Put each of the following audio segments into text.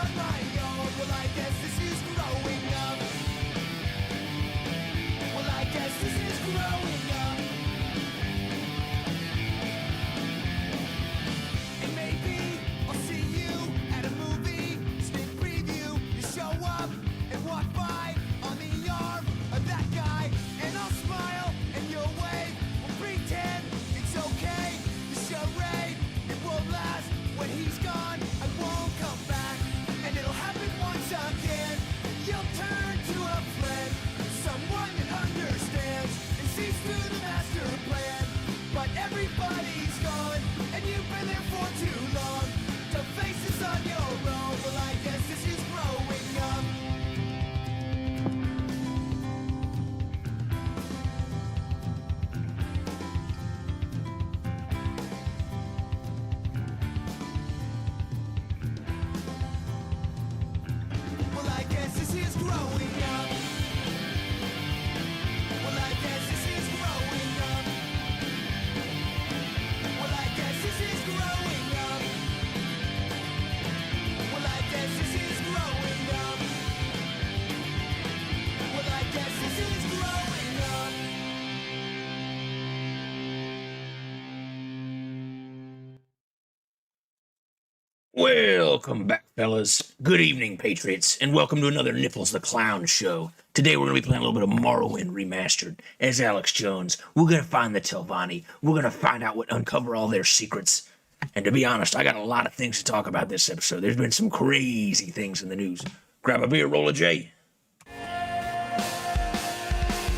on my own. Well, I guess this is growing up. Well, I guess this is growing up. And maybe I'll see you at a movie sneak preview. You show up and walk by on the arm of that guy, and I'll smile and you'll wave. We'll pretend it's okay. The charade, it won't last. When he's gone, I won't come back, and it'll happen once again. You'll turn to a friend, someone that understands and sees through the master plan. But everybody's gone, and you've been there for too long. To face this on your own. Well, I guess this is growing up. Well, I guess this is growing up. Well, I guess this is growing up. Well, I guess this is growing up. Well, I guess this is growing up. Well, I guess this is growing up. Welcome back, fellas. Good evening, Patriots, and welcome to another NipplezDaClown show. Today we're going to be playing a little bit of Morrowind Remastered. As Alex Jones, we're going to find the Telvanni. We're going to find out uncover all their secrets. And to be honest, I got a lot of things to talk about this episode. There's been some crazy things in the news. Grab a beer, roll a J.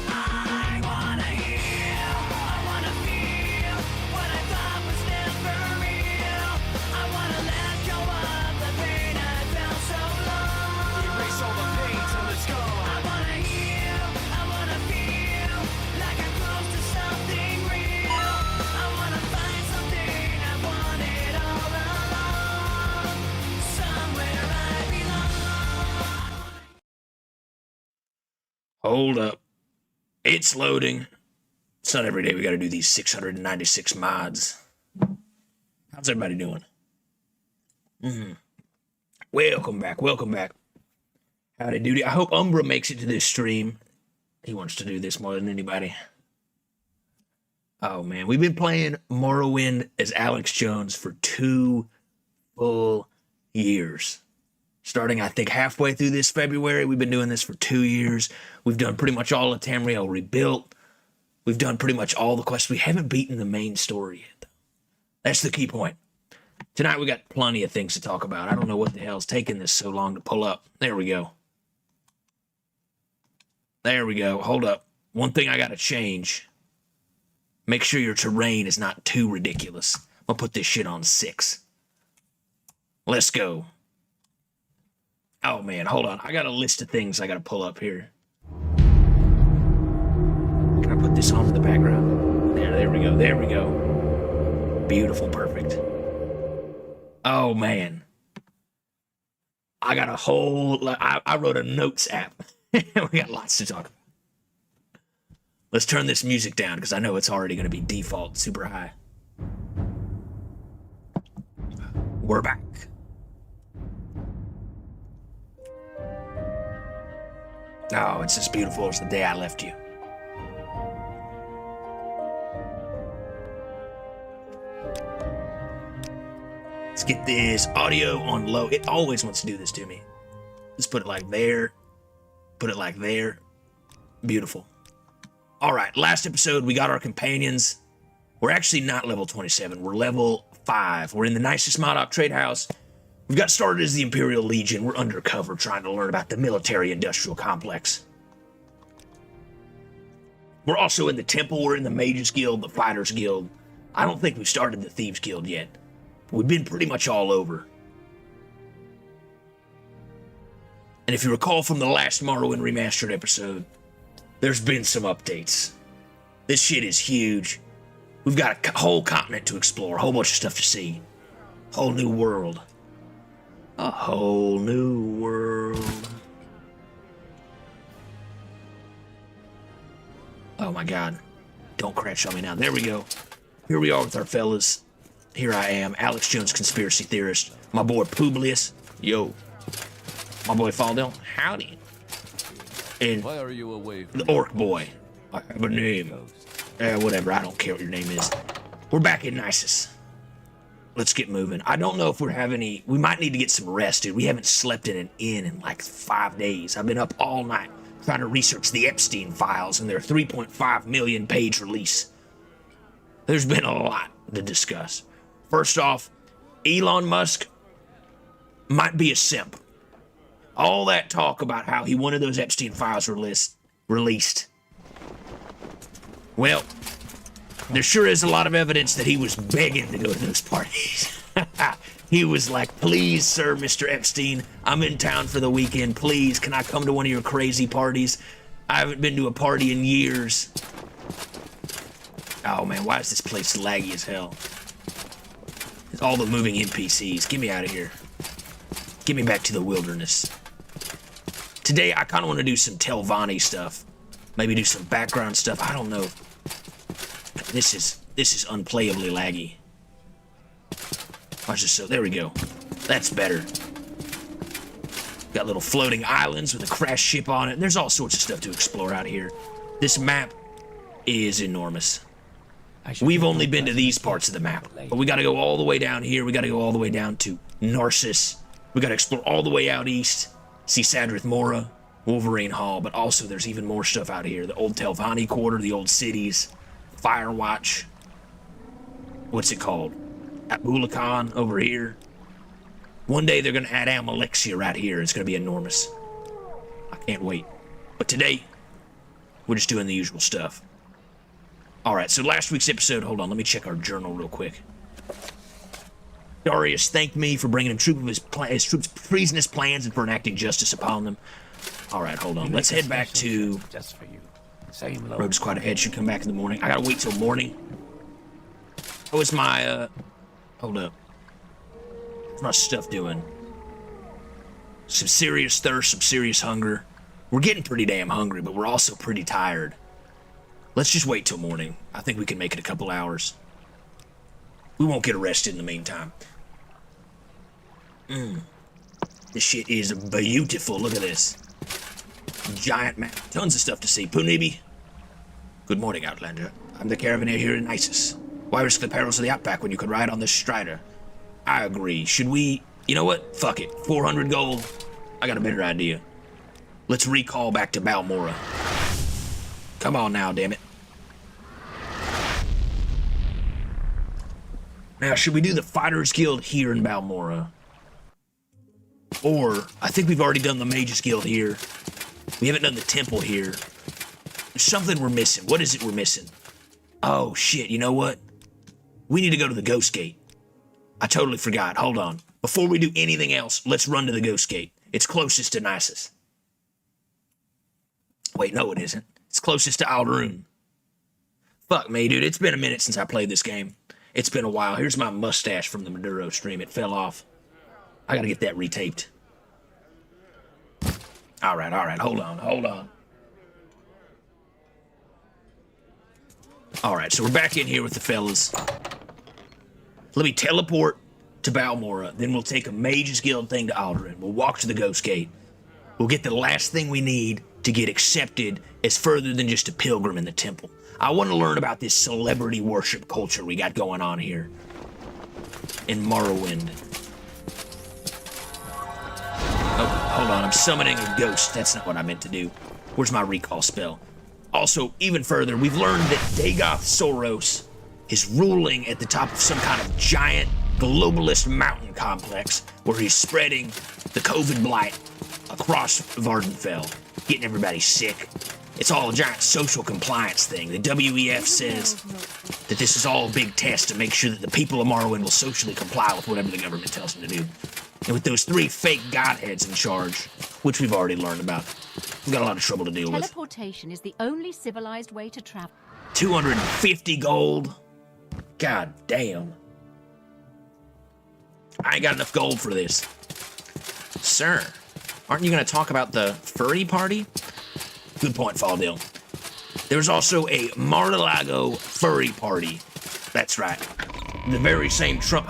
I wanna hear, I wanna feel what I thought was never real. I wanna let go of the pain I felt so long. Erase all the pain till it's gone. I wanna heal, I wanna feel like I'm close to something real. I wanna find something I wanted all along. Somewhere I belong. Hold up. It's loading. It's not every day we got to do these 696 mods. How's everybody doing? Welcome back. Welcome back. Howdy doody. I hope Umbra makes it to this stream. He wants to do this more than anybody. Oh, man. We've been playing Morrowind as Alex Jones for 2 full years. Starting, I think, halfway through this February. We've been doing this for 2 years. We've done pretty much all of Tamriel rebuilt. We've done pretty much all the quests. We haven't beaten the main story yet, though. That's the key point. Tonight, we got plenty of things to talk about. I don't know what the hell's taking this so long to pull up. There we go. There we go. Hold up. One thing I got to change. Make sure your terrain is not too ridiculous. I'll put this shit on 6. Let's go. Oh, man, hold on. I got a list of things I got to pull up here. Can I put this on in the background? There we go. There we go. Beautiful. Perfect. Oh, man. I got a whole... I wrote a notes app. We got lots to talk about. Let's turn this music down because I know it's already going to be default super high. We're back. Oh, it's as beautiful as the day I left you. Let's get this audio on low. It always wants to do this to me. Just put it like there. Put it like there. Beautiful. All right, last episode, we got our companions. We're actually not level 27. We're level 5. We're in the nicest Modoc trade house. We've got started as the Imperial Legion. We're undercover trying to learn about the military-industrial complex. We're also in the Temple. We're in the Mages Guild, the Fighters Guild. I don't think we've started the Thieves Guild yet. We've been pretty much all over. And if you recall from the last Morrowind Remastered episode, there's been some updates. This shit is huge. We've got a whole continent to explore, a whole bunch of stuff to see. Whole new world. A whole new world. Oh my god. Don't crash on me now. There we go. Here we are with our fellas. Here I am, Alex Jones, conspiracy theorist. My boy Publius. Yo. My boy Falldale. Howdy. And Why are you away from the orc boy. I have a name. Whatever, I don't care what your name is. We're back in Nisus. Let's get moving. I don't know if we have any... We might need to get some rest, dude. We haven't slept in an inn in like 5 days. I've been up all night trying to research the Epstein files and their 3.5 million page release. There's been a lot to discuss. First off, Elon Musk might be a simp. All that talk about how he wanted those Epstein files released. Well, there sure is a lot of evidence that he was begging to go to those parties. He was like, please, sir, Mr. Epstein, I'm in town for the weekend. Please, can I come to one of your crazy parties? I haven't been to a party in years. Oh, man, why is this place laggy as hell? It's all the moving NPCs. Get me out of here. Get me back to the wilderness. Today, I kind of want to do some Telvanni stuff. Maybe do some background stuff. I don't know. This is unplayably laggy. Watch this. So there we go. That's better. Got little floating islands with a crash ship on it. There's all sorts of stuff to explore out here. This map is enormous. We've only been to these parts of the map, but we got to go all the way down here. We got to go all the way down to Narcissus. We got to explore all the way out east. See Sadrith Mora, Wolverine Hall, but also there's even more stuff out here. The old Telvanni Quarter, the old cities, Firewatch. What's it called? Abulakan over here. One day they're going to add Amalexia right here. It's going to be enormous. I can't wait. But today, we're just doing the usual stuff. Alright, so last week's episode, hold on, let me check our journal real quick. Darius thanked me for bringing him his troops' treasonous plans and for enacting justice upon them. Alright, hold on, let's head back to... Just for you. Same Road's quite ahead, should come back in the morning. I gotta wait till morning. How is my, hold up. What's my stuff doing? Some serious thirst, some serious hunger. We're getting pretty damn hungry, but we're also pretty tired. Let's just wait till morning. I think we can make it a couple hours. We won't get arrested in the meantime. This shit is beautiful. Look at this. Giant map. Tons of stuff to see. Punibi. Good morning, Outlander. I'm the caravaneer here in Isis. Why risk the perils of the outback when you could ride on this strider? I agree. Should we... You know what? Fuck it. 400 gold. I got a better idea. Let's recall back to Balmora. Come on now, damn it. Now, should we do the Fighters Guild here in Balmora? Or, I think we've already done the Mages Guild here. We haven't done the Temple here. There's something we're missing. What is it we're missing? Oh, shit, you know what? We need to go to the Ghost Gate. I totally forgot. Hold on. Before we do anything else, let's run to the Ghost Gate. It's closest to Nisus. Wait, no it isn't. It's closest to Aldaroon. Fuck me, dude. It's been a minute since I played this game. It's been a while. Here's my mustache from the Maduro stream. It fell off. I gotta get that retaped. Alright. Hold on. Alright, so we're back in here with the fellas. Let me teleport to Balmora. Then we'll take a Mages Guild thing to Aldaroon. We'll walk to the Ghost Gate. We'll get the last thing we need to get accepted as further than just a pilgrim in the temple. I want to learn about this celebrity worship culture we got going on here in Morrowind. Oh, hold on. I'm summoning a ghost. That's not what I meant to do. Where's my recall spell? Also, even further, we've learned that DAGOTH SOROS is ruling at the top of some kind of giant globalist mountain complex where he's spreading the COVID blight across Vardenfell, getting everybody sick. It's all a giant social compliance thing. The WEF says that this is all a big test to make sure that the people of Morrowind will socially comply with whatever the government tells them to do. And with those 3 fake godheads in charge, which we've already learned about, we've got a lot of trouble to deal with. Teleportation is the only civilized way to travel. 250 gold? God damn. I ain't got enough gold for this. Sir, aren't you going to talk about the furry party? Good point, Falldale. There's also a Mar-a-Lago furry party. That's right. The very same Trump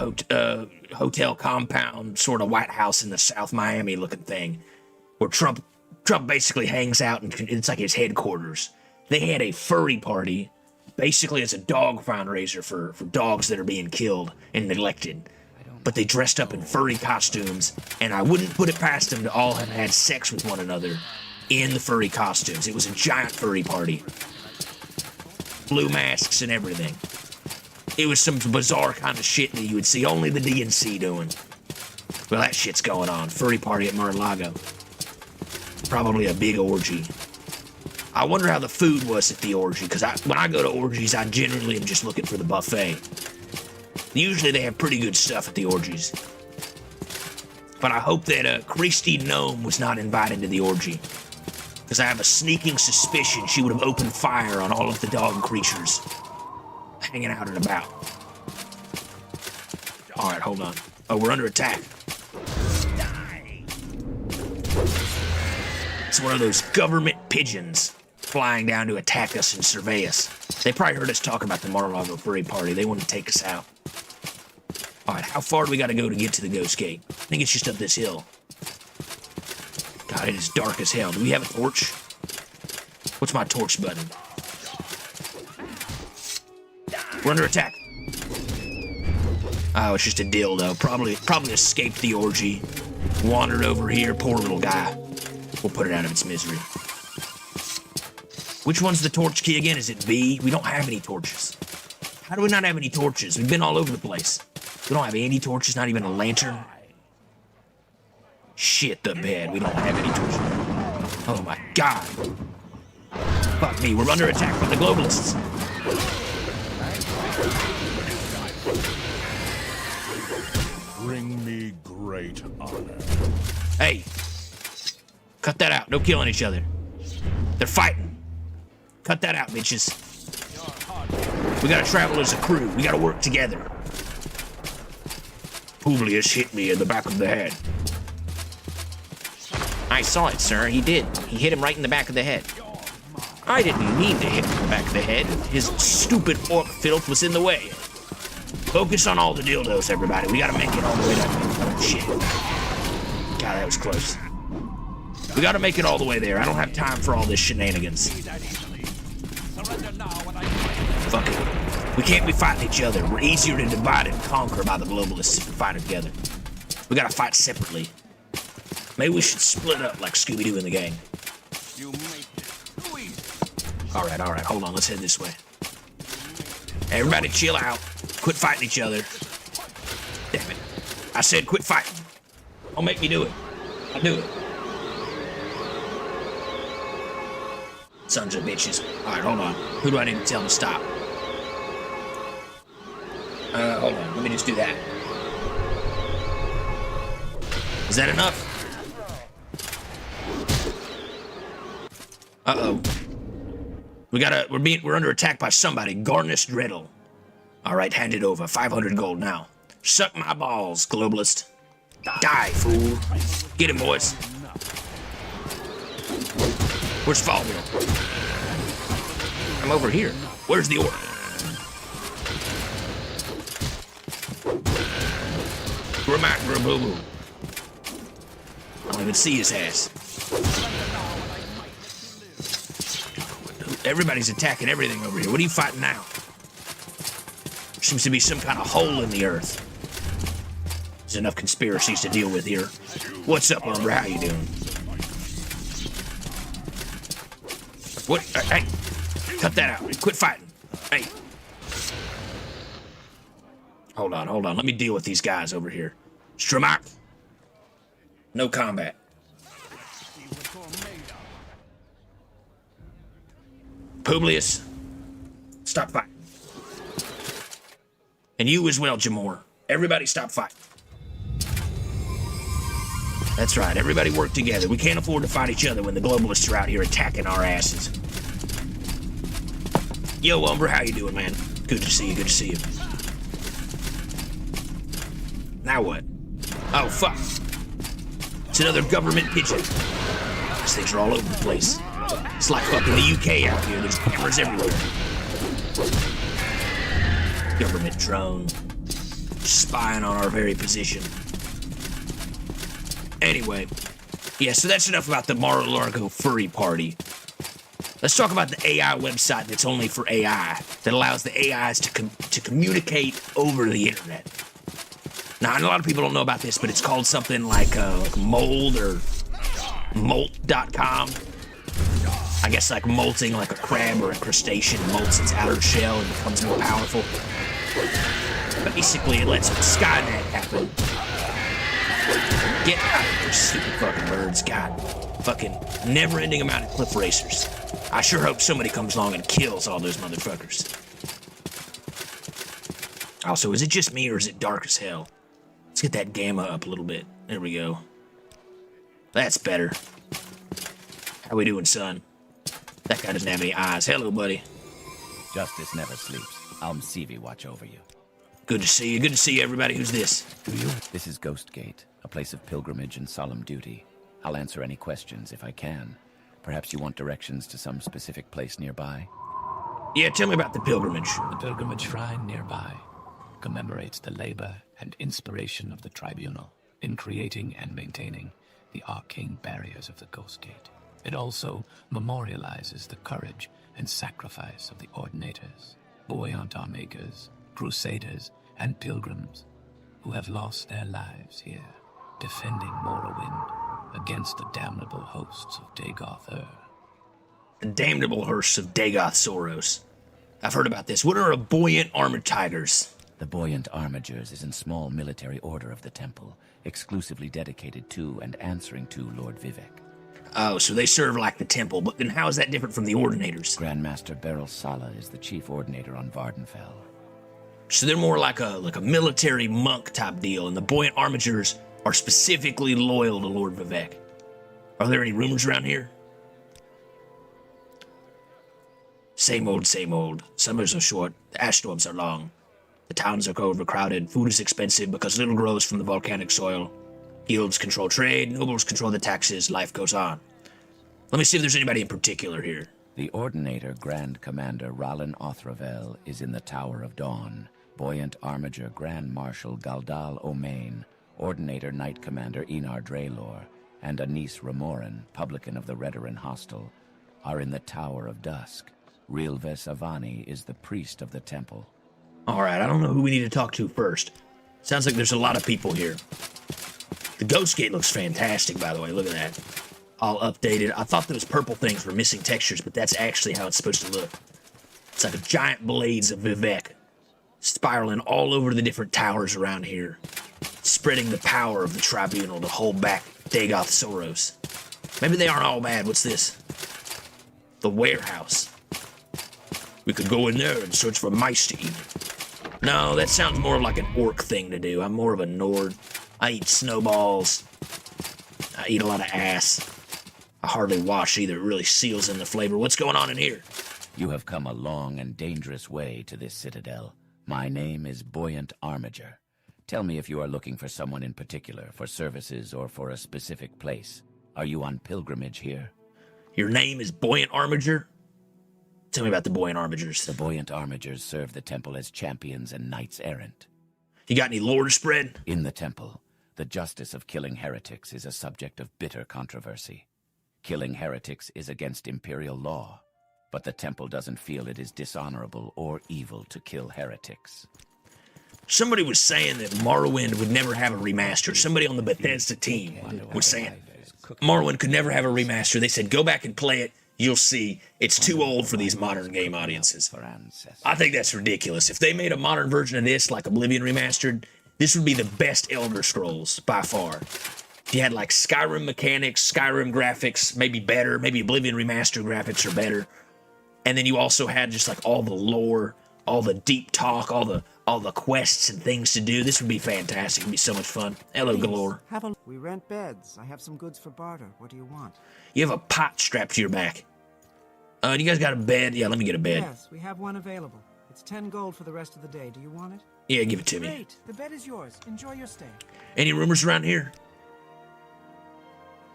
hotel compound, sort of White House in the South Miami looking thing. where Trump basically hangs out, and it's like his headquarters. They had a furry party, basically as a dog fundraiser for dogs that are being killed and neglected. But they dressed up in furry costumes, and I wouldn't put it past them to all have had sex with one another in the furry costumes. It was a giant furry party. Blue masks and everything. It was some bizarre kind of shit that you would see only the DNC doing. Well, that shit's going on. Furry party at Mar-a-Lago. Probably a big orgy. I wonder how the food was at the orgy, because when I go to orgies, I generally am just looking for the buffet. Usually they have pretty good stuff at the orgies. But I hope that Christy Gnome was not invited to the orgy, because I have a sneaking suspicion she would have opened fire on all of the dog creatures hanging out and about. All right, hold on. Oh, we're under attack. It's one of those government pigeons flying down to attack us and survey us. They probably heard us talk about the Mar-a-Lago furry party. They want to take us out. All right, how far do we got to go to get to the Ghost Gate? I think it's just up this hill. God, it is dark as hell. Do we have a torch? What's my torch button? We're under attack. Oh, it's just a dildo. Probably escaped the orgy. Wandered over here. Poor little guy. We'll put it out of its misery. Which one's the torch key again? Is it B? We don't have any torches. How do we not have any torches? We've been all over the place. We don't have any torches, not even a lantern. Shit the bed. We don't have any torches. Oh my God. Fuck me. We're under attack from the globalists. Bring me great honor. Hey. Cut that out. No killing each other. They're fighting. Cut that out, bitches. We gotta travel as a crew. We gotta work together. Publius hit me in the back of the head. I saw it, sir. He did. He hit him right in the back of the head. I didn't mean to hit him in the back of the head. His stupid orc filth was in the way. Focus on all the dildos, everybody. We gotta make it all the way to... Oh, shit. God, that was close. We gotta make it all the way there. I don't have time for all this shenanigans. Fuck it. We can't be fighting each other. We're easier to divide and conquer by the globalists if we fight together. We gotta fight separately. Maybe we should split up like Scooby-Doo in the gang. All right, hold on. Let's head this way. Everybody chill out. Quit fighting each other. Damn it. I said quit fighting. Don't make me do it. I'll do it. Sons of bitches. All right, hold on. Who do I need to tell to stop? Hold on. Let me just do that. Is that enough? Uh-oh. We're under attack by somebody. Garnish Dreddle. All right, hand it over. 500 gold now. Suck my balls, globalist. Die, fool. Get him, boys. Where's Fallbill? I'm over here. Where's the orc? Boo. I don't even see his ass. Everybody's attacking everything over here. What are you fighting now? There seems to be some kind of hole in the earth. There's enough conspiracies to deal with here. What's up, Umbra? How you doing? What? Hey, cut that out. Quit fighting. Hey. Hold on. Let me deal with these guys over here. Stramak. No combat. Publius, stop fighting. And you as well, Jamor. Everybody stop fighting. That's right, everybody work together. We can't afford to fight each other when the globalists are out here attacking our asses. Yo, Umbra, how you doing, man? Good to see you. Now what? Oh, fuck. It's another government pigeon. These things are all over the place. It's like fucking the UK out here. There's cameras everywhere. Government drone. Spying on our very position. Anyway, Yeah, so that's enough about the Mar-a-Lago furry party. Let's talk about the AI website that's only for AI, that allows the AIs to communicate over the internet. Now, I know a lot of people don't know about this, but it's called something like mold or molt.com. I guess like molting, like a crab or a crustacean molts its outer shell and becomes more powerful. Basically, it lets Skynet happen. Get out of here, stupid fucking birds. God, fucking never-ending amount of cliff racers. I sure hope somebody comes along and kills all those motherfuckers. Also, is it just me or is it dark as hell? Let's get that gamma up a little bit. There we go. That's better. How we doing, son? That guy doesn't have any eyes. Hello, buddy. Justice never sleeps. Almsivi watch over you. Good to see you. Good to see everybody. Who's this? This is Ghostgate, a place of pilgrimage and solemn duty. I'll answer any questions if I can. Perhaps you want directions to some specific place nearby? Yeah, tell me about the pilgrimage. The pilgrimage shrine nearby commemorates the labor and inspiration of the tribunal in creating and maintaining the arcane barriers of the Ghost Gate. It also memorializes the courage and sacrifice of the Ordinators, buoyant armakers, crusaders, and pilgrims who have lost their lives here, defending Morrowind against the damnable hosts of Dagoth. The damnable hosts of Dagoth SOROS. I've heard about this. What are a buoyant armored tigers? The buoyant armigers is in small military order of the temple, exclusively dedicated to and answering to Lord Vivek. Oh, so they serve like the temple, but then how is that different from the Ordinators? Grandmaster Beryl Sala is the chief ordinator on Vardenfell. So they're more like a military monk type deal, and the buoyant armigers are specifically loyal to Lord Vivek. Are there any rumors around here? Same old, same old. Summers are short, the ash storms are long. The towns are overcrowded, food is expensive because little grows from the volcanic soil. Guilds control trade, nobles control the taxes, life goes on. Let me see if there's anybody in particular here. The Ordinator Grand Commander Ralin Othravel is in the Tower of Dawn. Buoyant Armiger Grand Marshal Galdal Omain, Ordinator Knight Commander Enar Draylor, and Anis Ramoran, publican of the Redoran Hostel, are in the Tower of Dusk. Rilves Avani is the priest of the temple. All right, I don't know who we need to talk to first. Sounds like there's a lot of people here. The Ghost Gate looks fantastic, by the way. Look at that. All updated. I thought those purple things were missing textures, but that's actually how it's supposed to look. It's like a giant blades of Vivek spiraling all over the different towers around here, spreading the power of the tribunal to hold back Dagoth SOROS. Maybe they aren't all bad. What's this? The warehouse. We could go in there and search for mice to eat. No, that sounds more like an orc thing to do. I'm more of a Nord. I eat snowballs. I eat a lot of ass. I hardly wash either. It really seals in the flavor. What's going on in here? You have come a long and dangerous way to this citadel. My name is Buoyant Armiger. Tell me if you are looking for someone in particular, for services or for a specific place. Are you on pilgrimage here? Your name is Buoyant Armiger? Tell me about the Buoyant Armigers. The Buoyant Armigers serve the temple as champions and knights errant. You got any lore to spread? In the temple, the justice of killing heretics is a subject of bitter controversy. Killing heretics is against imperial law, but the temple doesn't feel it is dishonorable or evil to kill heretics. Somebody was saying that Morrowind would never have a remaster. Somebody on the Bethesda team was saying Morrowind could never have a remaster. They said, go back and play it. You'll see it's too old for these modern game audiences. I think that's ridiculous. If they made a modern version of this, like Oblivion Remastered, this would be the best Elder Scrolls by far. If you had like Skyrim mechanics, Skyrim graphics, maybe better, maybe Oblivion Remastered graphics are better. And then you also had just like all the lore, all the deep talk, all the quests and things to do. This would be fantastic. It'd be so much fun. Hello, Galore. We rent beds. I have some goods for barter. What do you want? You have a pot strapped to your back. You guys got a bed? Yeah, let me get a bed. Yes, we have one available. It's 10 gold for the rest of the day. Do you want it? Yeah, give it to me. Great. The bed is yours. Enjoy your stay. Any rumors around here?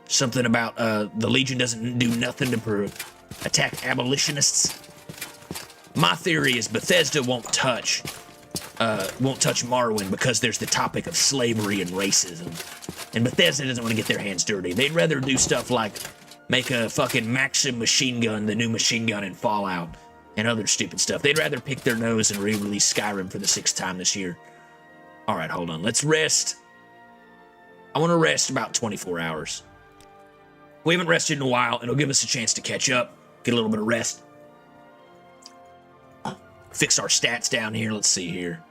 Something about the Legion doesn't do nothing to attack abolitionists? My theory is Bethesda won't touch Morrowind because there's the topic of slavery and racism. And Bethesda doesn't want to get their hands dirty. They'd rather do stuff like make a fucking Maxim machine gun, the new machine gun in Fallout, and other stupid stuff. They'd rather pick their nose and re-release Skyrim for the 6th time this year. All right, hold on. Let's rest. I want to rest about 24 hours. We haven't rested in a while. It'll give us a chance to catch up, get a little bit of rest. Fix our stats down here. Let's see here.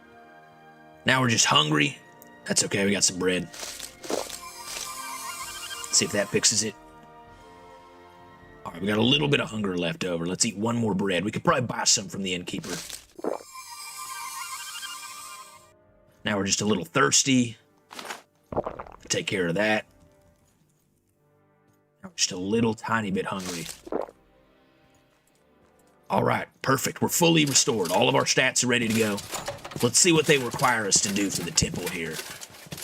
Now we're just hungry. That's okay. We got some bread. See if that fixes it. All right, we got a little bit of hunger left over. Let's eat one more bread. We could probably buy some from the innkeeper. Now we're just a little thirsty. Take care of that. Now we're just a little tiny bit hungry. All right, perfect. We're fully restored. All of our stats are ready to go. Let's see what they require us to do for the temple here.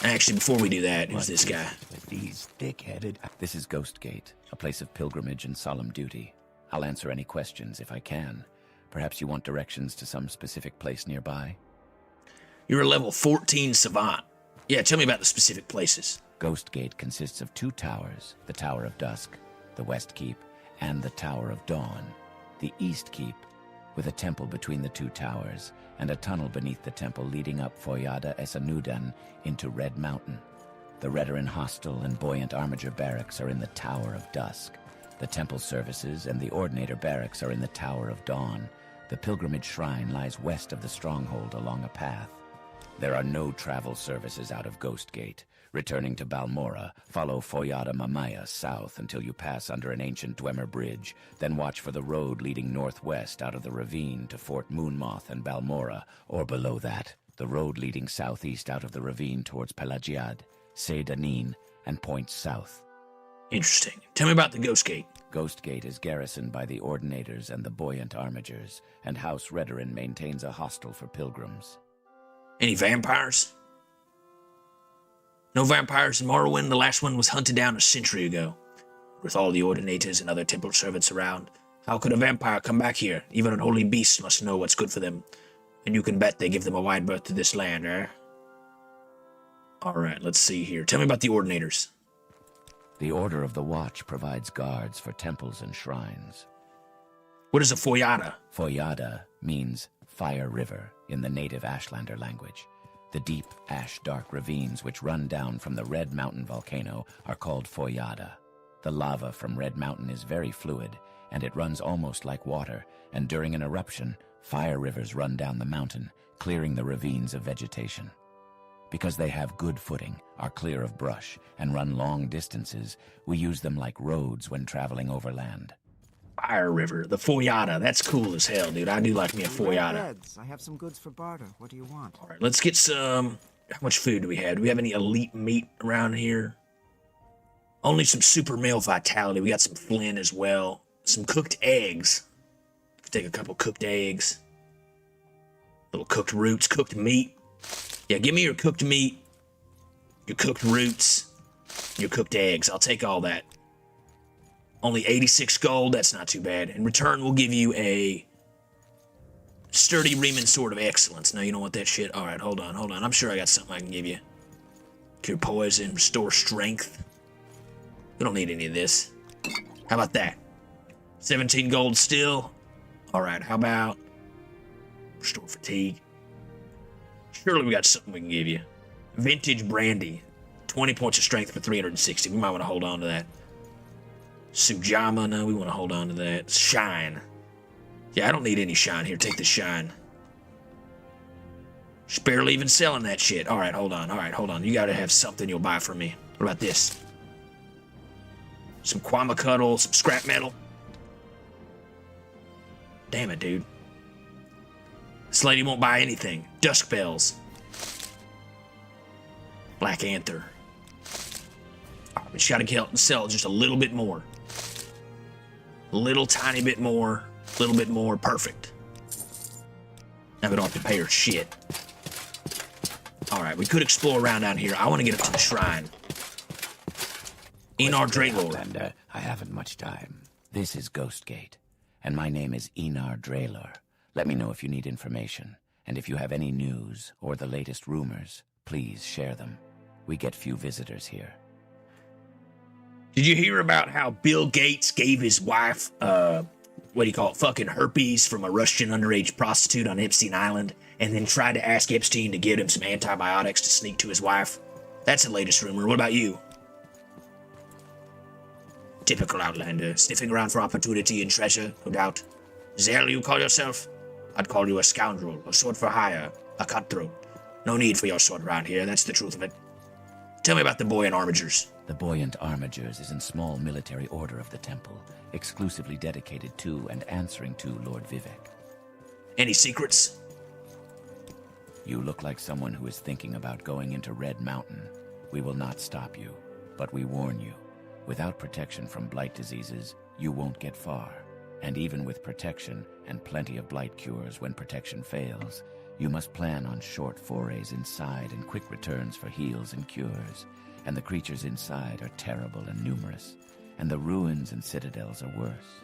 Actually, before we do that, who's this guy? These thick-headed... This is Ghostgate, a place of pilgrimage and solemn duty. I'll answer any questions if I can. Perhaps you want directions to some specific place nearby? You're a level 14 savant. Yeah, tell me about the specific places. Ghostgate consists of 2 towers, the Tower of Dusk, the West Keep, and the Tower of Dawn, the East Keep, with a temple between the 2 towers, and a tunnel beneath the temple leading up Foyada Esanudan into Red Mountain. The Redarin Hostel and Buoyant Armiger Barracks are in the Tower of Dusk. The temple services and the Ordinator Barracks are in the Tower of Dawn. The pilgrimage shrine lies west of the stronghold along a path. There are no travel services out of Ghostgate. Returning to Balmora, follow Foyada Mamaya south until you pass under an ancient Dwemer bridge, then watch for the road leading northwest out of the ravine to Fort Moonmoth and Balmora, or below that, the road leading southeast out of the ravine towards Pelagiad, Seydanin, and points south. Interesting. Tell me about the Ghostgate. Ghostgate is garrisoned by the Ordinators and the Buoyant Armigers, and House Redarin maintains a hostel for pilgrims. Any vampires? No vampires in Morrowind. The last one was hunted down a century ago. With all the Ordinators and other temple servants around, how could a vampire come back here? Even unholy beasts must know what's good for them. And you can bet they give them a wide berth to this land, eh? Alright, let's see here. Tell me about the Ordinators. The Order of the Watch provides guards for temples and shrines. What is a Foyada? Foyada means fire river in the native Ashlander language. The deep, ash-dark ravines which run down from the Red Mountain volcano are called Foyada. The lava from Red Mountain is very fluid, and it runs almost like water, and during an eruption, fire rivers run down the mountain, clearing the ravines of vegetation. Because they have good footing, are clear of brush, and run long distances, we use them like roads when traveling overland. Fire River, the Foyada. That's cool as hell, dude. I do like me a Foyada. Beds. I have some goods for barter. What do you want? All right, let's get some... How much food do we have? Do we have any elite meat around here? Only some super male vitality. We got some flint as well. Some cooked eggs. Take a couple cooked eggs. Little cooked roots, cooked meat. Yeah, give me your cooked meat, your cooked roots, your cooked eggs. I'll take all that. Only 86 gold, that's not too bad. In return, we'll give you a sturdy Riemann Sword of Excellence. Now, you don't want that shit? All right, hold on. I'm sure I got something I can give you. Cure poison, restore strength. We don't need any of this. How about that? 17 gold still. All right, how about restore fatigue? Surely we got something we can give you. Vintage brandy. 20 points of strength for 360. We might want to hold on to that. Sujama, no, we want to hold on to that. Shine. Yeah, I don't need any shine here. Take the shine. Just barely even selling that shit. All right, hold on. You got to have something you'll buy from me. What about this? Some Quamacuddle, some scrap metal. Damn it, dude. This lady won't buy anything. Dusk bells. Black Anther. We just gotta sell just a little bit more. A little tiny bit more. A little bit more. Perfect. Now we don't have to pay her shit. Alright, we could explore around down here. I want to get up to the shrine. Enar Draelor. I haven't much time. This is Ghostgate, and my name is Enar Draelor. Let me know if you need information, and if you have any news or the latest rumors, please share them. We get few visitors here. Did you hear about how Bill Gates gave his wife, what do you call it, fucking herpes from a Russian underage prostitute on Epstein Island, and then tried to ask Epstein to give him some antibiotics to sneak to his wife? That's the latest rumor. What about you? Typical outlander, sniffing around for opportunity and treasure, no doubt. Is that how you call yourself? I'd call you a scoundrel, a sword for hire, a cutthroat. No need for your sword around here, that's the truth of it. Tell me about the buoyant armigers. The buoyant armigers is in small military order of the temple, exclusively dedicated to and answering to Lord Vivek. Any secrets? You look like someone who is thinking about going into Red Mountain. We will not stop you, but we warn you. Without protection from blight diseases, you won't get far. And even with protection and plenty of blight cures when protection fails, you must plan on short forays inside and quick returns for heals and cures. And the creatures inside are terrible and numerous, and the ruins and citadels are worse.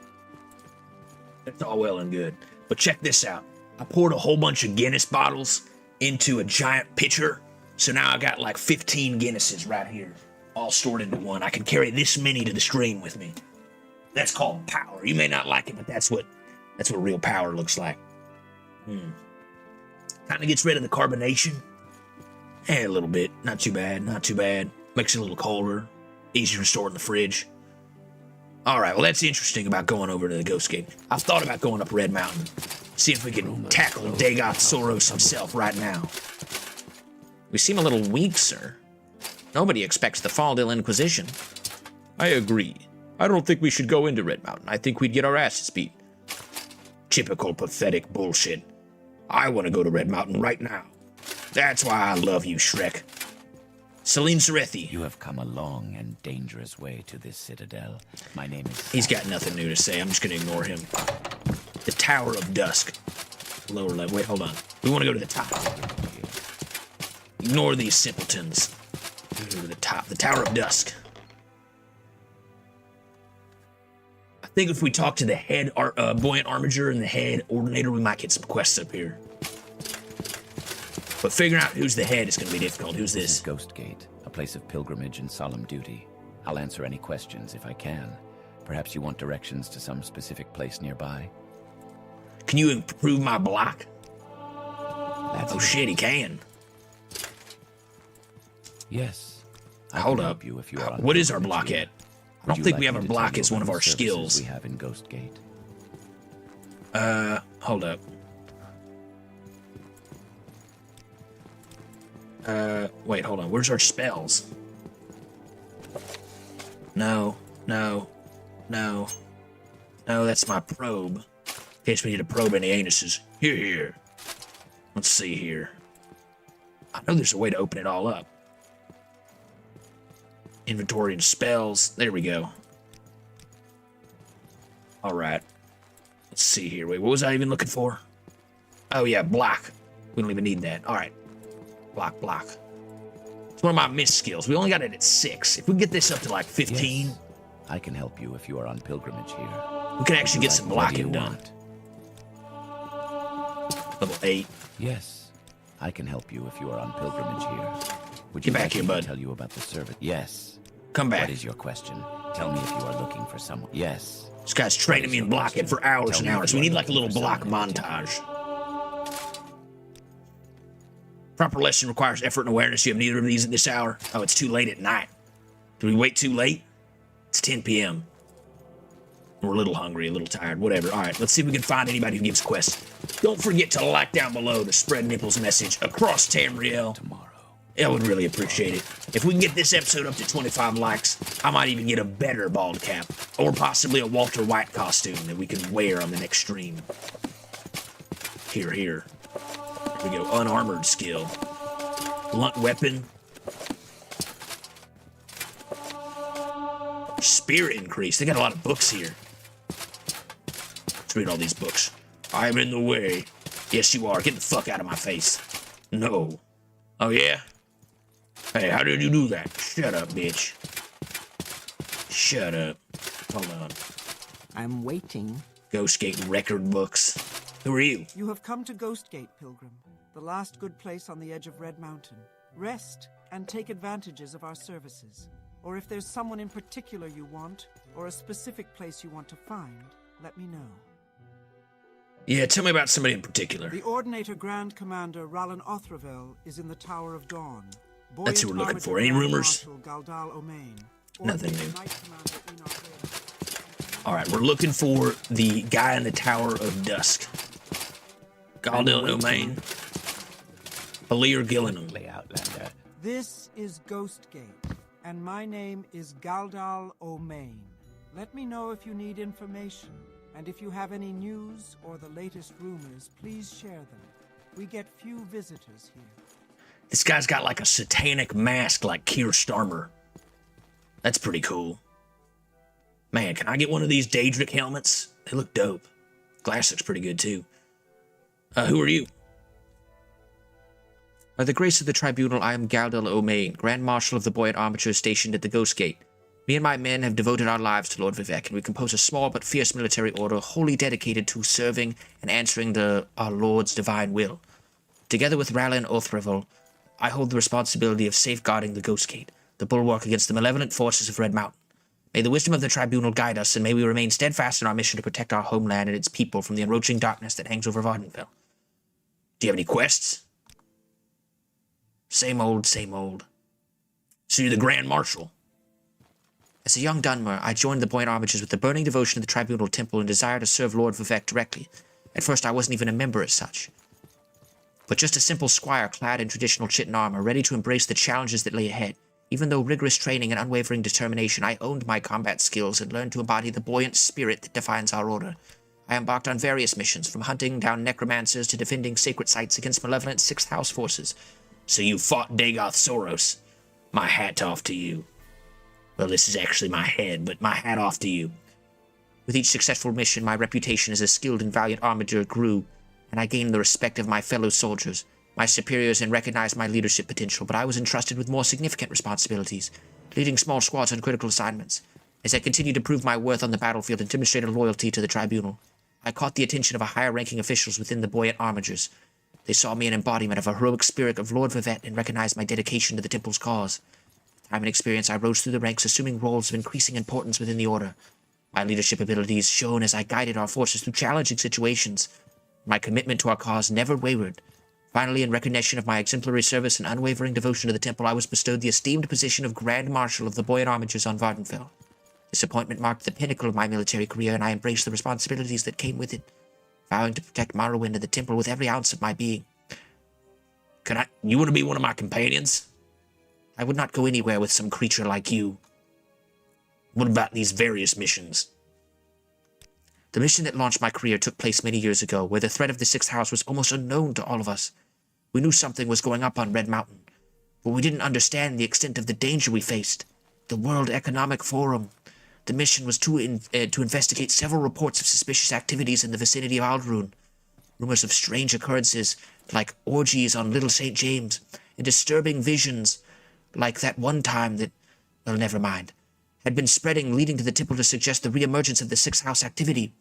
That's all well and good, but check this out. I poured a whole bunch of Guinness bottles into a giant pitcher, so now I got like 15 Guinnesses right here, all stored into one. I can carry this many to the stream with me. That's called power. You may not like it, but that's what real power looks like. Kind of gets rid of the carbonation. A little bit. Not too bad. Not too bad. Makes it a little colder. Easier to store in the fridge. Alright, well that's interesting about going over to the Ghost Gate. I've thought about going up Red Mountain. See if we can tackle DAGOTH SOROS himself right now. We seem a little weak, sir. Nobody expects the Faldil Inquisition. I agree. I don't think we should go into Red Mountain. I think we'd get our asses beat. Typical pathetic bullshit. I want to go to Red Mountain right now. That's why I love you, Shrek. Celine Serethi. You have come a long and dangerous way to this citadel. My name is... He's got nothing new to say. I'm just going to ignore him. The Tower of Dusk. Lower level. Wait, hold on. We want to go to the top. Ignore these simpletons. Go to the top. The Tower of Dusk. I think if we talk to the head buoyant armiger and the head ordinator, we might get some quests up here. But figuring out who's the head is going to be difficult. Who's This this? is Ghost Gate, a place of pilgrimage and solemn duty. I'll answer any questions if I can. Perhaps you want directions to some specific place nearby? Can you improve my block? That's Oh shit, he can. Yes. Hold can up. help you if you are on What is our pilgrimage block here. at? I Would don't you think like we have me our to tell block you as one of about our the services skills. we have in Ghost Gate? Hold up. Wait, hold on. Where's our spells? No, no, no. No, that's my probe. In case we need to probe any anuses. Here. Let's see here. I know there's a way to open it all up. Inventory and spells. There we go. Alright. Let's see here. Wait, what was I even looking for? Oh, yeah, block. We don't even need that. Alright. Block. It's one of my missed skills. We only got it at 6. If we get this up to like 15, Yes. I can help you if you are on pilgrimage here. we can actually get some What do you blocking done. want? Level 8. Yes. I can help you if you are on pilgrimage here. Would Get you back like here, me bud. to tell you about the service? Yes. Come back. What is your question? Tell me if you are looking for someone. Yes. This guy's training me in blocking for hours and hours. We need like a little block montage. Proper lesson requires effort and awareness. You have neither of these at this hour. Oh, it's too late at night. Did we wait too late? It's 10 p.m. We're a little hungry, a little tired, whatever. All right, let's see if we can find anybody who gives quests. Don't forget to like down below to spread Nipple's message across Tamriel. Tomorrow. I would really appreciate it. If we can get this episode up to 25 likes, I might even get a better bald cap. Or possibly a Walter White costume that we can wear on the next stream. Here. Here we go. Unarmored skill. Blunt weapon. Spirit increase. They got a lot of books here. Let's read all these books. I'm in the way. Yes, you are. Get the fuck out of my face. No. Oh, yeah? Hey, how did you do that? Shut up, bitch. Shut up. Hold on. I'm waiting. Ghostgate record books. Who are you? You have come to Ghostgate, Pilgrim, the last good place on the edge of Red Mountain. Rest and take advantages of our services. or if there's someone in particular you want, or a specific place you want to find, let me know. Yeah, tell me about somebody in particular. The Ordinator Grand Commander Rallen Othravel is in the Tower of Dawn. That's who we're looking Buoyant for. Any Armature rumors? Grand Marshal Galdal O'Main. Nothing Ordinator new. Knight Commander Enar All right, we're looking for the guy in the Tower of Dusk. Galdal O'Main. Balir Gillingham. Outlander. This is Ghostgate, and my name is Galdal O'Main. Let me know if you need information, and if you have any news or the latest rumors, please share them. We get few visitors here. This guy's got like a satanic mask like Keir Starmer. That's pretty cool. Man, can I get one of these Daedric helmets? They look dope. Glass looks pretty good too. Who are you? By the grace of the Tribunal, I am Galdal O'Main, Grand Marshal of the Buoyant Armature stationed at the Ghost Gate. Me and my men have devoted our lives to Lord Vivek, and we compose a small but fierce military order wholly dedicated to serving and answering our Lord's divine will. Together with Rallen Othravel, I hold the responsibility of safeguarding the Ghost Gate, the bulwark against the malevolent forces of Red Mountain. May the wisdom of the Tribunal guide us, and may we remain steadfast in our mission to protect our homeland and its people from the encroaching darkness that hangs over Vardenfell. Do you have any quests? Same old, same old. So you're the Grand Marshal. As a young Dunmer, I joined the Buoyant Armatures with the burning devotion of the Tribunal Temple and desire to serve Lord Vivek directly. At first, I wasn't even a member as such, but just a simple squire clad in traditional chitin armor, ready to embrace the challenges that lay ahead. Even though rigorous training and unwavering determination, I owned my combat skills and learned to embody the buoyant spirit that defines our order. I embarked on various missions, from hunting down necromancers to defending sacred sites against malevolent Sixth House forces. So you fought DAGOTH SOROS. My hat off to you. Well, this is actually my head, but my hat off to you. With each successful mission, my reputation as a skilled and valiant armager grew, and I gained the respect of my fellow soldiers. My superiors and recognized my leadership potential, but I was entrusted with more significant responsibilities, leading small squads on critical assignments. As I continued to prove my worth on the battlefield and demonstrated loyalty to the Tribunal, I caught the attention of higher-ranking officials within the Buoyant Armatures. They saw me an embodiment of a heroic spirit of Lord Vivek and recognized my dedication to the Temple's cause. With time and experience, I rose through the ranks, assuming roles of increasing importance within the Order. My leadership abilities shone as I guided our forces through challenging situations. My commitment to our cause never wavered. Finally, in recognition of my exemplary service and unwavering devotion to the Temple, I was bestowed the esteemed position of Grand Marshal of the Buoyant Armatures on Vardenfell. This appointment marked the pinnacle of my military career, and I embraced the responsibilities that came with it, vowing to protect Morrowind and the Temple with every ounce of my being. You want to be one of my companions? I would not go anywhere with some creature like you. What about these various missions? The mission that launched my career took place many years ago, where the threat of the Sixth House was almost unknown to all of us. We knew something was going up on Red Mountain, but we didn't understand the extent of the danger we faced. The World Economic Forum. The mission was to investigate several reports of suspicious activities in the vicinity of Aldrune. Rumors of strange occurrences, like orgies on Little St. James, and disturbing visions, like that one time that, well, never mind, had been spreading, leading to the Temple to suggest the reemergence of the Sixth House activity.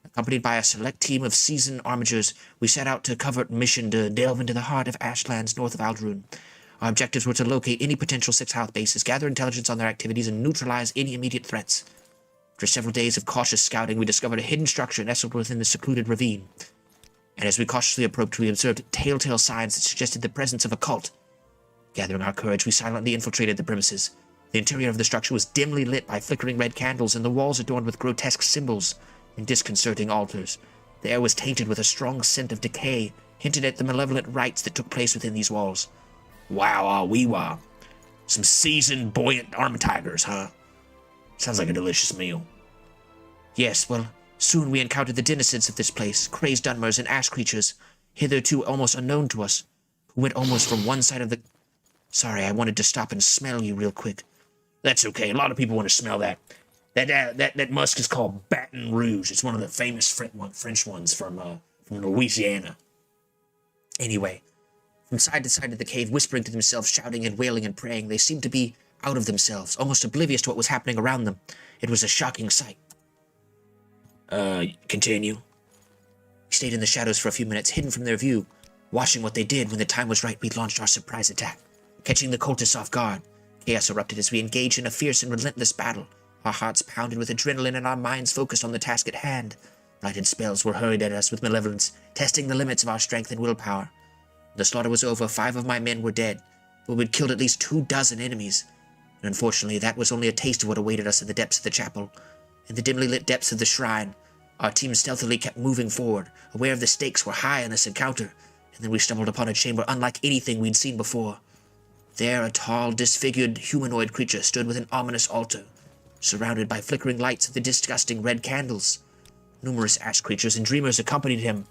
Accompanied by a select team of seasoned armigers, we set out to covert mission to delve into the heart of Ashlands north of Aldrune. Our objectives were to locate any potential Sixth House bases, gather intelligence on their activities, and neutralize any immediate threats. After several days of cautious scouting, we discovered a hidden structure nestled within the secluded ravine. And as we cautiously approached, we observed telltale signs that suggested the presence of a cult. Gathering our courage, we silently infiltrated the premises. The interior of the structure was dimly lit by flickering red candles, and the walls adorned with grotesque symbols and disconcerting altars. The air was tainted with a strong scent of decay, hinted at the malevolent rites that took place within these walls. Wow-ah-wee-wah. Some seasoned, buoyant armatigers, huh? Sounds like a delicious meal. Yes, well, soon we encountered the denizens of this place, crazed Dunmers and ash creatures, hitherto almost unknown to us, who went almost from one side of the... Sorry, I wanted to stop and smell you real quick. That's okay. A lot of people want to smell that. That musk is called Baton Rouge. It's one of the famous French ones from Louisiana. Anyway, from side to side of the cave, whispering to themselves, shouting and wailing and praying, they seemed to be out of themselves, almost oblivious to what was happening around them. It was a shocking sight. Continue. We stayed in the shadows for a few minutes, hidden from their view, watching what they did. When the time was right, we launched our surprise attack, catching the cultists off guard. Chaos erupted as we engaged in a fierce and relentless battle. Our hearts pounded with adrenaline and our minds focused on the task at hand. Blighted spells were hurried at us with malevolence, testing the limits of our strength and willpower. When the slaughter was over, 5 of my men were dead, but we'd killed at least 24 enemies. And unfortunately, that was only a taste of what awaited us in the depths of the chapel. In the dimly lit depths of the shrine, our team stealthily kept moving forward, aware of the stakes were high in this encounter, and then we stumbled upon a chamber unlike anything we'd seen before. There, a tall, disfigured humanoid creature stood with an ominous altar, surrounded by flickering lights of the disgusting red candles. Numerous ash creatures and dreamers accompanied him.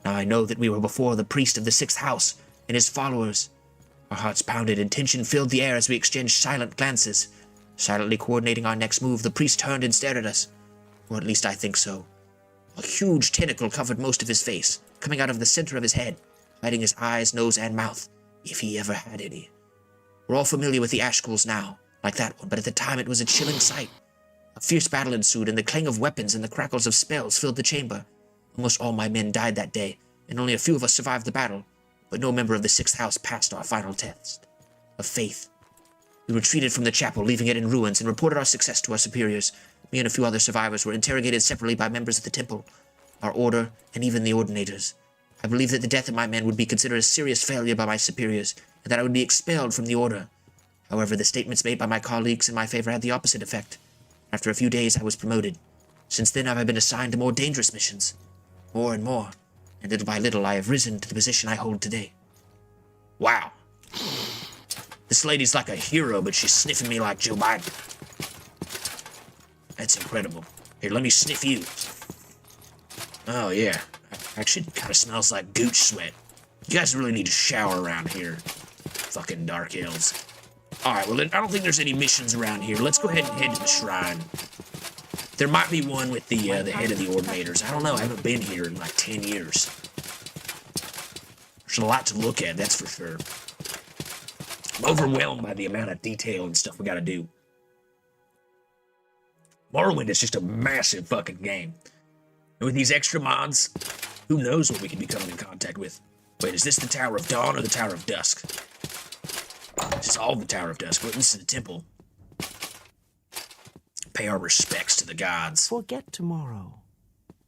Now I know that we were before the priest of the 6th house and his followers. Our hearts pounded and tension filled the air as we exchanged silent glances. Silently coordinating our next move, the priest turned and stared at us. Or at least I think so. A huge tentacle covered most of his face, coming out of the center of his head, hiding his eyes, nose, and mouth, if he ever had any. We're all familiar with the ash schools now, like that one, but at the time it was a chilling sight. A fierce battle ensued, and the clang of weapons and the crackles of spells filled the chamber. Almost all my men died that day, and only a few of us survived the battle, but no member of the 6th house passed our final test of faith. We retreated from the chapel, leaving it in ruins, and reported our success to our superiors. Me and a few other survivors were interrogated separately by members of the temple, our order, and even the ordinators. I believe that the death of my men would be considered a serious failure by my superiors, and that I would be expelled from the order. However, the statements made by my colleagues in my favor had the opposite effect. After a few days, I was promoted. Since then, I've been assigned to more dangerous missions. More and more. And little by little, I have risen to the position I hold today. Wow. This lady's like a hero, but she's sniffing me like Joe Biden. That's incredible. Here, let me sniff you. Oh, yeah. Actually, it kind of smells like gooch sweat. You guys really need to shower around here. Fucking dark elves. Alright, well, I don't think there's any missions around here. Let's go ahead and head to the shrine. There might be one with the head of the ordinators. I don't know. I haven't been here in like 10 years. There's a lot to look at, that's for sure. I'm overwhelmed by the amount of detail and stuff we gotta do. Morrowind is just a massive fucking game. And with these extra mods, who knows what we can be coming in contact with. Wait, is this the Tower of Dawn or the Tower of Dusk? This is all the Tower of Dusk. Well, this is the temple. Pay our respects to the gods. Forget tomorrow.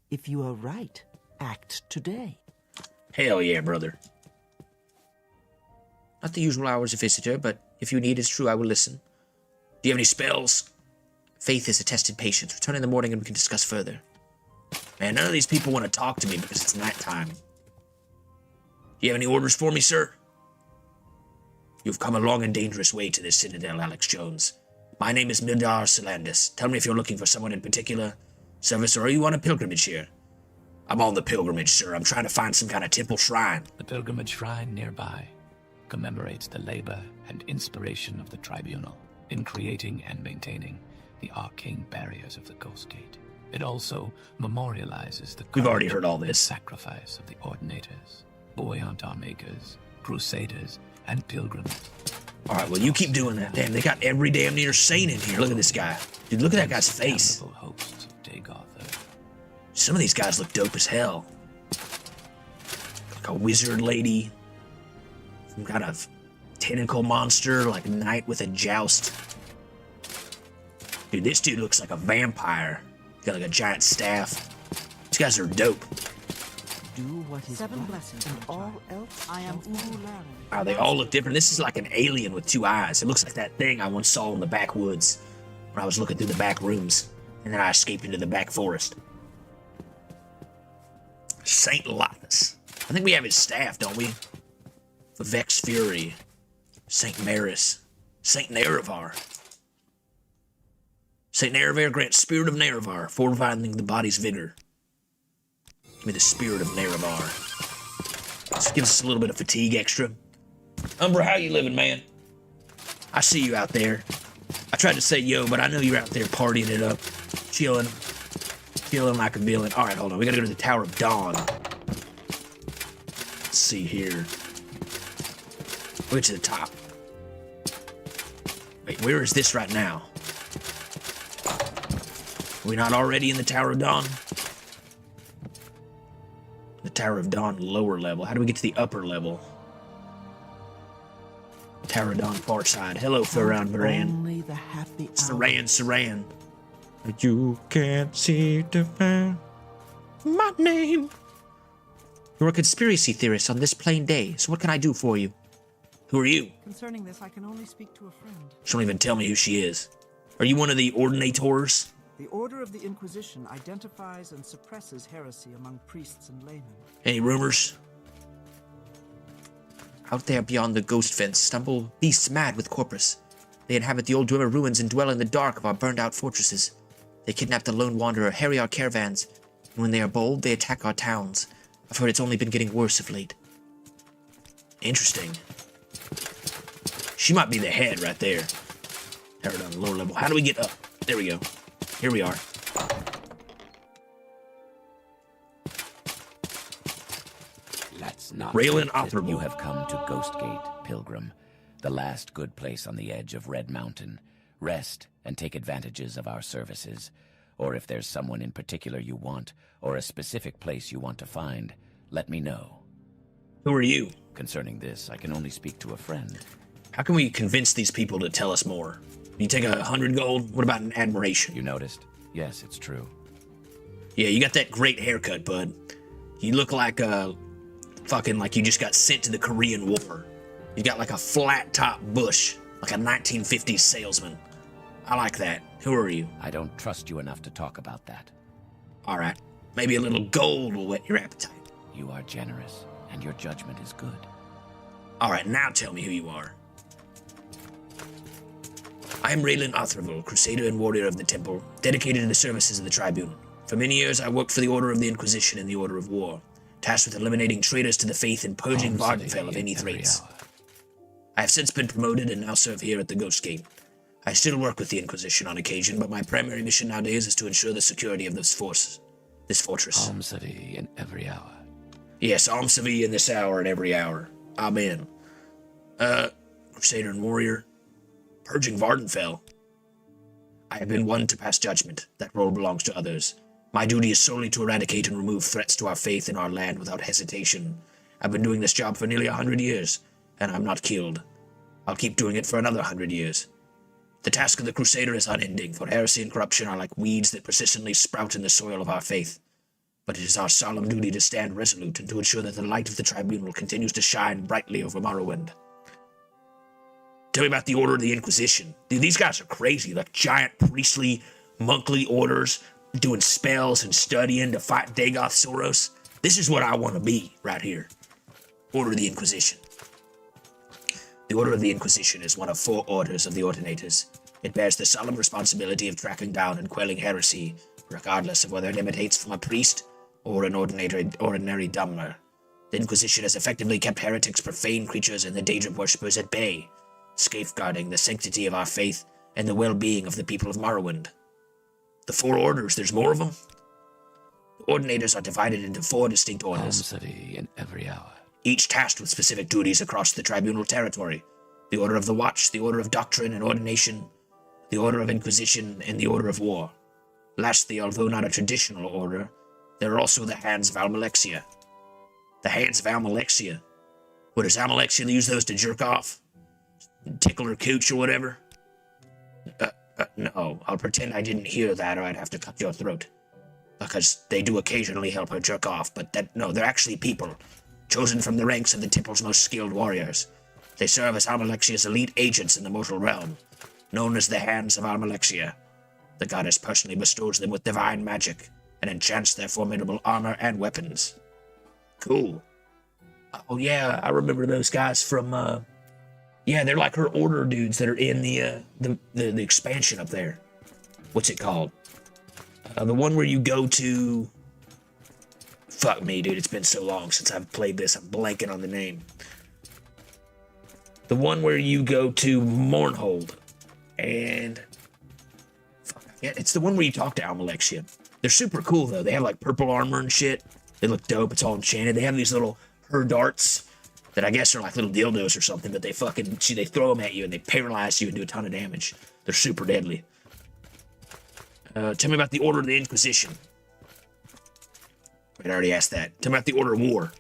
If you are right, act today. Hell yeah, brother. Not the usual hours of visitor, but if you need, it's true, I will listen. Do you have any spells? Faith is a tested patience. Return in the morning and we can discuss further. Man, none of these people want to talk to me because it's nighttime. Do you have any orders for me, sir? You've come a long and dangerous way to this citadel, Alex Jones. My name is Mildar Salandis. Tell me if you're looking for someone in particular service, or are you on a pilgrimage here? I'm on the pilgrimage, sir. I'm trying to find some kind of temple shrine. The pilgrimage shrine nearby commemorates the labor and inspiration of the tribunal in creating and maintaining the arcane barriers of the Ghost Gate. It also memorializes the We've already heard all this. Sacrifice of the ordinators, buoyant armakers, crusaders, and pilgrims. Alright, well, you keep doing that. Damn, they got every damn near saint in here. Look at this guy. Dude, look at that guy's face. Hosts of DAGOTH. Some of these guys look dope as hell. Like a wizard lady. Some kind of tentacle monster, like a knight with a joust. Dude, this dude looks like a vampire. He's got like a giant staff. These guys are dope. Do what is 7 right, blessings, and my all child. else I am shall follow. Ulu Wow, they all look different. This is like an alien with 2 eyes. It looks like that thing I once saw in the backwoods when I was looking through the back rooms. And then I escaped into the back forest. Saint Lothus. I think we have his staff, don't we? The Vex Fury. Saint Maris. Saint Nerevar. Saint Nerevar grants Spirit of Nerevar, fortifying the body's vigor. Give me the Spirit of Nerevar. This gives us a little bit of fatigue extra. Umbra, how you living, man? I see you out there. I tried to say yo, but I know you're out there partying it up. Chilling. Chilling like a villain. Alright, hold on. We gotta go to the Tower of Dawn. Let's see here. We'll get to the top. Wait, where is this right now? Are we not already in the Tower of Dawn? The Tower of Dawn, lower level. How do we get to the upper level? Pterodon Farside. Hello, Faran Varan. Only the happy hour. Saran. You can't see the man. My name. You're a conspiracy theorist on this plain day, so what can I do for you? Who are you? Concerning this, I can only speak to a friend. She don't even tell me who she is. Are you one of the Ordinators? The Order of the Inquisition identifies and suppresses heresy among priests and laymen. Any rumors? Out there beyond the ghost fence stumble beasts mad with corpus. They inhabit the old Dwemer ruins and dwell in the dark of our burned-out fortresses. They kidnap the lone wanderer, harry our caravans, and when they are bold, they attack our towns. I've heard it's only been getting worse of late. Interesting. She might be the head right there. Pterodon low level. How do we get up? There we go. Here we are. Let's not Raylan forget that Operable. you have come to Ghostgate, Pilgrim, the last good place on the edge of Red Mountain. Rest and take advantages of our services. Or if there's someone in particular you want, or a specific place you want to find, let me know. Who are you? Concerning this, I can only speak to a friend. How can we convince these people to tell us more? You take 100 gold? What about an admiration? You noticed? Yes, it's true. Yeah, you got that great haircut, bud. You look like fucking like you just got sent to the Korean War. You got like a flat top bush, like a 1950s salesman. I like that. Who are you? I don't trust you enough to talk about that. All right. Maybe a little gold will whet your appetite. You are generous, and your judgment is good. All right, now tell me who you are. I am Raylan Othravel, Crusader and Warrior of the Temple, dedicated to the services of the Tribunal. For many years, I worked for the Order of the Inquisition and the Order of War, tasked with eliminating traitors to the faith and purging Vardenfell of any threats. I have since been promoted and now serve here at the Ghost Gate. I still work with the Inquisition on occasion, but my primary mission nowadays is to ensure the security of this fortress. Almsavie in every hour. Yes, Almsavie in this hour and every hour. Amen. Crusader and Warrior, purging Vardenfell. I have been one to pass judgment. That role belongs to others. My duty is solely to eradicate and remove threats to our faith in our land without hesitation. I've been doing this job for nearly 100 years, and I'm not killed. I'll keep doing it for another 100 years. The task of the Crusader is unending, for heresy and corruption are like weeds that persistently sprout in the soil of our faith. But it is our solemn duty to stand resolute and to ensure that the light of the Tribunal continues to shine brightly over Morrowind. Tell me about the Order of the Inquisition. Dude, these guys are crazy, like giant priestly, monkly orders, doing spells and studying to fight Dagoth SOROS. This is what I want to be, right here. Order of the Inquisition. The Order of the Inquisition is one of 4 orders of the Ordinators. It bears the solemn responsibility of tracking down and quelling heresy, regardless of whether it emanates from a priest or an ordinary dumbler. The Inquisition has effectively kept heretics, profane creatures, and the daedra worshippers at bay, safeguarding the sanctity of our faith and the well-being of the people of Morrowind. The 4 orders, there's more of them? The Ordinators are divided into 4 distinct orders, Almsavie in every hour. each tasked with specific duties across the Tribunal territory. The Order of the Watch, the Order of Doctrine and Ordination, the Order of Inquisition, and the Order of War. Lastly, although not a traditional order, there are also the Hands of Almalexia. The Hands of Almalexia? What, does Almalexia use those to jerk off? Tickle her cooch or whatever? No, I'll pretend I didn't hear that or I'd have to cut your throat. Because they do occasionally help her jerk off, but no, they're actually people, chosen from the ranks of the Temple's most skilled warriors. They serve as Almalexia's elite agents in the mortal realm, known as the Hands of Almalexia. The goddess personally bestows them with divine magic and enchants their formidable armor and weapons. Cool. Oh yeah, I remember those guys from, yeah, they're like her order dudes that are in the expansion up there. What's it called? The one where you go to... Fuck me, dude, it's been so long since I've played this, I'm blanking on the name. The one where you go to Mournhold, and... Fuck, yeah, it's the one where you talk to Almalexia. They're super cool, though. They have, like, purple armor and shit. They look dope, it's all enchanted. They have these little her darts that I guess are like little dildos or something, but they throw them at you and they paralyze you and do a ton of damage. They're super deadly. Tell me about the Order of the Inquisition. Wait, I already asked that. Tell me about the Order of War.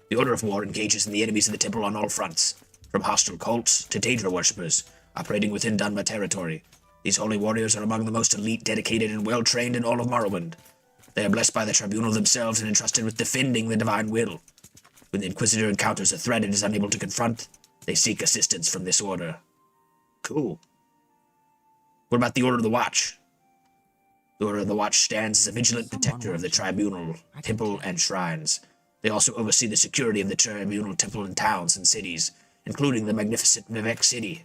The Order of War engages in the enemies of the Temple on all fronts, From hostile cults to daedra worshippers operating within Dunma territory, these holy warriors are among the most elite, dedicated, and well-trained in all of Morrowind. They are blessed by the tribunal themselves and entrusted with defending the divine will. When the Inquisitor encounters a threat it is unable to confront, they seek assistance from this order. Cool. What about the Order of the Watch? The Order of the Watch stands as a vigilant protector of the tribunal, temple, and shrines. They also oversee the security of the tribunal temple in towns and cities, including the magnificent Vivek city.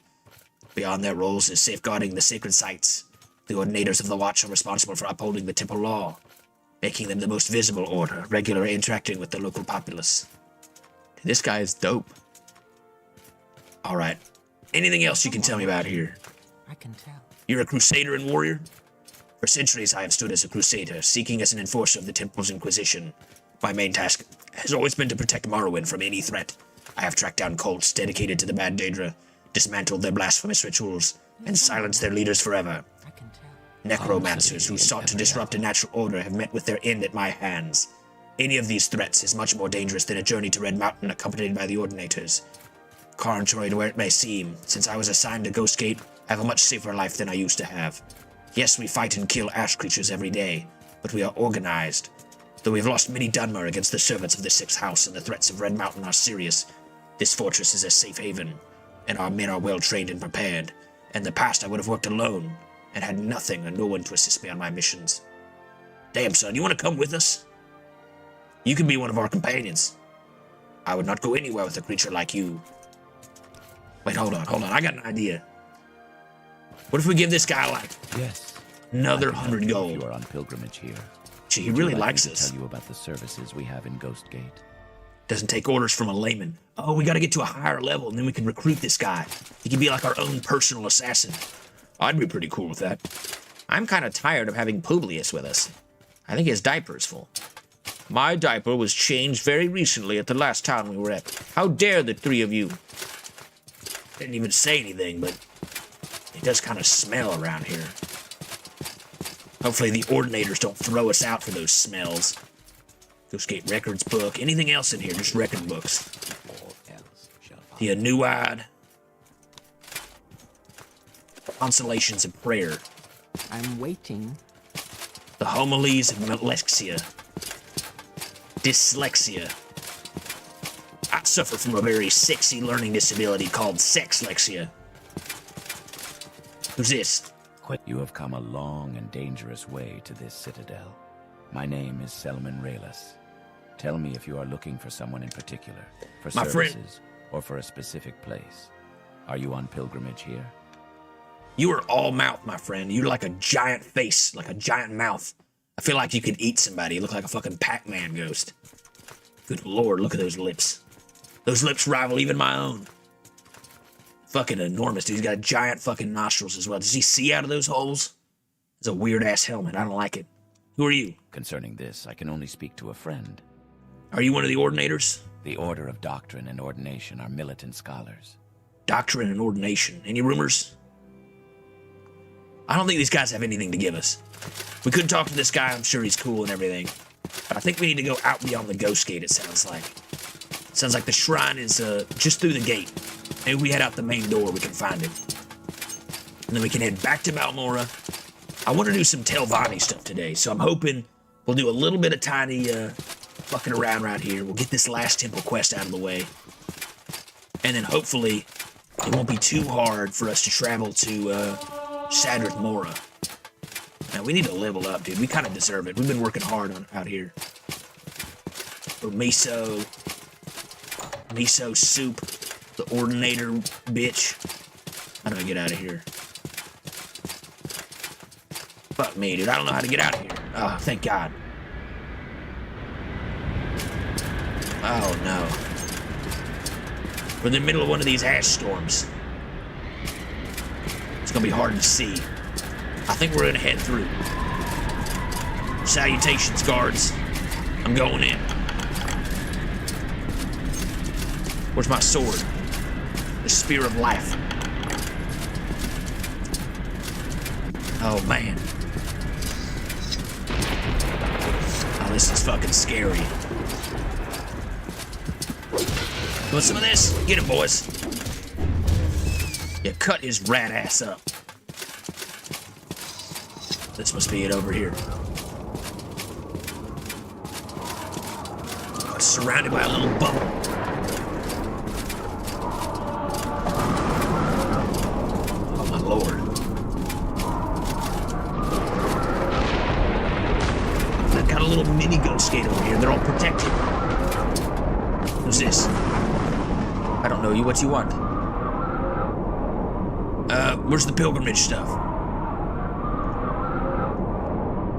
Beyond their roles is safeguarding the sacred sites. The Ordinators of the Watch are responsible for upholding the temple law, making them the most visible order, regularly interacting with the local populace. This guy is dope. Alright. Anything else you can tell me about here? I can tell. You're a crusader and warrior? For centuries I have stood as a crusader, seeking as an enforcer of the temple's inquisition. My main task has always been to protect Morrowind from any threat. I have tracked down cults dedicated to the bad daedra, dismantled their blasphemous rituals, and silenced their leaders forever. I can tell. Necromancers who sought to disrupt a natural order have met with their end at my hands. Any of these threats is much more dangerous than a journey to Red Mountain accompanied by the Ordinators. Contrary to where it may seem, since I was assigned to Ghostgate, I have a much safer life than I used to have. Yes, we fight and kill ash creatures every day, but we are organized. Though we've lost many Dunmer against the servants of the Sixth House and the threats of Red Mountain are serious, this fortress is a safe haven, and our men are well trained and prepared. In the past I would have worked alone, and had nothing and no one to assist me on my missions. Damn, son, you want to come with us? You can be one of our companions. I would not go anywhere with a creature like you. Wait, hold on, I got an idea. What if we give this guy, like, Yes. another I can help 100 you if gold? You are on pilgrimage here. Gee, he Would you really like likes me to us. tell you about the services we have in Ghostgate. Doesn't take orders from a layman. Oh, we gotta get to a higher level, and then we can recruit this guy. He can be like our own personal assassin. I'd be pretty cool with that. I'm kind of tired of having Publius with us. I think his diaper is full. My diaper was changed very recently at the last town we were at. How dare the three of you? Didn't even say anything, but it does kind of smell around here. Hopefully the Ordinators don't throw us out for those smells. Ghostgate records book. Anything else in here? Just record books. The Anuad. Consolations of Prayer. I'm waiting. The Homilies of Dyslexia. I suffer from a very sexy learning disability called sexlexia. Who's this? You have come a long and dangerous way to this citadel. My name is Selman Raylus. Tell me if you are looking for someone in particular, for My friend. services, or for a specific place. Are you on pilgrimage here? You are all mouth, my friend. You're like a giant face, like a giant mouth. I feel like you could eat somebody. You look like a fucking Pac-Man ghost. Good lord, look at those lips. Those lips rival even my own. Fucking enormous, dude. He's got giant fucking nostrils as well. Does he see out of those holes? It's a weird-ass helmet. I don't like it. Who are you? Concerning this, I can only speak to a friend. Are you one of the Ordinators? The Order of Doctrine and Ordination are militant scholars. Doctrine and Ordination. Any rumors? I don't think these guys have anything to give us. We could talk to this guy. I'm sure he's cool and everything. But I think we need to go out beyond the Ghost Gate, it sounds like. It sounds like the shrine is just through the gate. Maybe we head out the main door, we can find it. And then we can head back to Balmora. I want to do some Telvanni stuff today, so I'm hoping we'll do a little bit of tiny fucking around right here. We'll get this last temple quest out of the way. And then hopefully it won't be too hard for us to travel to Sadrith Mora. Now, we need to level up, dude. We kind of deserve it. We've been working hard out here. Or miso soup. The Ordinator bitch. How do I get out of here? Fuck me, dude. I don't know how to get out of here. Oh, thank God. Oh, no. We're in the middle of one of these ash storms. It's gonna be hard to see. I think we're gonna head through. Salutations, guards. I'm going in. Where's my sword? The Spear of Life. Oh, man. Oh, this is fucking scary. You want some of this? Get it, boys. Yeah, cut his rat ass up. This must be it over here. It's surrounded by a little bubble. Oh my lord. They've got a little mini ghost gate over here. They're all protected. Who's this? I don't know you. What you want? Where's the pilgrimage stuff?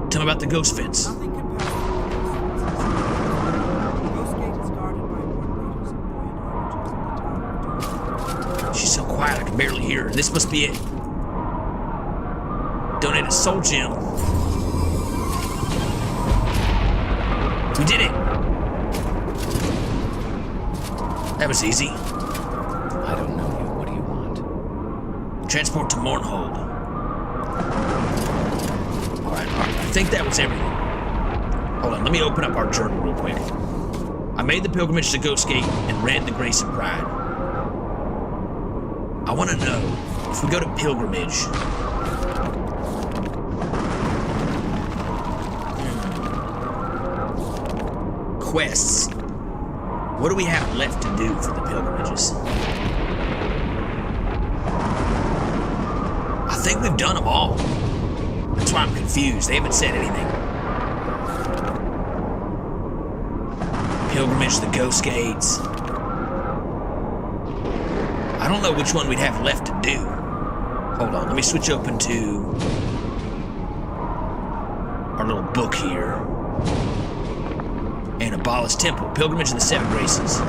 Tell me about the ghost fence. Nothing can pass through the ghost gate is guarded by coordinators and buoyant armatures in the tower of Dawn. She's so quiet I can barely hear her. This must be it. Donate a soul gem. We did it. That was easy. I don't know you. What do you want? Transport to Mournhold. Alright, I think that was everything. Hold on, let me open up our journal real quick. I made the pilgrimage to Ghostgate and read the Grace and Pride. I want to know, if we go to pilgrimage... quests. What do we have left to do for the pilgrimages? I think we've done them all. That's why I'm confused. They haven't said anything. Pilgrimage to the Ghost Gates. I don't know which one we'd have left to do. Hold on, let me switch open to our little book here. Anabalis Temple, Pilgrimage to the Seven Graces.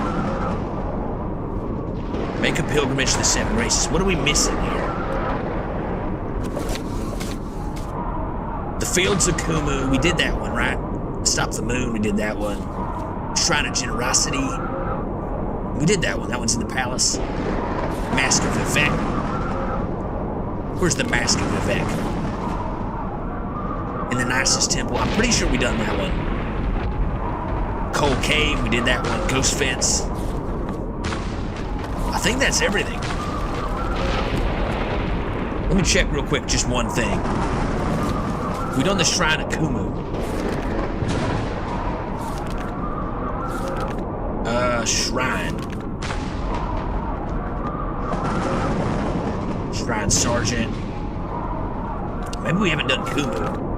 Make a pilgrimage to the Seven Graces. What are we missing here? The Fields of Kumu, we did that one, right? Stop the Moon, we did that one. Shrine of Generosity, we did that one. That one's in the palace. Mask of Vivek. Where's the Mask of Vivek? In the Nisus Temple. I'm pretty sure we done that one. Cold Cave, we did that one. Ghost Fence. I think that's everything. Let me check real quick, just one thing. We done the Shrine of Kumu. Shrine. Shrine Sergeant. Maybe we haven't done Kumu.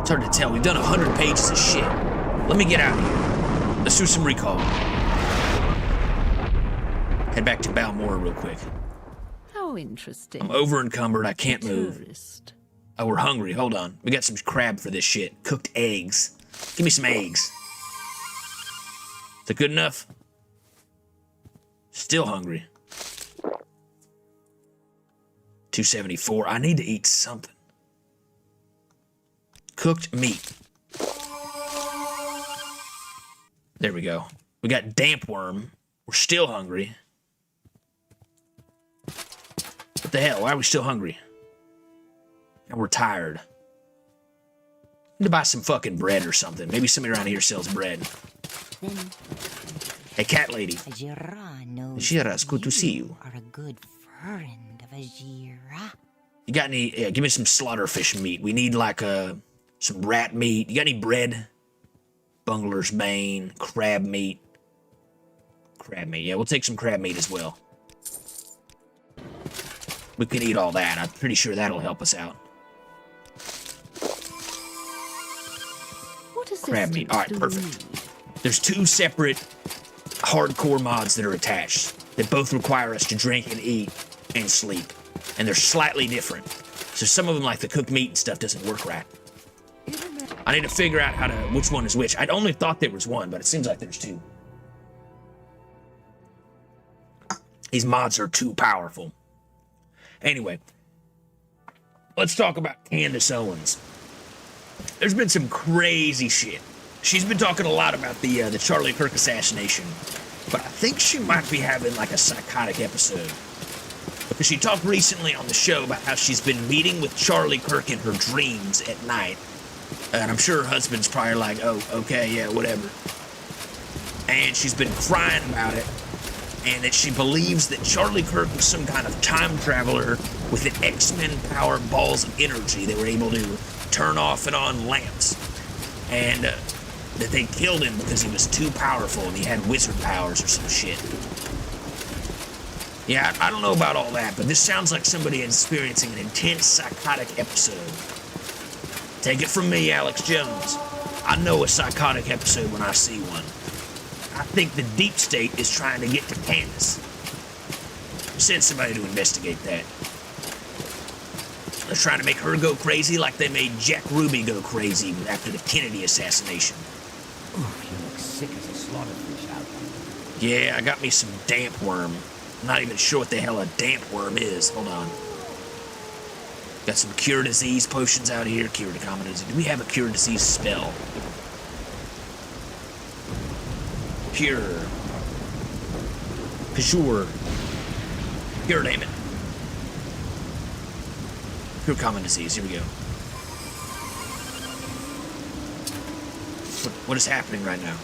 It's hard to tell. We've done 100 pages of shit. Let me get out of here. Let's do some recall. Head back to Balmora real quick. How interesting. I'm over encumbered. I can't move. Tourist. Oh, we're hungry. Hold on. We got some crab for this shit. Cooked eggs. Give me some eggs. Is that good enough? Still hungry. 274. I need to eat something. Cooked meat. There we go. We got damp worm. We're still hungry. What the hell? Why are we still hungry? And we're tired. Need to buy some fucking bread or something. Maybe somebody around here sells bread. Hey, cat lady. Ajira, it's good to see you. Are a good friend of Ajira. You got any? Yeah, give me some slaughterfish meat. We need like some rat meat. You got any bread? Bungler's bane, crab meat. Crab meat. Yeah, we'll take some crab meat as well. We can eat all that. I'm pretty sure that'll help us out. What Crab meat. All right, perfect. There's two separate hardcore mods that are attached that both require us to drink and eat and sleep. And they're slightly different. So some of them, like the cooked meat and stuff, doesn't work right. I need to figure out which one is which. I'd only thought there was one, but it seems like there's two. These mods are too powerful. Anyway, let's talk about Candace Owens. There's been some crazy shit. She's been talking a lot about the Charlie Kirk assassination, but I think she might be having like a psychotic episode. Because she talked recently on the show about how she's been meeting with Charlie Kirk in her dreams at night. And I'm sure her husband's probably like, oh, okay, yeah, whatever. And she's been crying about it. and that she believes that Charlie Kirk was some kind of time traveler with an X-Men powered balls of energy that were able to turn off and on lamps, and that they killed him because he was too powerful and he had wizard powers or some shit. Yeah, I don't know about all that, but this sounds like somebody experiencing an intense psychotic episode. Take it from me, Alex Jones. I know a psychotic episode when I see one. I think the Deep State is trying to get to Candace. Send somebody to investigate that. They're trying to make her go crazy like they made Jack Ruby go crazy after the Kennedy assassination. Oof, you look sick as a slaughterfish out there. Yeah, I got me some damp worm. I'm not even sure what the hell a damp worm is. Hold on. Got some cure disease potions out here. Cure to common disease. Do we have a cure disease spell? Cure. Pure. Cure, damn it. Cure common disease. Here we go. What is happening right now?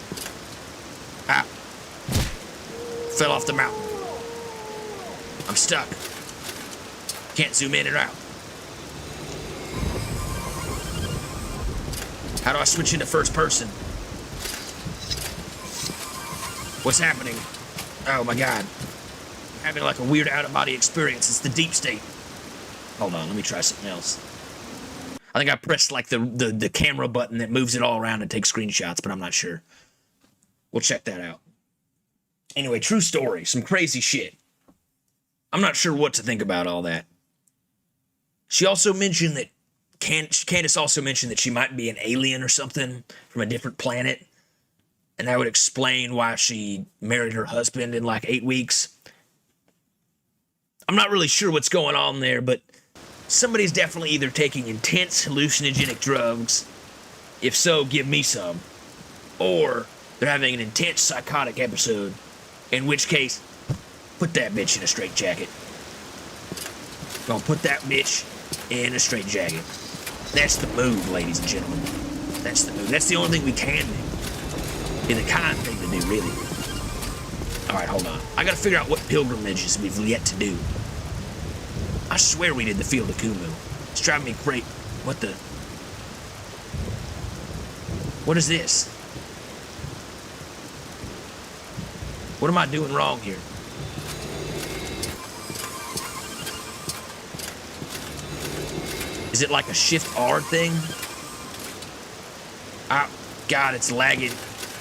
Ah. Fell off the mountain. I'm stuck. Can't zoom in and out. How do I switch into first person? What's happening? Oh my god. I'm having like a weird out-of-body experience. It's the Deep State. Hold on, let me try something else. I think I pressed like the camera button that moves it all around and takes screenshots, but I'm not sure. We'll check that out. Anyway, true story. Some crazy shit. I'm not sure what to think about all that. She also mentioned that Candace also mentioned that she might be an alien or something from a different planet. And that would explain why she married her husband in like 8 weeks. I'm not really sure what's going on there, but somebody's definitely either taking intense hallucinogenic drugs, if so, give me some, or they're having an intense psychotic episode, in which case, put that bitch in a straitjacket. Gonna put that bitch in a straitjacket. That's the move, ladies and gentlemen. That's the move. That's the only thing we can do. Be the kind thing to do, really. Alright, hold on. I gotta figure out what pilgrimages we've yet to do. I swear we did the Field of Kumu. It's driving me crazy. What the? What is this? What am I doing wrong here? Is it like a Shift R thing? Ah, God, it's lagging.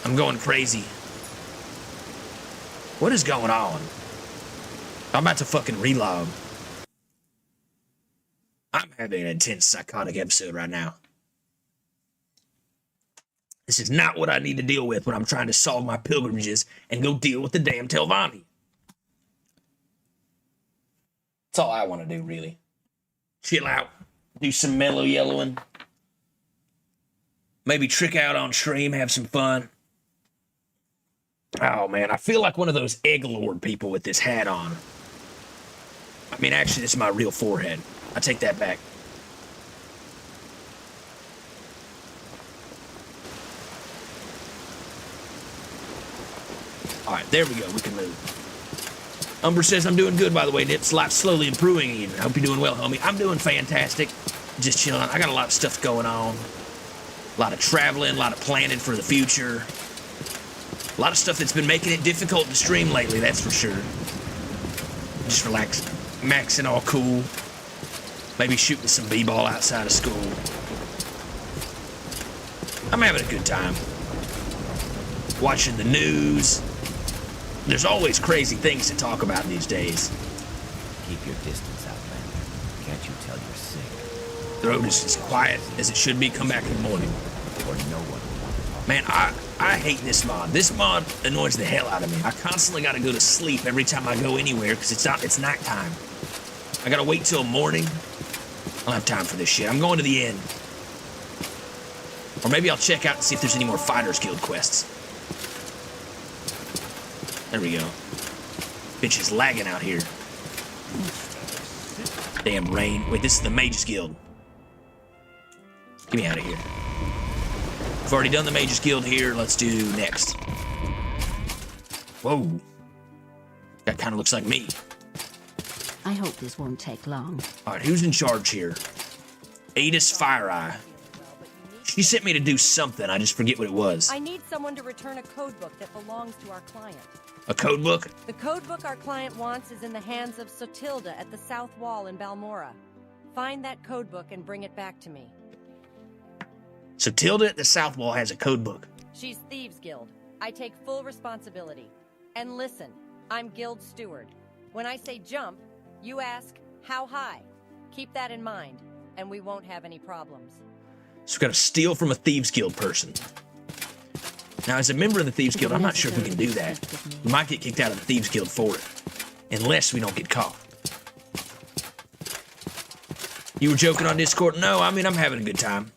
I'm going crazy. What is going on? I'm about to fucking relog. I'm having an intense psychotic episode right now. This is not what I need to deal with when I'm trying to solve my pilgrimages and go deal with the damn Telvanni. That's all I want to do, really. Chill out. Do some mellow yellowing. Maybe trick out on stream, have some fun. Oh, man, I feel like one of those egg lord people with this hat on. I mean, actually, this is my real forehead. I take that back. All right, there we go. We can move. Umber says, I'm doing good, by the way, Nips. Life's slowly improving again. I hope you're doing well, homie. I'm doing fantastic. Just chilling. I got a lot of stuff going on. A lot of traveling, a lot of planning for the future. A lot of stuff that's been making it difficult to stream lately, that's for sure. Just relaxing, maxing all cool. Maybe shooting some b-ball outside of school. I'm having a good time. Watching the news. There's always crazy things to talk about these days. Keep your distance, Outlander. Can't you tell you're sick? Throat is as quiet as it should be. Come back in the morning. Or no one will want to talk. Man, I hate this mod. This mod annoys the hell out of me. I constantly gotta go to sleep every time I go anywhere because it's nighttime. I gotta wait till morning. I don't have time for this shit. I'm going to the end. Or maybe I'll check out and see if there's any more Fighters Guild quests. There we go. Bitch is lagging out here. Damn rain. Wait, this is the Mages Guild. Get me out of here. I've already done the Mages Guild here. Let's do next. Whoa. That kind of looks like me. I hope this won't take long. All right, who's in charge here? Adis FireEye. She sent me to do something. I just forget what it was. I need someone to return a codebook that belongs to our client. A code book? The codebook our client wants is in the hands of Sotilda at the South Wall in Balmora. Find that codebook and bring it back to me. Sotilda at the South Wall has a code book. She's Thieves Guild. I take full responsibility. And listen, I'm Guild Steward. When I say jump, you ask, how high? Keep that in mind, and we won't have any problems. So we gotta steal from a Thieves Guild person. Now, as a member of the Thieves Guild, I'm not sure if we can do that. We might get kicked out of the Thieves Guild for it. Unless we don't get caught. You were joking on Discord? No, I mean, I'm having a good time.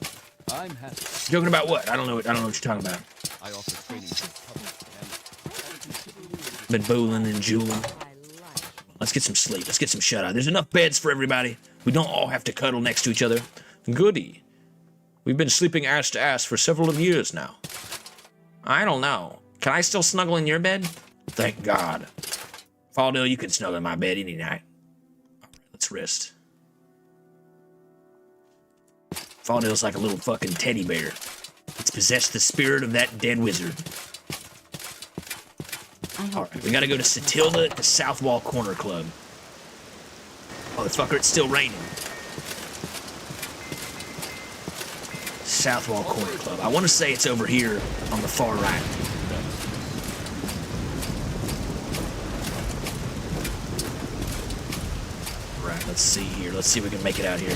I'm happy. Joking about what? I don't know what you're talking about. I offer training to public Been bowling and jeweling. Let's get some sleep. Let's get some shut-eye. There's enough beds for everybody. We don't all have to cuddle next to each other. Goody. We've been sleeping ass to ass for several of years now. I don't know. Can I still snuggle in your bed? Thank God. Faldo, you can snuggle in my bed any night. All right, let's rest. Faldo's like a little fucking teddy bear. It's possessed the spirit of that dead wizard. All right, we gotta go to Sotilda at the South Wall Corner Club. Oh, fucker, it's still raining. South Wall Corner Club. I want to say it's over here on the far right. Right, let's see here. Let's see if we can make it out here.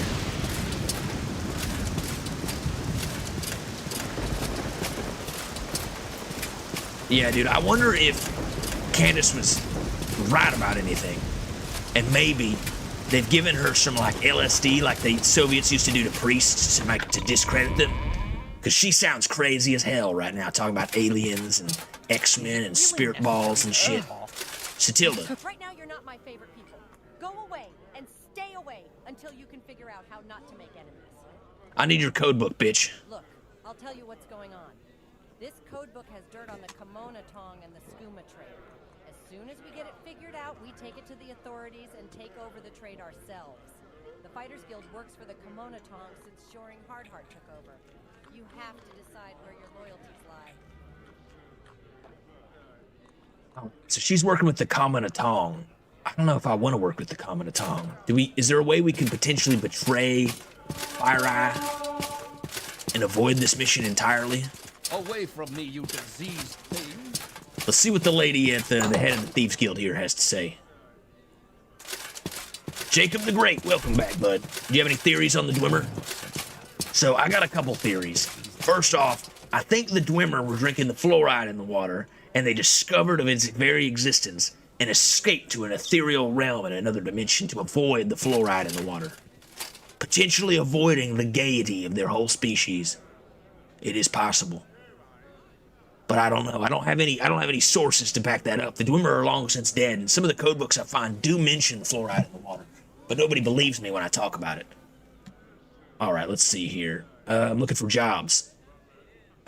Yeah, dude, I wonder if Candace was right about anything. And maybe they've given her some, like, LSD, like the Soviets used to do to priests, to discredit them. Because she sounds crazy as hell right now, talking about aliens and X-Men and spirit balls and shit. Sotilda. Right now, you're not my favorite people. Go away and stay away until you can figure out how not to make enemies. I need your code book, bitch. Look, I'll tell you what's going on. This codebook has dirt on the Kimona Tong and the Skooma trade. As soon as we get it figured out, we take it to the authorities and take over the trade ourselves. The Fighters Guild works for the Kimona Tong since Shoring Hardheart took over. You have to decide where your loyalties lie. So she's working with the Kimona Tong. I don't know if I want to work with the Kimona Tong. Is there a way we can potentially betray FireEye and avoid this mission entirely? Away from me, you diseased thing. Let's see what the lady at the head of the Thieves Guild here has to say. Jacob the Great, welcome back, bud. Do you have any theories on the Dwemer? So I got a couple theories. First off, I think the Dwemer were drinking the fluoride in the water, and they discovered of its very existence and escaped to an ethereal realm in another dimension to avoid the fluoride in the water, potentially avoiding the gaiety of their whole species. It is possible. But I don't know. I don't have any sources to back that up. The Dwemer are long since dead, and some of the codebooks I find do mention fluoride in the water. But nobody believes me when I talk about it. Alright, let's see here. I'm looking for jobs.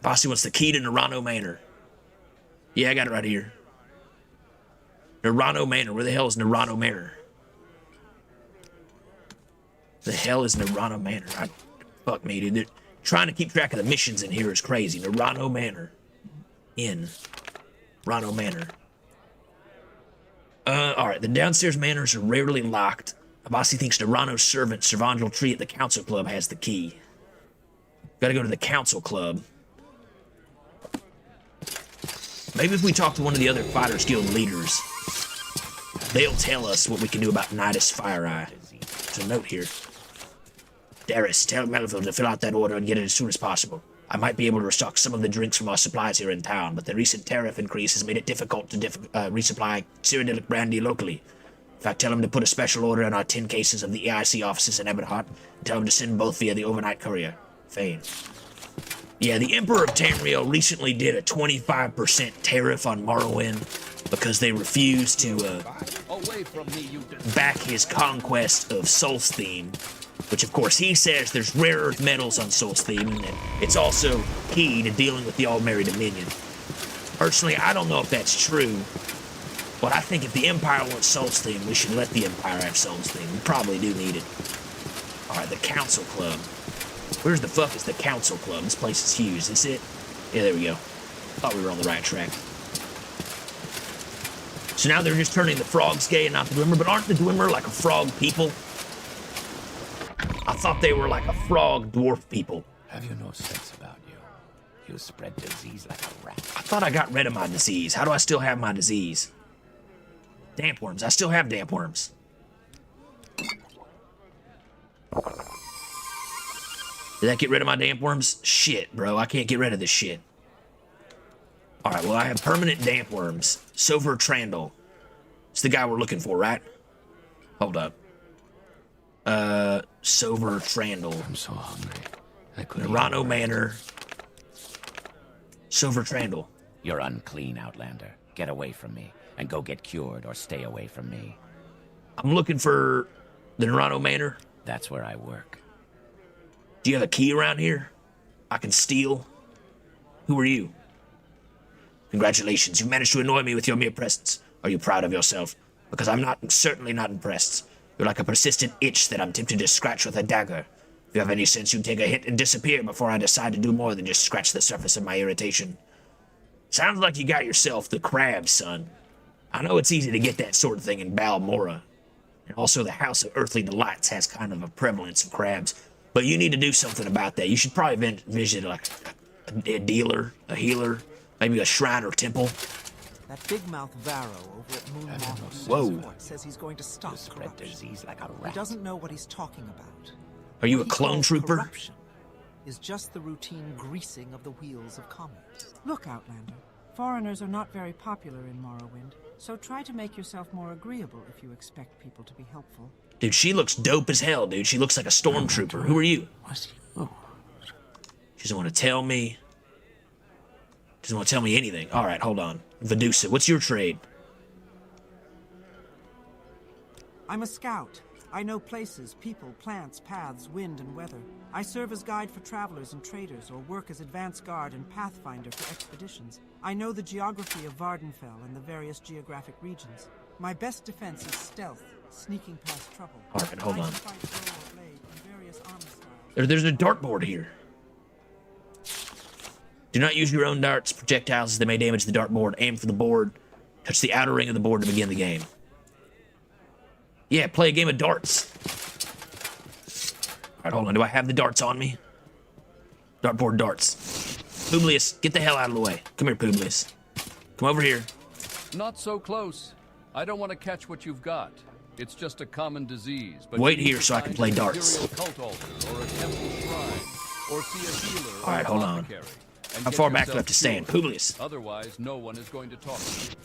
Posse wants the key to Nerano Manor. Yeah, I got it right here. Nerano Manor. Where the hell is Nerano Manor? The hell is Nerano Manor? Fuck me, dude. They're trying to keep track of the missions in here is crazy. Nerano Manor. Rano Manor. Alright, the downstairs manors are rarely locked. Abasi thinks Nerano's servant, Servangel Tree at the Council Club, has the key. Gotta go to the Council Club. Maybe if we talk to one of the other Fighters Guild leaders, they'll tell us what we can do about Nidus FireEye. There's a note here. Darius, tell Melville to fill out that order and get it as soon as possible. I might be able to restock some of the drinks from our supplies here in town, but the recent tariff increase has made it difficult to resupply Cyrodiilic brandy locally. In fact, tell him to put a special order on our 10 cases of the EIC offices in Eberhard, and tell him to send both via the overnight courier. Fane. Yeah, the Emperor of Tamriel recently did a 25% tariff on Morrowind because they refused to back his conquest of Solstheim, which of course he says there's rare earth metals on Solstheim, and it's also key to dealing with the Aldmeri Dominion. Personally, I don't know if that's true, But I think if the Empire wants Soul's theme, we should let the Empire have Soul's theme. We probably do need it. Alright, the Council Club. Where's the fuck is the Council Club? This place is huge. Is this it? Yeah, there we go. Thought we were on the right track. So now they're just turning the frogs gay and not the Dwemer, but aren't the Dwemer like a frog people? I thought they were like a frog dwarf people. Have you no sense about you? You spread disease like a rat. I thought I got rid of my disease. How do I still have my disease? Damp worms. I still have damp worms. Did that get rid of my damp worms? Shit, bro. I can't get rid of this shit. Alright, well, I have permanent damp worms. Silver Trandle. It's the guy we're looking for, right? Hold up. Silver Trandle. I'm so hungry. I could Nerano Manor. Silver Trandle. You're unclean, Outlander. Get away from me, and go get cured or stay away from me. I'm looking for the Nerano Manor. That's where I work. Do you have a key around here? I can steal. Who are you? Congratulations, you managed to annoy me with your mere presence. Are you proud of yourself? Because I'm certainly not impressed. You're like a persistent itch that I'm tempted to scratch with a dagger. If you have any sense, you'd take a hit and disappear before I decide to do more than just scratch the surface of my irritation. Sounds like you got yourself the crab, son. I know it's easy to get that sort of thing in Balmora. And also the House of Earthly Delights has kind of a prevalence of crabs. But you need to do something about that. You should probably visit like a dealer, a healer, maybe a shrine or temple. That big mouth Varro over at Moon Whoa. says he's going to stop corruption. Disease like a He rat. doesn't know what he's talking about. Are you What a he clone calls trooper? Corruption is just the routine greasing of the wheels of commerce. Look, Outlander. Foreigners are not very popular in Morrowind, so try to make yourself more agreeable if you expect people to be helpful. Dude, she looks dope as hell, dude. She looks like a stormtrooper. Who are you? She doesn't want to tell me. Doesn't want to tell me anything. All right, hold on. Vedusa, what's your trade? I'm a scout. I know places, people, plants, paths, wind, and weather. I serve as guide for travelers and traders, or work as advance guard and pathfinder for expeditions. I know the geography of Vardenfell and the various geographic regions. My best defense is stealth, sneaking past trouble. All right, hold I on. fight bow or blade in various armor styles. There's a dartboard here. Do not use your own darts, projectiles, as they may damage the dartboard. Aim for the board. Touch the outer ring of the board to begin the game. Yeah, play a game of darts. All right, hold on. Do I have the darts on me? Dartboard darts. Publius, get the hell out of the way. Come here, Publius. Come over here. Not so close. I don't want to catch what you've got. It's just a common disease. But Wait you need here to so I can find play an darts. imperial cult altar or a temple shrine, or see a healer. All right, or hold an on. apothecary, and How get far back do I yourself have to stand? cured. Publius. Otherwise, no one is going to talk to you.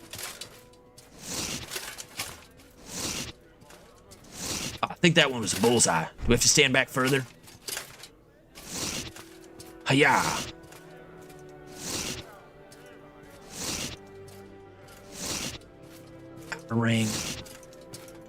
I think that one was a bullseye. Do we have to stand back further? Hiya! Outer ring.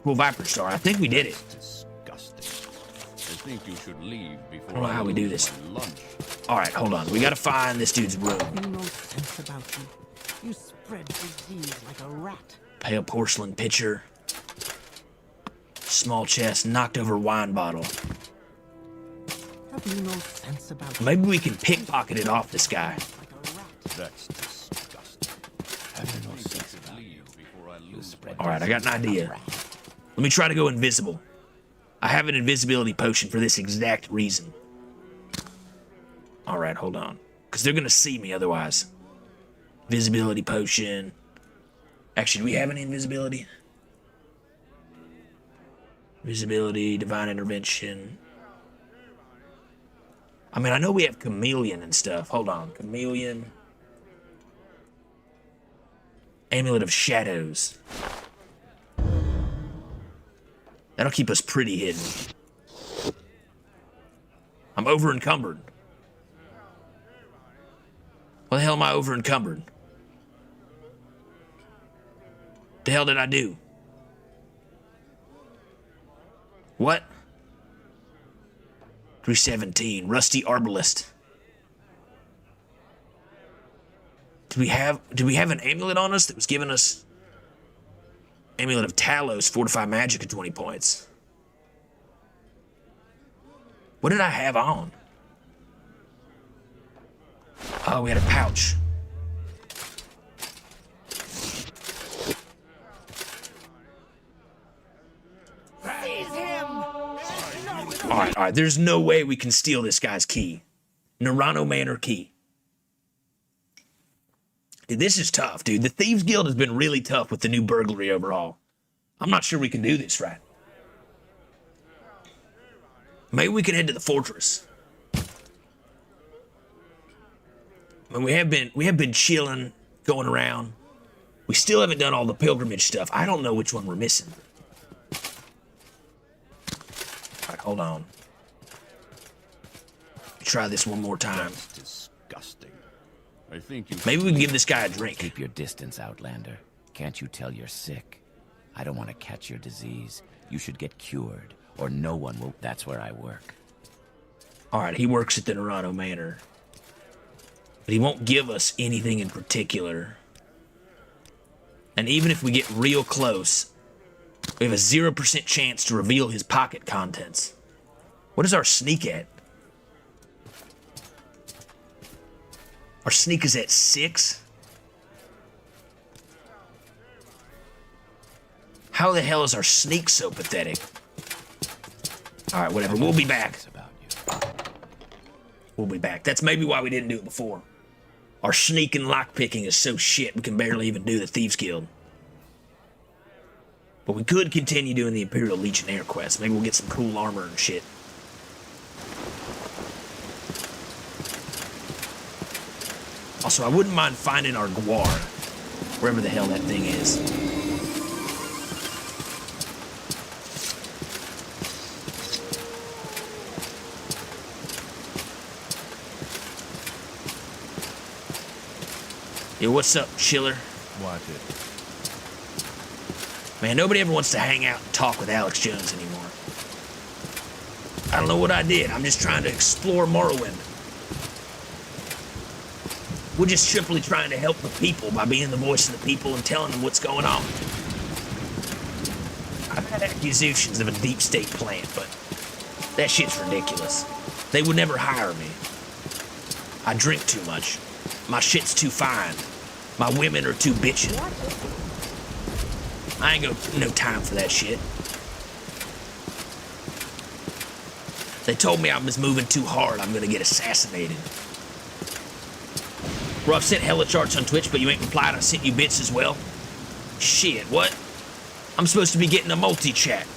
Cool Viper Star. I think we did it. Disgusting. I think you should leave before I don't know how we do lose this. my lunch. All right, hold on. We gotta find this dude's room. You no sense about you. You spread disease like a rat. Pale porcelain pitcher. Small chest, knocked over wine bottle. Have you no sense about you? Maybe we can pickpocket it off this guy. Like a rat. That's disgusting. Have you no I think you sense should about you? leave before I lose Spread All right, I got an disease like a idea. rat. Let me try to go invisible. I have an invisibility potion for this exact reason. All right, hold on. Because they're going to see me otherwise. Visibility potion. Actually, do we have any invisibility? Visibility, divine intervention. I mean, I know we have chameleon and stuff. Hold on. Chameleon. Amulet of Shadows. That'll keep us pretty hidden. I'm over encumbered. What the hell am I over encumbered? The hell did I do? What? 317. Rusty Arbalist. Did we have an amulet on us that was giving us Amulet of Talos, fortify magic at 20 points. What did I have on? Oh, we had a pouch. All right. There's no way we can steal this guy's key. Nerano Manor key. Dude, this is tough, dude. The Thieves Guild has been really tough with the new burglary overhaul. I'm not sure we can do this right. Maybe we can head to the fortress. I mean, we have been chilling, going around. We still haven't done all the pilgrimage stuff. I don't know which one we're missing. All right, hold on. Try this one more time. That's disgusting. I think you. Maybe we can give this guy a drink. Keep your distance, Outlander. Can't you tell you're sick? I don't want to catch your disease. You should get cured, or no one will. That's where I work. All right, he works at the Nerano Manor. But he won't give us anything in particular. And even if we get real close, we have a 0% chance to reveal his pocket contents. What is our sneak at? Our sneak is at 6? How the hell is our sneak so pathetic? All right, whatever. We'll be back. We'll be back. That's maybe why we didn't do it before. Our sneak and lockpicking is so shit we can barely even do the Thieves Guild. But we could continue doing the Imperial Legionnaire quest. Maybe we'll get some cool armor and shit. Also, I wouldn't mind finding our Gwar, wherever the hell that thing is. Yo, what's up, Chiller? Watch it. Man, nobody ever wants to hang out and talk with Alex Jones anymore. I don't know what I did. I'm just trying to explore Morrowind. We're just simply trying to help the people by being the voice of the people and telling them what's going on. I've had accusations of a deep state plan, but that shit's ridiculous. They would never hire me. I drink too much. My shit's too fine. My women are too bitchin'. I ain't got no time for that shit. They told me I was moving too hard. I'm gonna get assassinated. Bro, I've sent hella charts on Twitch, but you ain't replied. I sent you bits as well. Shit, what? I'm supposed to be getting a multi-chat.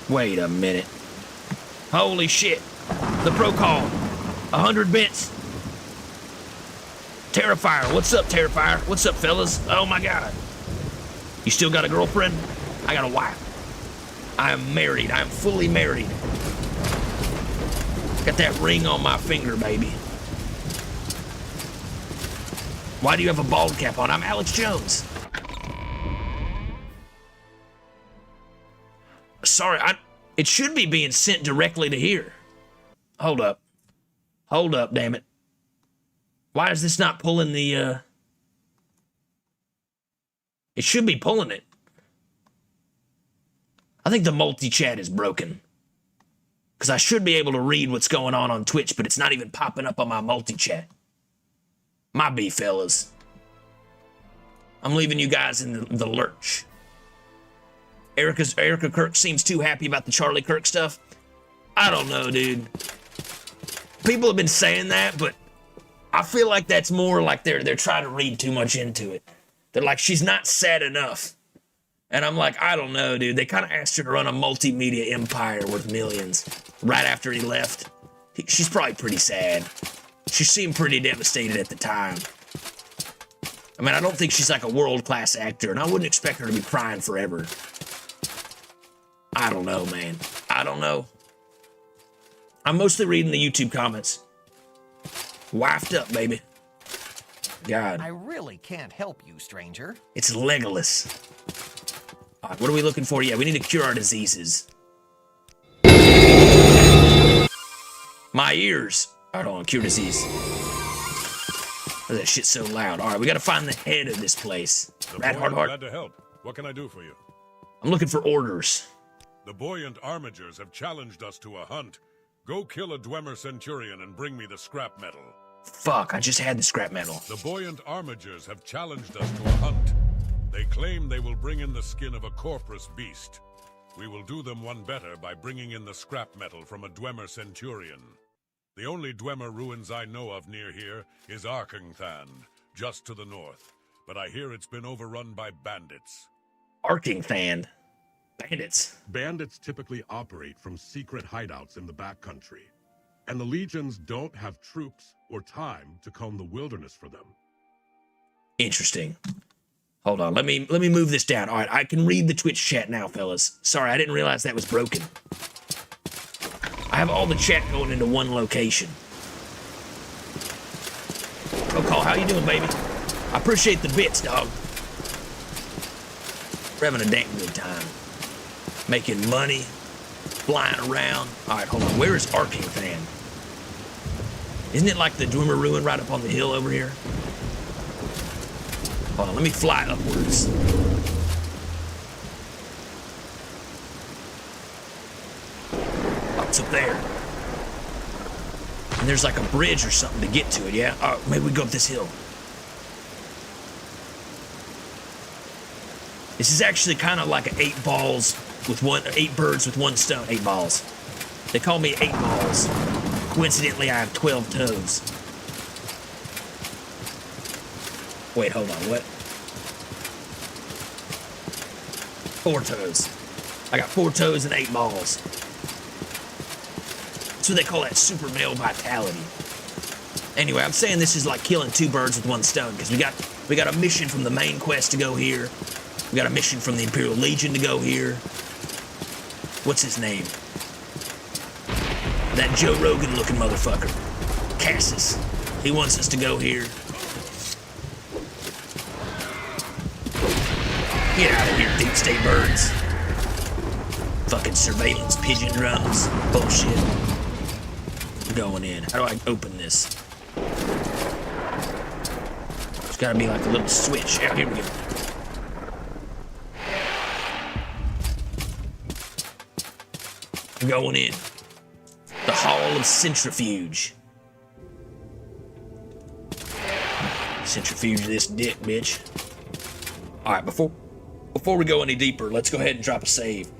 Wait a minute. Holy shit. The pro call. 100 bits. Terrifier. What's up, Terrifier? What's up, fellas? Oh my god. You still got a girlfriend? I got a wife. I am married. I am fully married. Got that ring on my finger, baby. Why do you have a bald cap on? I'm Alex Jones. Sorry, it should be being sent directly to here. Hold up. Hold up, damn it. Why is this not pulling the, It should be pulling it. I think the multi-chat is broken. Because I should be able to read what's going on Twitch, but it's not even popping up on my multi-chat. My B, fellas. I'm leaving you guys in the lurch. Erica Kirk seems too happy about the Charlie Kirk stuff. I don't know, dude. People have been saying that, but I feel like that's more like they're trying to read too much into it. They're like, she's not sad enough. And I'm like, I don't know, dude. They kind of asked her to run a multimedia empire worth millions right after he left. She's probably pretty sad. She seemed pretty devastated at the time. I mean, I don't think she's like a world-class actor, and I wouldn't expect her to be crying forever. I don't know, man. I don't know. I'm mostly reading the YouTube comments. Wifed up, baby. God. I really can't help you, stranger. It's Legolas. All right, what are we looking for? Yeah, we need to cure our diseases. My ears. All right, hold on. Cure disease. Why is that shit so loud? All right, we got to find the head of this place. Rat Hard Heart. Glad to help. What can I do for you? I'm looking for orders. The buoyant armigers have challenged us to a hunt. Go kill a Dwemer Centurion and bring me the scrap metal. Fuck, I just had the scrap metal. The buoyant armigers have challenged us to a hunt. They claim they will bring in the skin of a corporous beast. We will do them one better by bringing in the scrap metal from a Dwemer Centurion. The only Dwemer ruins I know of near here is Arkingthand, just to the north. But I hear it's been overrun by bandits. Arkingthand? Bandits? Bandits typically operate from secret hideouts in the backcountry. And the legions don't have troops or time to comb the wilderness for them. Interesting. Hold on, let me move this down. All right, I can read the Twitch chat now, fellas. Sorry, I didn't realize that was broken. I have all the chat going into one location. Oh, Call, how you doing, baby? I appreciate the bits, dog. We're having a damn good time. Making money, flying around. All right, hold on. Where is Arkingthand? Isn't it like the Dwemer ruin right up on the hill over here? Hold on, let me fly upwards. Oh, it's up there. And there's like a bridge or something to get to it, yeah? Oh, maybe we go up this hill. This is actually kind of like 8 birds with one stone. 8 balls. They call me 8 balls. Coincidentally, I have 12 toes. Wait, hold on, what? 4 toes. I got 4 toes and 8 balls. That's what they call that super male vitality. Anyway, I'm saying this is like killing 2 birds with one stone, because we got a mission from the main quest to go here. We got a mission from the Imperial Legion to go here. What's his name? That Joe Rogan looking motherfucker. Cassis. He wants us to go here. Get out of here, deep state birds. Fucking surveillance pigeon drones. Bullshit. I'm going in. How do I open this? There's gotta be like a little switch. Yeah, here we go. I'm going in. The Hall of Centrifuge. Centrifuge this dick, bitch. Alright, before we go any deeper, let's go ahead and drop a save.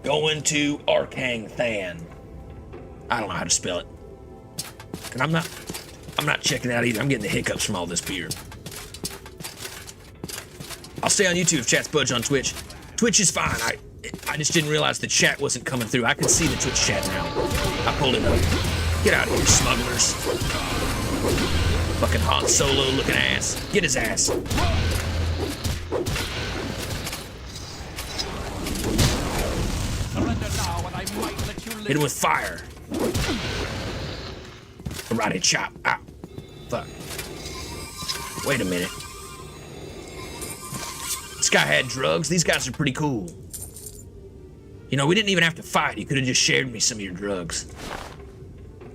Going to Arkingthand. I don't know how to spell it. And I'm not checking it out either. I'm getting the hiccups from all this beer. I'll stay on YouTube if chat's budge on Twitch. Twitch is fine. I just didn't realize the chat wasn't coming through. I can see the Twitch chat now. I pulled it up. Get out of here, smugglers. Fucking Han Solo looking ass. Get his ass. Hit him with fire. Karate chop. Ah. Fuck. Wait a minute. This guy had drugs. These guys are pretty cool. You know, we didn't even have to fight. You could have just shared me some of your drugs.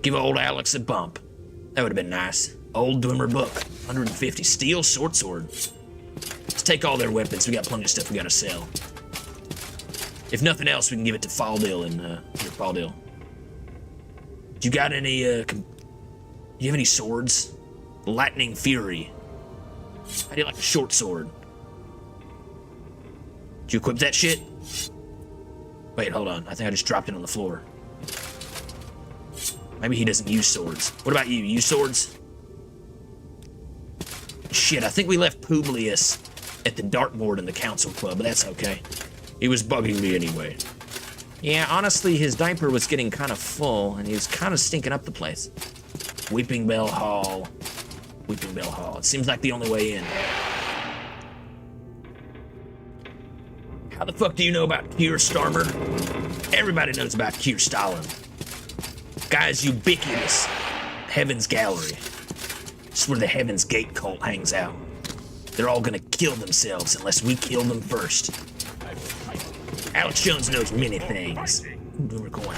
Give old Alex a bump. That would have been nice. Old Dwemer book. 150. Steel short sword. Let's take all their weapons. We got plenty of stuff we gotta sell. If nothing else, we can give it to Faldil and Faldil. You got any do you have any swords? Lightning Fury. How do you like a short sword? Did you equip that shit? Wait, hold on. I think I just dropped it on the floor. Maybe he doesn't use swords. What about you? You use swords? Shit, I think we left Publius at the dartboard in the council club, but that's okay. He was bugging me anyway. Yeah, honestly, his diaper was getting kind of full, and he was kind of stinking up the place. Weeping Bell Hall. Weeping Bell Hall. It seems like the only way in. How the fuck do you know about Keir Starmer? Everybody knows about Keir Stalin. Guy's ubiquitous. Heaven's Gallery. This is where the Heaven's Gate cult hangs out. They're all gonna kill themselves unless we kill them first. Alex Jones knows many things. Where we're going.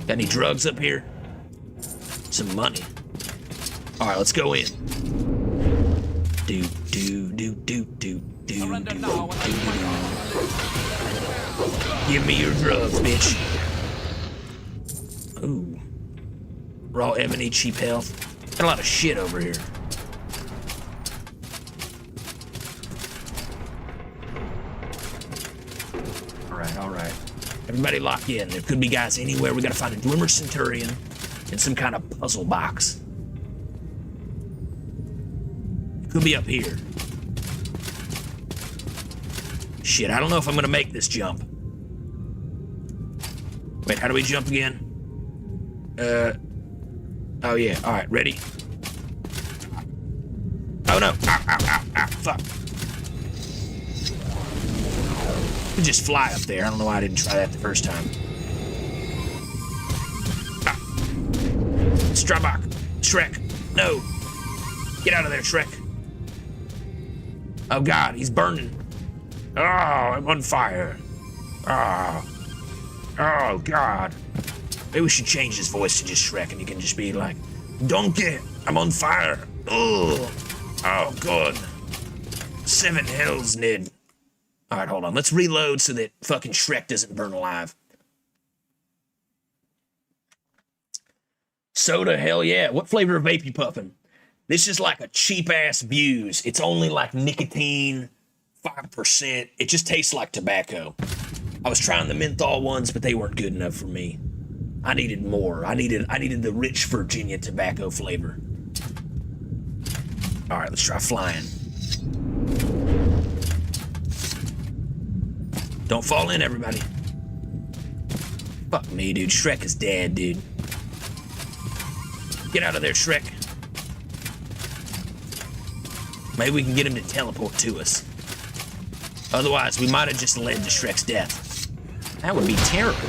Got any drugs up here? Some money. Alright, let's go in. Do. Give me your drugs, bitch. Ooh. Raw ebony, cheap health. Got a lot of shit over here. Alright. Everybody lock in. There could be guys anywhere. We gotta find a Dwemer Centurion in some kind of puzzle box. It could be up here. Shit, I don't know if I'm gonna make this jump. Wait, how do we jump again? Oh yeah, alright, ready? Oh no, ow, fuck. We just fly up there. I don't know why I didn't try that the first time. Strabach, Shrek, no. Get out of there, Shrek. Oh God, he's burning. Oh, I'm on fire. Oh God. Maybe we should change his voice to just Shrek and he can just be like, Donkey, I'm on fire. Oh God. 7 hells, Ned. Alright, hold on. Let's reload so that fucking Shrek doesn't burn alive. Soda, hell yeah. What flavor of vape you puffing? This is like a cheap-ass Vuse. It's only like nicotine, 5%. It just tastes like tobacco. I was trying the menthol ones, but they weren't good enough for me. I needed more. I needed the rich Virginia tobacco flavor. Alright, let's try flying. Don't fall in, everybody. Fuck me, dude. Shrek is dead, dude. Get out of there, Shrek. Maybe we can get him to teleport to us. Otherwise, we might have just led to Shrek's death. That would be terrible.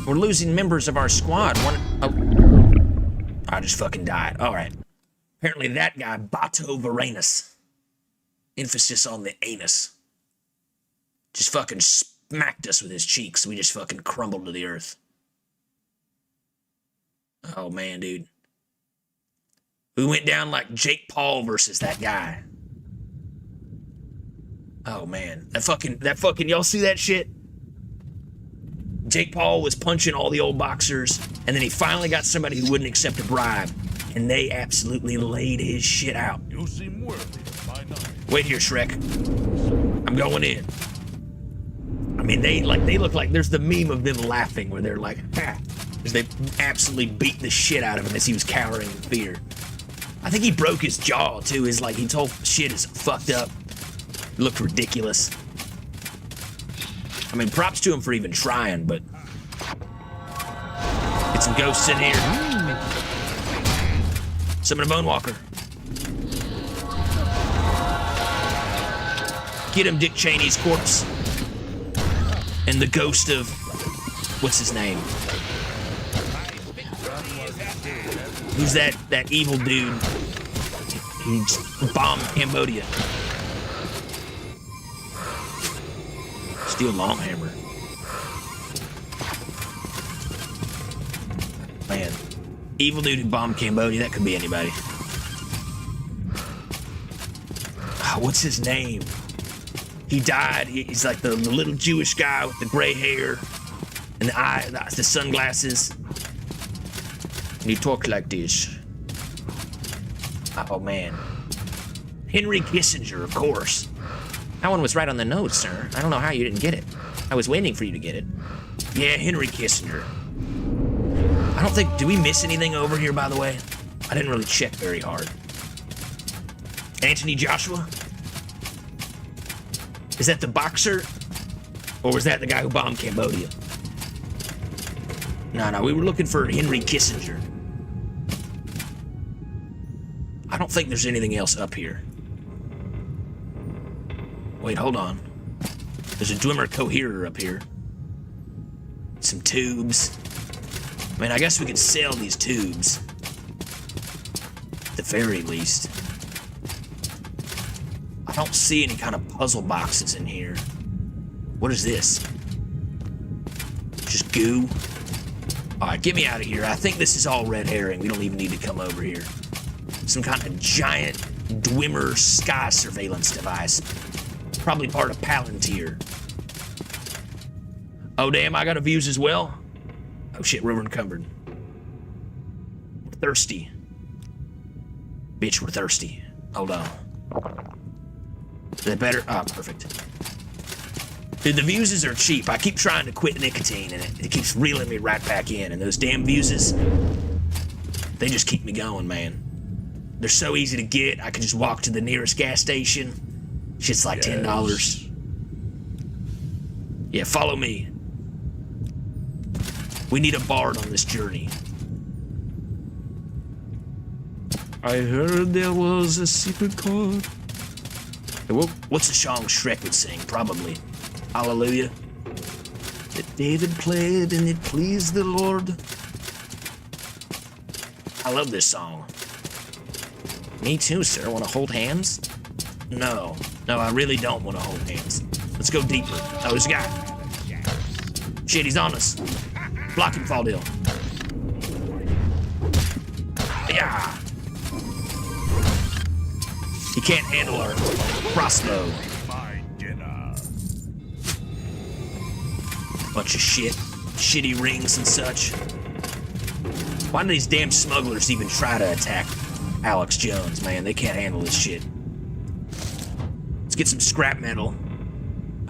We're losing members of our squad. I just fucking died. Alright. Apparently that guy, Bato Varanus. Emphasis on the anus. Just fucking smacked us with his cheeks. We just fucking crumbled to the earth. Oh man, dude. We went down like Jake Paul versus that guy. Oh man. That fucking, y'all see that shit? Jake Paul was punching all the old boxers, and then he finally got somebody who wouldn't accept a bribe, and they absolutely laid his shit out. You seem worthy of my knife. Wait here, Shrek. I'm going in. I mean, they look like there's the meme of them laughing where they're like, ha, as they absolutely beat the shit out of him as he was cowering in fear. I think he broke his jaw too. His whole shit is fucked up. It looked ridiculous. I mean, props to him for even trying, but get some ghosts in here. Summon a Bone Walker. Get him, Dick Cheney's corpse. And the ghost of... what's his name? Who's that evil dude who bombed Cambodia? Steel Longhammer. Man. Evil dude who bombed Cambodia, that could be anybody. What's his name? He died. He's like the little Jewish guy with the gray hair and the sunglasses. And he talked like this. Oh man. Henry Kissinger, of course. That one was right on the nose, sir. I don't know how you didn't get it. I was waiting for you to get it. Yeah, Henry Kissinger. I don't think... did we miss anything over here, by the way? I didn't really check very hard. Anthony Joshua? Is that the boxer? Or was that the guy who bombed Cambodia? No, we were looking for Henry Kissinger. I don't think there's anything else up here. Wait, hold on. There's a Dwemer coherer up here. Some tubes. I mean, I guess we could sell these tubes. At the very least. I don't see any kind of puzzle boxes in here. What is this? Just goo? Alright, get me out of here. I think this is all red herring. We don't even need to come over here. Some kind of giant Dwemer sky surveillance device. Probably part of Palantir. Oh, damn, I got a views as well. Oh, shit, we're encumbered. We're thirsty. Bitch, we're thirsty. Hold on. Is that better? Oh, perfect. Dude, the fuses are cheap. I keep trying to quit nicotine, and it keeps reeling me right back in. And those damn fuses, they just keep me going, man. They're so easy to get. I can just walk to the nearest gas station. Shit's like $10. Yeah, follow me. We need a bard on this journey. I heard there was a secret chord. What's the song Shrek would sing? Probably. Hallelujah. That David played and it pleased the Lord. I love this song. Me too, sir. Want to hold hands? No. No, I really don't want to hold hands. Let's go deeper. Oh, there's a guy. Shit, he's on us. Block him, Faldil. Yeah. He can't handle our crossbow. Bunch of shit. Shitty rings and such. Why do these damn smugglers even try to attack Alex Jones, man? They can't handle this shit. Let's get some scrap metal.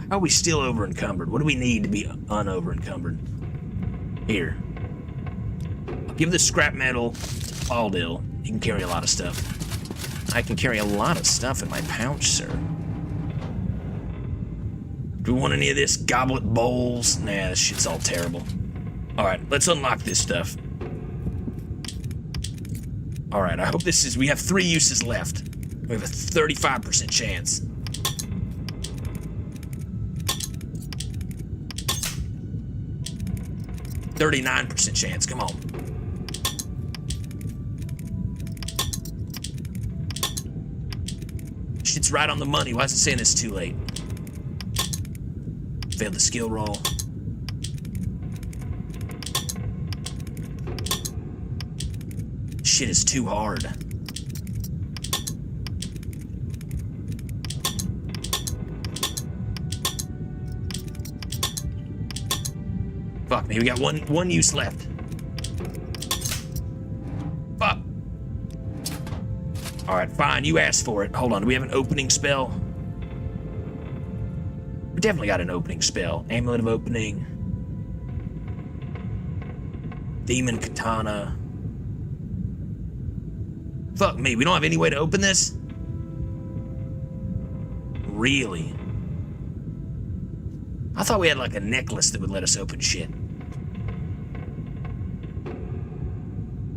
How are we still over encumbered? What do we need to be unover encumbered? Here. I'll give the scrap metal to Faldil. He can carry a lot of stuff. I can carry a lot of stuff in my pouch, sir. Do we want any of this? Goblet bowls? Nah, this shit's all terrible. Alright, let's unlock this stuff. Alright, I hope this is... We have 3 uses left. We have a 35% chance. %39% chance, come on. Shit's right on the money. Why is it saying it's too late? Failed the skill roll. Shit is too hard. Fuck me, we got one use left. Fuck. Alright, fine, you asked for it. Hold on, do we have an opening spell? We definitely got an opening spell. Amulet of Opening. Demon Katana. Fuck me, we don't have any way to open this? Really? I thought we had like a necklace that would let us open shit.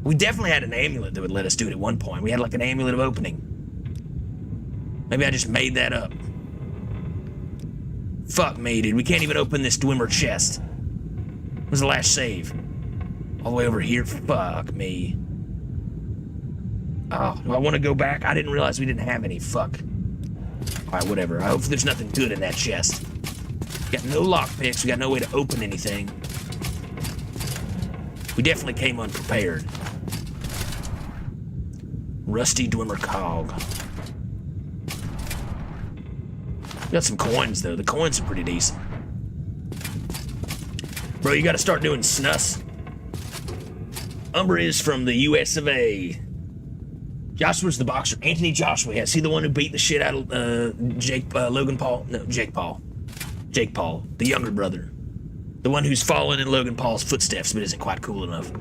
We definitely had an amulet that would let us do it at one point. We had like an amulet of opening. Maybe I just made that up. Fuck me, dude. We can't even open this Dwemer chest. When was the last save? All the way over here? Fuck me. Oh, do I want to go back? I didn't realize we didn't have any. Fuck. Alright, whatever. I hope there's nothing good in that chest. We got no lockpicks. We got no way to open anything. We definitely came unprepared. Rusty Dwemer cog. We got some coins, though. The coins are pretty decent. Bro, you gotta start doing snus. Umber is from the US of A. Joshua's the boxer. Anthony Joshua. Yeah, is he the one who beat the shit out of Logan Paul? No, Jake Paul. Jake Paul, the younger brother. The one who's fallen in Logan Paul's footsteps but isn't quite cool enough.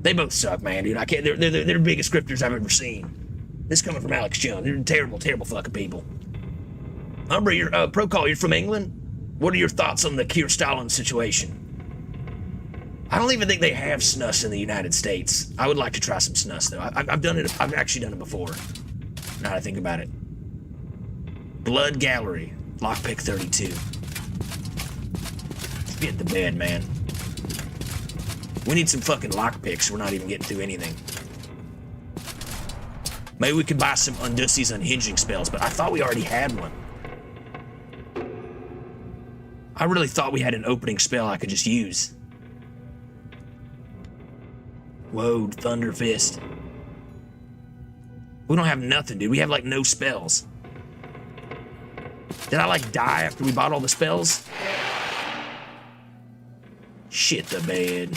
They both suck, man, dude. I can't. They're the biggest scripters I've ever seen. This coming from Alex Jones. They're terrible, terrible fucking people. Umber, you're Procol. You're from England. What are your thoughts on the Keir Stalin situation? I don't even think they have snus in the United States. I would like to try some snus, though. I've done it. I've actually done it before. Now that I think about it. Blood Gallery. Lockpick 32. Get the bed, man. We need some fucking lockpicks. We're not even getting through anything. Maybe we could buy some Undussi's unhinging spells, but I thought we already had one. I really thought we had an opening spell I could just use. Whoa, Thunder Fist. We don't have nothing, dude. We have like no spells. Did I like die after we bought all the spells? Shit the bed.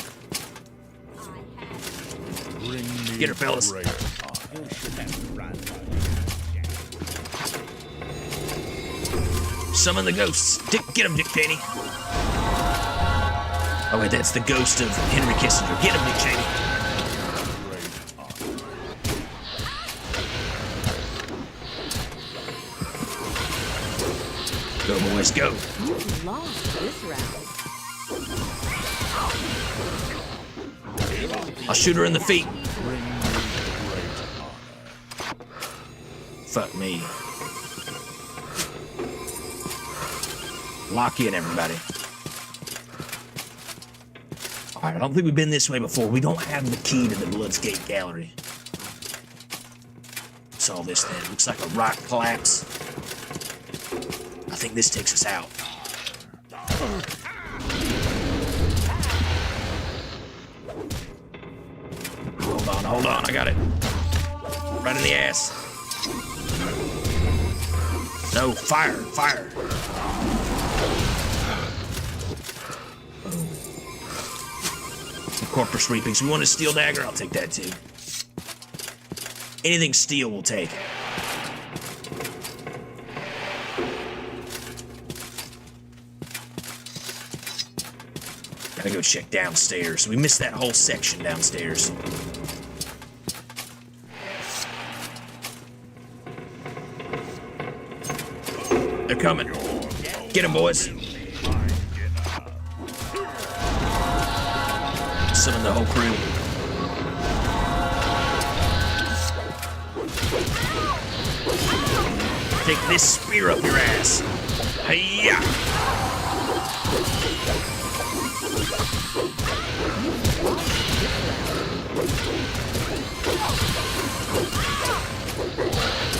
Get her, fellas. Summon the ghosts. Get him, Dick Cheney. Oh wait, that's the ghost of Henry Kissinger. Get him, Dick Cheney. Go, boys, go. You lost this round. I'll shoot her in the feet. Fuck me. Lock in, everybody. Alright, I don't think we've been this way before. We don't have the key to the Bloodsgate Gallery. What's all this then? Looks like a rock collapse. I think this takes us out. Hold on, I got it. Right in the ass. No, fire. Corpus reaping. So we want a steel dagger? I'll take that too. Anything steel we'll take. Gotta go check downstairs. We missed that whole section downstairs. They're coming. Get them, boys. Summon the whole crew. Take this spear up your ass. Hiya!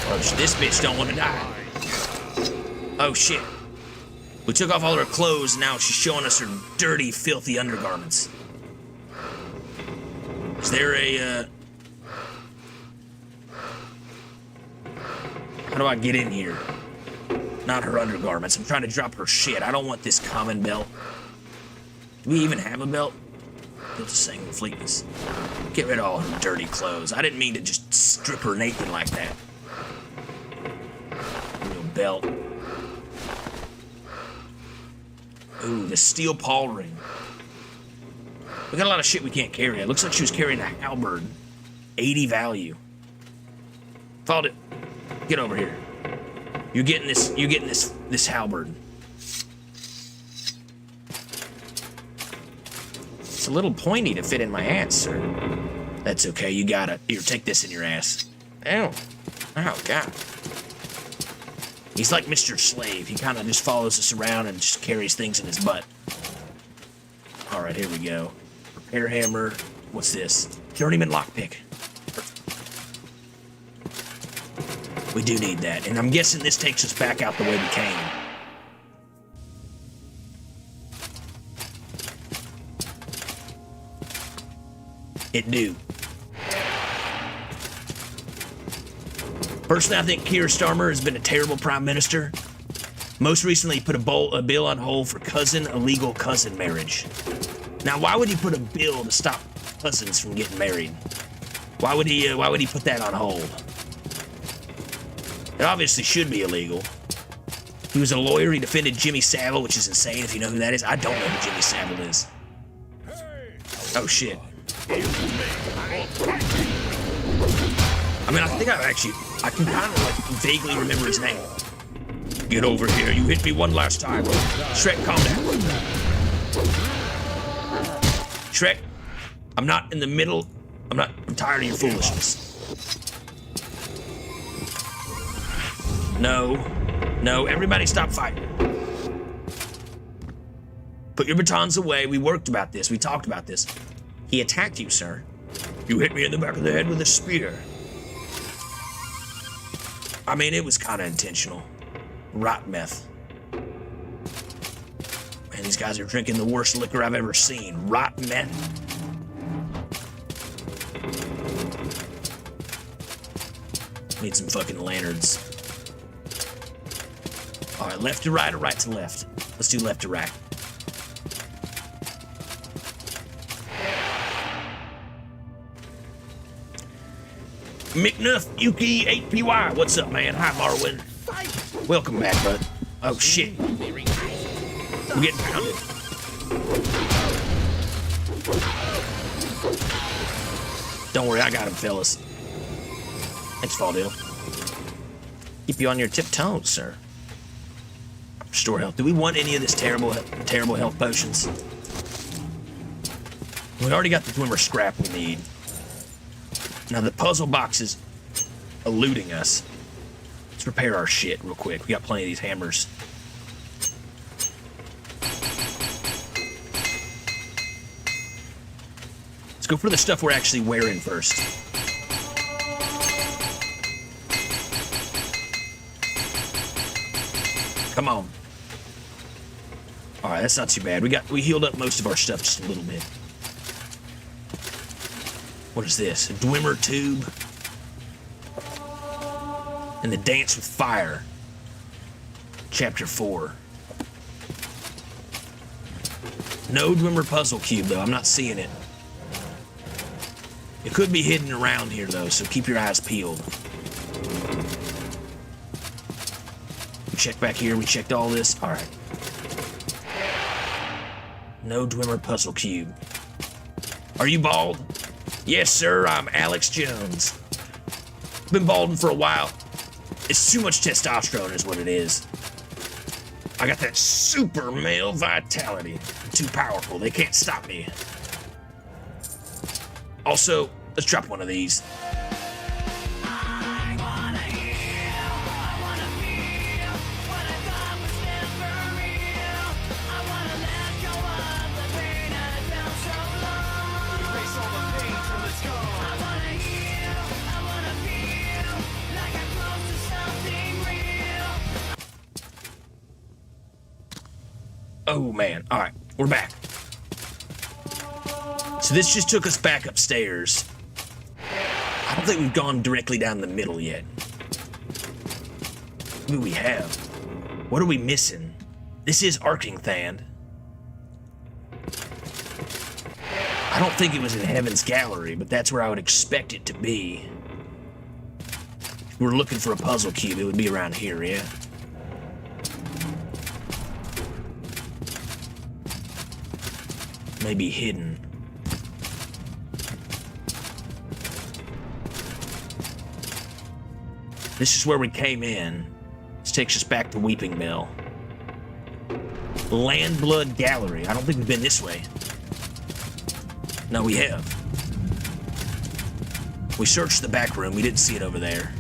Oh, this bitch don't want to die. Oh shit. We took off all her clothes and now she's showing us her dirty, filthy undergarments. Is there a, How do I get in here? Not her undergarments. I'm trying to drop her shit. I don't want this common belt. Do we even have a belt? Built a single fleetness. Get rid of all her dirty clothes. I didn't mean to just strip her naked like that. Real belt. Ooh, the steel paw ring. We got a lot of shit we can't carry. It looks like she was carrying a halberd. 80 value. Followed it. Get over here. You're getting this halberd. It's a little pointy to fit in my ass, sir. That's okay, you got it. Here, take this in your ass. Ew. Oh, God. He's like Mr. Slave. He kind of just follows us around and just carries things in his butt. All right, here we go. Repair hammer. What's this? Journeyman lockpick. We do need that. And I'm guessing this takes us back out the way we came. It do. Personally, I think Keir Starmer has been a terrible prime minister. Most recently, he put a bill on hold for illegal cousin marriage. Now, why would he put a bill to stop cousins from getting married? Why would he put that on hold? It obviously should be illegal. He was a lawyer. He defended Jimmy Savile, which is insane if you know who that is. I don't know who Jimmy Savile is. Oh, shit. I mean, I think I can kind of like vaguely remember his name. Get over here. You hit me one last time. Shrek, calm down. Shrek, I'm not in the middle. I'm tired of your foolishness. No, everybody stop fighting. Put your batons away. We worked about this. We talked about this. He attacked you, sir. You hit me in the back of the head with a spear. I mean, it was kind of intentional. Rot meth. Man, these guys are drinking the worst liquor I've ever seen. Rot meth. Need some fucking lanterns. All right, left to right or right to left? Let's do left to right. McNuff Yuki 8PY, what's up, man? Hi, Morrowind. Welcome back, bud. Oh shit. We're getting pounded. Don't worry, I got him, fellas. Thanks, Falldale. Keep you on your tiptoes, sir. Restore health. Do we want any of this terrible health potions? We already got the Glimmer scrap we need. Now the puzzle box is eluding us. Let's repair our shit real quick. We got plenty of these hammers. Let's go for the stuff we're actually wearing first. Come on. All right, that's not too bad. We healed up most of our stuff just a little bit. What is this? A Dwemer tube? And the Dance with Fire. Chapter 4. No Dwemer puzzle cube, though. I'm not seeing it. It could be hidden around here, though, so keep your eyes peeled. We checked back here. We checked all this. All right. No Dwemer puzzle cube. Are you bald? Yes, sir, I'm Alex Jones. Been balding for a while. It's too much testosterone is what it is. I got that super male vitality. I'm too powerful. They can't stop me. Also, let's drop one of these. Oh man, all right, we're back. So this just took us back upstairs. I don't think we've gone directly down the middle yet. Maybe we have. What are we missing? This is Arkingthand. I don't think it was in Heaven's Gallery, but that's where I would expect it to be. If we're looking for a puzzle cube, it would be around here, yeah? Maybe hidden. This is where we came in. This takes us back to Weeping Bell. Landblood Gallery. I don't think we've been this way. No, we have. We searched the back room. We didn't see it over there.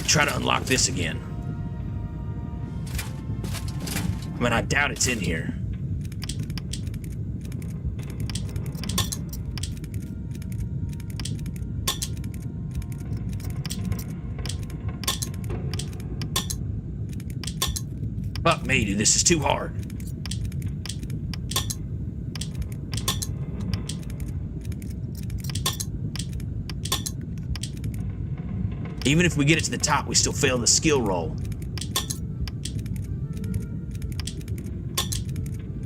Try to unlock this again. I mean, I doubt it's in here. Fuck me, dude, this is too hard. Even if we get it to the top, we still fail the skill roll.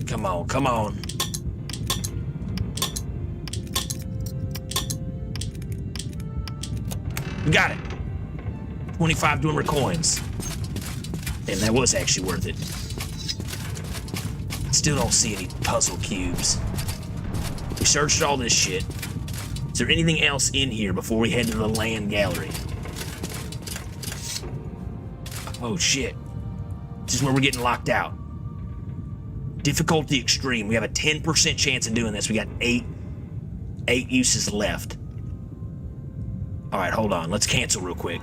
Come on, come on. We got it. 25 Dwemer coins. And that was actually worth it. I still don't see any puzzle cubes. We searched all this shit. Is there anything else in here before we head to the land gallery? Oh shit. This is where we're getting locked out. Difficulty extreme. We have a 10% chance of doing this. We got eight uses left. All right, hold on. Let's cancel real quick.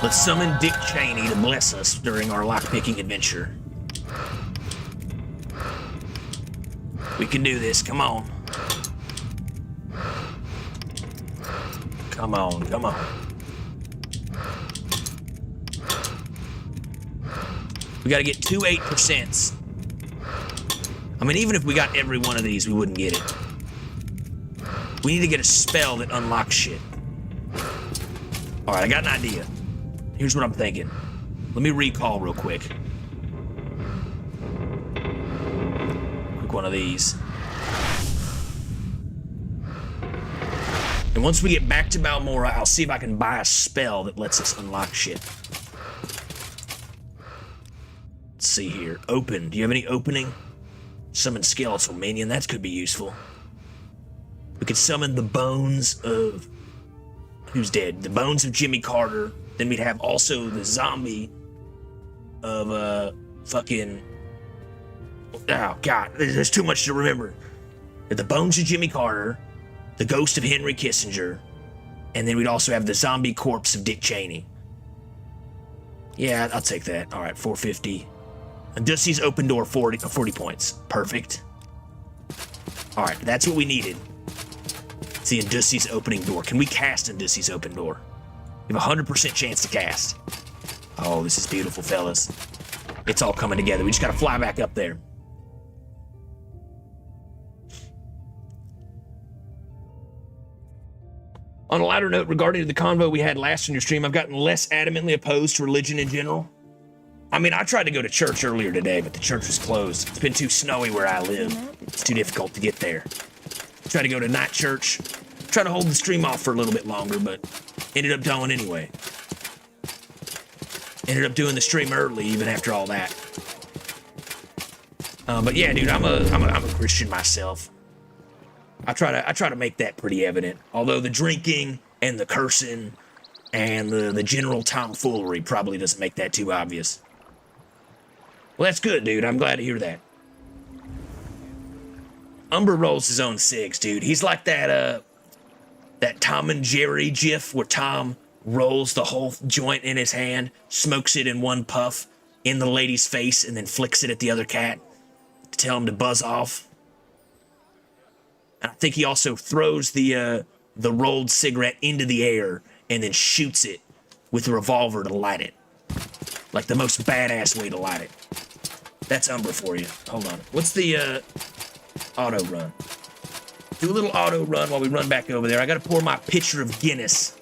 Let's summon Dick Cheney to bless us during our lockpicking adventure. We can do this. Come on. Come on, come on. We gotta get 2 8%. I mean, even if we got every one of these, we wouldn't get it. We need to get a spell that unlocks shit. All right, I got an idea. Here's what I'm thinking. Let me recall real quick. Quick one of these. And once we get back to Balmora, I'll see if I can buy a spell that lets us unlock shit. Let's see here. Open. Do you have any opening? Summon skeletal minion. That could be useful. We could summon the bones of... Who's dead? The bones of Jimmy Carter. Then we'd have also the zombie of fucking... Oh, God. There's too much to remember. The bones of Jimmy Carter, the ghost of Henry Kissinger, and then we'd also have the zombie corpse of Dick Cheney. Yeah, I'll take that. All right, 450. And Dusty's open door, 40 points. Perfect. All right, that's what we needed. See, Dusty's opening door. Can we cast Dusty's open door? We have a 100% chance to cast. Oh, this is beautiful, fellas. It's all coming together. We just gotta fly back up there. On a lighter note, regarding the convo we had last on your stream, I've gotten less adamantly opposed to religion in general. I mean, I tried to go to church earlier today, but the church was closed. It's been too snowy where I live. It's too difficult to get there. Tried to go to night church. Tried to hold the stream off for a little bit longer, but ended up going anyway. Ended up doing the stream early, even after all that. But yeah, dude, I'm a Christian myself. I try to make that pretty evident. Although the drinking and the cursing and the general tomfoolery probably doesn't make that too obvious. Well, that's good, dude. I'm glad to hear that. Umber rolls his own cigs, dude. He's like that Tom and Jerry gif where Tom rolls the whole joint in his hand, smokes it in one puff in the lady's face, and then flicks it at the other cat to tell him to buzz off. And I think he also throws the rolled cigarette into the air and then shoots it with a revolver to light it. Like the most badass way to light it. That's Umber for you. Hold on. What's the auto run? Do a little auto run while we run back over there. I gotta pour my pitcher of Guinness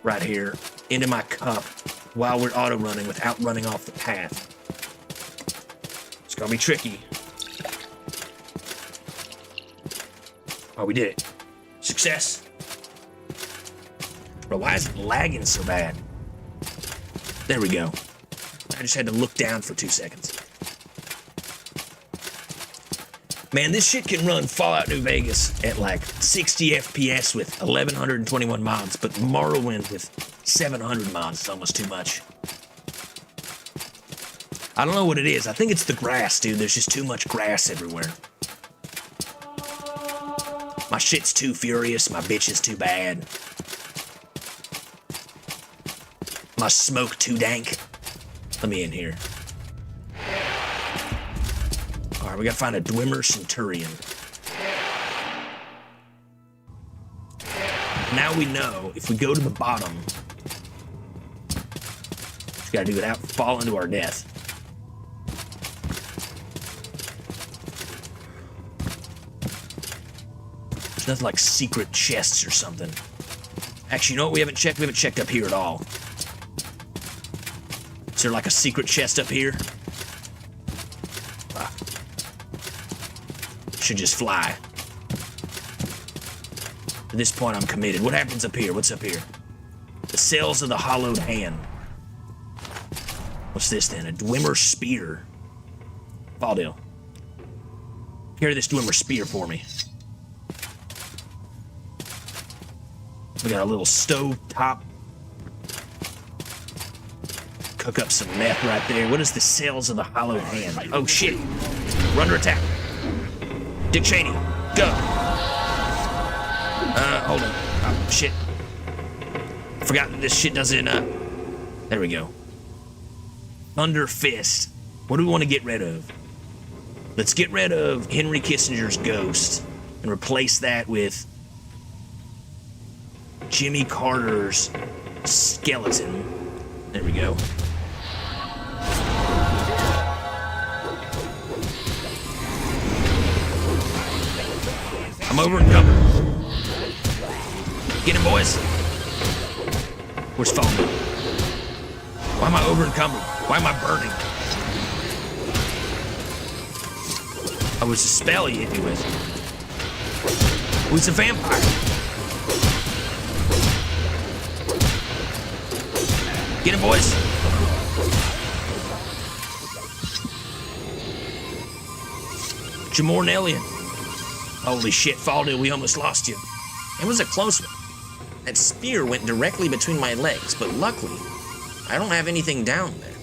right here into my cup while we're auto running without running off the path. It's gonna be tricky. Oh, we did it. Success. Bro, why is it lagging so bad? There we go. I just had to look down for 2 seconds. Man, this shit can run Fallout New Vegas at like 60 FPS with 1121 mods, but Morrowind with 700 mods is almost too much. I don't know what it is. I think it's the grass, dude. There's just too much grass everywhere. My shit's too furious. My bitch is too bad. My smoke too dank. Let me in here. All right, we gotta find a Dwemer Centurion. Now we know if we go to the bottom, we gotta do without falling to our death. There's nothing like secret chests or something. Actually, you know what we haven't checked? We haven't checked up here at all. Is there like a secret chest up here? Should just fly. At this point, I'm committed. What happens up here? What's up here? The cells of the hollowed hand. What's this then? A Dwemer spear. Valdale. Carry this Dwemer spear for me. We got a little stove top. Cook up some meth right there. What is the cells of the hollowed hand? Oh shit. We're under attack. Dick Cheney, go. Hold on. Oh, shit. I forgot that this shit doesn't, there we go. Thunder Fist. What do we want to get rid of? Let's get rid of Henry Kissinger's ghost and replace that with Jimmy Carter's skeleton. There we go. I'm I'm over encumbered. Get him, boys. Where's Fungal? Why am I over encumbered? Why am I burning? Oh, it's a spell he hit me with. Oh, he's a vampire. Get him, boys. Jamornelian. Holy shit, Faldu, we almost lost you. It was a close one. That spear went directly between my legs, but luckily, I don't have anything down there.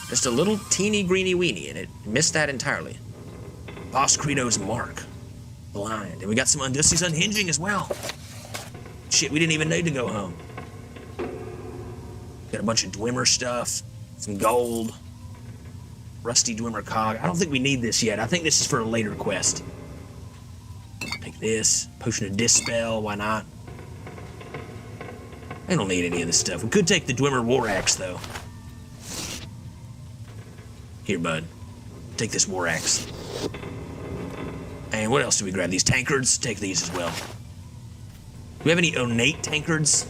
Just a little teeny greeny weeny, and it missed that entirely. Boss Credo's mark. Blind. And we got some Undusty's unhinging as well. Shit, we didn't even need to go home. Got a bunch of Dwemer stuff, some gold, rusty Dwemer cog. I don't think we need this yet. I think this is for a later quest. Take this, potion of dispel, why not? I don't need any of this stuff. We could take the Dwemer war axe though. Here, bud. Take this war axe. And what else do we grab? These tankards? Take these as well. Do we have any ornate tankards?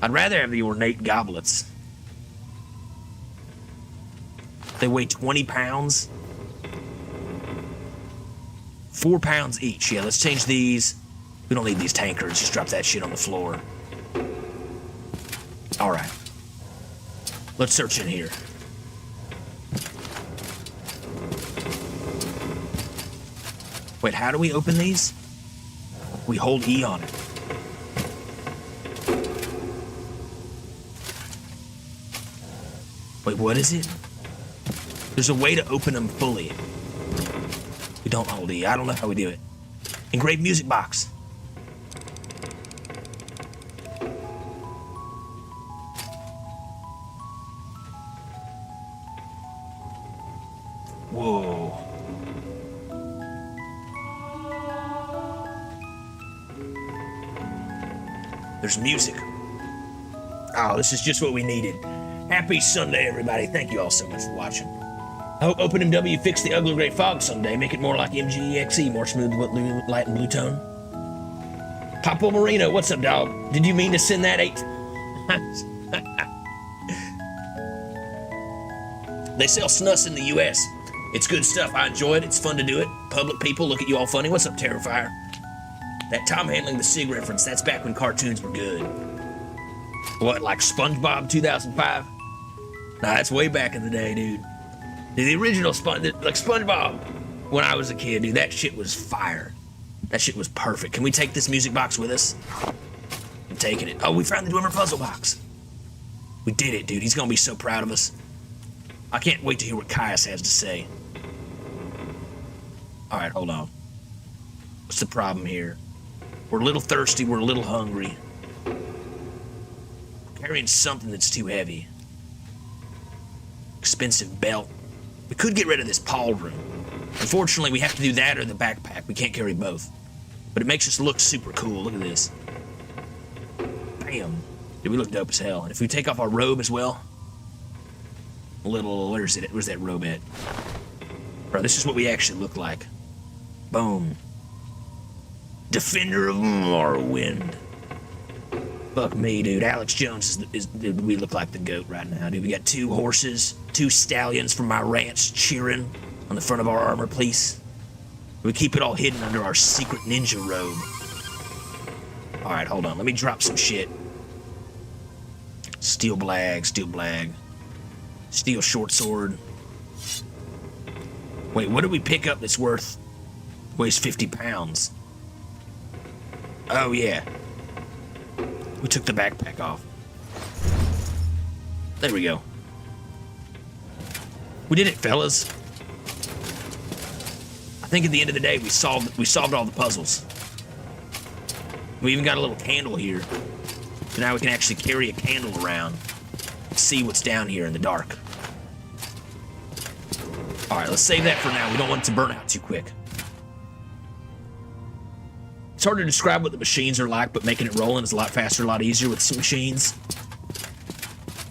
I'd rather have the ornate goblets. They weigh 20 pounds. 4 pounds each. Yeah, let's change these. We don't need these tankards. Just drop that shit on the floor. All right. Let's search in here. Wait, how do we open these? We hold E on it. Wait, what is it? There's a way to open them fully. We don't hold E. I don't know how we do it. Engraved music box. Whoa. There's music. Oh, this is just what we needed. Happy Sunday, everybody. Thank you all so much for watching. I hope OpenMW fix the ugly great fog someday. Make it more like MGEXE, more smooth, light, and blue tone. Papo Marino, what's up, dog? Did you mean to send that 8? They sell snus in the US. It's good stuff. I enjoy it. It's fun to do it. Public people look at you all funny. What's up, Terrifier? That Tom handling the SIG reference, that's back when cartoons were good. What, like SpongeBob 2005? Nah, that's way back in the day, dude. The original SpongeBob, when I was a kid, dude, that shit was fire. That shit was perfect. Can we take this music box with us? I'm taking it. Oh, we found the Dwemer puzzle box. We did it, dude. He's gonna be so proud of us. I can't wait to hear what Caius has to say. All right, hold on. What's the problem here? We're a little thirsty. We're a little hungry. Carrying something that's too heavy. Expensive belt. We could get rid of this pauldron. Unfortunately, we have to do that or the backpack. We can't carry both. But it makes us look super cool. Look at this. Bam. Dude, we look dope as hell. And if we take off our robe as well, a little, where's it? Where's that robe at? Bro, this is what we actually look like. Boom. Defender of Morrowind. Fuck me, dude. Alex Jones we look like the GOAT right now, dude. We got 2 horses, 2 stallions from my ranch cheering on the front of our armor piece. We keep it all hidden under our secret ninja robe. All right, hold on. Let me drop some shit. Steel blag, steel blag. Steel short sword. Wait, what did we pick up that's weighs 50 pounds? Oh, yeah. We took the backpack off. There we go. We did it, fellas. I think at the end of the day, we solved all the puzzles. We even got a little candle here. So now we can actually carry a candle around and see what's down here in the dark. All right, let's save that for now. We don't want it to burn out too quick. It's hard to describe what the machines are like, but making it rolling is a lot faster, a lot easier with some machines.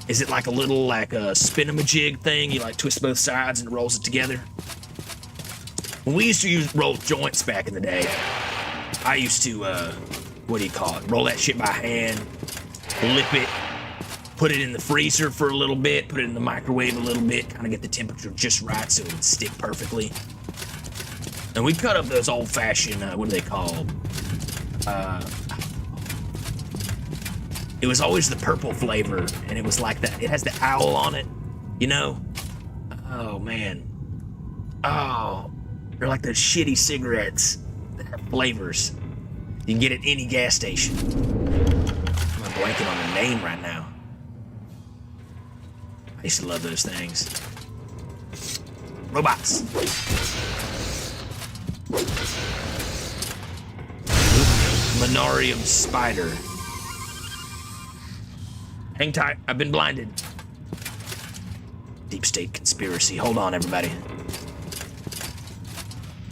Is it like a little, like a spin-a-majig thing? You like twist both sides and it rolls it together? When we used to roll joints back in the day, I used to, what do you call it? Roll that shit by hand, lip it, put it in the freezer for a little bit, put it in the microwave a little bit, kind of get the temperature just right so it would stick perfectly. And we cut up those old-fashioned, what are they called? It was always the purple flavor, and it was like that. It has the owl on it, you know? Oh, man. Oh, they're like those shitty cigarettes that have flavors. You can get it at any gas station. I'm blanking on the name right now. I used to love those things. Robots. Minarium spider. Hang tight, I've been blinded. Deep state conspiracy. Hold on, everybody.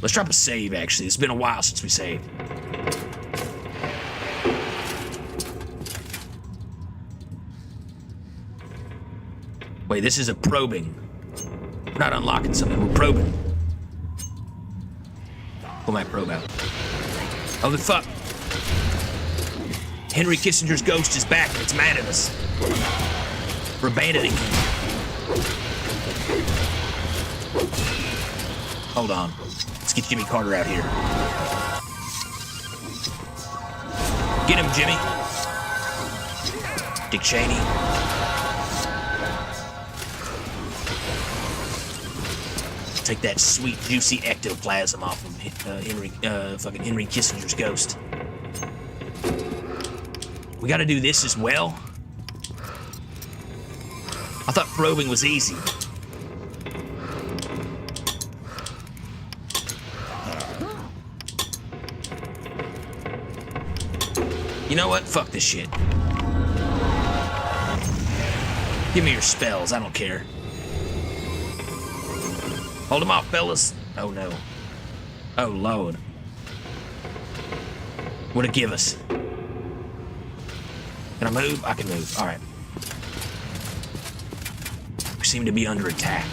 Let's drop a save, actually. It's been a while since we saved. Wait, this is a probing. We're not unlocking something, we're probing. Pull my probe out. Oh, the fuck. Henry Kissinger's ghost is back and it's mad at us. We're abandoning him. Hold on. Let's get Jimmy Carter out here. Get him, Jimmy. Dick Cheney. Take that sweet, juicy ectoplasm off of fucking Henry Kissinger's ghost. We gotta do this as well. I thought probing was easy. You know what? Fuck this shit. Give me your spells, I don't care. Hold them off, fellas. Oh no. Oh Lord. What'd it give us? Can I move? I can move. Alright. We seem to be under attack.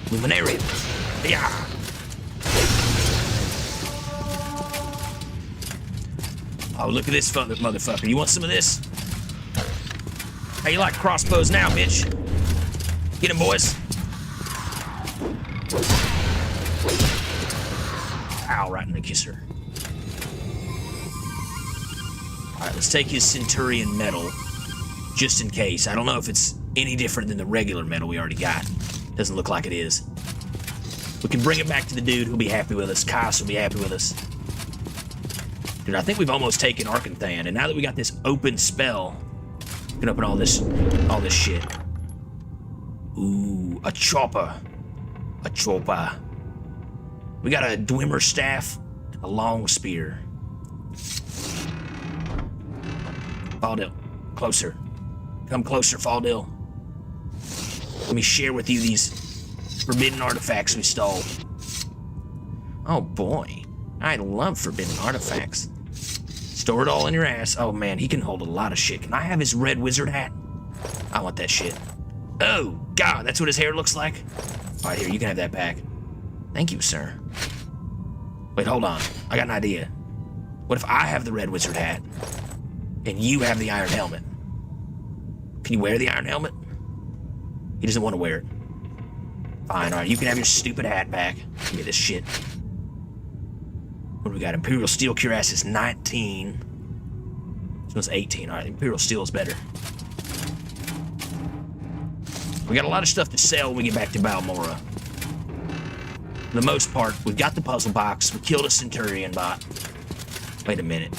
Luminarium. Yeah. Oh, look at this motherfucker. You want some of this? How you like crossbows now, bitch? Get him, boys. Ow, right in the kisser. Alright, let's take his Centurion medal, just in case. I don't know if it's any different than the regular medal we already got. Doesn't look like it is. We can bring it back to the dude who'll be happy with us. Kais will be happy with us. Dude, I think we've almost taken Arkanthan, and now that we got this open spell, we can open all this shit. Ooh, a chopper. A chopper. We got a Dwemer staff and a long spear. Faldil, closer. Come closer, Faldil. Let me share with you these forbidden artifacts we stole. Oh boy, I love forbidden artifacts. Store it all in your ass. Oh man, he can hold a lot of shit. Can I have his red wizard hat? I want that shit. Oh God, that's what his hair looks like? All right, here, you can have that back. Thank you, sir. Wait, hold on. I got an idea. What if I have the red wizard hat and you have the iron helmet? Can you wear the iron helmet? He doesn't want to wear it. Fine, all right, you can have your stupid hat back. Give me this shit. What do we got? Imperial Steel Cuirass is 19. This one's 18. All right, Imperial Steel is better. We got a lot of stuff to sell when we get back to Balmora. For the most part, we've got the puzzle box. We killed a Centurion bot. Wait a minute.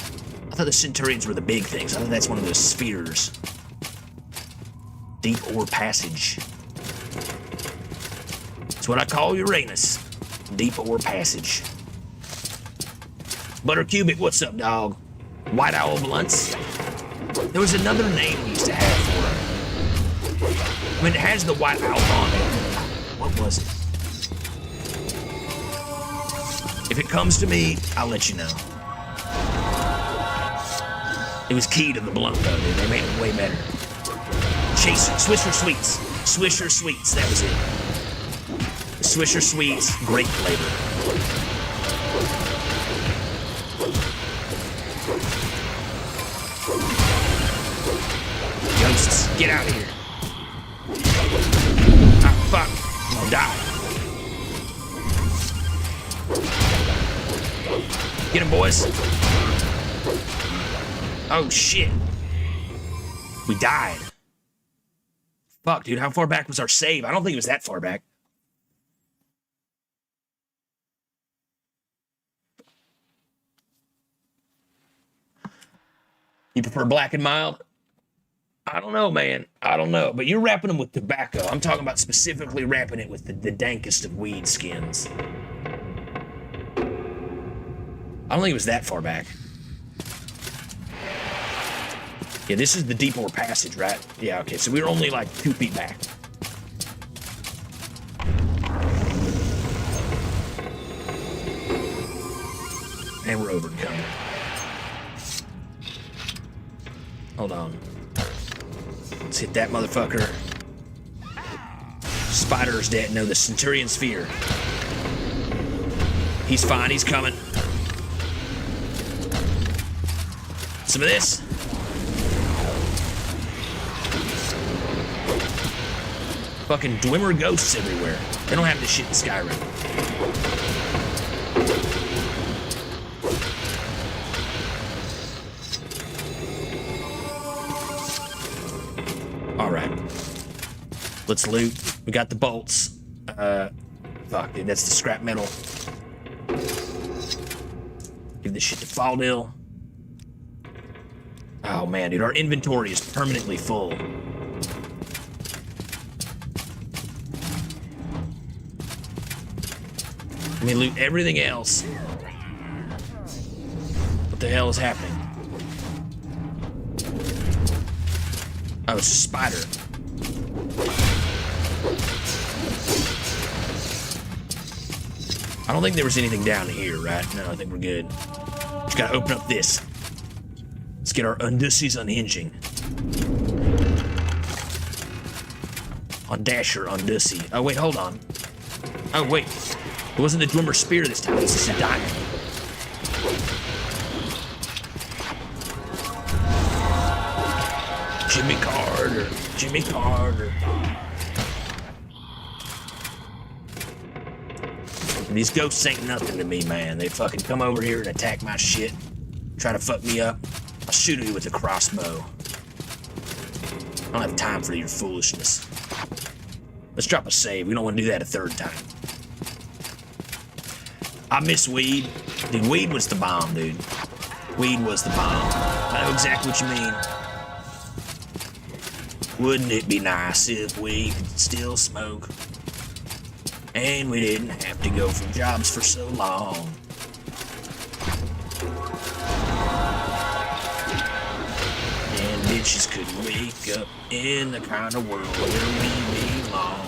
I thought the Centurions were the big things. I thought that's one of those spheres. Deep Ore Passage. That's what I call Uranus. Deep Ore Passage. Buttercubic, what's up, dog? White Owl Blunts? There was another name we used to have for him. I mean, it has the white owl on it. What was it? If it comes to me, I'll let you know. It was key to the blunt, though, dude. They made it way better. Chaser, Swisher Sweets. Swisher Sweets, that was it. The Swisher Sweets, great flavor. Ghosts, get out of here. Ah, fuck. I'm gonna die. Get him, boys. Oh, shit. We died. Fuck, dude, how far back was our save? I don't think it was that far back. You prefer black and mild? I don't know, man. I don't know. But you're wrapping them with tobacco. I'm talking about specifically wrapping it with the dankest of weed skins. I don't think it was that far back. Yeah, this is the Deepmore Passage, right? Yeah, okay, so we were only like 2 feet back. And we're over encumbered. Hold on. Let's hit that motherfucker. Spider's dead. No, the Centurion Sphere. He's fine, he's coming. Some of this. Fucking Dwemer ghosts everywhere. They don't have this shit in Skyrim. Alright. Let's loot. We got the bolts. Fuck, dude, that's the scrap metal. Give this shit to Faldil. Oh man, dude, our inventory is permanently full. Let me loot everything else. What the hell is happening? Oh, it's a spider. I don't think there was anything down here, right? No, I think we're good. Just gotta open up this. Let's get our Undussies unhinging. On Dasher, Undussie. Oh, wait, hold on. Oh, wait. It wasn't the Dwemer Spear this time, it's just a diamond. Jimmy Carter, Jimmy Carter. These ghosts ain't nothing to me, man. They fucking come over here and attack my shit. Try to fuck me up. I'll shoot you with a crossbow. I don't have time for your foolishness. Let's drop a save. We don't want to do that a third time. I miss weed. Dude, weed was the bomb, dude. Weed was the bomb. I know exactly what you mean. Wouldn't it be nice if we could still smoke? And we didn't have to go from jobs for so long. And bitches could wake up in the kind of world where we belong.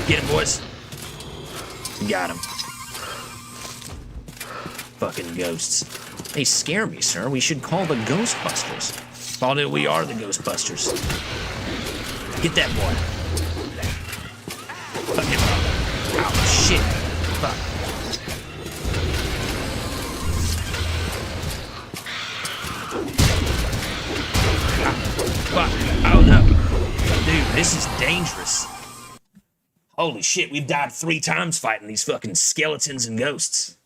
Get him, boys. Got him. Fucking ghosts. They scare me, sir. We should call the Ghostbusters. Faldil, we are the Ghostbusters. Get that boy. Fuck him up. Oh, shit. Fuck. Fuck. Oh, no. Dude, this is dangerous. Holy shit, we've died 3 times fighting these fucking skeletons and ghosts.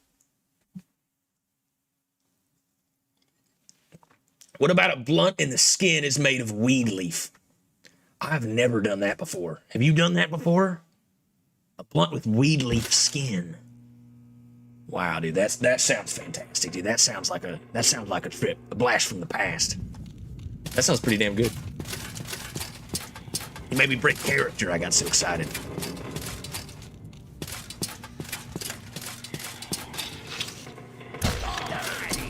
What about a blunt and the skin is made of weed leaf? I've never done that before. Have you done that before? A blunt with weed leaf skin. Wow, dude, that sounds fantastic, dude. That sounds like a trip, a blast from the past. That sounds pretty damn good. It made me break character. I got so excited.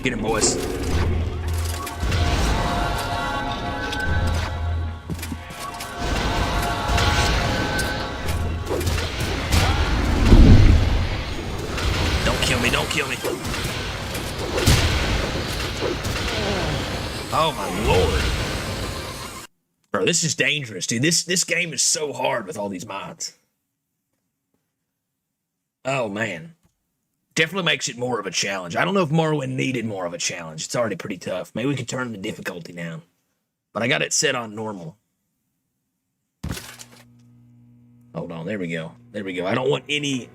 Get him, boys. Don't kill me, don't kill me. Oh my lord. Bro, this is dangerous, dude. This game is so hard with all these mods. Oh, man. Definitely makes it more of a challenge. I don't know if Morrowind needed more of a challenge. It's already pretty tough. Maybe we could turn the difficulty down. But I got it set on normal. Hold on. There we go. There we go. I don't want any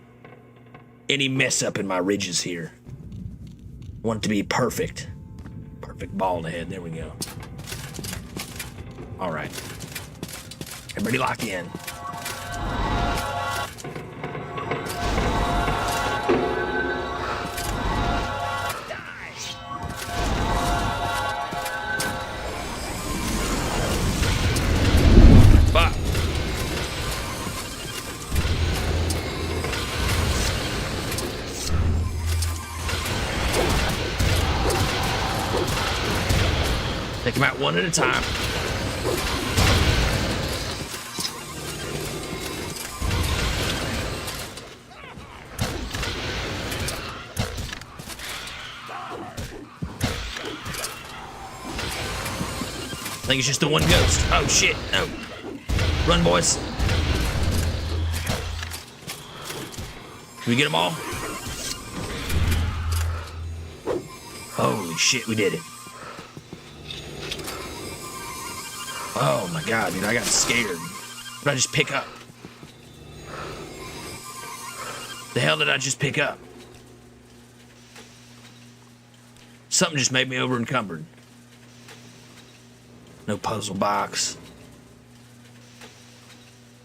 mess up in my ridges here. I want it to be perfect. Perfect bald head. There we go. All right. Everybody lock in. Fuck. Take them out one at a time. I think it's just the one ghost. Oh shit, no. Run, boys. Can we get them all? Holy shit, we did it. Oh my god, dude, I got scared. What did I just pick up? The hell did I just pick up? Something just made me over encumbered. No puzzle box.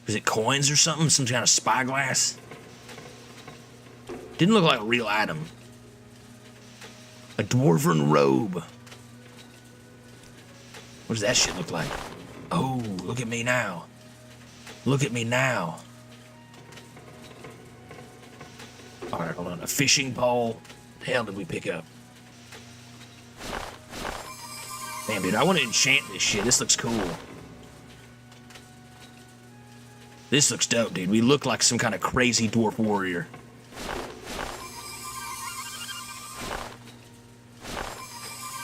Is it coins or something? Some kind of spyglass? Didn't look like a real item. A dwarven robe. What does that shit look like? Oh, look at me now. Look at me now. All right, hold on. A fishing pole. The hell did we pick up? Damn, dude, I want to enchant this shit. This looks cool. This looks dope, dude. We look like some kind of crazy dwarf warrior.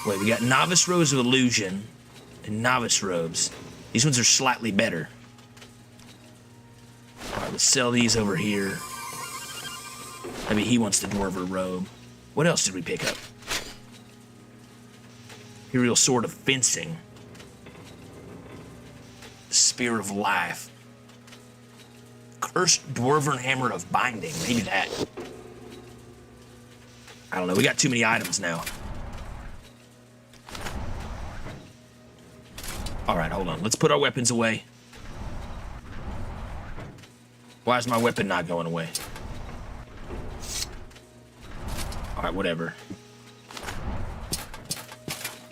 Wait, we got Novice Robes of Illusion and Novice Robes. These ones are slightly better. Alright, let's sell these over here. Maybe he wants the Dwarver Robe. What else did we pick up? Imperial Sword of Fencing. Spear of Life. Cursed Dwarven Hammer of Binding. Maybe that. I don't know. We got too many items now. Alright, hold on. Let's put our weapons away. Why is my weapon not going away? Alright, whatever.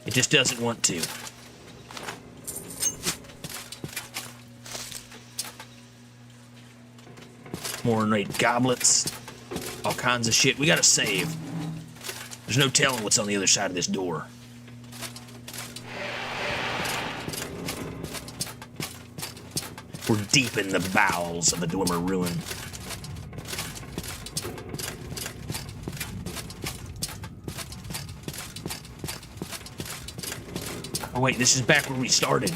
It just doesn't want to. More innate goblets. All kinds of shit. We gotta save. There's no telling what's on the other side of this door. We're deep in the bowels of a Dwemer ruin. Oh wait, this is back where we started.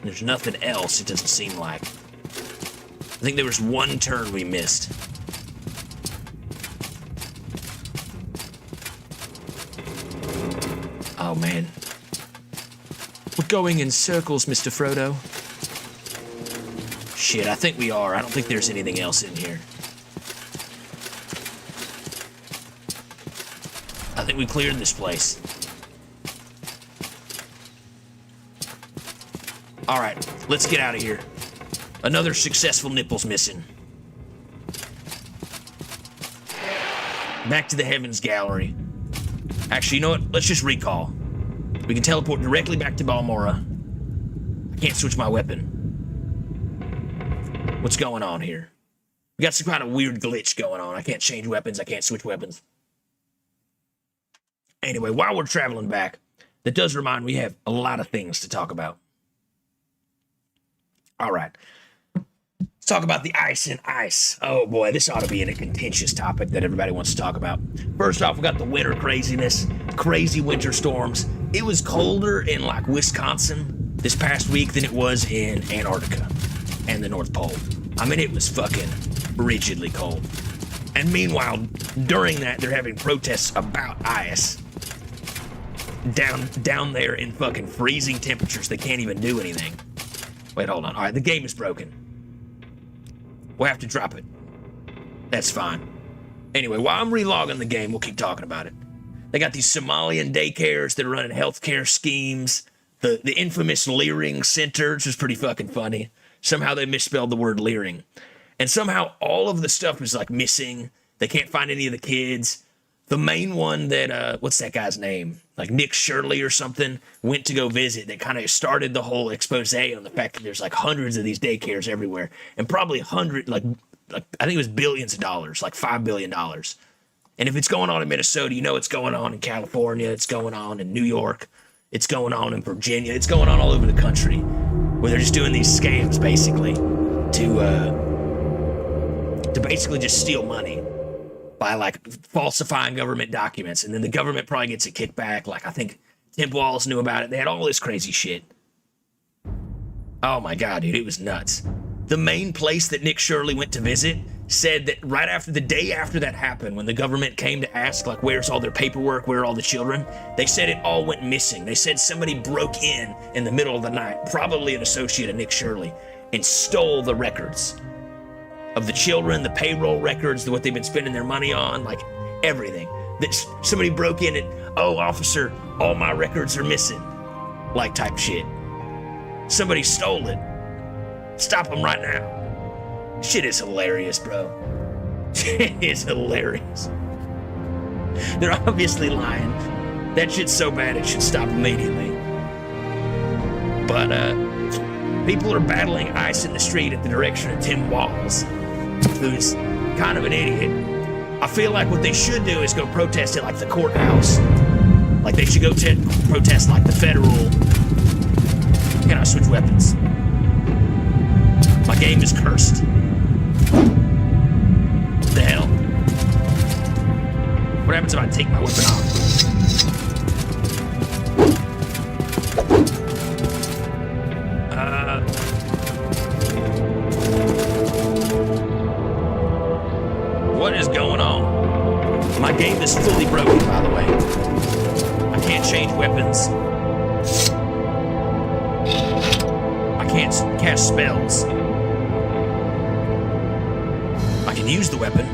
There's nothing else, it doesn't seem like. I think there was one turn we missed. Oh man. We're going in circles, Mr. Frodo. Shit, I think we are. I don't think there's anything else in here. I think we cleared this place. Alright, let's get out of here. Another successful nipple's missing. Back to the Heavens Gallery. Actually, you know what? Let's just recall. We can teleport directly back to Balmora. I can't switch my weapon. What's going on here? We got some kind of weird glitch going on. I can't change weapons. I can't switch weapons. Anyway, while we're traveling back, that does remind me we have a lot of things to talk about. All right. Let's talk about the ice and ice. Oh boy, this ought to be a contentious topic that everybody wants to talk about. First off, we got the winter craziness, crazy winter storms, it was colder in like Wisconsin this past week than it was in Antarctica and the North Pole. I mean, it was fucking rigidly cold. And meanwhile, during that, they're having protests about ice down there in fucking freezing temperatures. They can't even do anything. Wait, hold on. All right, the game is broken. We'll have to drop it. That's fine. Anyway, while I'm relogging the game, we'll keep talking about it. They got these Somalian daycares that are running healthcare schemes. The infamous Leering Center, which is pretty fucking funny. Somehow they misspelled the word Leering. And somehow all of the stuff is like missing. They can't find any of the kids. The main one that, what's that guy's name? Like Nick Shirley or something, went to go visit. That kind of started the whole expose on the fact that there's like hundreds of these daycares everywhere. And probably like I think it was billions of dollars, like $5 billion. And if it's going on in Minnesota, you know it's going on in California, it's going on in New York, it's going on in Virginia, it's going on all over the country, where they're just doing these scams basically to basically just steal money by like falsifying government documents. And then the government probably gets a kickback. Like I think Tim Walz knew about it. They had all this crazy shit. Oh my God, dude, it was nuts. The main place that Nick Shirley went to visit said that right after the day after that happened, when the government came to ask like where's all their paperwork, where are all the children, they said it all went missing. They said somebody broke in the middle of the night, probably an associate of Nick Shirley, and stole the records of the children, the payroll records, what they've been spending their money on, like everything. That somebody broke in and, oh officer, all my records are missing, like type shit. Somebody stole it. Stop them right now. Shit is hilarious, bro. Shit is hilarious. They're obviously lying. That shit's so bad it should stop immediately. But people are battling ice in the street at the direction of Tim Walz, who's kind of an idiot. I feel like what they should do is go protest at like the courthouse. Like they should go protest like the federal. Can I switch weapons? My game is cursed. What the hell? What happens if I take my weapon off? What is going on? My game is fully broken, by the way. I can't change weapons. I can't cast spells. I can use the weapon.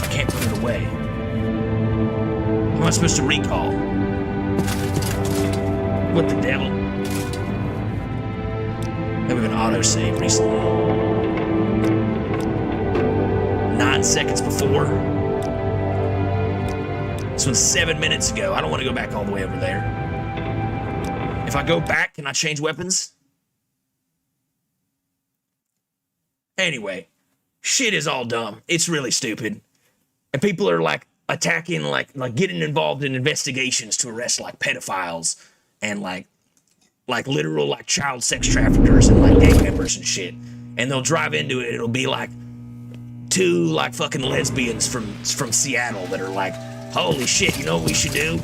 I can't put it away. How am I supposed to recall? What the devil? Have we been autosave recently? 9 seconds before. This one's 7 minutes ago. I don't want to go back all the way over there. If I go back, can I change weapons? Anyway, shit is all dumb. It's really stupid. And people are like attacking, like getting involved in investigations to arrest like pedophiles and like literal like child sex traffickers and like gang members and shit. And they'll drive into it. It'll be like two like fucking lesbians from Seattle that are like, holy shit, you know what we should do?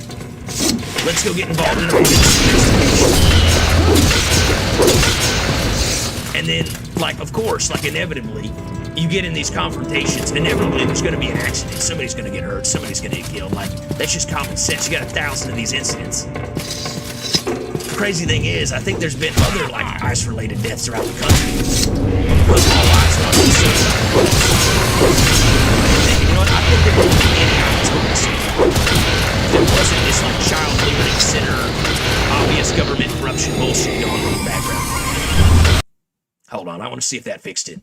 Let's go get involved in a and then, like, of course, like, inevitably, you get in these confrontations. Inevitably, there's going to be an accident. Somebody's going to get hurt. Somebody's going to get killed. Like, that's just common sense. You got 1,000 of these incidents. The crazy thing is, I think there's been other, like, ice-related deaths around the country. But all ice are suicide. And you know what? I think there would be any ice there wasn't this, like, child liberty center, obvious government corruption bullshit going on in the background. Hold on, I want to see if that fixed it.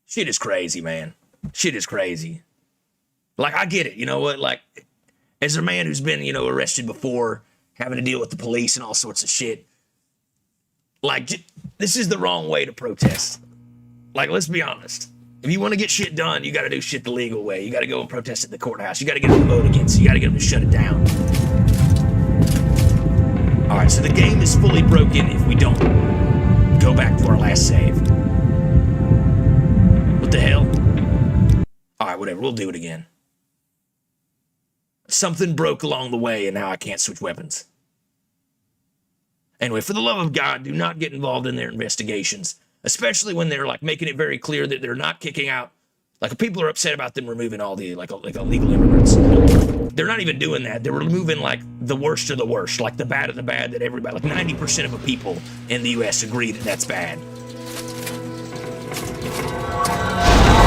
Shit is crazy, man. Shit is crazy. Like, I get it, you know what? Like, as a man who's been, you know, arrested before, having to deal with the police and all sorts of shit, like, this is the wrong way to protest. Like, let's be honest. If you want to get shit done, you got to do shit the legal way. You got to go and protest at the courthouse. You got to get them to vote against it. You got to get them to shut it down. All right, so the game is fully broken if we don't go back to our last save. What the hell? All right, whatever. We'll do it again. Something broke along the way, and now I can't switch weapons. Anyway, for the love of God, do not get involved in their investigations, especially when they're like making it very clear that they're not kicking out. Like, people are upset about them removing all the like illegal immigrants. They're not even doing that. They're removing like the worst of the worst, like the bad of the bad that everybody, like 90% of the people in the U.S. agree that that's bad.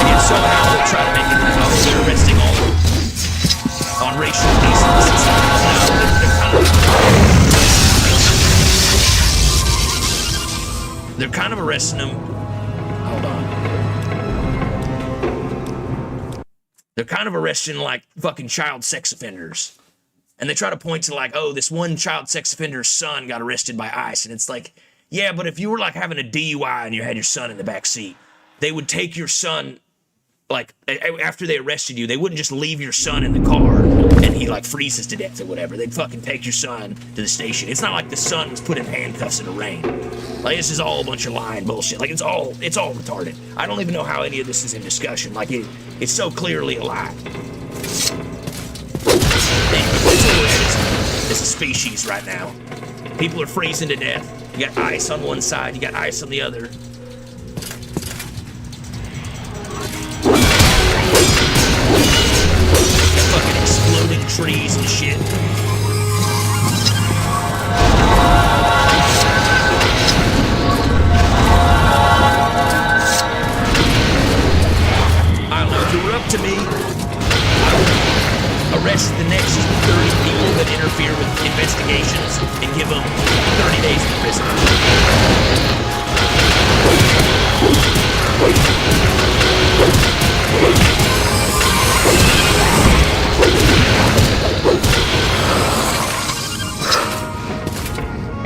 And somehow they'll try to make it like, oh, they're arresting all of them on racial basis. They're kind of arresting them. Hold on. They're kind of arresting like fucking child sex offenders. And they try to point to like, oh, this one child sex offender's son got arrested by ICE. And it's like, yeah, but if you were like having a DUI and you had your son in the back seat, they would take your son, like after they arrested you, they wouldn't just leave your son in the car and he like freezes to death or whatever. They'd fucking take your son to the station. It's not like the son was put in handcuffs in the rain. Like, this is all a bunch of lying bullshit. Like, it's all retarded. I don't even know how any of this is in discussion. Like, it's so clearly a lie. It's a species right now. People are freezing to death. You got ice on one side, you got ice on the other. Got fucking exploding trees and shit. If it were up to me, I would arrest the next 30 people that interfere with investigations and give them 30 days in prison.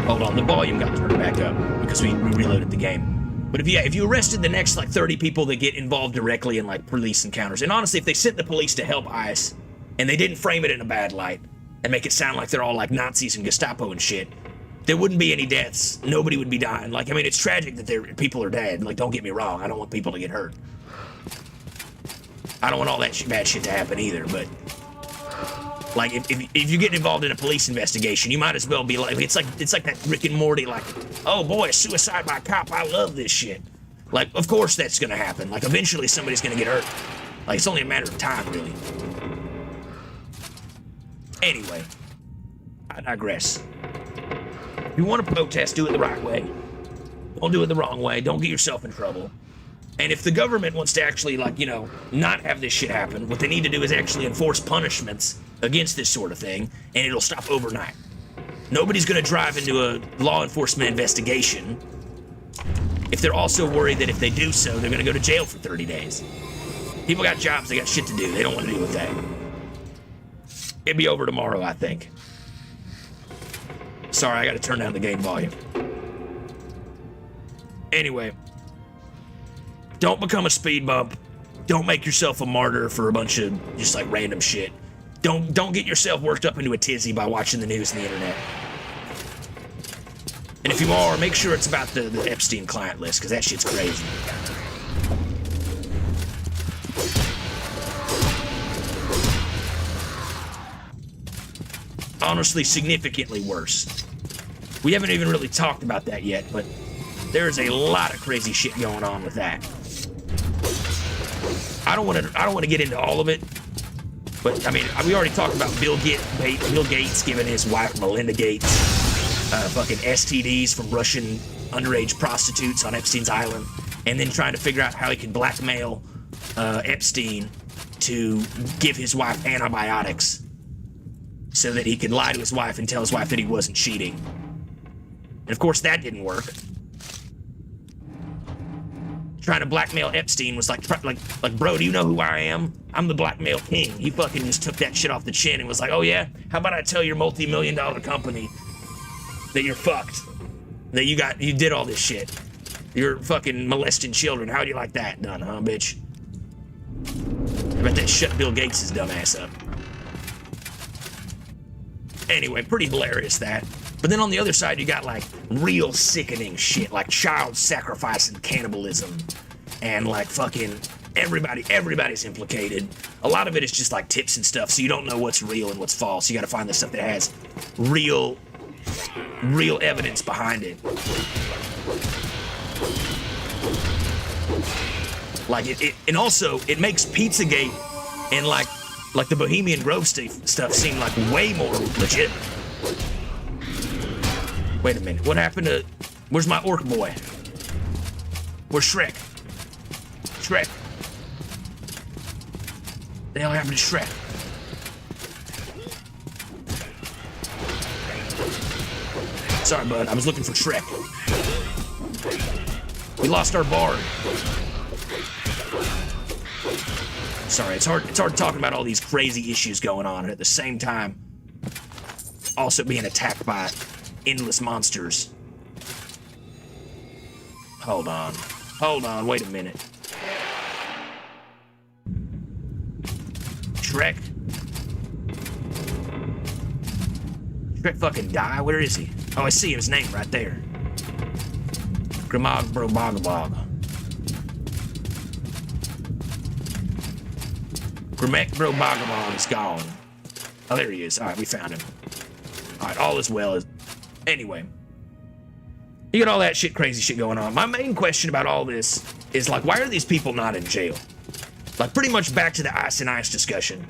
Hold on, the volume got turned back up because we reloaded the game. But if you arrested the next like 30 people that get involved directly in like police encounters, and honestly, if they sent the police to help ICE and they didn't frame it in a bad light and make it sound like they're all like Nazis and Gestapo and shit, there wouldn't be any deaths. Nobody would be dying. Like, I mean, it's tragic that people are dead. Like, don't get me wrong. I don't want people to get hurt. I don't want all that bad shit to happen either. But like, if you get involved in a police investigation, you might as well be like, it's like that Rick and Morty, like, oh boy, suicide by cop, I love this shit. Like, of course that's gonna happen. Like, eventually somebody's gonna get hurt. Like, it's only a matter of time, really. Anyway, I digress. If you want to protest, do it the right way. Don't do it the wrong way. Don't get yourself in trouble. And if the government wants to actually, like, you know, not have this shit happen, what they need to do is actually enforce punishments against this sort of thing, and it'll stop overnight. Nobody's gonna drive into a law enforcement investigation if they're also worried that if they do so, they're gonna go to jail for 30 days. People got jobs, they got shit to do. They don't want to deal with that. It'll be over tomorrow, I think. Sorry, I gotta turn down the game volume. Anyway, don't become a speed bump. Don't make yourself a martyr for a bunch of just like random shit. Don't get yourself worked up into a tizzy by watching the news and the internet. And if you are, make sure it's about the Epstein client list, because that shit's crazy. Honestly, significantly worse. We haven't even really talked about that yet, but there's a lot of crazy shit going on with that. I don't want to get into all of it, but I mean, we already talked about Bill Gates giving his wife Melinda Gates fucking STDs from Russian underage prostitutes on Epstein's island, and then trying to figure out how he could blackmail Epstein to give his wife antibiotics so that he could lie to his wife and tell his wife that he wasn't cheating. And of course that didn't work. Trying to blackmail Epstein was like, bro, do you know who I am? I'm the blackmail king. He fucking just took that shit off the chin and was like, oh yeah? How about I tell your multi-million-dollar company that you're fucked? That you did all this shit. You're fucking molesting children. How do you like that done, huh, bitch? How about that shut Bill Gates' dumb ass up? Anyway, pretty hilarious that. But then on the other side, you got like real sickening shit, like child sacrifice and cannibalism, and like fucking Everybody's implicated. A lot of it is just like tips and stuff, so you don't know what's real and what's false. You gotta find the stuff that has real evidence behind it. Like and also it makes Pizzagate and like the Bohemian Grove stuff seem like way more legit. Wait a minute, what happened to... Where's my orc boy? Where's Shrek? Shrek. The hell happened to Shrek? Sorry, bud, I was looking for Shrek. We lost our bard. Sorry, it's hard talking about all these crazy issues going on, and at the same time, also being attacked by endless monsters. Hold on, wait a minute. Shrek? Shrek fucking die? Where is he? Oh, I see his name right there. Grimog Bro Bogabog. Grimek Bro Bogabog is gone. Oh, there he is. Alright, we found him. Alright, all is well. Anyway. You got all that crazy shit going on. My main question about all this is, like, why are these people not in jail? Like, pretty much back to the ice and ice discussion.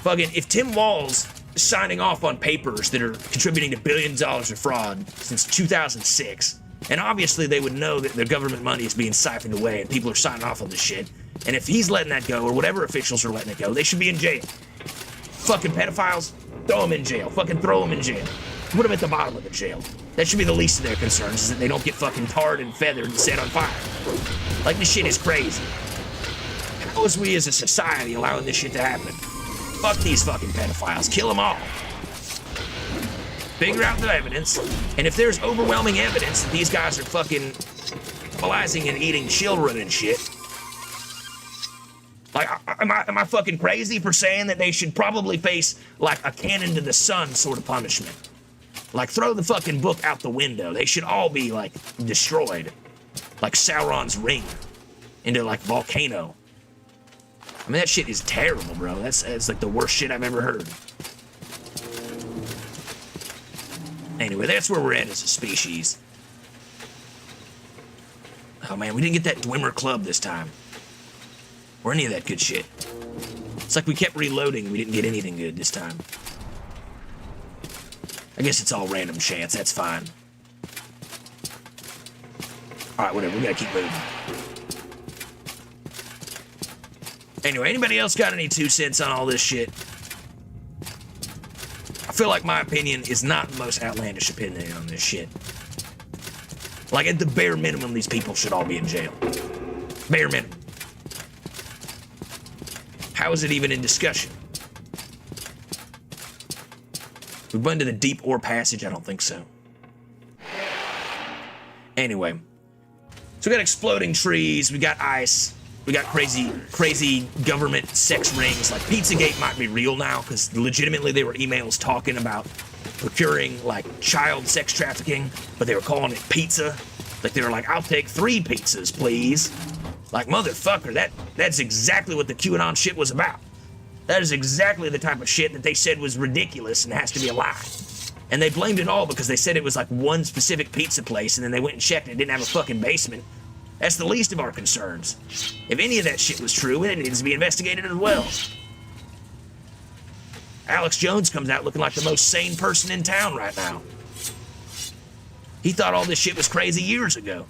Fucking, if Tim Wall's signing off on papers that are contributing to billions of dollars of fraud since 2006, and obviously they would know that their government money is being siphoned away and people are signing off on this shit, and if he's letting that go, or whatever officials are letting it go, they should be in jail. Fucking pedophiles, throw them in jail. Fucking throw them in jail. Put them at the bottom of the jail. That should be the least of their concerns, is that they don't get fucking tarred and feathered and set on fire. Like, this shit is crazy. How is we as a society allowing this shit to happen? Fuck these fucking pedophiles. Kill them all. Figure out the evidence, and if there's overwhelming evidence that these guys are fucking cannibalizing and eating children and shit, like, am I fucking crazy for saying that they should probably face, like, a cannon to the sun sort of punishment? Like, throw the fucking book out the window. They should all be, like, destroyed. Like Sauron's ring into, like, volcano. I mean, that shit is terrible, bro. That's like the worst shit I've ever heard. Anyway, that's where we're at as a species. Oh man, we didn't get that Dwemer Club this time. Or any of that good shit. It's like we kept reloading and we didn't get anything good this time. I guess it's all random chance, that's fine. Alright, whatever, we gotta keep moving. Anyway, anybody else got any 2 cents on all this shit? I feel like my opinion is not the most outlandish opinion on this shit. Like, at the bare minimum, these people should all be in jail. Bare minimum. How is it even in discussion? We've been to the deep ore passage? I don't think so. Anyway. So we got exploding trees, we got ice, we got crazy government sex rings. Like, Pizzagate might be real now, because legitimately there were emails talking about procuring, like, child sex trafficking, but they were calling it pizza. Like, they were like, I'll take 3 pizzas, please. Like, motherfucker, that's exactly what the QAnon shit was about. That is exactly the type of shit that they said was ridiculous and has to be a lie. And they blamed it all because they said it was like one specific pizza place, and then they went and checked and it didn't have a fucking basement. That's the least of our concerns. If any of that shit was true, it needs to be investigated as well. Alex Jones comes out looking like the most sane person in town right now. He thought all this shit was crazy years ago.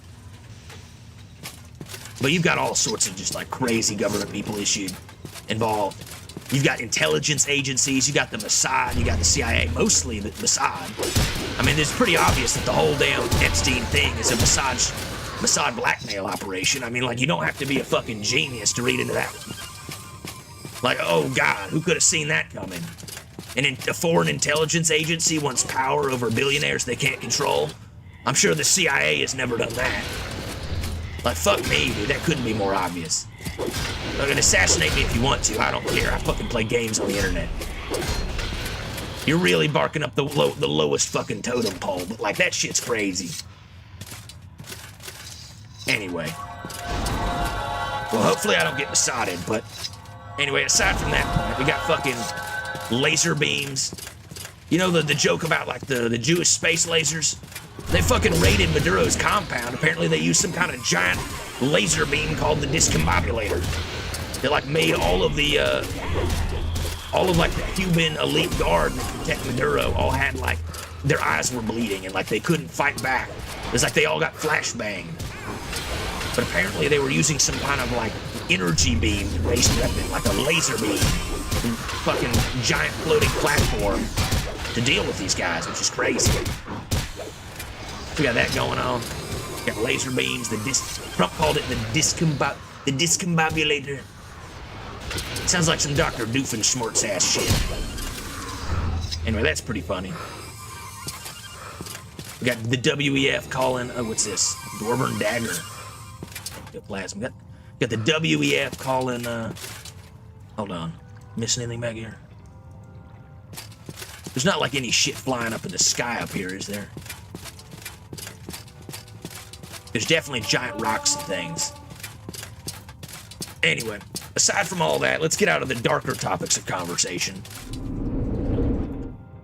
But you've got all sorts of just like crazy government people involved. You've got intelligence agencies, you got the Mossad, you got the CIA, mostly the Mossad. I mean, it's pretty obvious that the whole damn Epstein thing is a Mossad blackmail operation. I mean, like, you don't have to be a fucking genius to read into that one. Like, oh God, who could have seen that coming? And a foreign intelligence agency wants power over billionaires they can't control. I'm sure the CIA has never done that. Like, fuck me, dude, that couldn't be more obvious. Look, and assassinate me if you want to, I don't care. I fucking play games on the internet. You're really barking up the lowest fucking totem pole, but like, that shit's crazy. Anyway. Well, hopefully I don't get besotted, but anyway, aside from that point, we got fucking laser beams. You know the joke about like the Jewish space lasers? They fucking raided Maduro's compound. Apparently they used some kind of giant laser beam called the discombobulator. They like made all of like the Cuban elite guard that protect Maduro all had like their eyes were bleeding and like they couldn't fight back. It was like they all got flashbanged. But apparently they were using some kind of like energy beam based weapon, like a laser beam, fucking giant floating platform to deal with these guys, which is crazy. We got that going on. We got laser beams. Trump called it the discombobulator. Sounds like some Dr. Doofenshmirtz ass shit. Anyway, that's pretty funny. We got the WEF calling, what's this? Dwarven Dagger. Plasma. Got the WEF calling, hold on. Missing anything back here? There's not like any shit flying up in the sky up here, is there? There's definitely giant rocks and things. Anyway, aside from all that, let's get out of the darker topics of conversation.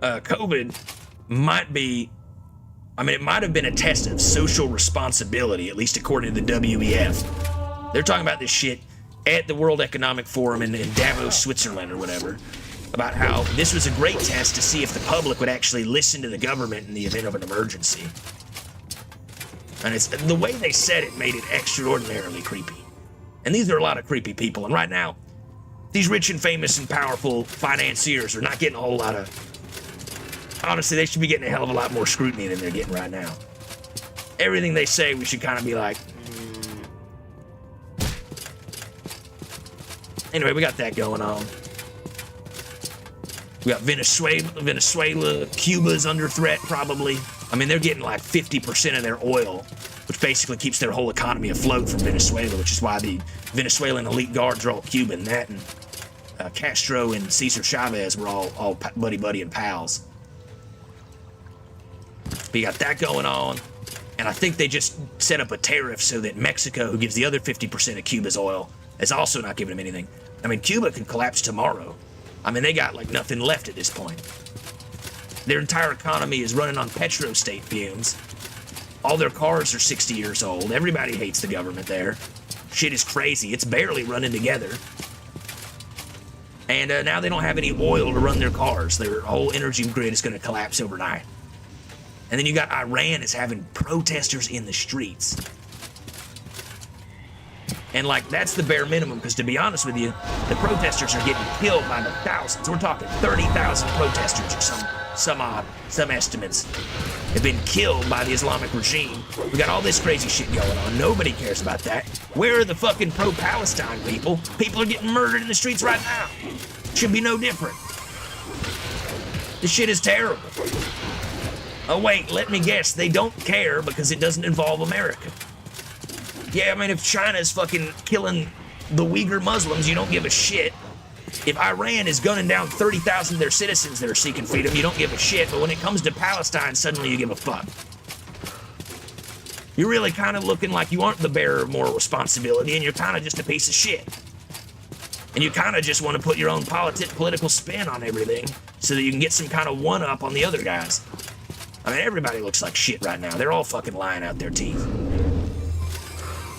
COVID might be, I mean, it might have been a test of social responsibility, at least according to the WEF. They're talking about this shit at the World Economic Forum in Davos, Switzerland or whatever, about how this was a great test to see if the public would actually listen to the government in the event of an emergency. And it's the way they said it made it extraordinarily creepy. And these are a lot of creepy people. And right now, these rich and famous and powerful financiers are not getting a whole lot of... Honestly, they should be getting a hell of a lot more scrutiny than they're getting right now. Everything they say, we should kind of be like... Anyway, we got that going on. We got Venezuela, Cuba's under threat, probably. I mean, they're getting like 50% of their oil, which basically keeps their whole economy afloat from Venezuela, which is why the Venezuelan elite guards are all Cuban. That and Castro and Cesar Chavez were all buddy and pals. But you got that going on, and I think they just set up a tariff so that Mexico, who gives the other 50% of Cuba's oil, is also not giving them anything. I mean, Cuba could collapse tomorrow. I mean, they got like nothing left at this point. Their entire economy is running on petrostate fumes. All their cars are 60 years old. Everybody hates the government there. Shit is crazy. It's barely running together. And now they don't have any oil to run their cars. Their whole energy grid is going to collapse overnight. And then you got Iran is having protesters in the streets. And like, that's the bare minimum, because to be honest with you, the protesters are getting killed by the thousands. We're talking 30,000 protesters or some estimates have been killed by the Islamic regime. We got all this crazy shit going on. Nobody cares about that. Where are the fucking pro-Palestine people? People are getting murdered in the streets right now. Should be no different. This shit is terrible. Oh wait, let me guess. They don't care because it doesn't involve America. Yeah, I mean, if China's fucking killing the Uyghur Muslims, you don't give a shit. If Iran is gunning down 30,000 of their citizens that are seeking freedom, you don't give a shit. But when it comes to Palestine, suddenly you give a fuck. You're really kind of looking like you aren't the bearer of moral responsibility, and you're kind of just a piece of shit. And you kind of just want to put your own political spin on everything so that you can get some kind of one-up on the other guys. I mean, everybody looks like shit right now. They're all fucking lying out their teeth.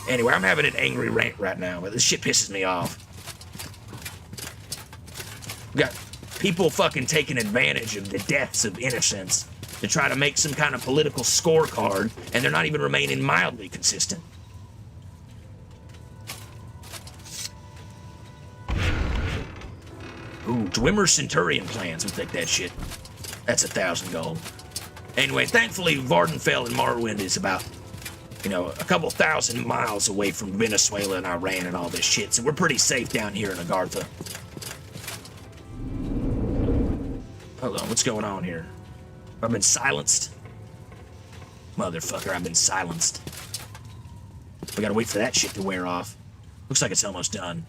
Anyway, I'm having an angry rant right now, but this shit pisses me off. We got people fucking taking advantage of the deaths of innocents to try to make some kind of political scorecard, and they're not even remaining mildly consistent. Ooh, Dwemer Centurion plans. We'll take that shit. That's 1,000 gold. Anyway, thankfully, Vardenfell and Morrowind is about, you know, a couple thousand miles away from Venezuela and Iran and all this shit, so we're pretty safe down here in Agartha. Hold on, what's going on here? I've been silenced? Motherfucker, I've been silenced. We gotta wait for that shit to wear off. Looks like it's almost done.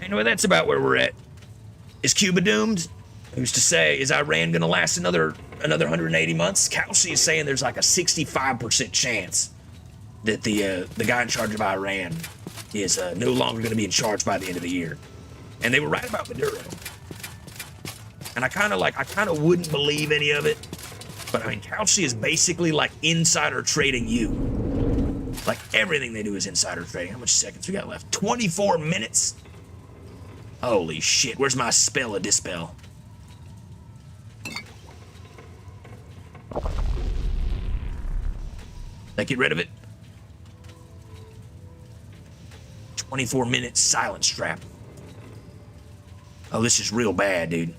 Anyway, that's about where we're at. Is Cuba doomed? Who's to say? Is Iran gonna last another 180 months? Kelsey is saying there's like a 65% chance that the guy in charge of Iran is no longer going to be in charge by the end of the year. And they were right about Maduro. And I kind of wouldn't believe any of it. But I mean, Kalshi is basically like insider trading you. Like everything they do is insider trading. How much seconds we got left? 24 minutes? Holy shit. Where's my spell of dispel? Like, get rid of it. 24 minutes silence trap. Oh, this is real bad, dude.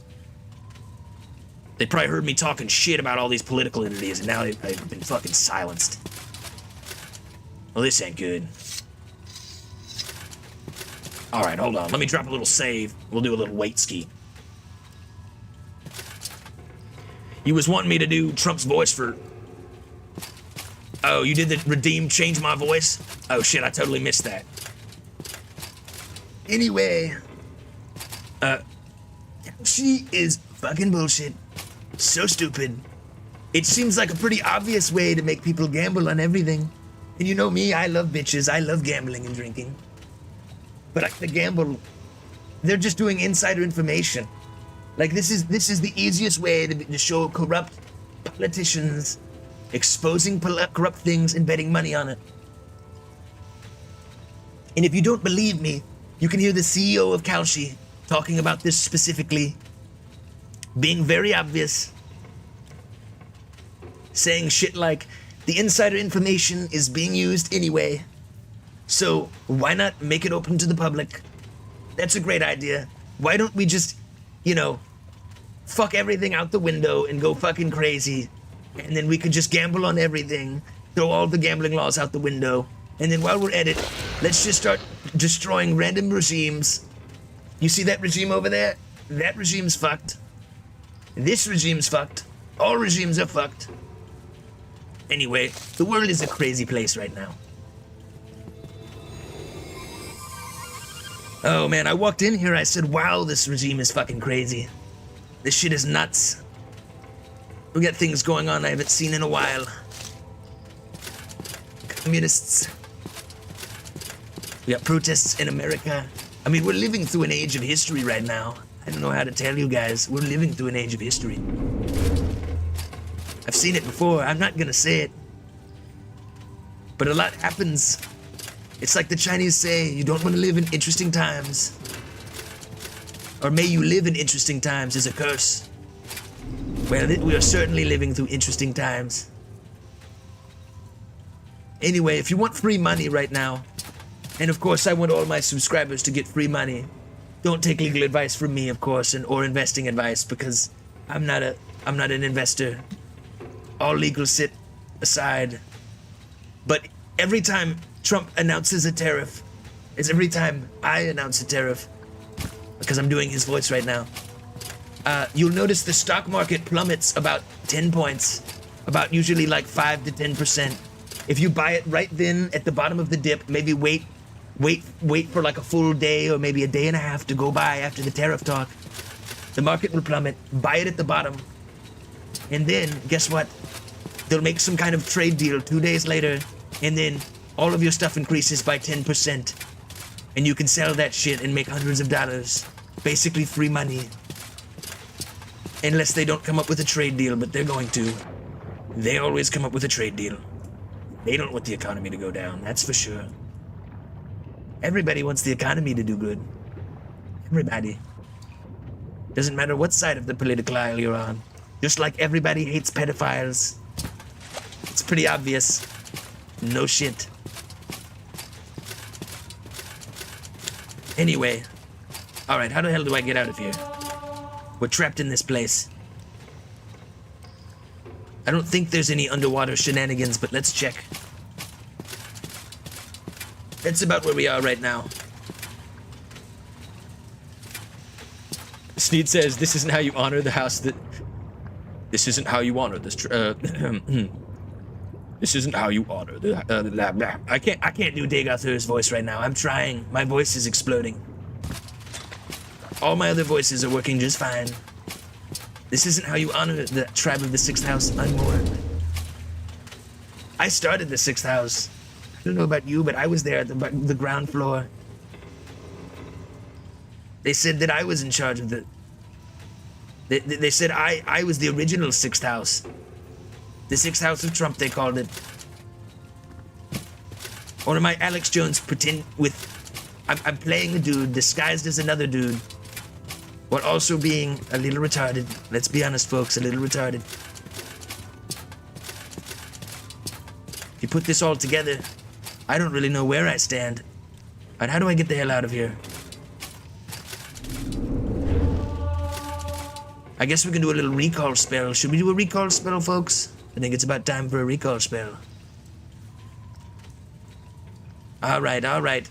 They probably heard me talking shit about all these political entities, and now they've been fucking silenced. Well, this ain't good. Alright, hold on. Let me drop a little save. We'll do a little weight ski. You was wanting me to do Trump's voice for... Oh, you did the redeem change my voice? Oh shit, I totally missed that. Anyway. She is fucking bullshit. So stupid. It seems like a pretty obvious way to make people gamble on everything. And you know me, I love bitches. I love gambling and drinking. But the gamble, they're just doing insider information. Like this is the easiest way to show corrupt politicians exposing corrupt things and betting money on it. And if you don't believe me, you can hear the CEO of Kalshi talking about this specifically, being very obvious, saying shit like, the insider information is being used anyway, so why not make it open to the public? That's a great idea. Why don't we just, you know, fuck everything out the window and go fucking crazy, and then we could just gamble on everything, throw all the gambling laws out the window, and then while we're at it, let's just start destroying random regimes. You see that regime over there? That regime's fucked. This regime's fucked. All regimes are fucked. Anyway, the world is a crazy place right now. Oh man, I walked in here, I said, wow, this regime is fucking crazy. This shit is nuts. We got things going on I haven't seen in a while. Communists. We got protests in America. I mean, we're living through an age of history right now. I don't know how to tell you guys. We're living through an age of history. I've seen it before. I'm not gonna say it. But a lot happens. It's like the Chinese say, you don't want to live in interesting times. Or may you live in interesting times is a curse. Well, we are certainly living through interesting times. Anyway, if you want free money right now, and of course I want all my subscribers to get free money, don't take legal advice from me, of course, or investing advice, because I'm not an investor. All legal sit aside. But every time Trump announces a tariff, is every time I announce a tariff, because I'm doing his voice right now, you'll notice the stock market plummets about 10 points, about usually like 5 to 10%. If you buy it right then at the bottom of the dip, maybe wait for like a full day or maybe a day and a half to go by after the tariff talk, the market will plummet. Buy it at the bottom, and then guess what? They'll make some kind of trade deal 2 days later, and then all of your stuff increases by 10%, and you can sell that shit and make hundreds of dollars. Basically free money. Unless they don't come up with a trade deal, but they're going to. They always come up with a trade deal. They don't want the economy to go down, that's for sure. Everybody wants the economy to do good. Everybody. Doesn't matter what side of the political aisle you're on. Just like everybody hates pedophiles. It's pretty obvious. No shit. Anyway. Alright, how the hell do I get out of here? We're trapped in this place. I don't think there's any underwater shenanigans, but let's check. That's about where we are right now. Sneed says, this isn't how you honor the house that... This isn't how you honor this... This isn't how you honor the... blah, blah. I can't do Dagoth's voice right now. I'm trying. My voice is exploding. All my other voices are working just fine. This isn't how you honor the tribe of the 6th house unmoored. I started the 6th house. I don't know about you, but I was there at the ground floor. They said that I was in charge of the... They said I was the original sixth house. The sixth house of Trump, they called it. Or am I Alex Jones pretend with... I'm playing a dude disguised as another dude, while also being a little retarded. Let's be honest, folks, a little retarded. If you put this all together, I don't really know where I stand. Alright, how do I get the hell out of here? I guess we can do a little recall spell. Should we do a recall spell, folks? I think it's about time for a recall spell. Alright, alright.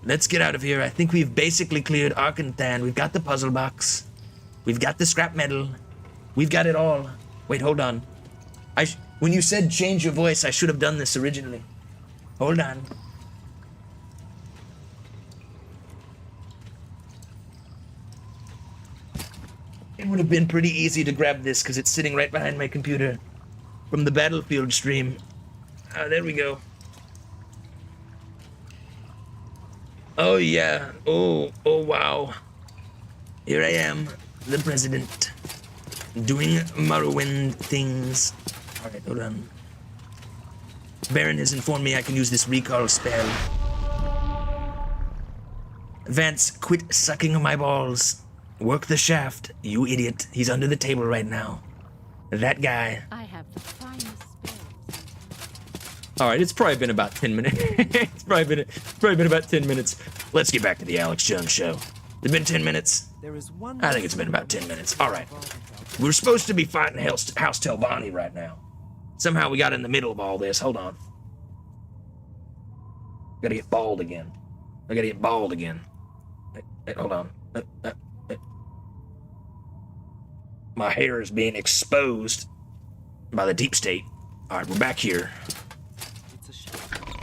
Let's get out of here. I think we've basically cleared Arkanthan. We've got the puzzle box. We've got the scrap metal. We've got it all. Wait, hold on. When you said change your voice, I should have done this originally. Hold on. It would have been pretty easy to grab this because it's sitting right behind my computer from the Battlefield stream. There we go. Oh yeah. Oh wow. Here I am, the president, doing Morrowind things. Alright, hold on. Baron has informed me I can use this recall spell. Vance, quit sucking my balls. Work the shaft, you idiot. He's under the table right now. That guy. I have the finest spells. All right, it's probably been about 10 minutes. It's probably been about 10 minutes. Let's get back to the Alex Jones show. It's been 10 minutes. There is one. I think it's been about 10 minutes. All right. We're supposed to be fighting House Telvanni right now. Somehow we got in the middle of all this. Hold on. Gotta get bald again. I gotta get bald again. Hey, hold on. My hair is being exposed by the deep state. All right, we're back here.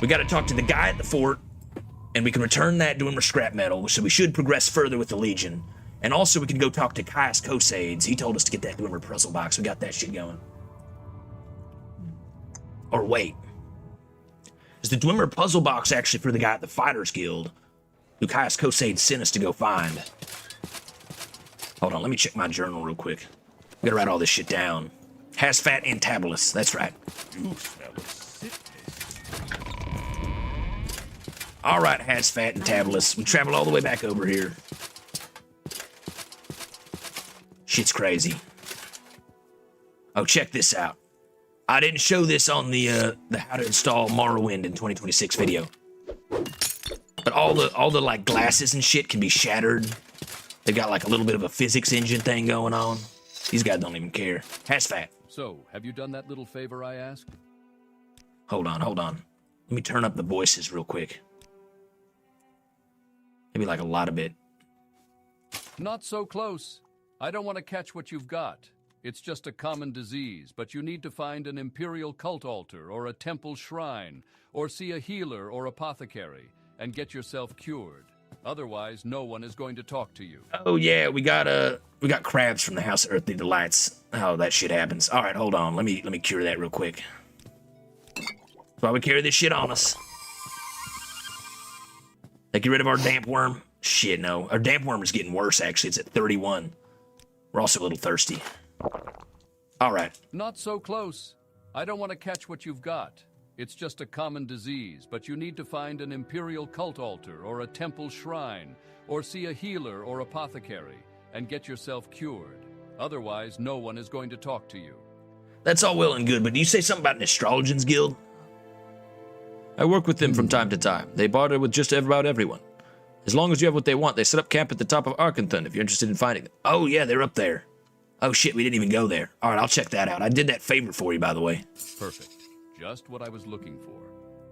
We got to talk to the guy at the fort, and we can return that Dwemer scrap metal, so we should progress further with the Legion. And also we can go talk to Caius Kosades. He told us to get that Dwemer puzzle box. We got that shit going. Or wait. Is the Dwemer puzzle box actually for the guy at the Fighters Guild, who Caius Kosades sent us to go find? Hold on, let me check my journal real quick. I gotta write all this shit down. Hasfat and Tabulus, that's right. All right, Hasfat and Tabulus. We travel all the way back over here. Shit's crazy. Oh, check this out. I didn't show this on the how to install Morrowind in 2026 video. But all the like glasses and shit can be shattered. They got like a little bit of a physics engine thing going on. These guys don't even care. Hasfat. So, have you done that little favor I asked? Hold on. Let me turn up the voices real quick. Maybe like a lot of it. Not so close. I don't want to catch what you've got. It's just a common disease, but you need to find an imperial cult altar or a temple shrine, or see a healer or apothecary, and get yourself cured. Otherwise, no one is going to talk to you. Oh yeah, we got crabs from the House of Earthly Delights. Oh, that shit happens. All right, hold on. Let me cure that real quick. That's why we carry this shit on us. Like, get rid of our damp worm. Shit, no. Our damp worm is getting worse, actually. It's at 31. We're also a little thirsty. All right. Not so close. I don't want to catch what you've got. It's just a common disease, but you need to find an imperial cult altar or a temple shrine, or see a healer or apothecary, and get yourself cured. Otherwise, no one is going to talk to you. That's all well and good, but do you say something about an astrologians guild? I work with them from time to time. They barter with just about everyone. As long as you have what they want, they set up camp at the top of Arkanthan if you're interested in finding them. Oh yeah, they're up there. Oh shit, we didn't even go there. All right, I'll check that out. I did that favor for you, by the way. Perfect. Just what I was looking for.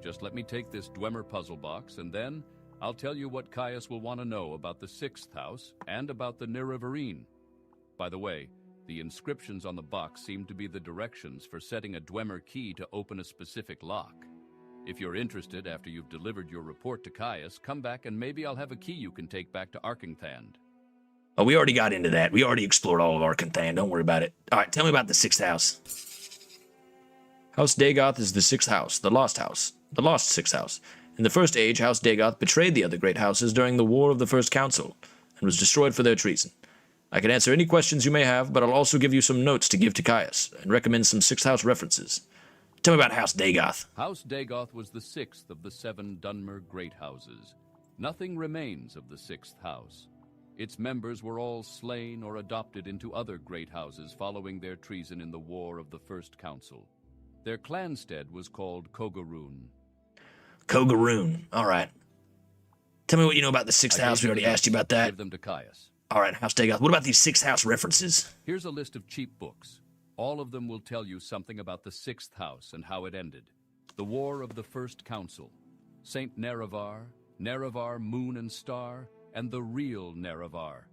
Just let me take this Dwemer puzzle box, and then I'll tell you what Caius will want to know about the sixth house and about the Nerevarine. By the way, the inscriptions on the box seem to be the directions for setting a Dwemer key to open a specific lock. If you're interested after you've delivered your report to Caius, come back and maybe I'll have a key you can take back to Arkanthan. Oh, we already got into that. We already explored all of Arkanthan. Don't worry about it. All right, tell me about the sixth house. House Dagoth is the sixth house, the lost house. the lost sixth house. In the first age, House Dagoth betrayed the other great houses during the War of the First Council, and was destroyed for their treason. I can answer any questions you may have, but I'll also give you some notes to give to Caius, and recommend some sixth house references. Tell me about House Dagoth. House Dagoth was the sixth of the 7 Dunmer great houses. Nothing remains of the sixth house. Its members were all slain or adopted into other great houses following their treason in the War of the First Council. Their clanstead was called Kogaroon. Kogaroon. All right. Tell me what you know about the sixth house. We already asked you about that. Give them to Caius. All right, House Dagoth. What about these sixth house references? Here's a list of cheap books. All of them will tell you something about the sixth house and how it ended. The War of the First Council. Saint Nerevar, Nerevar Moon and Star, and the real Nerevar.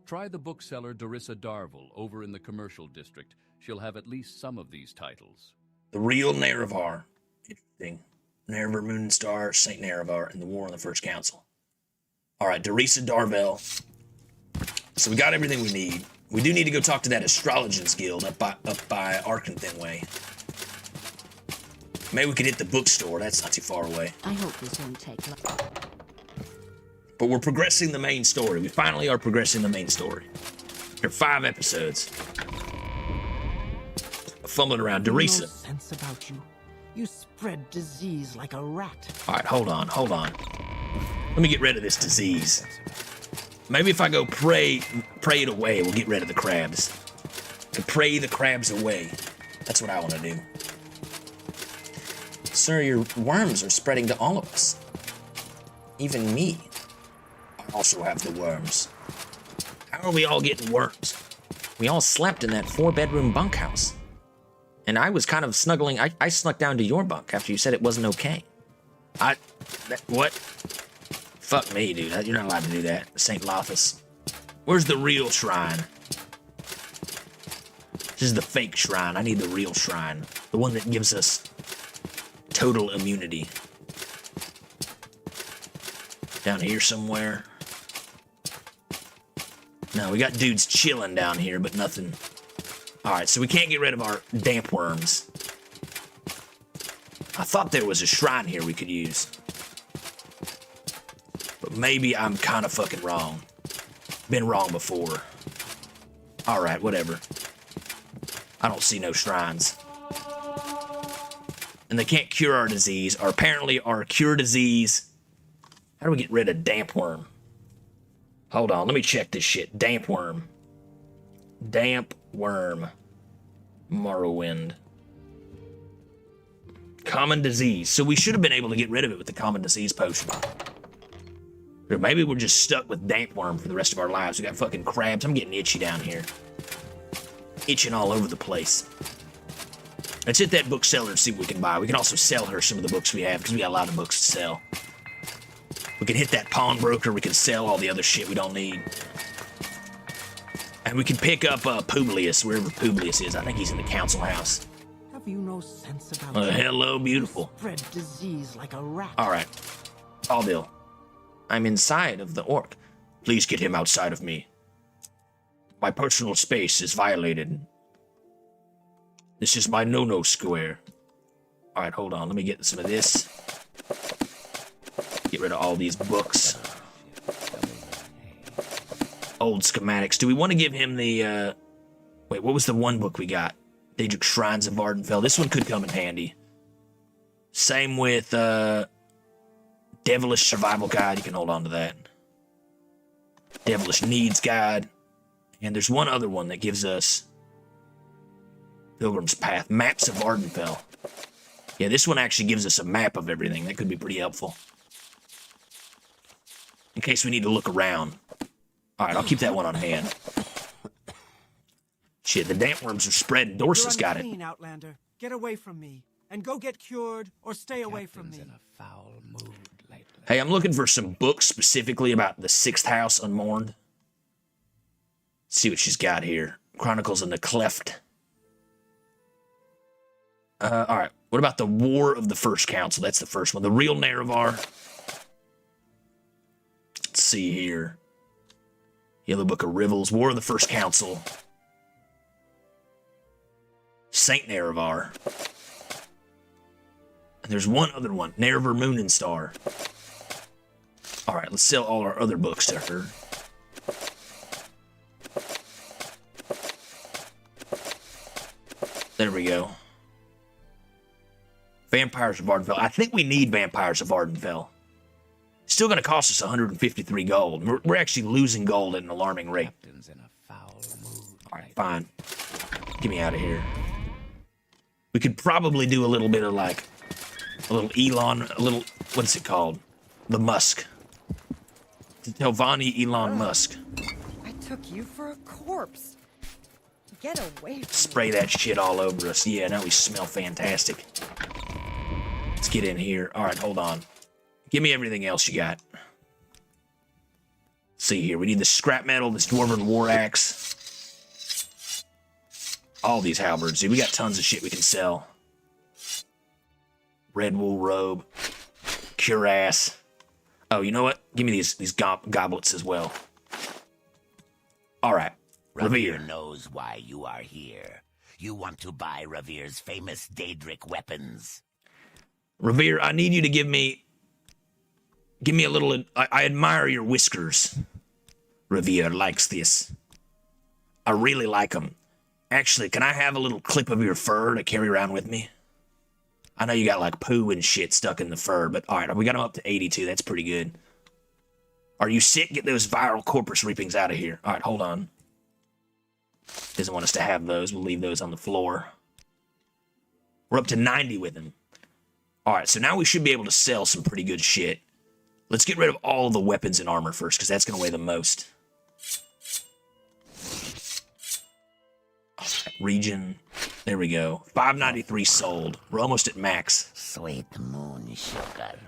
Try the bookseller Dorissa Darvel over in the commercial district. She'll have at least some of these titles. The real Nerevar. Interesting. Nerevar, Moon and Star, Saint Nerevar, and the War on the First Council. All right, Dorissa Darvel. So we got everything we need. We do need to go talk to that Astrologers Guild up by Arkanthen Way. Maybe we could hit the bookstore. That's not too far away. I hope this won't take long. But we're progressing the main story. We finally are progressing the main story. There are 5 episodes. Fumbling around. Dorissa. No sense about you. You spread disease like a rat. All right, hold on. Let me get rid of this disease. Maybe if I go pray it away, we'll get rid of the crabs. To pray the crabs away. That's what I want to do. Sir, your worms are spreading to all of us. Even me. I also have the worms. How are we all getting worms? We all slept in that 4-bedroom bunkhouse. And I was kind of snuggling. I snuck down to your bunk after you said it wasn't okay. What? Fuck me, dude. You're not allowed to do that. St. Lothus. Where's the real shrine? This is the fake shrine. I need the real shrine. The one that gives us total immunity. Down here somewhere. No, we got dudes chilling down here, but nothing. Alright, so we can't get rid of our damp worms. I thought there was a shrine here we could use. But maybe I'm kind of fucking wrong. Been wrong before. Alright, whatever. I don't see no shrines. And they can't cure our disease. Or apparently our cure disease... How do we get rid of damp worm? Hold on, let me check this shit. Damp worm. Damp worm. Morrowind. Common disease. So we should have been able to get rid of it with the common disease potion. Or maybe we're just stuck with damp worm for the rest of our lives. We got fucking crabs. I'm getting itchy down here. Itching all over the place. Let's hit that bookseller and see what we can buy. We can also sell her some of the books we have because we got a lot of books to sell. We can hit that pawnbroker. We can sell all the other shit we don't need. And we can pick up Publius, wherever Publius is. I think he's in the council house. Have you no sense about Hello, beautiful. Spread disease like a rat. All right. All deal. I'm inside of the orc. Please get him outside of me. My personal space is violated. This is my no-no square. All right, hold on. Let me get some of this. Get rid of all these books. Old schematics. Do we want to give him the, Wait, what was the one book we got? Daedric Shrines of Vardenfell. This one could come in handy. Same with, Devilish Survival Guide. You can hold on to that. Devilish Needs Guide. And there's one other one that gives us Pilgrim's Path. Maps of Vardenfell. Yeah, this one actually gives us a map of everything. That could be pretty helpful. In case we need to look around. Alright, I'll keep that one on hand. Shit, the damp worms are spreading. Dorsa's got it. You're unclean, Outlander. Get away from me. And go get cured, or stay away from me. In a foul mood lately. Hey, I'm looking for some books specifically about the Sixth House Unmourned. Let's see what she's got here. Chronicles of the Cleft. Alright, what about the War of the First Council? That's the first one. The real Nerevar. Let's see here. Yellow Book of Rivals. War of the First Council. Saint Nerevar. And there's one other one, Nerevarine Moon and Star. All right, let's sell all our other books to her. There we go. Vampires of Ardenfell. I think we need Vampires of Ardenfell. Still going to cost us 153 gold. We're actually losing gold at an alarming rate. All right, fine. Get me out of here. We could probably do a little bit of like, a little Elon, a little, what's it called? The Musk. The Telvanni Elon Musk. I took you for a corpse. Get away from Spray that shit all over us. Yeah, now we smell fantastic. Let's get in here. All right, hold on. Give me everything else you got. Let's see here. We need the scrap metal, this dwarven war axe. All these halberds, dude. We got tons of shit we can sell. Red wool robe. Cuirass. Oh, you know what? Give me these goblets as well. All right. Revere knows why you are here. You want to buy Revere's famous daedric weapons. Revere, I need you to give me a little. I admire your whiskers. Revere likes this. I really like them. Actually, can I have a little clip of your fur to carry around with me? I know you got like poo and shit stuck in the fur, but all right, we got them up to 82. That's pretty good. Are you sick? Get those viral corpus reapings out of here. All right, hold on. Doesn't want us to have those. We'll leave those on the floor. We're up to 90 with them. All right, so now we should be able to sell some pretty good shit. Let's get rid of all the weapons and armor first, because that's going to weigh the most. All right, region. There we go. 593 sold. We're almost at max. Sweet moon sugar.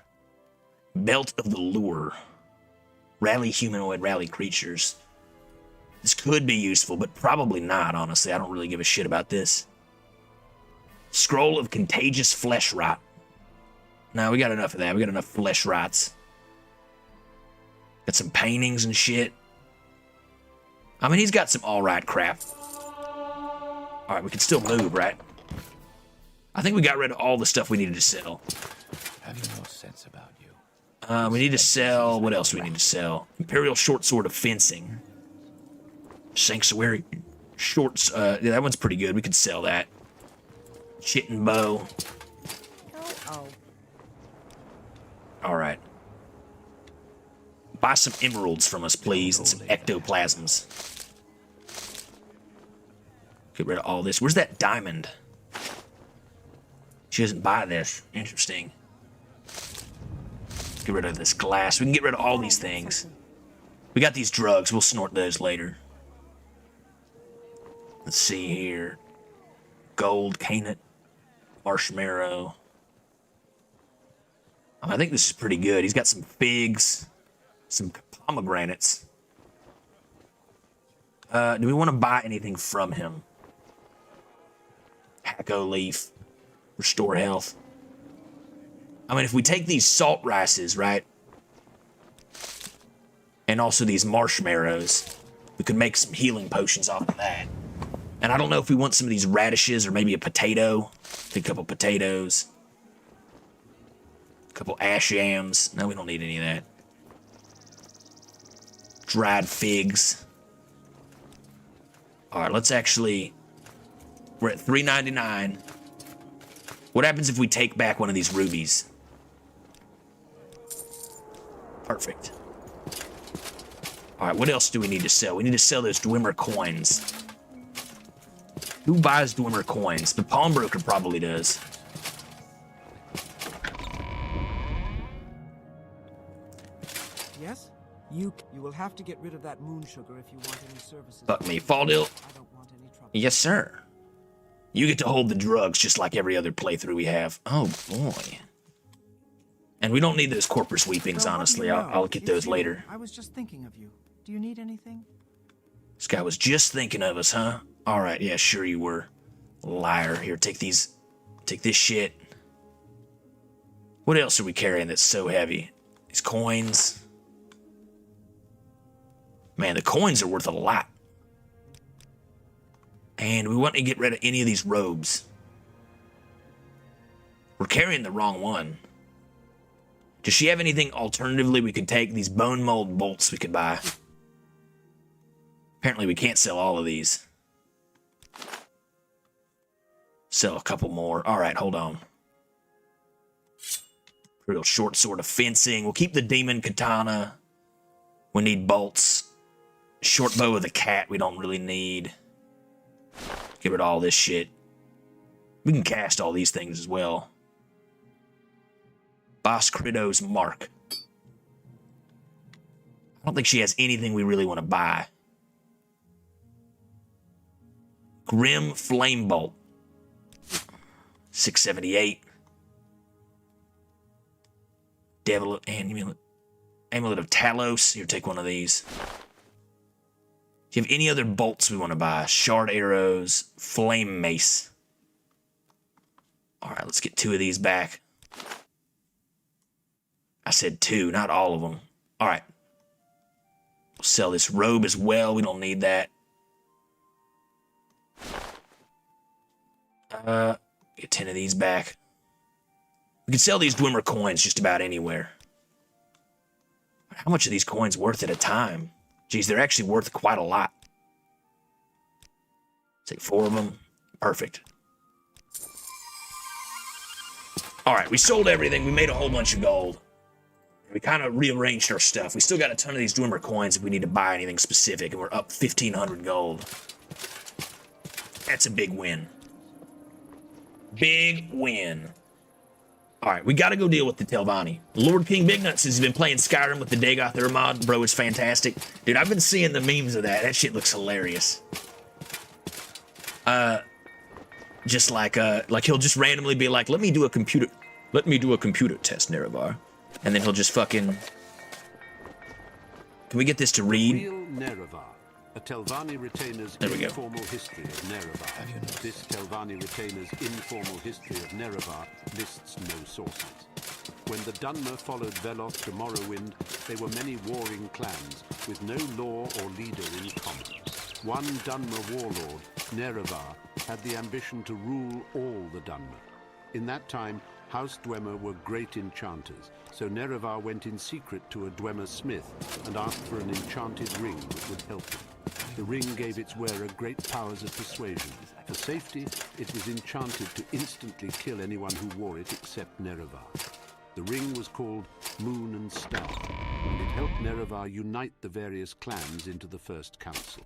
Belt of the Lure. Rally humanoid, rally creatures. This could be useful, but probably not, honestly. I don't really give a shit about this. Scroll of contagious flesh rot. No, we got enough of that. We got enough flesh rots. Got some paintings and shit. I mean, he's got some alright crap. Alright, we can still move, right? I think we got rid of all the stuff we needed to sell. Have you no sense about you? We need to sell... What else do we need to sell? Imperial Short Sword of Fencing. Sanctuary Shorts. Yeah, that one's pretty good. We could sell that. Chitin Bow. Alright. Buy some emeralds from us, please, and some ectoplasms. Get rid of all this. Where's that diamond? She doesn't buy this. Interesting. Get rid of this glass. We can get rid of all these things. We got these drugs. We'll snort those later. Let's see here. Gold, Canet, Marshmallow. I think this is pretty good. He's got some figs, some pomegranates. Do we want to buy anything from him? Hacko leaf. Restore health. I mean, if we take these salt rices, right? And also these marshmallows, we could make some healing potions off of that. And I don't know if we want some of these radishes or maybe a potato. Take a couple potatoes. A couple ash yams. No, we don't need any of that. Dried figs. All right, let's actually... We're at $3.99. What happens if we take back one of these rubies? Perfect. All right, what else do we need to sell? We need to sell those Dwemer coins. Who buys Dwemer coins? The pawnbroker probably does. Yes? You will have to get rid of that moon sugar if you want any services. Fuck me, Faldil. I don't want any trouble. Yes, sir. You get to hold the drugs just like every other playthrough we have. Oh, boy. And we don't need those corpus weepings, Well, what do honestly. you know? I'll get It's those you. later. I was just thinking of you. Do you need anything? This guy was just thinking of us, huh? All right, yeah, sure you were. Liar. Here, take these. Take this shit. What else are we carrying that's so heavy? These coins. Man, the coins are worth a lot. And we want to get rid of any of these robes. We're carrying the wrong one. Does she have anything alternatively we could take? These bone mold bolts we could buy. Apparently we can't sell all of these. Sell a couple more. All right, hold on. Real short sword of fencing. We'll keep the demon katana. We need bolts. Short bow of the cat we don't really need. Get rid of all this shit. We can cast all these things as well. Boss Crido's Mark. I don't think she has anything we really want to buy. Grim Flame Bolt. 678. Devil Amulet. Amulet of Talos. Here, take one of these. Do you have any other bolts we want to buy? Shard arrows. Flame mace. Alright, let's get 2 of these back. I said 2, not all of them. Alright. We'll sell this robe as well. We don't need that. Get 10 of these back. We can sell these Dwemer coins just about anywhere. How much are these coins worth at a time? Geez, they're actually worth quite a lot. Take 4 of them. Perfect. Alright, we sold everything. We made a whole bunch of gold. We kind of rearranged our stuff. We still got a ton of these Dwemer coins if we need to buy anything specific, and we're up 1,500 gold. That's a big win. Big win. Alright, we gotta go deal with the Telvanni. Lord King Big Nuts has been playing Skyrim with the DAGOTH mod. Bro, it's fantastic. Dude, I've been seeing the memes of that. That shit looks hilarious. Just like he'll just randomly be like, let me do a computer test, Nerevar. And then he'll just fucking... Can we get this to read? Real Nerevar, a Telvanni retainer's informal history of Nerevar. This Telvanni retainer's informal history of Nerevar lists no sources. When the Dunmer followed Veloth to Morrowind, they were many warring clans with no law or leader in common. One Dunmer warlord, Nerevar, had the ambition to rule all the Dunmer. In that time, House Dwemer were great enchanters, so Nerevar went in secret to a Dwemer smith and asked for an enchanted ring that would help him. The ring gave its wearer great powers of persuasion. For safety, it was enchanted to instantly kill anyone who wore it except Nerevar. The ring was called Moon and Star, and it helped Nerevar unite the various clans into the First Council.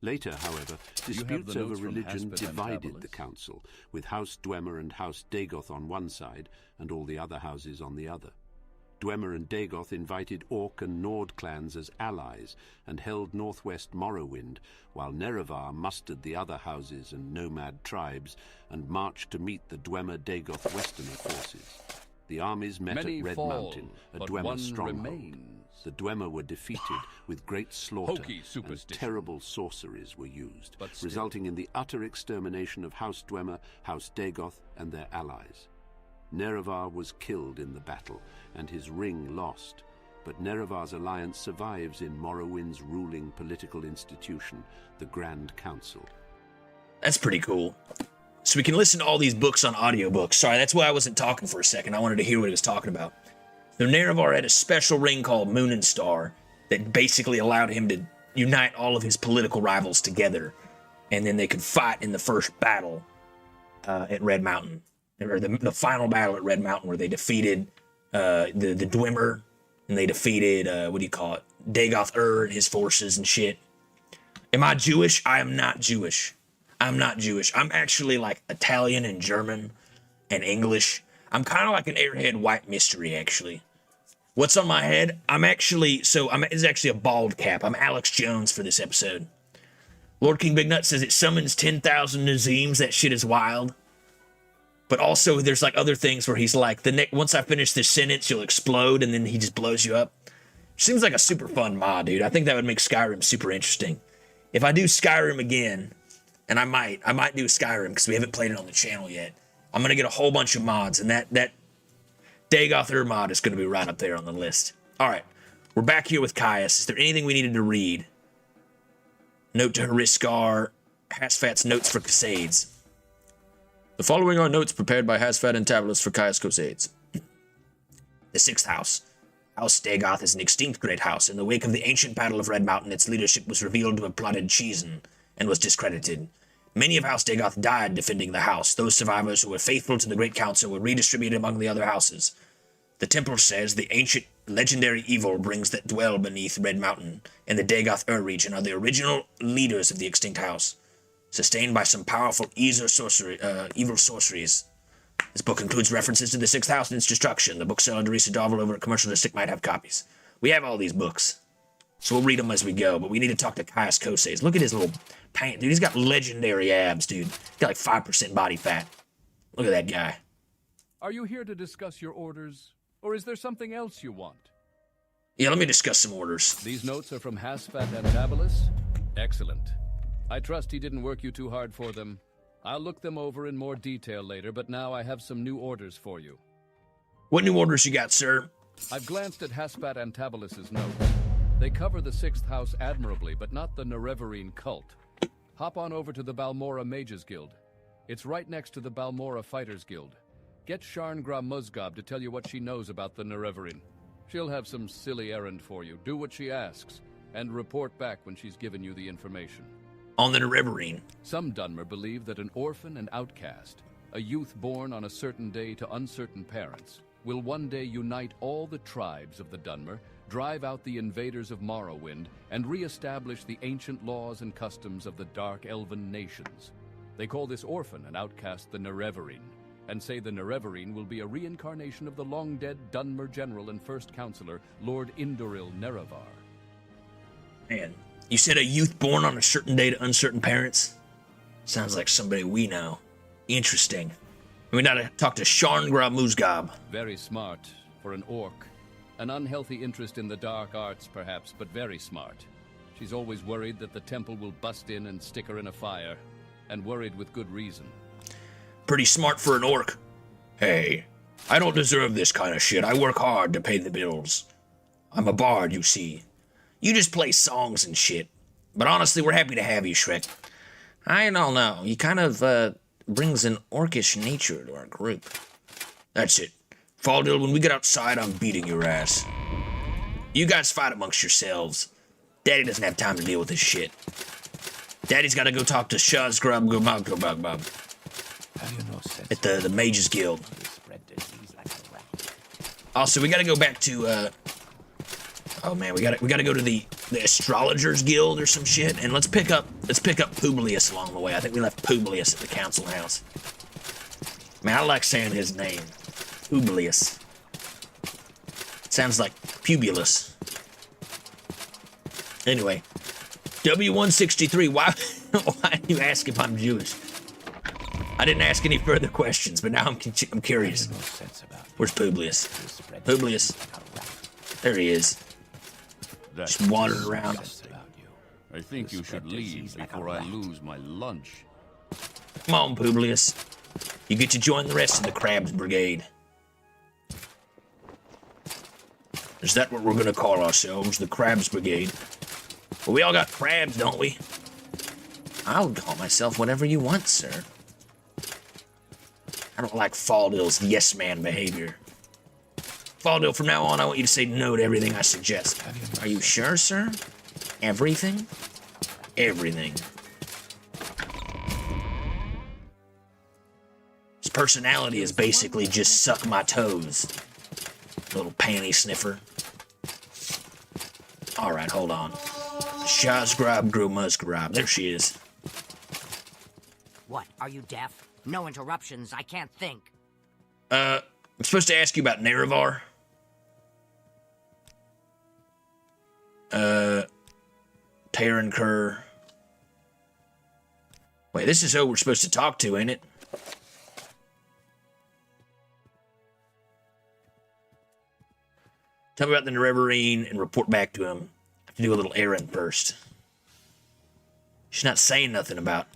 Later, however, disputes over religion divided the council, with House Dwemer and House Dagoth on one side, and all the other houses on the other. Dwemer and Dagoth invited Orc and Nord clans as allies, and held northwest Morrowind, while Nerevar mustered the other houses and nomad tribes, and marched to meet the Dwemer-Dagoth westerner forces. The armies met at Red Mountain, a Dwemer stronghold. The Dwemer were defeated with great slaughter, and terrible sorceries were used, resulting in the utter extermination of House Dwemer, House Dagoth, and their allies. Nerevar was killed in the battle, and his ring lost, but Nerevar's alliance survives in Morrowind's ruling political institution, the Grand Council. That's pretty cool. So we can listen to all these books on audiobooks. Sorry, that's why I wasn't talking for a second. I wanted to hear what he was talking about. So Nerevar had a special ring called Moon and Star that basically allowed him to unite all of his political rivals together, and then they could fight in the first battle at Red Mountain, or the final battle at Red Mountain, where they defeated the Dwemer, and they defeated Dagoth and his forces and shit. Am I Jewish? I am not Jewish. I'm not Jewish. I'm actually like Italian and German and English. I'm kind of like an airhead white mystery, actually. What's on my head? It's actually a bald cap. I'm Alex Jones for this episode. Lord King Big Nut says it summons 10,000 Nazeems. That shit is wild. But also, there's like other things where he's like, once I finish this sentence, you'll explode, and then he just blows you up. Seems like a super fun mod, dude. I think that would make Skyrim super interesting. If I do Skyrim again, and I might do Skyrim because we haven't played it on the channel yet, I'm going to get a whole bunch of mods, and that Dagoth mod is going to be right up there on the list. All right, we're back here with Caius. Is there anything we needed to read? Note to Hariskar, Hasfat's notes for Casades. The following are notes prepared by Hasfat and Tabulus for Caius Cosades. The sixth house. House Dagoth is an extinct great house. In the wake of the ancient Battle of Red Mountain, its leadership was revealed to have plotted treason and was discredited. Many of House Dagoth died defending the house. Those survivors who were faithful to the Great Council were redistributed among the other houses. The temple says the ancient legendary evil brings that dwell beneath Red Mountain and the Dagoth region are the original leaders of the extinct house, sustained by some powerful evil sorceries. This book includes references to the sixth house and its destruction. The bookseller Derisa Darvel over at Commercial District might have copies. We have all these books, so we'll read them as we go, but we need to talk to Caius Cosades. Look at his little pant, dude. He's got legendary abs, dude. He's got like 5% body fat. Look at that guy. Are you here to discuss your orders, or is there something else you want? Yeah, let me discuss some orders. These notes are from Hasfat and Tabulus? Excellent. I trust he didn't work you too hard for them. I'll look them over in more detail later, but now I have some new orders for you. What new orders you got, sir? I've glanced at Hasfat and Tabulus's notes. They cover the sixth house admirably, but not the Nerevarine cult. Hop on over to the Balmora Mages Guild. It's right next to the Balmora Fighters Guild. Get Sharngra Muzgob to tell you what she knows about the Nerevarine. She'll have some silly errand for you. Do what she asks, and report back when she's given you the information. On the Nerevarine. Some Dunmer believe that an orphan and outcast, a youth born on a certain day to uncertain parents, will one day unite all the tribes of the Dunmer, drive out the invaders of Morrowind, and re-establish the ancient laws and customs of the Dark Elven nations. They call this orphan and outcast the Nerevarine, and say the Nerevarine will be a reincarnation of the long-dead Dunmer general and first counselor, Lord Indoril Nerevar. Man, you said a youth born on a certain day to uncertain parents? Sounds like somebody we know. Interesting. We gotta talk to Sharngra Muzgob. Very smart for an orc. An unhealthy interest in the dark arts, perhaps, but very smart. She's always worried that the temple will bust in and stick her in a fire, and worried with good reason. Pretty smart for an orc. Hey, I don't deserve this kind of shit. I work hard to pay the bills. I'm a bard, you see. You just play songs and shit. But honestly, we're happy to have you, Shrek. I don't know. You kind of, brings an orcish nature to our group. That's it. Faldil, when we get outside, I'm beating your ass. You guys fight amongst yourselves. Daddy doesn't have time to deal with this shit. Daddy's gotta go talk to Shazgrub at the Mages Guild. Also, we gotta go back to, oh man, we gotta go to the Astrologers Guild or some shit, and let's pick up Publius along the way. I think we left Publius at the council house. Man, I like saying his name. Publius. Sounds like pubulus. Anyway, W163, why do you ask if I'm Jewish? I didn't ask any further questions, but now I'm curious. Where's Publius? Publius. There he is. Just wandering around. I think you should leave before I lose my lunch. Come on, Publius. You get to join the rest of the Crabs Brigade. Is that what we're gonna call ourselves, the Crabs Brigade? Well, we all got crabs, don't we? I'll call myself whatever you want, sir. I don't like Faldil's yes-man behavior. Faldil, from now on, I want you to say no to everything I suggest. Are you sure, sir? Everything? Everything. His personality is basically just suck my toes. Little panty sniffer. Alright, hold on. Shazgrab Gru Muzgrab. There she is. What, are you deaf? No interruptions, I can't think. I'm supposed to ask you about Nerevar. Terran. Wait, this is who we're supposed to talk to, ain't it? Tell me about the Nerevarine and report back to him. I have to do a little errand first. She's not saying nothing about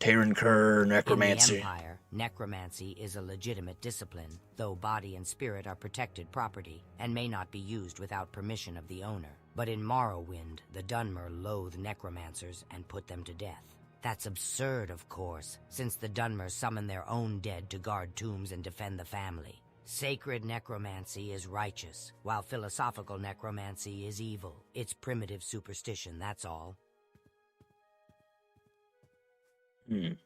Terran, necromancy. In the Empire, necromancy is a legitimate discipline, though body and spirit are protected property and may not be used without permission of the owner. But in Morrowind, the Dunmer loathe necromancers and put them to death. That's absurd, of course, since the Dunmer summon their own dead to guard tombs and defend the family. Sacred necromancy is righteous, while philosophical necromancy is evil. It's primitive superstition, that's all. I'm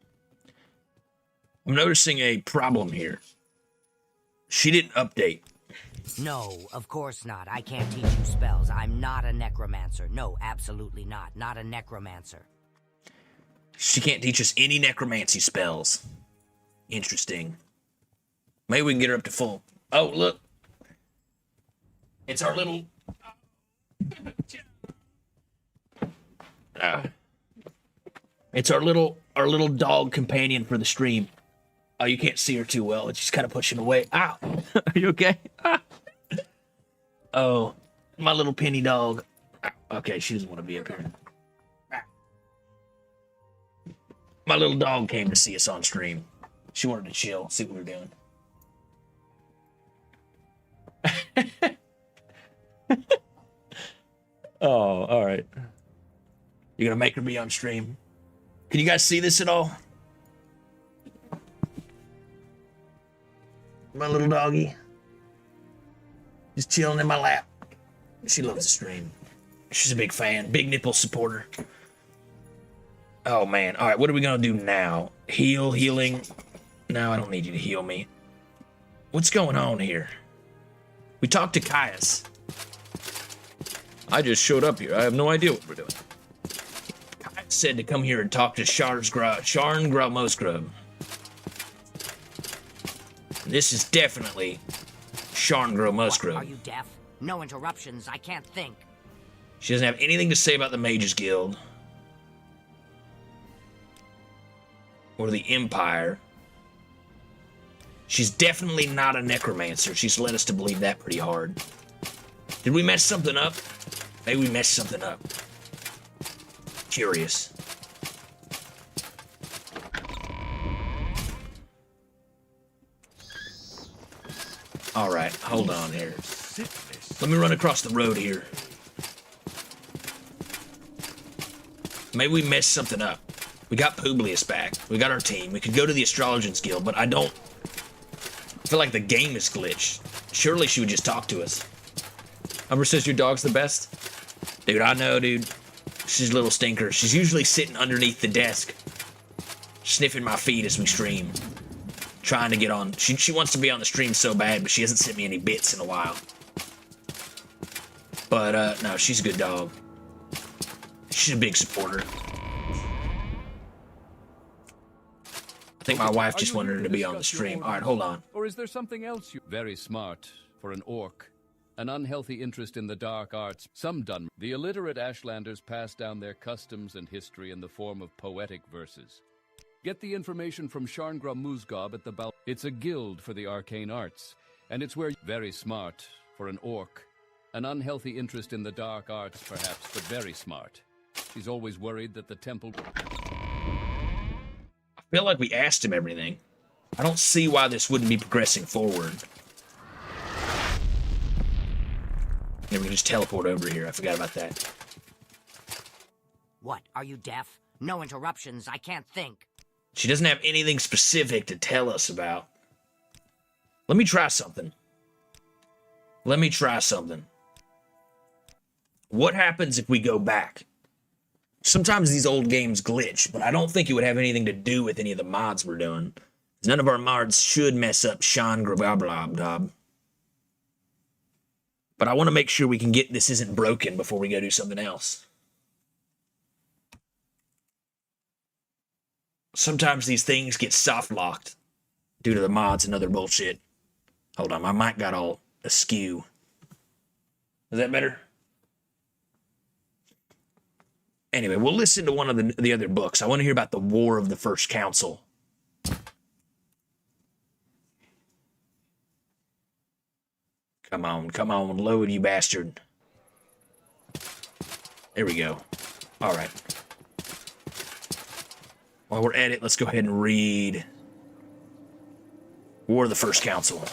noticing a problem here. She didn't update. No, of course not. I can't teach you spells. I'm not a necromancer. No, absolutely not. Not a necromancer. She can't teach us any necromancy spells. Interesting. Maybe we can get her up to full. Oh, look. It's our little... It's our little dog companion for the stream. Oh, you can't see her too well. She's kind of pushing away. Ow. Are you okay? Oh, my little penny dog. Okay, she doesn't want to be up here. My little dog came to see us on stream. She wanted to chill, see what we were doing. Oh, all right. You're gonna make her be on stream. Can you guys see this at all? My little doggy. Just chilling in my lap. She loves the stream. She's a big fan, big nipple supporter. Oh man, all right, what are we gonna do now? Healing? No, I don't need you to heal me. What's going on here? We talked to Caius. I just showed up here. I have no idea what we're doing. Caius said to come here and talk to Sharn Gromosgrub. This is definitely Sharn Gromosgrub. Are you deaf? No interruptions. I can't think. She doesn't have anything to say about the Mages Guild. Or the Empire. She's definitely not a necromancer. She's led us to believe that pretty hard. Did we mess something up? Maybe we messed something up. Curious. All right, hold on here. Let me run across the road here. Maybe we messed something up. We got Publius back. We got our team. We could go to the Astrologans Guild, but I feel like the game is glitched. Surely she would just talk to us. Umber says your dog's the best. Dude, I know, dude. She's a little stinker. She's usually sitting underneath the desk, sniffing my feet as we stream. Trying to get on. She wants to be on the stream so bad, but she hasn't sent me any bits in a while. But, no, she's a good dog. She's a big supporter. I think my wife just wanted her to be on the stream. All right, hold on. Or is there something else you... Very smart for an orc. An unhealthy interest in the dark arts. Some done. The illiterate Ashlanders pass down their customs and history in the form of poetic verses. Get the information from Sharn Gromosgrub at the Bal... It's a guild for the arcane arts. And it's where... Very smart for an orc. An unhealthy interest in the dark arts, perhaps, but very smart. She's always worried that the temple... I feel like we asked him everything. I don't see why this wouldn't be progressing forward. Then we can just teleport over here. I forgot about that. What? Are you deaf? No interruptions. I can't think. She doesn't have anything specific to tell us about. Let me try something. Let me try something. What happens if we go back? Sometimes these old games glitch, but I don't think it would have anything to do with any of the mods we're doing. None of our mods should mess up Shan Grabablob. But I want to make sure we can get this isn't broken before we go do something else. Sometimes these things get soft locked due to the mods and other bullshit. Hold on, my mic got all askew. Is that better? Anyway, we'll listen to one of the other books. I want to hear about the War of the First Council. Come on, load, you bastard. There we go. All right. While we're at it, let's go ahead and read War of the First Council.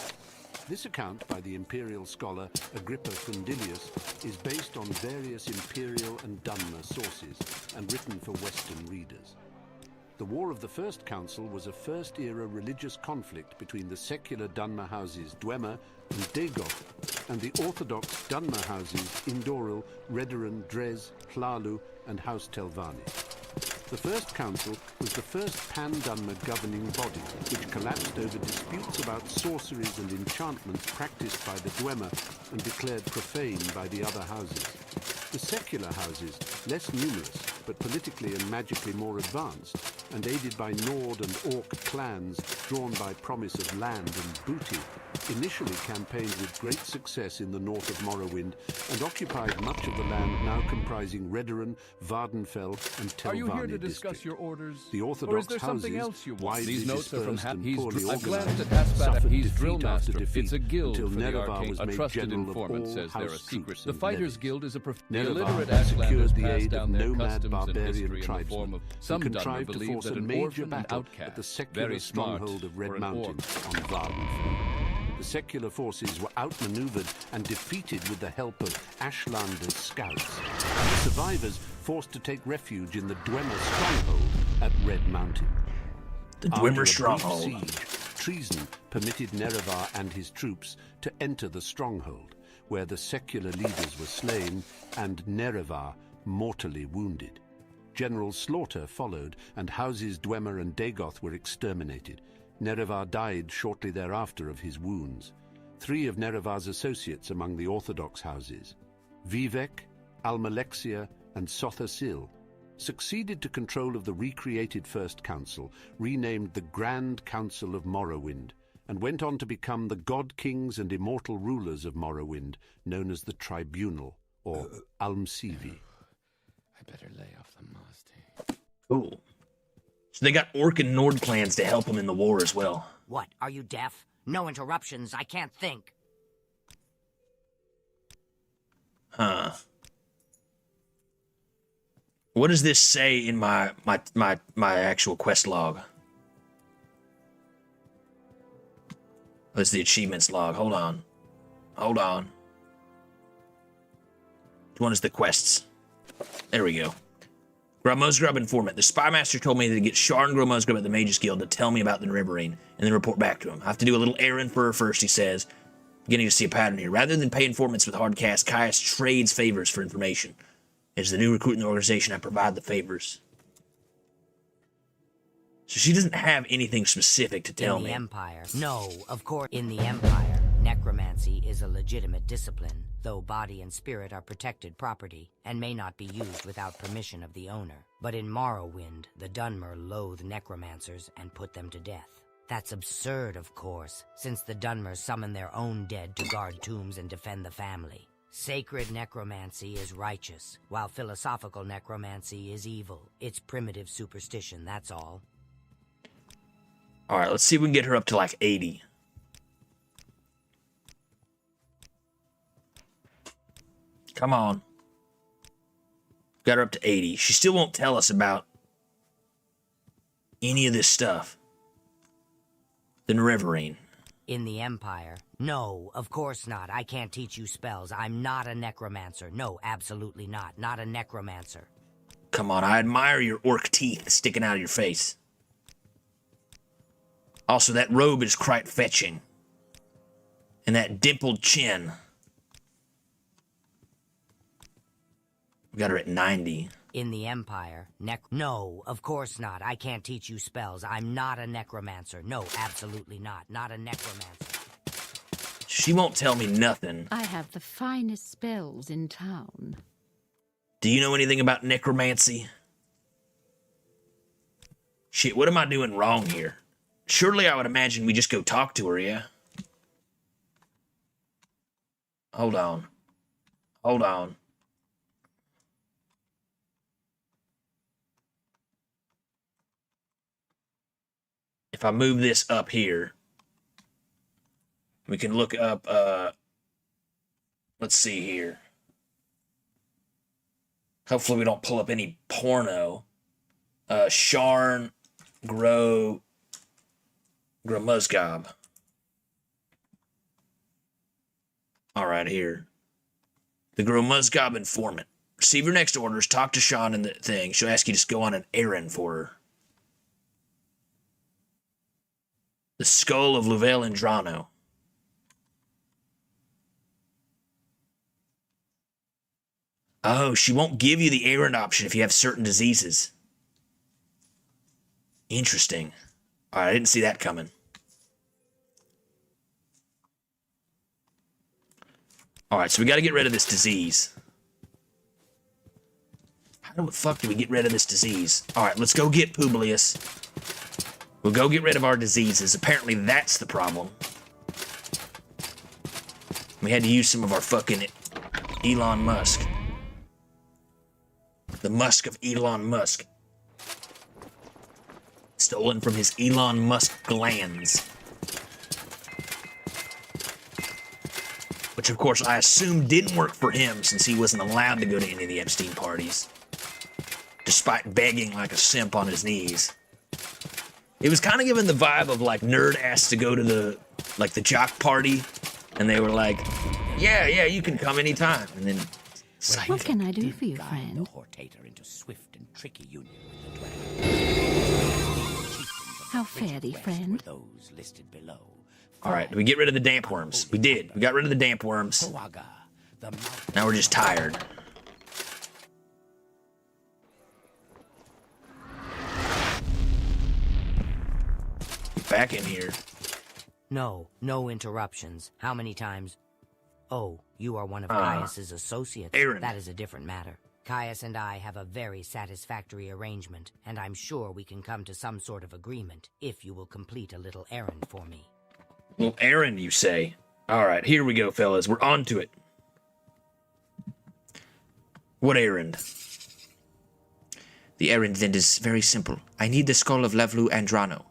This account by the imperial scholar Agrippa Fundilius is based on various imperial and Dunmer sources and written for Western readers. The War of the First Council was a First-era religious conflict between the secular Dunmer houses Dwemer and Dagoth and the Orthodox Dunmer houses Indoril, Redoran, Dres, Hlalu and House Telvanni. The First Council was the first pan-Dunmer governing body, which collapsed over disputes about sorceries and enchantments practiced by the Dwemer and declared profane by the other houses. The secular houses, less numerous, but politically and magically more advanced, and aided by Nord and Orc clans drawn by promise of land and booty, initially campaigned with great success in the north of Morrowind and occupied much of the land now comprising Redoran, Vardenfell and Telvanni. Are you here to discuss your orders? The Orthodox or is there something houses, else you want? widely These notes are from dispersed and He's poorly I glanced organized, at Haspat. suffered He's defeat drill after master. defeat It's a guild until for the Nerevar arcane, was a made trusted general of informant all says there are house secrets. troops The and Fighters levies. Guild is a the Nerevar illiterate had Ashlanders secured the passed aid down of their nomad customs and barbarian history in the tribesmen form of who some Dunmer contrived to believe force that a an major orphan and battle outcast, at the secular very smart stronghold of for Red an Mountain orc. on Vardenfell. The secular forces were outmaneuvered and defeated with the help of Ashlander's scouts. The survivors forced to take refuge in the Dwemer stronghold at Red Mountain. The After a Dwemer brief stronghold. siege, treason permitted Nerevar and his troops to enter the stronghold, where the secular leaders were slain and Nerevar mortally wounded. General slaughter followed, and houses Dwemer and Dagoth were exterminated. Nerevar died shortly thereafter of his wounds. 3 of Nerevar's associates among the Orthodox houses, Vivek, Almalexia, and Sothasil, succeeded to control of the recreated First Council, renamed the Grand Council of Morrowind, and went on to become the God Kings and immortal rulers of Morrowind, known as the Tribunal, or Almsivi. I better lay off the musty. Cool. So they got Orc and Nord clans to help them in the war as well. What, are you deaf? No interruptions, I can't think. Huh. What does this say in my actual quest log? Oh, it's the achievements log. Hold on. Hold on. Which one is the quests? There we go. Gromuzgrub informant. The spy master told me to get Sharn Gromuzgrub at the Mages Guild to tell me about the Nerevarine and then report back to him. I have to do a little errand for her first, he says. Beginning to see a pattern here. Rather than pay informants with hard cash, Caius trades favors for information. As the new recruit in the organization, I provide the favors. So she doesn't have anything specific to tell me. In the Empire. No, of course. In the Empire, necromancy is a legitimate discipline, though body and spirit are protected property and may not be used without permission of the owner. But in Morrowind, the Dunmer loathe necromancers and put them to death. That's absurd, of course, since the Dunmer summon their own dead to guard tombs and defend the family. Sacred necromancy is righteous, while philosophical necromancy is evil. It's primitive superstition, that's all. Alright, let's see if we can get her up to like 80. Come on. Got her up to 80. She still won't tell us about any of this stuff. The Nerevarine. In the Empire. No, of course not. I can't teach you spells. I'm not a necromancer. No, absolutely not. Not a necromancer. Come on, I admire your orc teeth sticking out of your face. Also, that robe is quite fetching. And that dimpled chin. We got her at 90. In the Empire. No, of course not. I can't teach you spells. I'm not a necromancer. No, absolutely not. Not a necromancer. She won't tell me nothing. I have the finest spells in town. Do you know anything about necromancy? Shit, what am I doing wrong here? Surely I would imagine we just go talk to her, yeah? Hold on. Hold on. If I move this up here, we can look up, let's see here. Hopefully we don't pull up any porno. Sharn Gromuzgob. All right, here. The Gromuzgob informant. Receive your next orders. Talk to Sean in the thing. She'll ask you to go on an errand for her. The skull of Louvel and Drano. Oh, she won't give you the errand option if you have certain diseases. Interesting. All right, I didn't see that coming. All right, so we got to get rid of this disease. How the fuck do we get rid of this disease? All right, let's go get Publius. We'll go get rid of our diseases. Apparently that's the problem. We had to use some of our fucking Elon Musk. The musk of Elon Musk. Stolen from his Elon Musk glands. Which, of course, I assume didn't work for him since he wasn't allowed to go to any of the Epstein parties. Despite begging like a simp on his knees. It was kind of giving the vibe of like nerd asked to go to the jock party, and they were like, yeah, you can come anytime. And then, psych. What can I do for you, friend? Into swift and tricky union with the dragon. How fare thee, friend? Those listed below. All right, we get rid of the damp worms. We did. We got rid of the damp worms. Now we're just tired. Back in here. No interruptions. How many times? Oh, you are one of Caius's associates. Aaron. That is a different matter. Caius and I have a very satisfactory arrangement, and I'm sure we can come to some sort of agreement if you will complete a little errand for me. Well, errand, you say? All right, here we go, fellas. We're on to it. What errand? The errand then is very simple. I need the skull of Levlu Andrano.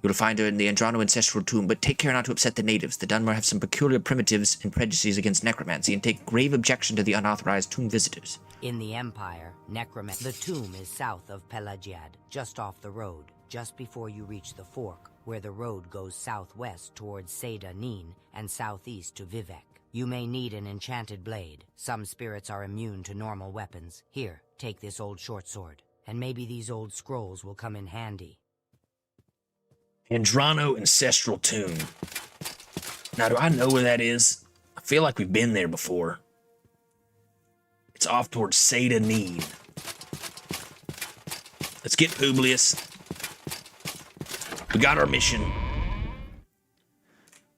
You'll find her in the Andrano ancestral tomb, but take care not to upset the natives. The Dunmer have some peculiar primitives and prejudices against necromancy and take grave objection to the unauthorized tomb visitors. In the Empire, the tomb is south of Pelagiad, just off the road, just before you reach the fork, where the road goes southwest towards Seda Nin and southeast to Vivek. You may need an enchanted blade. Some spirits are immune to normal weapons. Here, take this old short sword, and maybe these old scrolls will come in handy. Andrano Ancestral Tomb. Now, do I know where that is? I feel like we've been there before. It's off towards Seda Nin. Let's get Publius. We got our mission.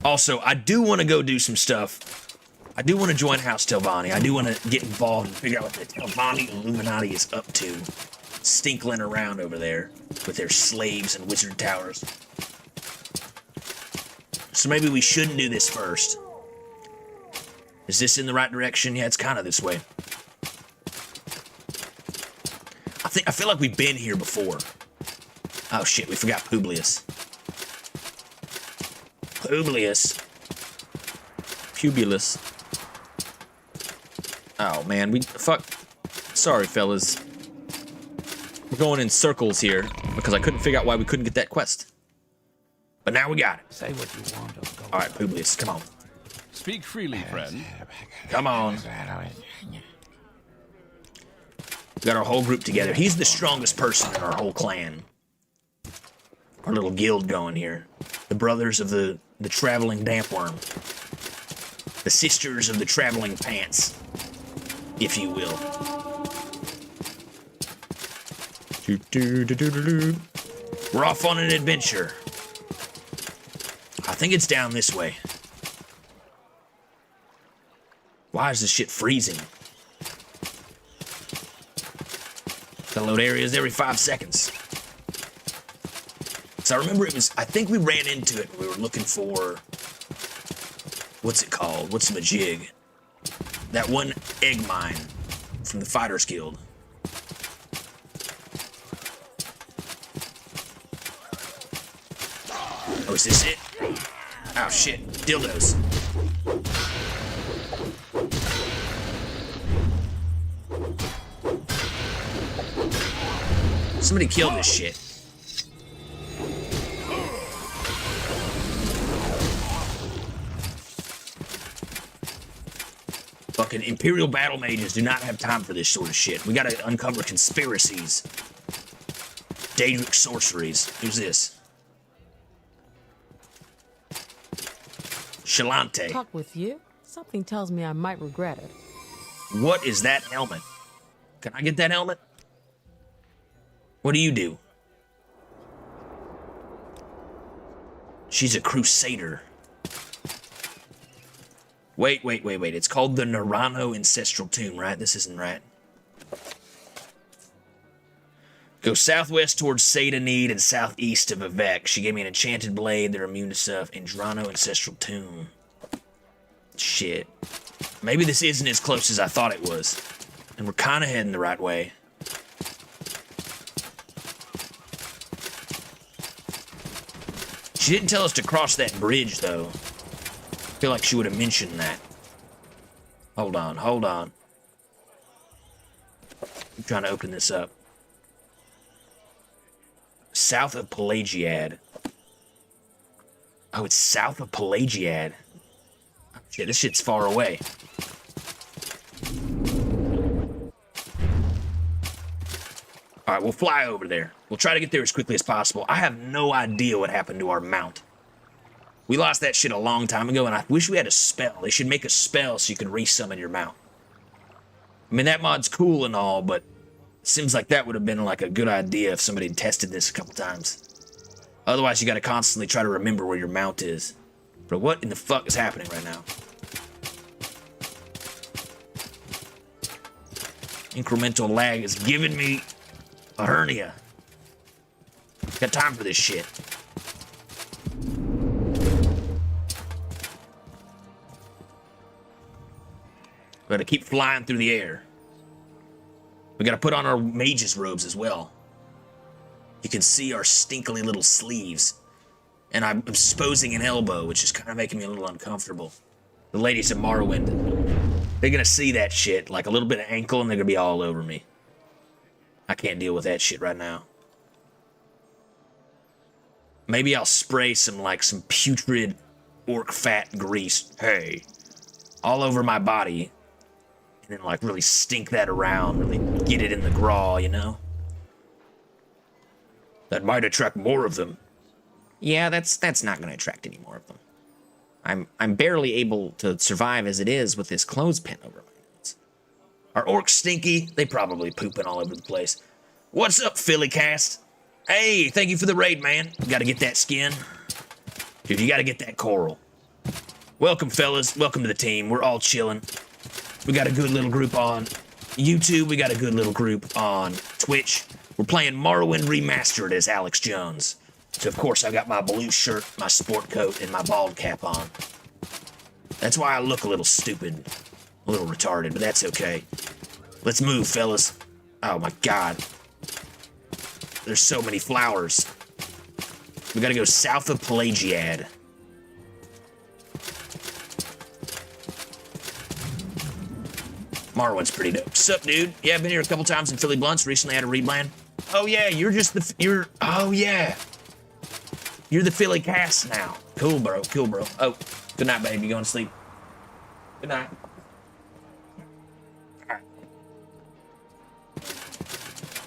Also, I do want to go do some stuff. I do want to join House Telvanni. I do want to get involved and figure out what the Telvanni Illuminati is up to. Stinkling around over there with their slaves and wizard towers. So maybe we shouldn't do this first. Is this in the right direction? Yeah, it's kind of this way. I feel like we've been here before. Oh shit, we forgot Publius. Publius. Oh man, sorry fellas. We're going in circles here because I couldn't figure out why we couldn't get that quest. But now we got it. Say what you want. All right, Publius, come on. Speak freely, friend. Come on. We got our whole group together. He's the strongest person in our whole clan. Our little guild going here. The brothers of the traveling dampworm. The sisters of the traveling pants, if you will. We're off on an adventure. I think it's down this way. Why is this shit freezing? Gotta load areas every 5 seconds. So I remember I think we ran into it when we were looking for, what's it called? What's the majig? That one egg mine from the Fighters Guild. Oh, is this it? Oh shit, dildos. Somebody kill this shit. Fucking Imperial battle mages do not have time for this sort of shit. We gotta uncover conspiracies. Daedric sorceries. Who's this? nonchalante. Talk with you? Something tells me I might regret it. What is that helmet? Can I get that helmet? What do you do? She's a crusader. Wait. It's called the Nerano Ancestral Tomb, right? This isn't right. Go southwest towards Sadrith and southeast of Vivek. She gave me an enchanted blade. They're immune to stuff. Nerano Ancestral Tomb. Shit. Maybe this isn't as close as I thought it was. And we're kind of heading the right way. She didn't tell us to cross that bridge, though. I feel like she would have mentioned that. Hold on. I'm trying to open this up. South of Pelagiad. Oh, it's south of Pelagiad. Oh, shit, this shit's far away. All right, we'll fly over there. We'll try to get there as quickly as possible. I have no idea what happened to our mount. We lost that shit a long time ago, and I wish we had a spell. They should make a spell so you could resummon your mount. I mean, that mod's cool and all, but it seems like that would have been like a good idea if somebody had tested this a couple times. Otherwise, you got to constantly try to remember where your mount is. Bro, what in the fuck is happening right now? Incremental lag is giving me a hernia. Got time for this shit. We gotta keep flying through the air. We gotta put on our mage's robes as well. You can see our stinkily little sleeves. And I'm exposing an elbow, which is kind of making me a little uncomfortable. The ladies of Morrowind, they're gonna see that shit, like a little bit of ankle, and they're gonna be all over me. I can't deal with that shit right now. Maybe I'll spray some putrid orc fat grease, hey, all over my body. And then really stink that around, really get it in the graw, you know? That might attract more of them. Yeah, that's not going to attract any more of them. I'm barely able to survive as it is with this clothespin over my nose. Are orcs stinky? They probably pooping all over the place. What's up, Philly Cast? Hey, thank you for the raid, man. You gotta get that skin. Dude, you gotta get that coral. Welcome, fellas. Welcome to the team. We're all chilling. We got a good little group on YouTube. We got a good little group on Twitch. We're playing Morrowind Remastered as Alex Jones. So, of course, I got my blue shirt, my sport coat, and my bald cap on. That's why I look a little stupid. A little retarded, but that's okay. Let's move, fellas. Oh, my God. There's so many flowers. We gotta go south of Pelagiad. Morrowind's pretty dope. Sup, dude? Yeah, I've been here a couple times in Philly Blunts. Recently had a rebrand. Oh, yeah, oh, yeah. You're the Philly cast now. Cool, bro. Cool, bro. Oh, good night, baby. You going to sleep? Good night. All right.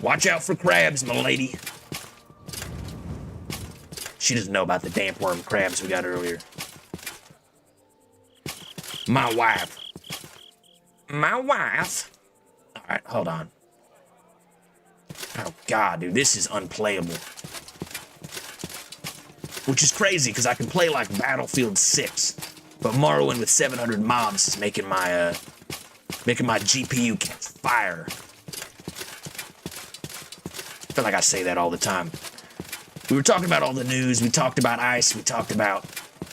Watch out for crabs, my lady. She doesn't know about the damp worm crabs we got earlier. My wife. My wife. All right, hold on. Oh, God, dude, this is unplayable. Which is crazy, because I can play like Battlefield 6, but Morrowind with 700 mobs is making my GPU catch fire. I feel like I say that all the time. We were talking about all the news. We talked about ICE. We talked about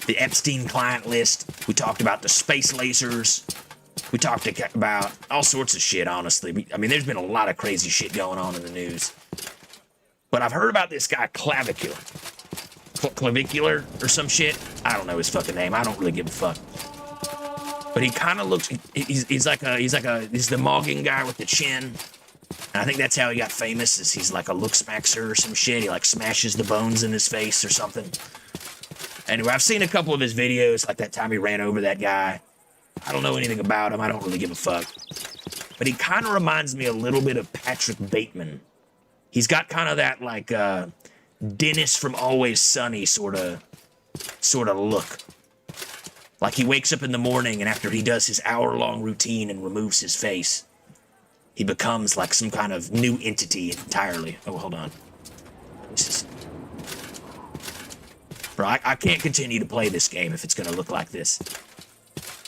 the Epstein client list. We talked about the space lasers. We talked about all sorts of shit, honestly. I mean, there's been a lot of crazy shit going on in the news. But I've heard about this guy, Clavicular or some shit. I don't know his fucking name. I don't really give a fuck. But he kind of looks, he's the Mogging guy with the chin. And I think that's how he got famous, is he's like a look smaxer or some shit. He like smashes the bones in his face or something. Anyway, I've seen a couple of his videos, like that time he ran over that guy. I don't know anything about him. I don't really give a fuck. But he kind of reminds me a little bit of Patrick Bateman. He's got kind of that like Dennis from Always Sunny sort of look. Like he wakes up in the morning and after he does his hour-long routine and removes his face, he becomes like some kind of new entity entirely. Oh, hold on. This is... Bro, I can't continue to play this game if it's going to look like this.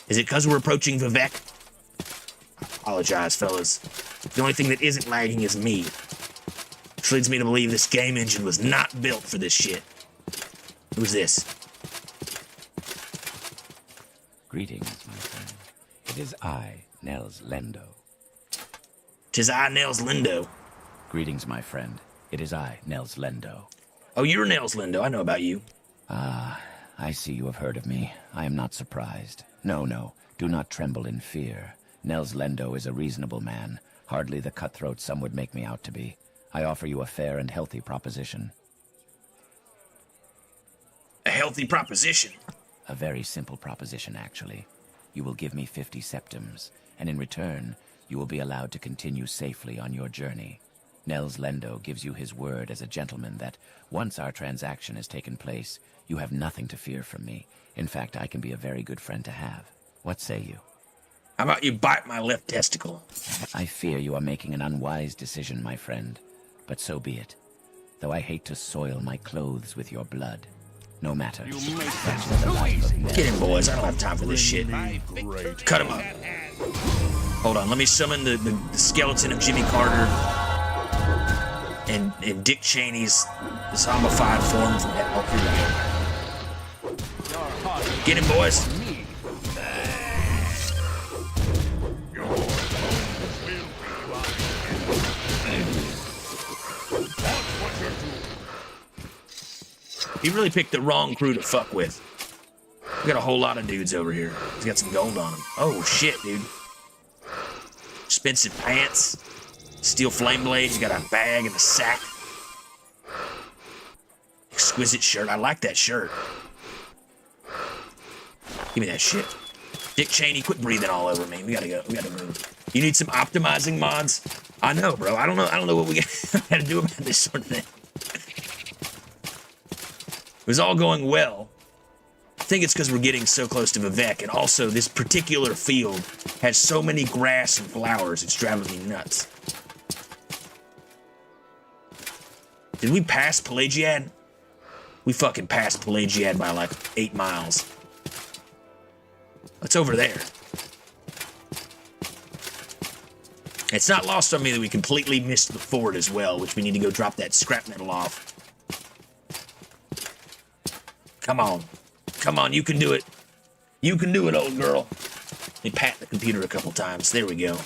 Is it because we're approaching Vivek? I apologize, fellas. The only thing that isn't lagging is me. Which leads me to believe this game engine was not built for this shit. Who's this? Greetings, my friend. It is I, Nels Lendo. 'Tis I, Nels Lindo. Greetings, my friend. It is I, Nels Lendo. Oh, you're Nels Lindo. I know about you. Ah, I see you have heard of me. I am not surprised. No, do not tremble in fear. Nels Lendo is a reasonable man, hardly the cutthroat some would make me out to be. I offer you a fair and healthy proposition. A healthy proposition? A very simple proposition, actually. You will give me 50 septims, and in return, you will be allowed to continue safely on your journey. Nels Lendo gives you his word as a gentleman that, once our transaction has taken place, you have nothing to fear from me. In fact, I can be a very good friend to have. What say you? How about you bite my left testicle? I fear you are making an unwise decision, my friend. But so be it. Though I hate to soil my clothes with your blood. No matter. Get him, boys. I don't have time for this shit. Cut him up. Hold on. Let me summon the skeleton of Jimmy Carter and Dick Cheney's zombified form from that. Oh, here we go. Get him, boys. He really picked the wrong crew to fuck with. We got a whole lot of dudes over here. He's got some gold on him. Oh, shit, dude. Expensive pants. Steel flame blade. He's got a bag and a sack. Exquisite shirt. I like that shirt. Give me that shit. Dick Cheney, quit breathing all over me. We gotta go. We gotta move. You need some optimizing mods? I know, bro. I don't know what we gotta do about this sort of thing. It was all going well. I think it's because we're getting so close to Vivek, and also this particular field has so many grass and flowers, it's driving me nuts. Did we pass Pelagiad? We fucking passed Pelagiad by like 8 miles. What's over there? It's not lost on me that we completely missed the fort as well, which we need to go drop that scrap metal off. Come on. Come on, you can do it. You can do it, old girl. Let me pat the computer a couple times. There we go.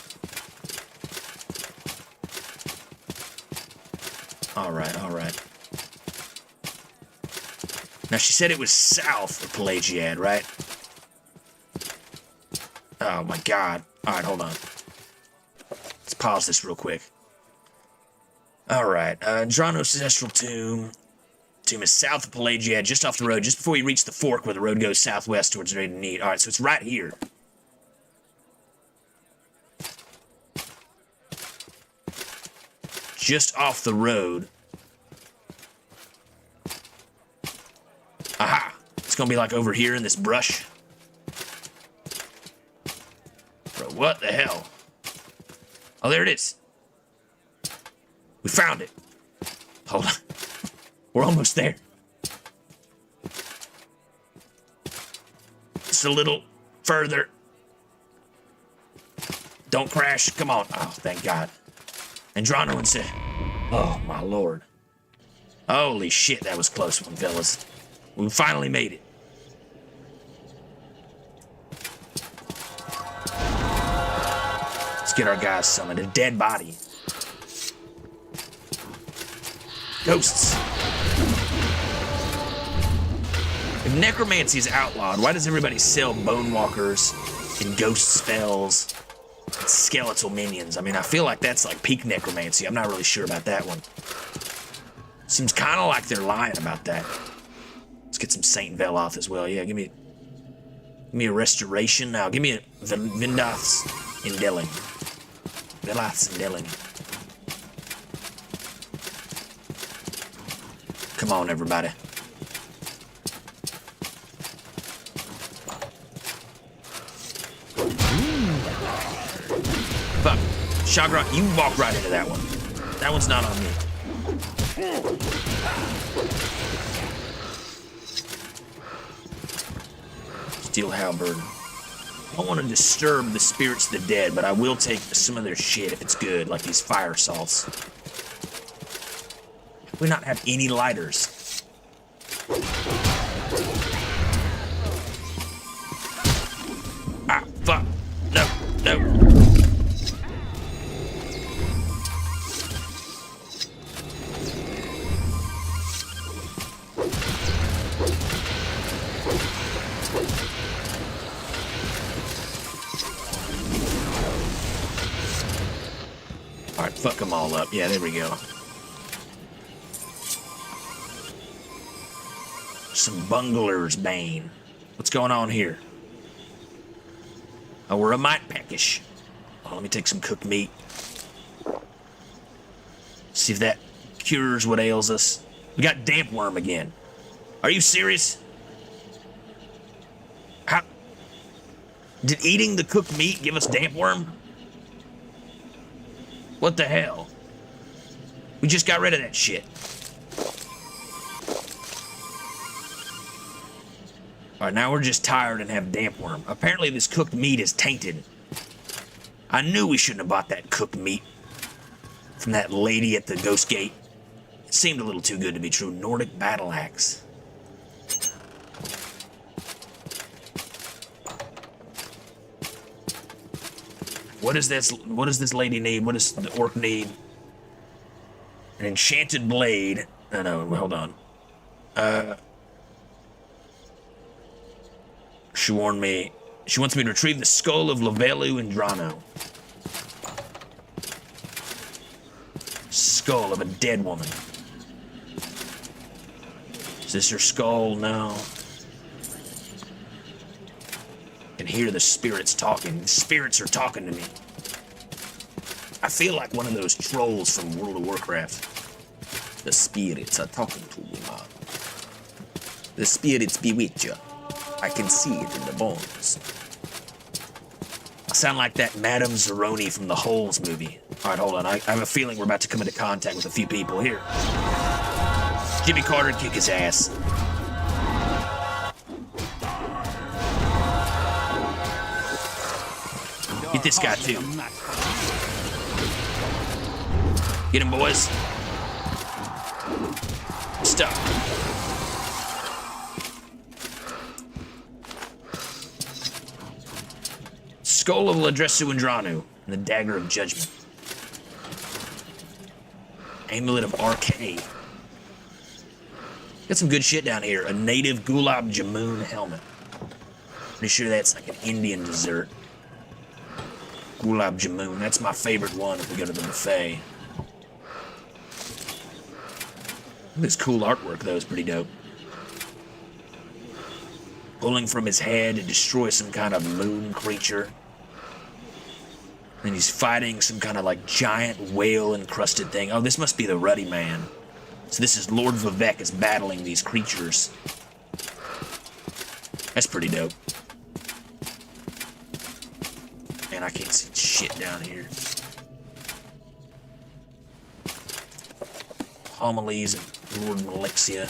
Alright, alright. Now, she said it was south of Pelagiad, right? Oh, my God. Alright, hold on. Let's pause this real quick. Alright, Drano's Ancestral Tomb. Tomb is south of Pelagiad, just off the road, just before you reach the fork where the road goes southwest towards Raiden Need. Alright, so it's right here. Just off the road. Aha! It's gonna be like over here in this brush. Bro, what the hell? Oh, there it is. We found it. Hold on. We're almost there. Just a little further. Don't crash. Come on. Oh, thank God. Andrano and said, oh, my Lord. Holy shit, that was a close one, fellas. We finally made it. Let's get our guys summoned. A dead body. Ghosts. If necromancy is outlawed, why does everybody sell bone walkers and ghost spells and skeletal minions? I mean, I feel like that's like peak necromancy. I'm not really sure about that one. Seems kind of like they're lying about that. Let's get some Saint Veloth as well. Yeah, give me a restoration now. Give me a Vindath's Indelling. Veloth's Indelling. Come on, everybody. Fuck. Shagrok, you walk right into that one. That one's not on me. Steel halberd. I don't want to disturb the spirits of the dead, but I will take some of their shit if it's good, like these fire salts. We not have any lighters. Ah, fuck. No, no. Alright, fuck them all up. Yeah, there we go. Some bungler's bane. What's going on here? Oh, we're a mite peckish. Oh, let me take some cooked meat. See if that cures what ails us. We got damp worm again. Are you serious? How? Did eating the cooked meat give us damp worm? What the hell? We just got rid of that shit. Alright, now we're just tired and have damp worm. Apparently this cooked meat is tainted. I knew we shouldn't have bought that cooked meat from that lady at the Ghost Gate. It seemed a little too good to be true. Nordic battle axe. What is this? What does this lady need? What does the orc need? An enchanted blade. Oh, no, hold on. She warned me. She wants me to retrieve the skull of Lavelu and Drano. Skull of a dead woman. Is this her skull? No. I can hear the spirits talking. The spirits are talking to me. I feel like one of those trolls from World of Warcraft. The spirits are talking to you, man. The spirits bewitch you. I can see it in the bones. I sound like that Madame Zeroni from the Holes movie. Alright, hold on. I have a feeling we're about to come into contact with a few people here. Jimmy Carter, kick his ass. Get this guy too. Get him, boys. Stop. Skull of Ladresu and Dranu, and the Dagger of Judgment. Amulet of Arcade. Got some good shit down here. A native Gulab Jamun helmet. Pretty sure that's like an Indian dessert. Gulab Jamun. That's my favorite one if we go to the buffet. This cool artwork, though, is pretty dope. Pulling from his head to destroy some kind of moon creature. And he's fighting some kind of like giant whale-encrusted thing. Oh, this must be the Ruddy Man. So this is Lord Vivek is battling these creatures. That's pretty dope. Man, I can't see shit down here. Homilies and Lord Malexia.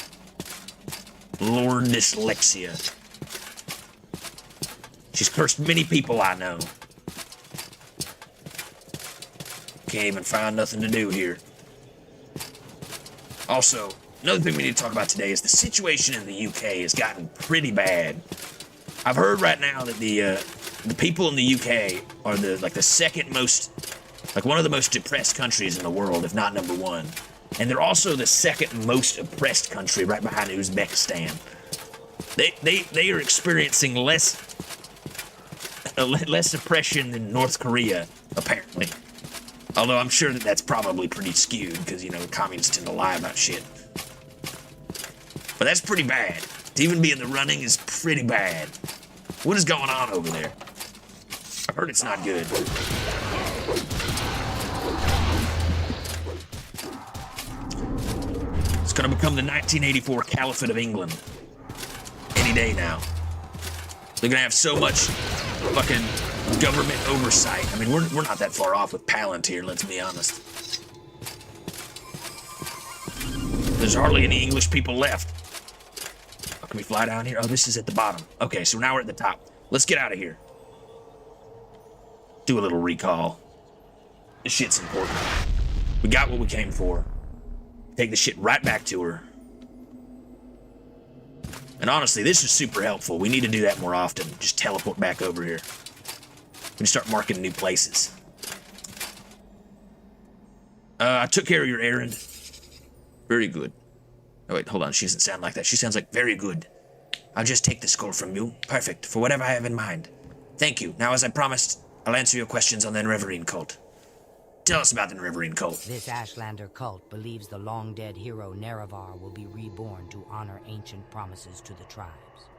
Lord Dyslexia. She's cursed many people I know. Can't even find nothing to do here. Also, another thing we need to talk about today is the situation in the UK has gotten pretty bad. I've heard right now that the people in the UK are the second most, like one of the most depressed countries in the world, if not number one. And they're also the second most oppressed country, right behind Uzbekistan. They are experiencing less oppression than North Korea, apparently. Although I'm sure that that's probably pretty skewed, because, you know, communists tend to lie about shit. But that's pretty bad. To even be in the running is pretty bad. What is going on over there? I've heard it's not good. It's gonna become the 1984 Caliphate of England. Any day now. They're gonna have so much fucking government oversight. I mean, we're not that far off with Palantir, let's be honest. There's hardly any English people left. Oh, can we fly down here? Oh, this is at the bottom. Okay, so now we're at the top. Let's get out of here. Do a little recall. This shit's important. We got what we came for. Take the shit right back to her. And honestly, this is super helpful. We need to do that more often. Just teleport back over here. We can start marking new places. I took care of your errand. Very good. Oh wait, hold on. She doesn't sound like that. She sounds like very good. I'll just take the scroll from you. Perfect. For whatever I have in mind. Thank you. Now, as I promised, I'll answer your questions on the Nerevarine cult. Tell us about the Nerevarine cult. This Ashlander cult believes the long-dead hero Nerevar will be reborn to honor ancient promises to the tribes.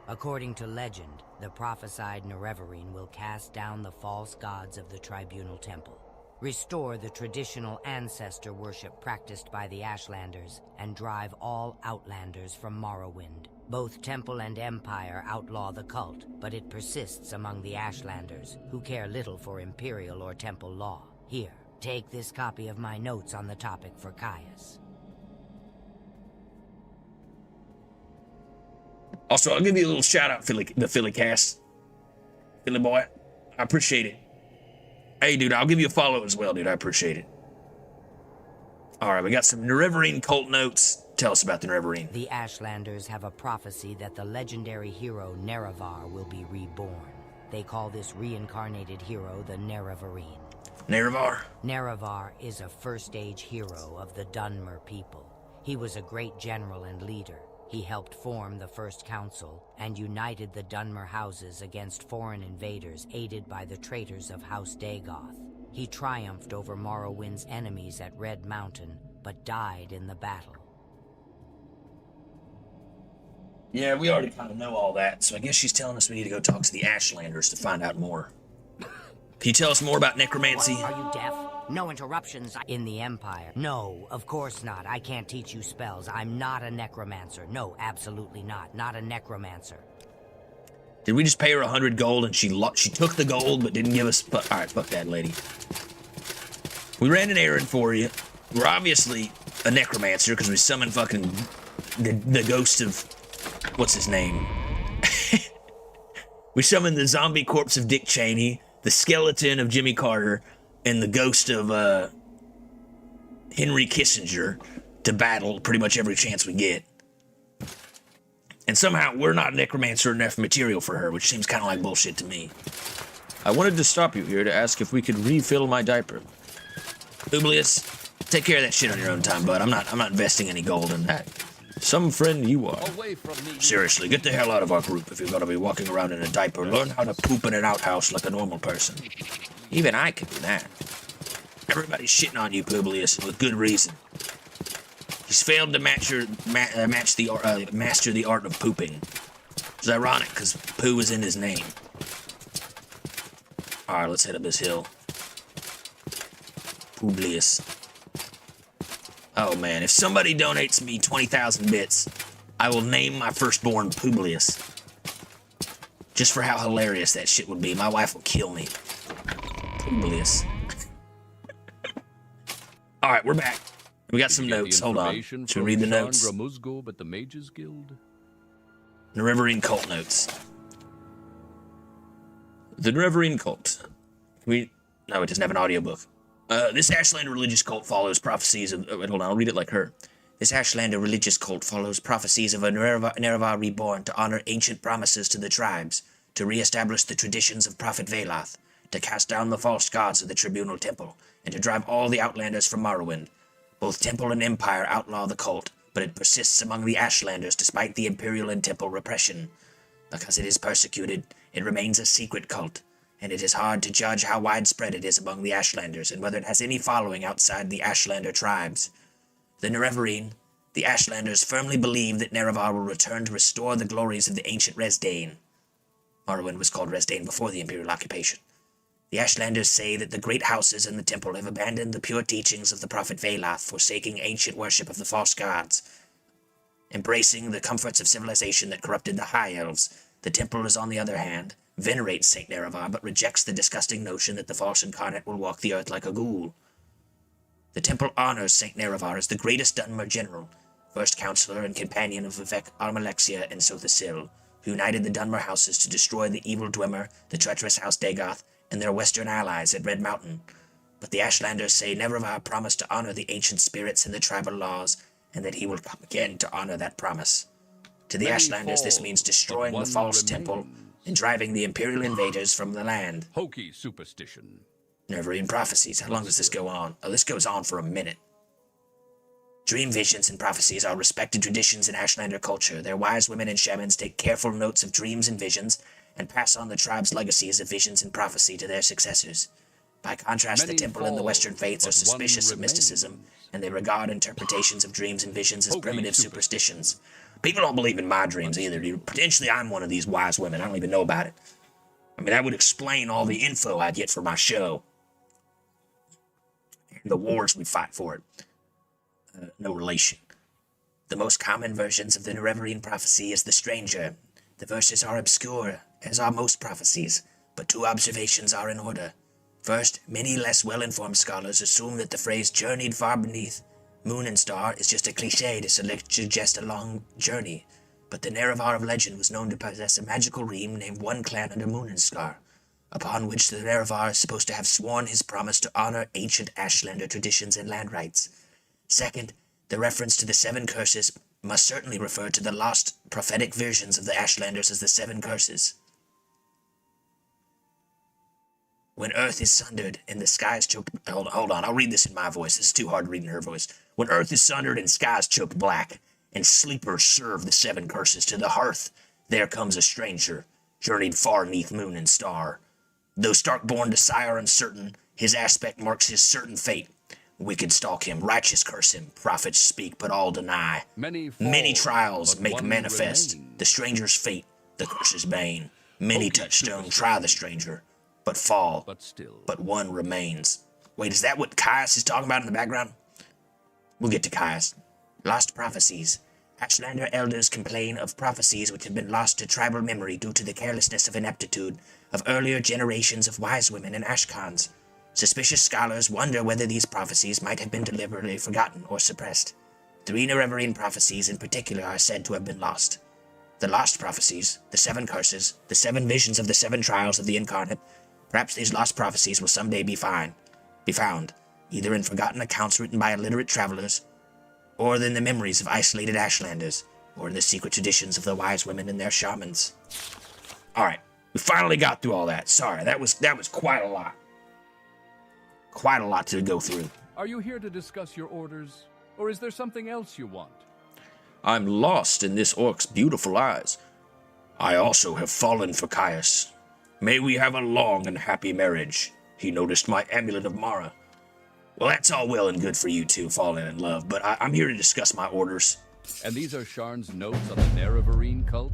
According to legend, the prophesied Nerevarine will cast down the false gods of the Tribunal Temple, restore the traditional ancestor worship practiced by the Ashlanders, and drive all Outlanders from Morrowind. Both Temple and Empire outlaw the cult, but it persists among the Ashlanders, who care little for Imperial or Temple law. Here, take this copy of my notes on the topic for Caius. Also, I'll give you a little shout out, the Philly cast. Philly boy, I appreciate it. Hey, dude, I'll give you a follow as well, dude. I appreciate it. All right, we got some Nerevarine cult notes. Tell us about the Nerevarine. The Ashlanders have a prophecy that the legendary hero Nerevar will be reborn. They call this reincarnated hero the Nerevarine. Nerevar? Nerevar is a first-age hero of the Dunmer people. He was a great general and leader. He helped form the First Council and united the Dunmer houses against foreign invaders aided by the traitors of House Dagoth. He triumphed over Morrowind's enemies at Red Mountain, but died in the battle. Yeah, we already kind of know all that, so I guess she's telling us we need to go talk to the Ashlanders to find out more. Can you tell us more about necromancy? What, are you deaf? No interruptions in the Empire. No, of course not. I can't teach you spells. I'm not a necromancer. No, absolutely not. Not a necromancer. Did we just pay her 100 gold and she took the gold but didn't give us... All right, fuck that lady. We ran an errand for you. We're obviously a necromancer because we summoned fucking the ghost of... What's his name? We summoned the zombie corpse of Dick Cheney, the skeleton of Jimmy Carter, and the ghost of Henry Kissinger to battle pretty much every chance we get. And somehow we're not necromancer enough material for her, which seems kind of like bullshit to me. I wanted to stop you here to ask if we could refill my diaper. Publius, take care of that shit on your own time, bud. I'm not investing any gold in that. Some friend you are. Seriously, get the hell out of our group if you're gonna be walking around in a diaper. Learn how to poop in an outhouse like a normal person. Even I can do that. Everybody's shitting on you, Publius, with good reason. He's failed to master the art of pooping. It's ironic, because poo is in his name. Alright, let's head up this hill. Publius. Oh man, if somebody donates me 20,000 bits, I will name my firstborn Publius. Just for how hilarious that shit would be. My wife will kill me. Publius. Alright, we're back. We got some notes. Hold on. Should we read the notes? At the Mages Guild? Nerevarine cult notes. The Nerevarine cult. No, it doesn't have an audiobook. This Ashlander religious cult follows prophecies of... wait, hold on, I'll read it like her. This Ashlander religious cult follows prophecies of a Nerevar reborn to honor ancient promises to the tribes, to re-establish the traditions of Prophet Velath, to cast down the false gods of the Tribunal Temple, and to drive all the Outlanders from Morrowind. Both Temple and Empire outlaw the cult, but it persists among the Ashlanders despite the Imperial and Temple repression. Because it is persecuted, it remains a secret cult, and it is hard to judge how widespread it is among the Ashlanders and whether it has any following outside the Ashlander tribes. The Nerevarine, the Ashlanders firmly believe that Nerevar will return to restore the glories of the ancient Resdain. Morrowind was called Resdain before the Imperial occupation. The Ashlanders say that the great houses in the temple have abandoned the pure teachings of the Prophet Velath, forsaking ancient worship of the false gods. Embracing the comforts of civilization that corrupted the High Elves, the temple is, on the other hand, venerates Saint Nerevar, but rejects the disgusting notion that the false incarnate will walk the earth like a ghoul. The temple honors Saint Nerevar as the greatest Dunmer general, first counselor and companion of Vivek Armalexia and Sothasil, who united the Dunmer houses to destroy the evil Dwemer, the treacherous House Dagoth, and their western allies at Red Mountain. But the Ashlanders say Nerevar promised to honor the ancient spirits and the tribal laws, and that he will come again to honor that promise. To the Ashlanders, this means destroying the false temple and driving the Imperial invaders from the land. Hokey superstition. Nerevarine prophecies. How long does this go on? Oh, this goes on for a minute. Dream visions and prophecies are respected traditions in Ashlander culture. Their wise women and shamans take careful notes of dreams and visions and pass on the tribe's legacies of visions and prophecy to their successors. By contrast, the temple and the Western faiths are suspicious of mysticism, and they regard interpretations of dreams and visions as primitive superstitions. People don't believe in my dreams either, dude. Potentially, I'm one of these wise women. I don't even know about it. I mean, that would explain all the info I get for my show. And the wars we fight for it. No relation. The most common versions of the Nerevarine prophecy is the stranger. The verses are obscure, as are most prophecies, but 2 observations are in order. First, many less well-informed scholars assume that the phrase journeyed far beneath moon and star is just a cliché to suggest a long journey, but the Nerevar of legend was known to possess a magical ream named One Clan Under Moon and Scar, upon which the Nerevar is supposed to have sworn his promise to honor ancient Ashlander traditions and land rights. Second, the reference to the 7 curses must certainly refer to the lost prophetic versions of the Ashlanders as the 7 curses. When earth is sundered and the skies choked... Hold on, I'll read this in my voice. This is too hard to read in her voice. When earth is sundered and skies choked black, and sleepers serve the 7 curses to the hearth, there comes a stranger, journeyed far neath moon and star. Though stark-born to sire uncertain, his aspect marks his certain fate. Wicked stalk him, righteous curse him, prophets speak, but all deny. Many trials make manifest the stranger's fate, the curse's bane. Many touchstone try the stranger, but fall, but one remains. Wait, is that what Caius is talking about in the background? We'll get to Caius. Lost prophecies. Ashlander elders complain of prophecies which have been lost to tribal memory due to the carelessness of ineptitude of earlier generations of wise women and Ashkans. Suspicious scholars wonder whether these prophecies might have been deliberately forgotten or suppressed. 3 Nerevarine prophecies in particular are said to have been lost. The lost prophecies, the 7 curses, the 7 visions of the 7 trials of the incarnate. Perhaps these lost prophecies will someday be found, either in forgotten accounts written by illiterate travelers, or in the memories of isolated Ashlanders, or in the secret traditions of the wise women and their shamans. Alright, we finally got through all that. Sorry, that was quite a lot. Quite a lot to go through. Are you here to discuss your orders, or is there something else you want? I'm lost in this orc's beautiful eyes. I also have fallen for Caius. May we have a long and happy marriage. He noticed my amulet of Mara. Well, that's all well and good for you two falling in love, but I'm here to discuss my orders. And these are Sharn's notes on the Nerevarine cult?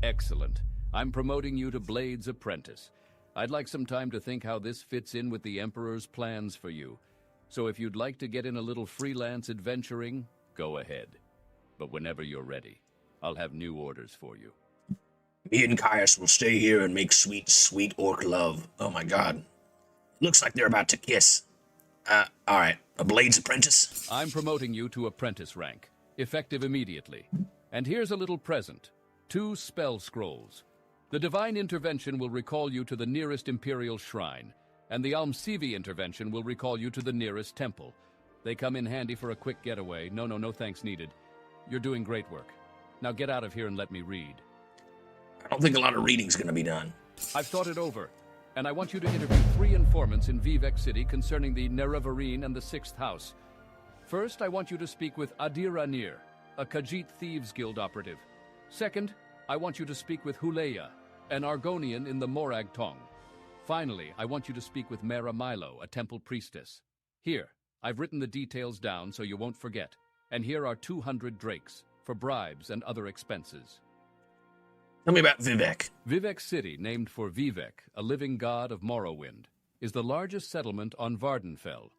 Excellent. I'm promoting you to Blade's apprentice. I'd like some time to think how this fits in with the Emperor's plans for you. So if you'd like to get in a little freelance adventuring, go ahead. But whenever you're ready, I'll have new orders for you. Me and Caius will stay here and make sweet, sweet orc love. Oh my god. Looks like they're about to kiss. Alright. A Blade's apprentice? I'm promoting you to apprentice rank, effective immediately. And here's a little present. 2 spell scrolls. The divine intervention will recall you to the nearest imperial shrine, and the Almsivi intervention will recall you to the nearest temple. They come in handy for a quick getaway. No thanks needed. You're doing great work. Now get out of here and let me read. I don't think a lot of reading's gonna be done. I've thought it over, and I want you to interview 3 informants in Vivek City concerning the Nerevarine and the 6th House. First, I want you to speak with Adir Anir, a Khajiit Thieves Guild operative. Second, I want you to speak with Huleya, an Argonian in the Morag Tong. Finally, I want you to speak with Mera Milo, a temple priestess. Here, I've written the details down so you won't forget. And here are 200 drakes, for bribes and other expenses. Tell me about Vivek. Vivek City, named for Vivek, a living god of Morrowind, is the largest settlement on Vardenfell,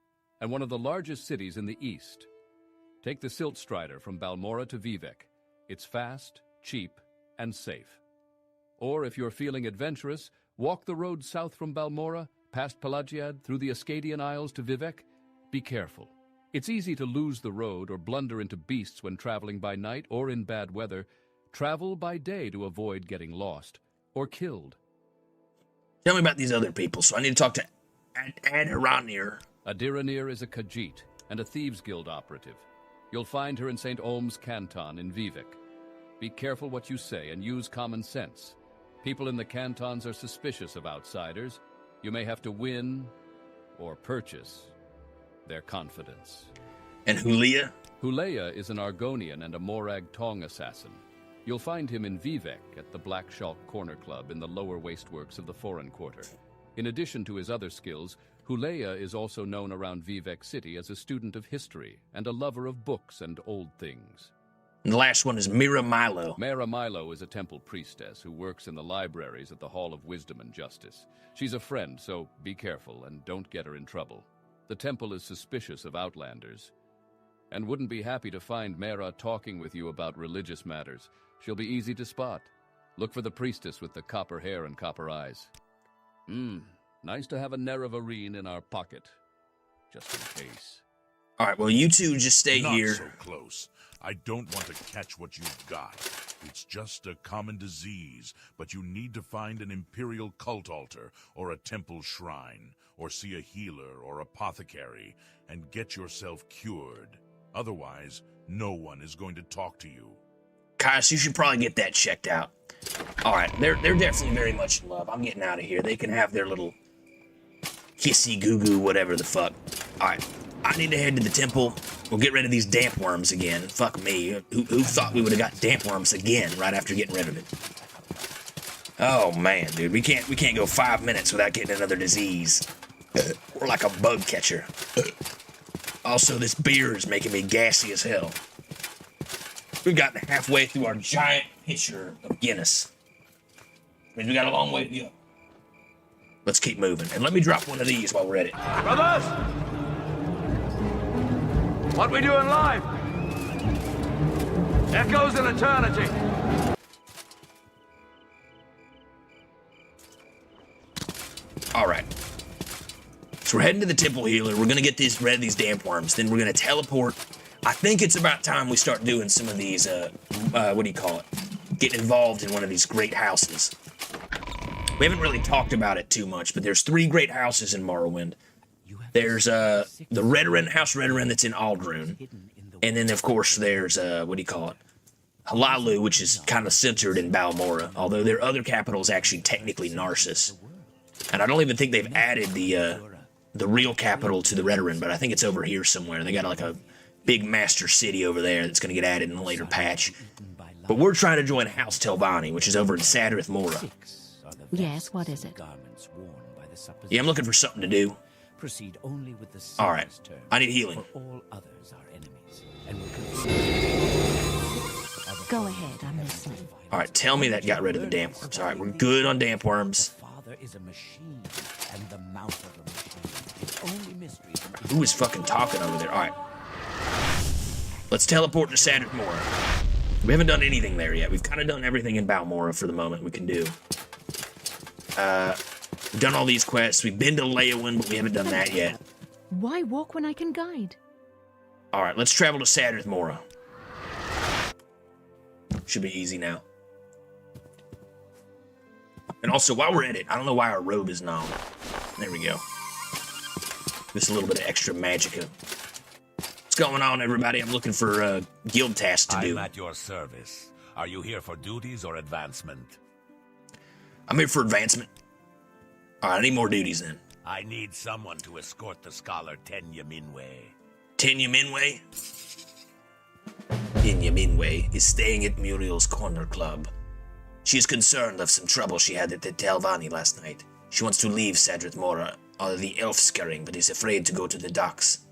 and one of the largest cities in the east. Take the Silt Strider from Balmora to Vivek. It's fast, cheap, and safe. Or if you're feeling adventurous, walk the road south from Balmora, past Pelagiad, through the Ascadian Isles to Vivec. Be careful. It's easy to lose the road or blunder into beasts when traveling by night or in bad weather. Travel by day to avoid getting lost or killed. Tell me about these other people, so I need to talk to Adiranir. Adiranir is a Khajiit and a Thieves Guild operative. You'll find her in St. Olm's Canton in Vivec. Be careful what you say and use common sense. People in the cantons are suspicious of outsiders. You may have to win or purchase their confidence. And Hulia? Hulia is an Argonian and a Morag Tong assassin. You'll find him in Vivec at the Black Shalk Corner Club in the lower wasteworks of the Foreign Quarter. In addition to his other skills, Hulia is also known around Vivec City as a student of history and a lover of books and old things. And the last one is Mira Milo. Mira Milo is a temple priestess who works in the libraries at the Hall of Wisdom and Justice. She's a friend, so be careful and don't get her in trouble. The temple is suspicious of outlanders and wouldn't be happy to find Mera talking with you about religious matters. She'll be easy to spot. Look for the priestess with the copper hair and copper eyes. Nice to have a Nerevarine in our pocket, just in case. All right, well, you two just stay Not here. so close. I don't want to catch what you've got. It's just a common disease, but you need to find an imperial cult altar or a temple shrine, or see a healer or apothecary, and get yourself cured. Otherwise, no one is going to talk to you. Caius, you should probably get that checked out. All right, they're definitely very much in love. I'm getting out of here. They can have their little kissy goo goo, whatever the fuck. All right, I need to head to the temple. We'll get rid of these damp worms again. Fuck me. Who thought we would have got damp worms again right after getting rid of it? Oh man, dude, we can't go 5 minutes without getting another disease. We're like a bug catcher. Also, this beer is making me gassy as hell. We've gotten halfway through our giant pitcher of Guinness. Means we got a long way to go. Let's keep moving. And let me drop one of these while we're at it. Brothers! What we doing live? Echoes in eternity. All right. So we're heading to the temple healer. We're gonna get rid of these damp worms. Then we're gonna teleport. I think it's about time we start doing some of these, what do you call it? Getting involved in one of these great houses. We haven't really talked about it too much, but there's 3 great houses in Morrowind. There's, the Redoran, House Redoran that's in Aldrune. And then, of course, there's, what do you call it? Halalu, which is kind of centered in Balmora, although their other capital is actually technically Narcissus. And I don't even think they've added the real capital to the Redoran, but I think it's over here somewhere. They got like a big master city over there that's going to get added in a later patch. But we're trying to join House Telvanni, which is over in Sadrith Mora. Yes, what is it? Yeah, I'm looking for something to do. Proceed only with the all right, I need healing. All others are enemies, and Go ahead, I'm listening. All right, tell me that got rid of the damp worms. All right, we're good on damp worms. Father is a machine, and the mouth of a machine is only mystery. Who is fucking talking over there? All right. Let's teleport to Sadrith Mora. We haven't done anything there yet. We've kind of done everything in Balmora for the moment we can do. We've done all these quests. We've been to Leowin, but we haven't done that yet. Why walk when I can guide? All right, let's travel to Sadrith Mora. Should be easy now. And also, while we're at it, I don't know why our robe is not on. There we go. Just a little bit of extra magicka. What's going on, everybody? I'm looking for guild tasks to do. I'm at your service. Are you here for duties or advancement? I'm here for advancement. All right, I need more duties then. I need someone to escort the scholar Tenya Minwë. Tenya Minwë? Tenya Minwë is staying at Muriel's Corner Club. She is concerned of some trouble she had at the Telvanni last night. She wants to leave Sadrith Mora on the Elfscaring, but is afraid to go to the docks.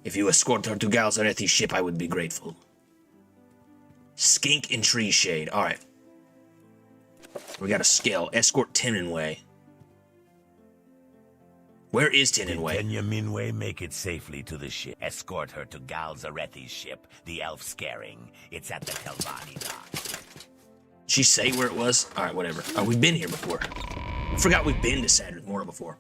If you escort her to Galzarethi's ship, I would be grateful. Skink and Tree Shade. All right. We got a skill. Escort Tinenway. Where is Tinenway? Tenya Minwë make it safely to the ship. Escort her to Galzarethi's ship, the Elfscaring. It's at the Telvanni dock. Did she say where it was? All right, whatever. Oh, we've been here before. I forgot we've been to Sadrith Mora before.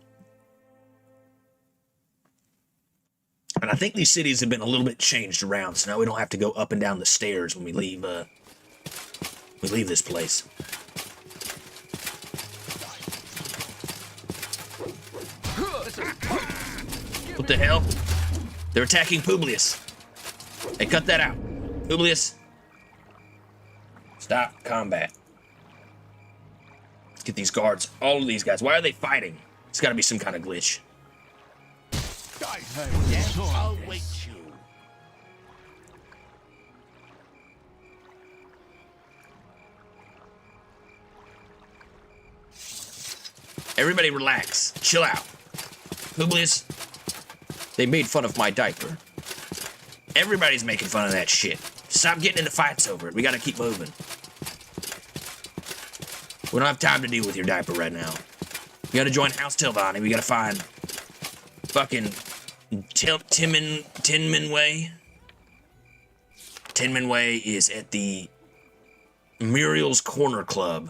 And I think these cities have been a little bit changed around, so now we don't have to go up and down the stairs when we leave this place. What the hell? They're attacking Publius. Hey, cut that out. Publius. Stop combat. Let's get these guards. All of these guys. Why are they fighting? It's got to be some kind of glitch. I'll wait you. Everybody relax. Chill out. Publius. They made fun of my diaper. Everybody's making fun of that shit. Stop getting into fights over it. We gotta keep moving. We don't have time to deal with your diaper right now. We gotta join House Telvanni. We gotta find fucking Tinman Way. Tinman Way is at the Muriel's Corner Club.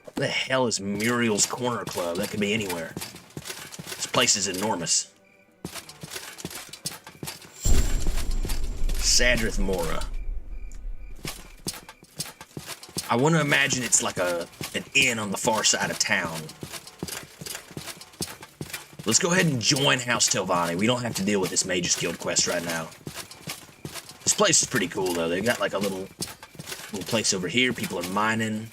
What the hell is Muriel's Corner Club? That could be anywhere. This place is enormous. Sadrith Mora. I want to imagine it's like an inn on the far side of town. Let's go ahead and join House Telvanni. We don't have to deal with this Mage's Guild quest right now. This place is pretty cool, though. They've got like a little place over here. People are mining,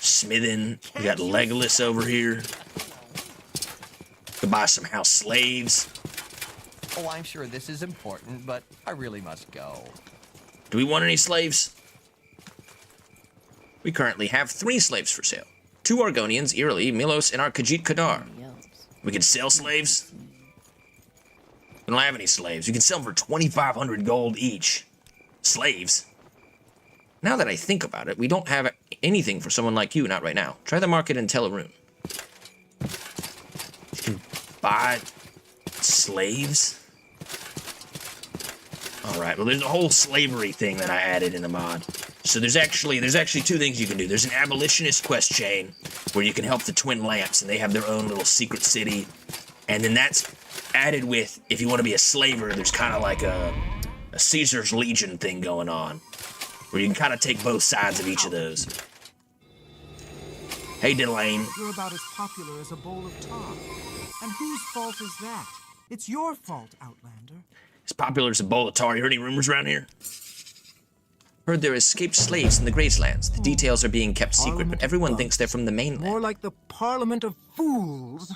smithing. We got Legolas over here. Could buy some house slaves. Oh, I'm sure this is important, but I really must go. Do we want any slaves? We currently have 3 slaves for sale. 2 Argonians, Eerily, Milos, and our Khajiit Kadar. We can sell slaves? We don't have any slaves. We can sell them for 2,500 gold each. Slaves? Now that I think about it, we don't have anything for someone like you, not right now. Try the market in Tellarune. You can buy slaves? Alright, well there's a whole slavery thing that I added in the mod. So there's actually 2 things you can do. There's an abolitionist quest chain where you can help the Twin Lamps and they have their own little secret city. And then that's added with, if you want to be a slaver, there's kind of like a Caesar's Legion thing going on. Where you can kind of take both sides of each of those. Hey, Delane. You're about as popular as a bowl of tar. And whose fault is that? It's your fault, Outlander. As popular as a bowl of tar. You heard any rumors around here? Heard there are escaped slaves in the Gracelands. The details are being kept secret, but everyone thinks they're from the mainland. More like the Parliament of Fools.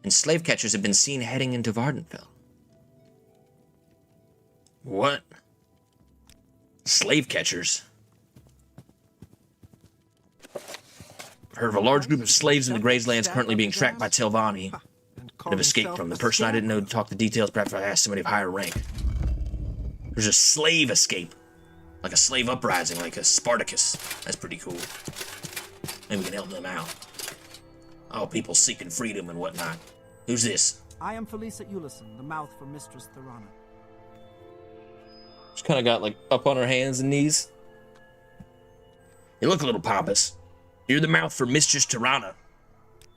And slave catchers have been seen heading into Vardenfell. What? Slave catchers? Heard of a large group of slaves in the Gracelands currently being tracked by Telvanni. Could have escaped from. The person I didn't know to talk the details, perhaps I asked somebody of higher rank. There's a slave escape. Like a slave uprising, like a Spartacus. That's pretty cool. Maybe we can help them out. Oh, people seeking freedom and whatnot. Who's this? I am Felisa Ulison, the mouth for Mistress Thorana. She's kind of got like up on her hands and knees. You look a little pompous. You're the mouth for Mistress Tirana.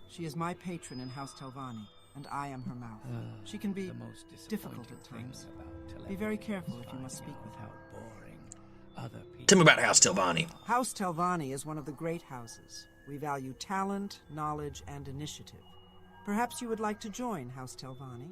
She is my patron in House Telvanni, and I am her mouth. She can be difficult at times. Be very careful if you must speak with her. Tell me about House Telvanni. House Telvanni is one of the great houses. We value talent, knowledge, and initiative. Perhaps you would like to join House Telvanni?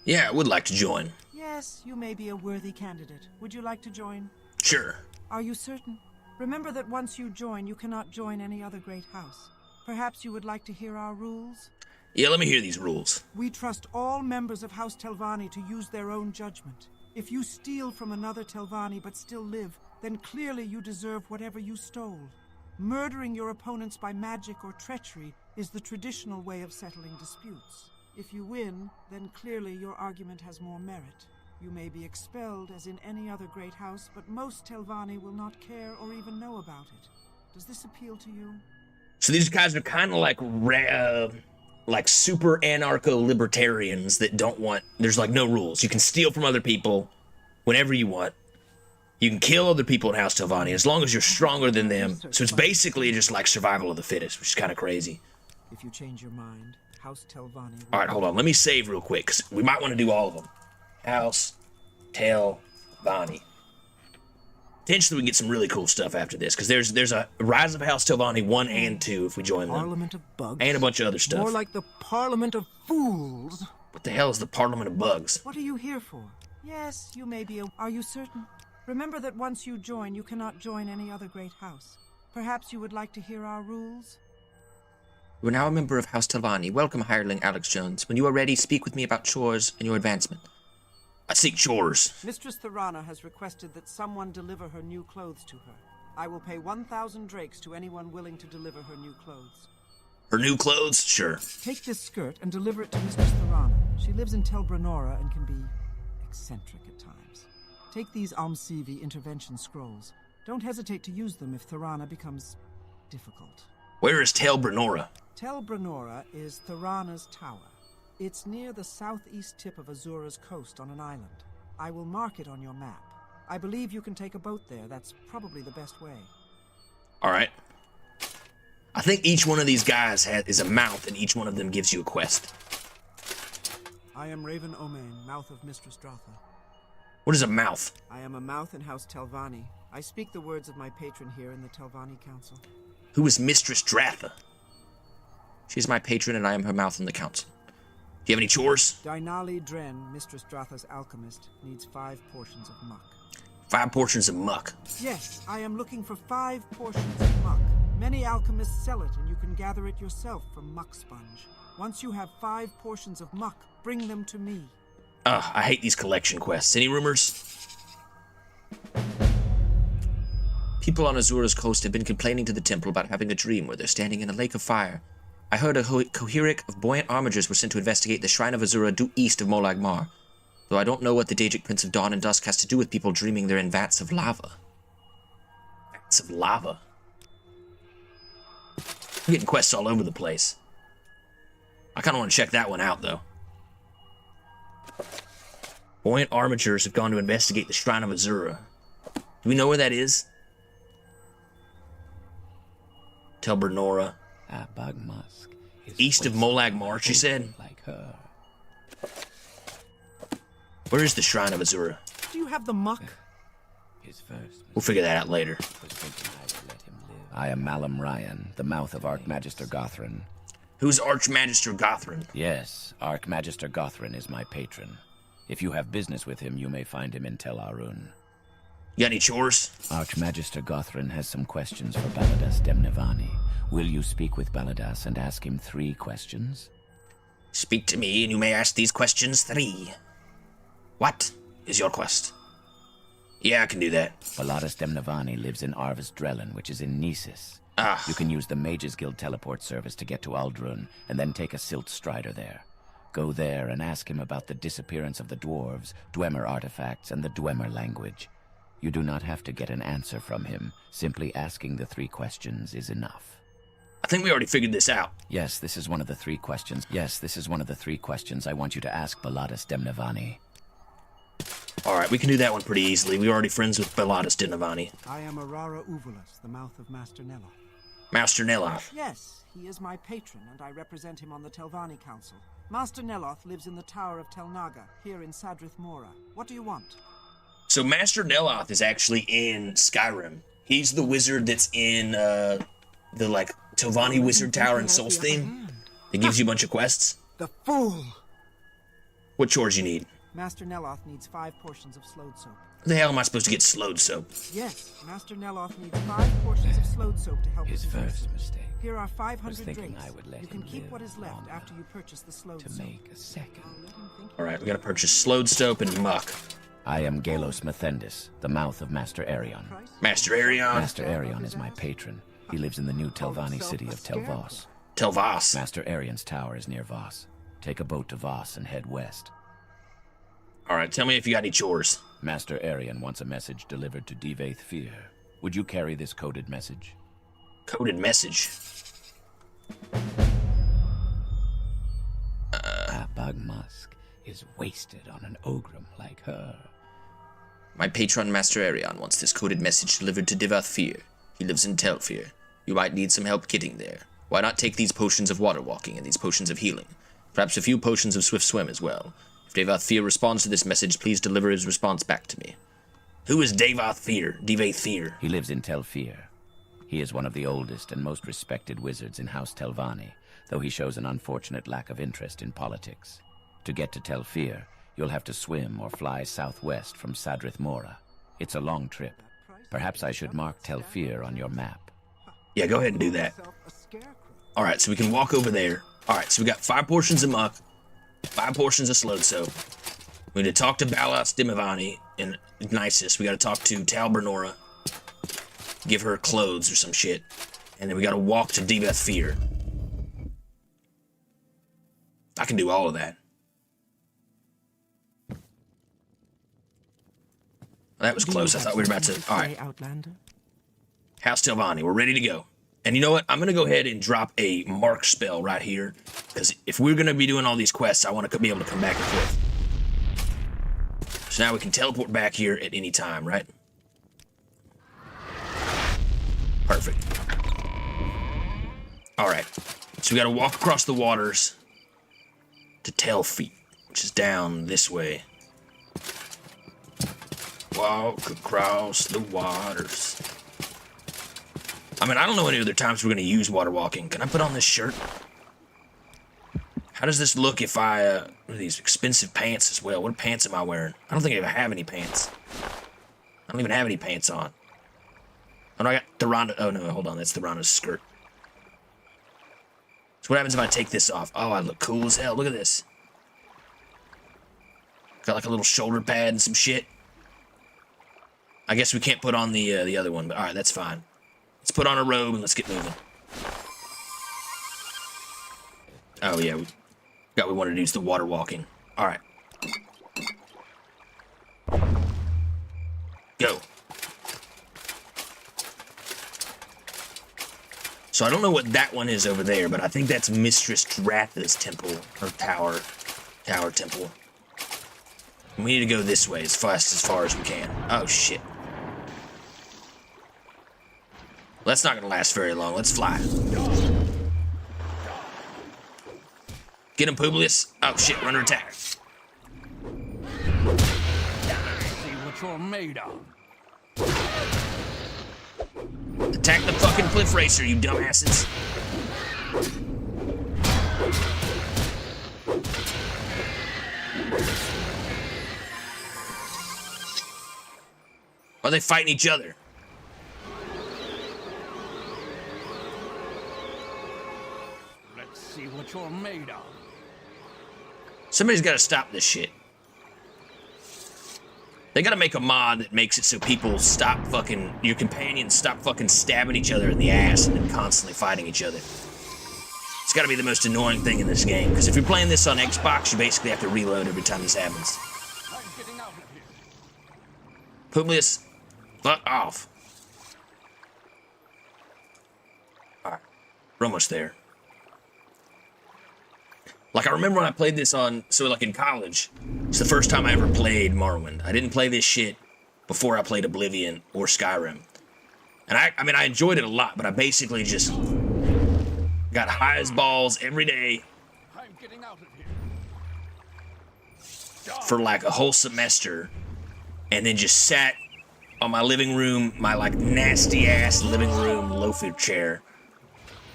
Yeah, I would like to join. Yes, you may be a worthy candidate. Would you like to join? Sure. Are you certain? Remember that once you join, you cannot join any other great house. Perhaps you would like to hear our rules? Yeah, let me hear these rules. We trust all members of House Telvanni to use their own judgment. If you steal from another Telvanni but still live, then clearly you deserve whatever you stole. Murdering your opponents by magic or treachery is the traditional way of settling disputes. If you win, then clearly your argument has more merit. You may be expelled as in any other great house, but most Telvanni will not care or even know about it. Does this appeal to you? So these guys are kind of like super anarcho-libertarians that don't want... There's like no rules. You can steal from other people whenever you want. You can kill other people in House Telvanni as long as you're stronger than them. So it's basically just like survival of the fittest, which is kind of crazy. If you change your mind, House Telvanni... All right, hold on. Let me save real quick, because we might want to do all of them. House Telvanni. Potentially we can get some really cool stuff after this, because there's a Rise of House Telvanni 1 and 2 if we join them. Parliament of Bugs? And a bunch of other stuff. More like the Parliament of Fools. What the hell is the Parliament of Bugs? What are you here for? Yes, you may be Are you certain? Remember that once you join, you cannot join any other great house. Perhaps you would like to hear our rules? You are now a member of House Telvanni. Welcome, hireling Alex Jones. When you are ready, speak with me about chores and your advancement. I seek chores. Mistress Thorana has requested that someone deliver her new clothes to her. I will pay 1,000 drakes to anyone willing to deliver her new clothes. Her new clothes? Sure. Take this skirt and deliver it to Mistress Thorana. She lives in Telbranora and can be eccentric at times. Take these Almsivi intervention scrolls. Don't hesitate to use them if Thorana becomes difficult. Where is Telbranora? Telbranora is Thorana's tower. It's near the southeast tip of Azura's coast on an island. I will mark it on your map. I believe you can take a boat there. That's probably the best way. All right. I think each one of these guys is a mouth, and each one of them gives you a quest. I am Raven Omain, mouth of Mistress Dratha. What is a mouth? I am a mouth in House Telvanni. I speak the words of my patron here in the Telvanni Council. Who is Mistress Dratha? She is my patron, and I am her mouth in the council. Do you have any chores? Dainali Dren, Mistress Dratha's alchemist, needs 5 portions of muck. 5 portions of muck? Yes, I am looking for 5 portions of muck. Many alchemists sell it, and you can gather it yourself from Muck Sponge. Once you have 5 portions of muck, bring them to me. I hate these collection quests. Any rumors? People on Azura's coast have been complaining to the temple about having a dream where they're standing in a lake of fire. I heard a coheric of buoyant armigers were sent to investigate the shrine of Azura due east of Molag Mar, though I don't know what the Daedric Prince of Dawn and Dusk has to do with people dreaming they're in vats of lava. Vats of lava? I'm getting quests all over the place. I kind of want to check that one out, though. Buoyant armigers have gone to investigate the shrine of Azura. Do we know where that is? Telbranora. East of Molag Mar, she said. Like her. Where is the shrine of Azura? Do you have the muck? We'll figure that out later. I am Malum Ryan, the mouth of Archmagister Gothrin. Who's Archmagister Gothrin? Yes, Archmagister Gothrin is my patron. If you have business with him, you may find him in Tel Arun. You got any chores? Archmagister Gothrin has some questions for Baladas Demnevani. Will you speak with Baladas and ask him 3 questions? Speak to me, and you may ask these questions 3. What is your quest? Yeah, I can do that. Baladas Demnevani lives in Arvis Drellin, which is in Nisus. Ah. You can use the Mages Guild teleport service to get to Aldrun, and then take a silt strider there. Go there and ask him about the disappearance of the dwarves, Dwemer artifacts, and the Dwemer language. You do not have to get an answer from him. Simply asking the 3 questions is enough. I think we already figured this out. Yes, this is one of the 3 questions. Yes, this is one of the 3 questions I want you to ask Baladas Demnevani. Alright, we can do that one pretty easily. We're already friends with Baladas Demnevani. I am Arara Uvulas, the mouth of Master Neloth. Master Neloth? Yes, he is my patron, and I represent him on the Telvanni Council. Master Neloth lives in the Tower of Telnaga, here in Sadrith Mora. What do you want? So Master Neloth is actually in Skyrim. He's the wizard that's in the Telvanni Wizard Tower in Solstheim. That gives you a bunch of quests. The fool! What chores you need? Master Neloth needs 5 portions of slowed soap. What the hell am I supposed to get slowed soap? Yes, Master Neloth needs 5 portions of slowed soap to help His with first research. mistake. Here are 500 thinking drinks. I would let You can him keep live what is left long after you purchase the slowed to soap. make a second. Alright, we gotta purchase slowed soap and muck. I am Galos Methendis, the mouth of Master Arion. Master Arion? Master Arion is my patron. He lives in the new Telvanni city of Telvos. Telvos? Master Arion's tower is near Voss. Take a boat to Voss and head west. Alright, tell me if you got any chores. Master Arion wants a message delivered to DIVAYTH Fear. Would you carry this coded message? Coded message? Bug Musk is wasted on an ogrim like her. My patron Master Arion wants this coded message delivered to DIVAYTH. He lives in Telfir. You might need some help getting there. Why not take these potions of water walking and these potions of healing? Perhaps a few potions of swift swim as well. If DIVAYTH responds to this message, please deliver his response back to me. Who is DIVAYTH? He lives in Telfir. He is one of the oldest and most respected wizards in House Telvanni, though he shows an unfortunate lack of interest in politics. To get to Telfir, you'll have to swim or fly southwest from Sadrith Mora. It's a long trip. Perhaps I should mark Telfir on your map. Yeah, go ahead and do that. Alright, so we can walk over there. Alright, so we got 5 portions of muck, 5 portions of slow soap. We need to talk to Balas Dimavani and Nisus. We gotta talk to Talbernora. Give her clothes or some shit. And then we gotta walk to DIVAYTH. I can do all of that. That was close. I thought we were about to... Alright. House Telvanni, we're ready to go. And you know what? I'm going to go ahead and drop a mark spell right here. Because if we're going to be doing all these quests, I want to be able to come back and forth. So now we can teleport back here at any time, right? Perfect. Alright. So we got to walk across the waters to Telfir, which is down this way. Walk across the waters. I mean, I don't know any other times we're going to use water walking. Can I put on this shirt? How does this look if I, these expensive pants as well? What pants am I wearing? I don't think I even have any pants. I don't even have any pants on. Oh, no, I got Theronda. Oh, no, hold on. That's Theronda's skirt. So what happens if I take this off? Oh, I look cool as hell. Look at this. Got like a little shoulder pad and some shit. I guess we can't put on the other one, but alright, that's fine. Let's put on a robe and let's get moving. Oh yeah, we wanted to use the water walking. Alright. Go. So I don't know what that one is over there, but I think that's Mistress Dratha's temple, or tower temple. We need to go this way as fast as far as we can. Oh shit. Well, that's not going to last very long. Let's fly. Get him, Publius. Oh, shit. We're under attack. See what you're made of. Attack the fucking cliff racer, you dumbasses. Why are they fighting each other? See what you're made of. Somebody's got to stop this shit. They got to make a mod that makes it so people stop fucking, your companions stop fucking stabbing each other in the ass and then constantly fighting each other. It's got to be the most annoying thing in this game, because if you're playing this on Xbox, you basically have to reload every time this happens. I'm getting out of here. Publius, fuck off. Alright, we're almost there. Like, I remember when I played this on, so like in college, it's the first time I ever played Morrowind. I didn't play this shit before I played Oblivion or Skyrim. And I mean, I enjoyed it a lot, but I basically just got high as balls every day I'm getting out of here. for like a whole semester, and then just sat on my living room, my like nasty ass living room loafer chair,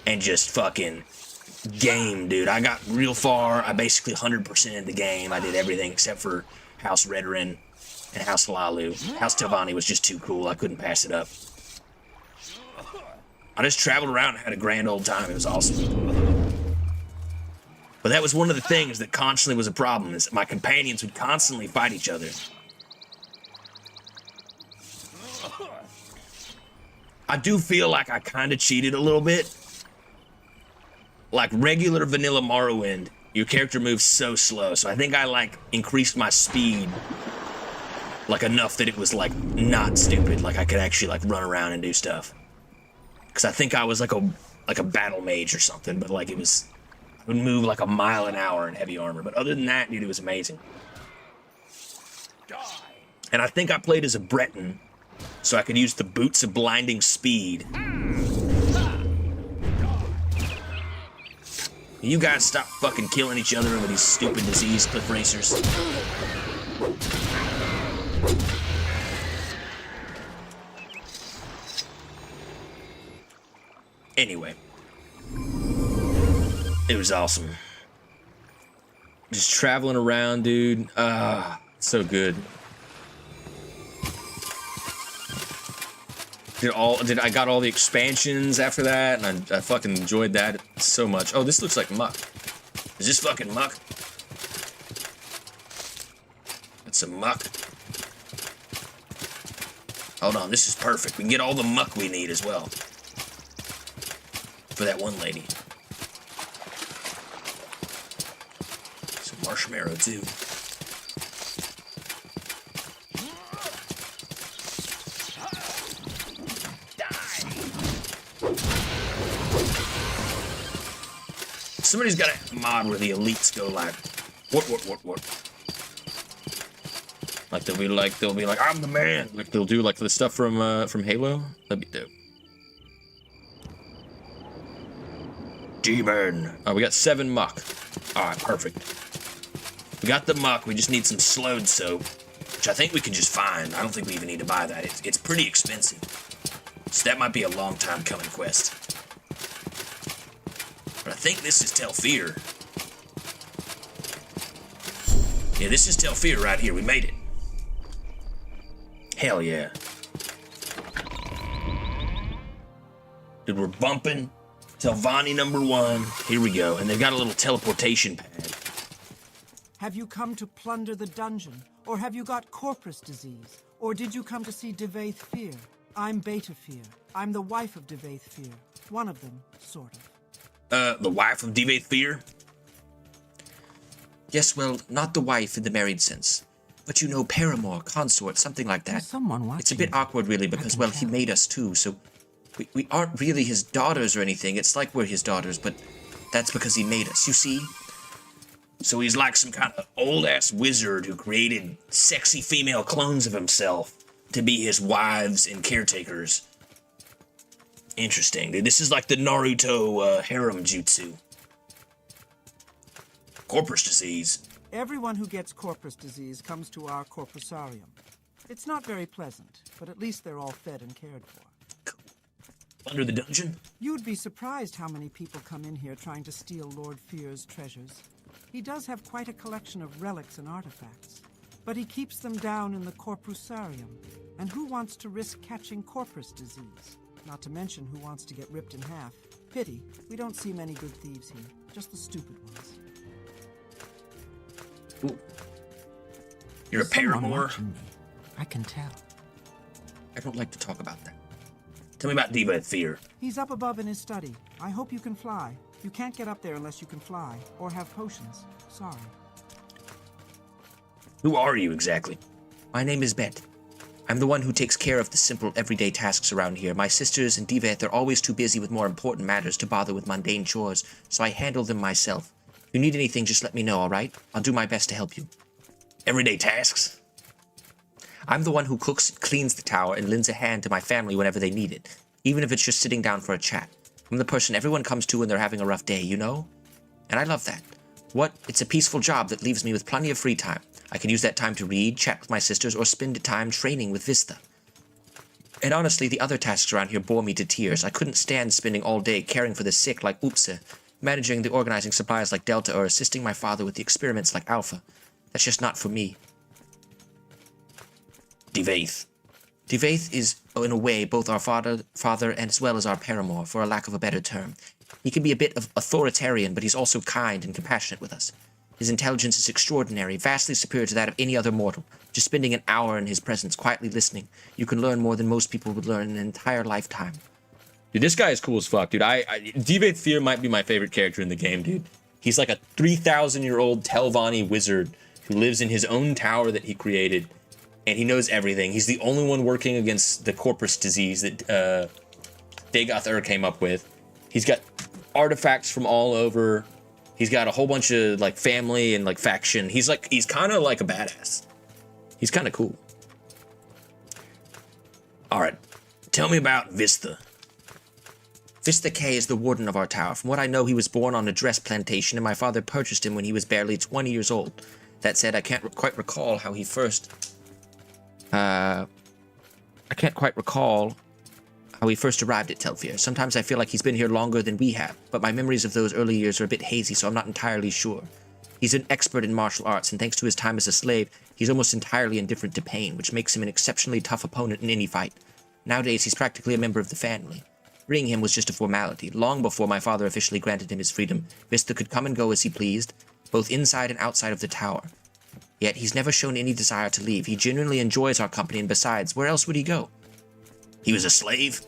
and just fucking game, dude. I got real far. I basically 100%ed the game. I did everything except for House Redoran and House Lalu. House Telvanni was just too cool. I couldn't pass it up. I just traveled around and had a grand old time. It was awesome. But that was one of the things that constantly was a problem, is that my companions would constantly fight each other. I do feel like I kind of cheated a little bit. Like regular vanilla Morrowind, your character moves so slow, so I think I like increased my speed like enough that it was like not stupid, like I could actually like run around and do stuff. Because I think I was like a battle mage or something, but like it was, I would move like a mile an hour in heavy armor. But other than that, dude, it was amazing. And And I think I played as a Breton, so I could use the boots of blinding speed. You guys stop fucking killing each other with these stupid disease cliff racers. Anyway. It was awesome. Just traveling around, dude. So good. I got all the expansions after that, and I fucking enjoyed that so much. Oh, this looks like muck. Is this fucking muck? That's some muck. Hold on, this is perfect. We can get all the muck we need as well. For that one lady. Some marshmallow too. Somebody's got a mod where the elites go like, what? Like they'll be like, I'm the man. Like they'll do like the stuff from Halo. That'd be dope. Demon. Oh, we got 7 muck. All right, perfect. We got the muck. We just need some slowed soap, which I think we can just find. I don't think we even need to buy that. It's pretty expensive. So that might be a long time coming quest. But I think this is Telfir. Yeah, this is Telfir right here. We made it. Hell yeah. Dude, we're bumping. Telvanni #1. Here we go. And they've got a little teleportation pad. Have you come to plunder the dungeon? Or have you got corpus disease? Or did you come to see DIVAYTH Fear? I'm Beta Fear. I'm the wife of DIVAYTH Fear. One of them, sort of. The wife of DIVAYTH Fear? Yes, well, not the wife in the married sense. But you know, paramour, consort, something like that. There's someone watching. It's a bit awkward, really, because, well, he made us too, so we aren't really his daughters or anything. It's like we're his daughters, but that's because he made us, you see? So he's like some kind of old-ass wizard who created sexy female clones of himself to be his wives and caretakers. Interesting, dude. This is like the Naruto harem jutsu. Corpus disease. Everyone who gets corpus disease comes to our corpusarium. It's not very pleasant, but at least they're all fed and cared for. Under the dungeon? You'd be surprised how many people come in here trying to steal Lord Fear's treasures. He does have quite a collection of relics and artifacts, but he keeps them down in the corpusarium. And who wants to risk catching corpus disease? Not to mention who wants to get ripped in half. Pity, we don't see many good thieves here, just the stupid ones. Ooh. You're a paramour? I can tell. I don't like to talk about that. Tell me about DIVAYTH Fear. He's up above in his study. I hope you can fly. You can't get up there unless you can fly, or have potions. Sorry. Who are you exactly? My name is Bet. I'm the one who takes care of the simple, everyday tasks around here. My sisters and DIVAYTH are always too busy with more important matters to bother with mundane chores, so I handle them myself. If you need anything, just let me know, alright? I'll do my best to help you. Everyday tasks? I'm the one who cooks, cleans the tower, and lends a hand to my family whenever they need it, even if it's just sitting down for a chat. I'm the person everyone comes to when they're having a rough day, you know? And I love that. It's a peaceful job that leaves me with plenty of free time. I can use that time to read, chat with my sisters, or spend time training with Vista. And honestly, the other tasks around here bore me to tears. I couldn't stand spending all day caring for the sick like Oopsa, managing the organizing supplies like Delta, or assisting my father with the experiments like Alpha. That's just not for me. DIVAYTH. DIVAYTH is, in a way, both our father and as well as our paramour, for a lack of a better term. He can be a bit of authoritarian, but he's also kind and compassionate with us. His intelligence is extraordinary, vastly superior to that of any other mortal. Just spending an hour in his presence, quietly listening, you can learn more than most people would learn in an entire lifetime. Dude, this guy is cool as fuck, dude. DIVAYTH Fear might be my favorite character in the game, dude. He's like a 3,000-year-old Telvanni wizard who lives in his own tower that he created, and he knows everything. He's the only one working against the corpus disease that DAGOTH came up with. He's got artifacts from all over. He's got a whole bunch of like family and like faction. He's kind of like a badass. He's kind of cool. Alright, tell me about Vista. Vista K is the warden of our tower. From what I know, he was born on a dress plantation, and my father purchased him when he was barely 20 years old. That said, I can't quite recall how he first... I can't quite recall how he first arrived at Telfir. Sometimes I feel like he's been here longer than we have, but my memories of those early years are a bit hazy, so I'm not entirely sure. He's an expert in martial arts, and thanks to his time as a slave, he's almost entirely indifferent to pain, which makes him an exceptionally tough opponent in any fight. Nowadays, he's practically a member of the family. Freeing him was just a formality. Long before my father officially granted him his freedom, Vista could come and go as he pleased, both inside and outside of the tower. Yet, he's never shown any desire to leave. He genuinely enjoys our company, and besides, where else would he go? He was a slave?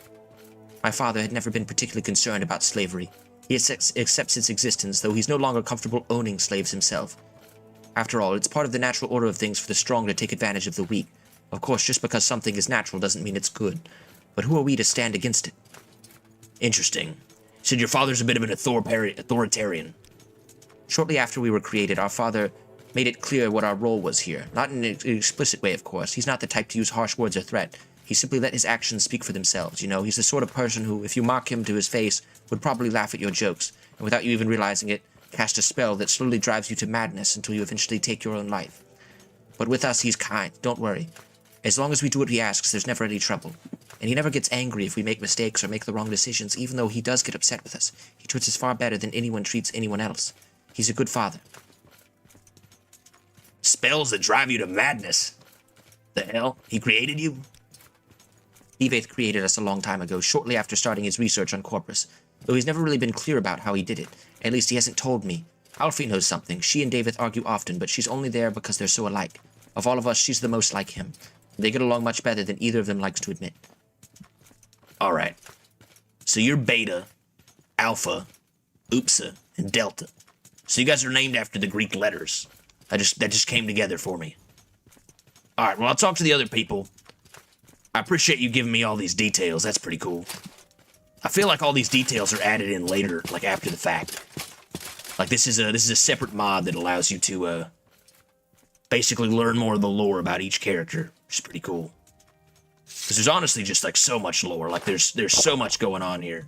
My father had never been particularly concerned about slavery. He accepts its existence, though he's no longer comfortable owning slaves himself. After all, it's part of the natural order of things for the strong to take advantage of the weak. Of course, just because something is natural doesn't mean it's good. But who are we to stand against it? Interesting. You said your father's a bit of an authoritarian. Shortly after we were created, our father made it clear what our role was here. Not in an explicit way, of course. He's not the type to use harsh words or threat. He simply let his actions speak for themselves, you know? He's the sort of person who, if you mock him to his face, would probably laugh at your jokes, and without you even realizing it, cast a spell that slowly drives you to madness until you eventually take your own life. But with us, he's kind, don't worry. As long as we do what he asks, there's never any trouble. And he never gets angry if we make mistakes or make the wrong decisions, even though he does get upset with us. He treats us far better than anyone treats anyone else. He's a good father. Spells that drive you to madness? The hell? He created you? DIVAYTH created us a long time ago, shortly after starting his research on Corpus, though he's never really been clear about how he did it. At least he hasn't told me. Alfie knows something. She and DIVAYTH argue often, but she's only there because they're so alike. Of all of us, she's the most like him. They get along much better than either of them likes to admit. Alright. So you're Beta, Alpha, Upsa, and Delta. So you guys are named after the Greek letters. That just came together for me. Alright, well, I'll talk to the other people. I appreciate you giving me all these details. That's pretty cool. I feel like all these details are added in later, like after the fact. Like this is a separate mod that allows you to basically learn more of the lore about each character, which is pretty cool. Because there's honestly just like so much lore. Like there's so much going on here.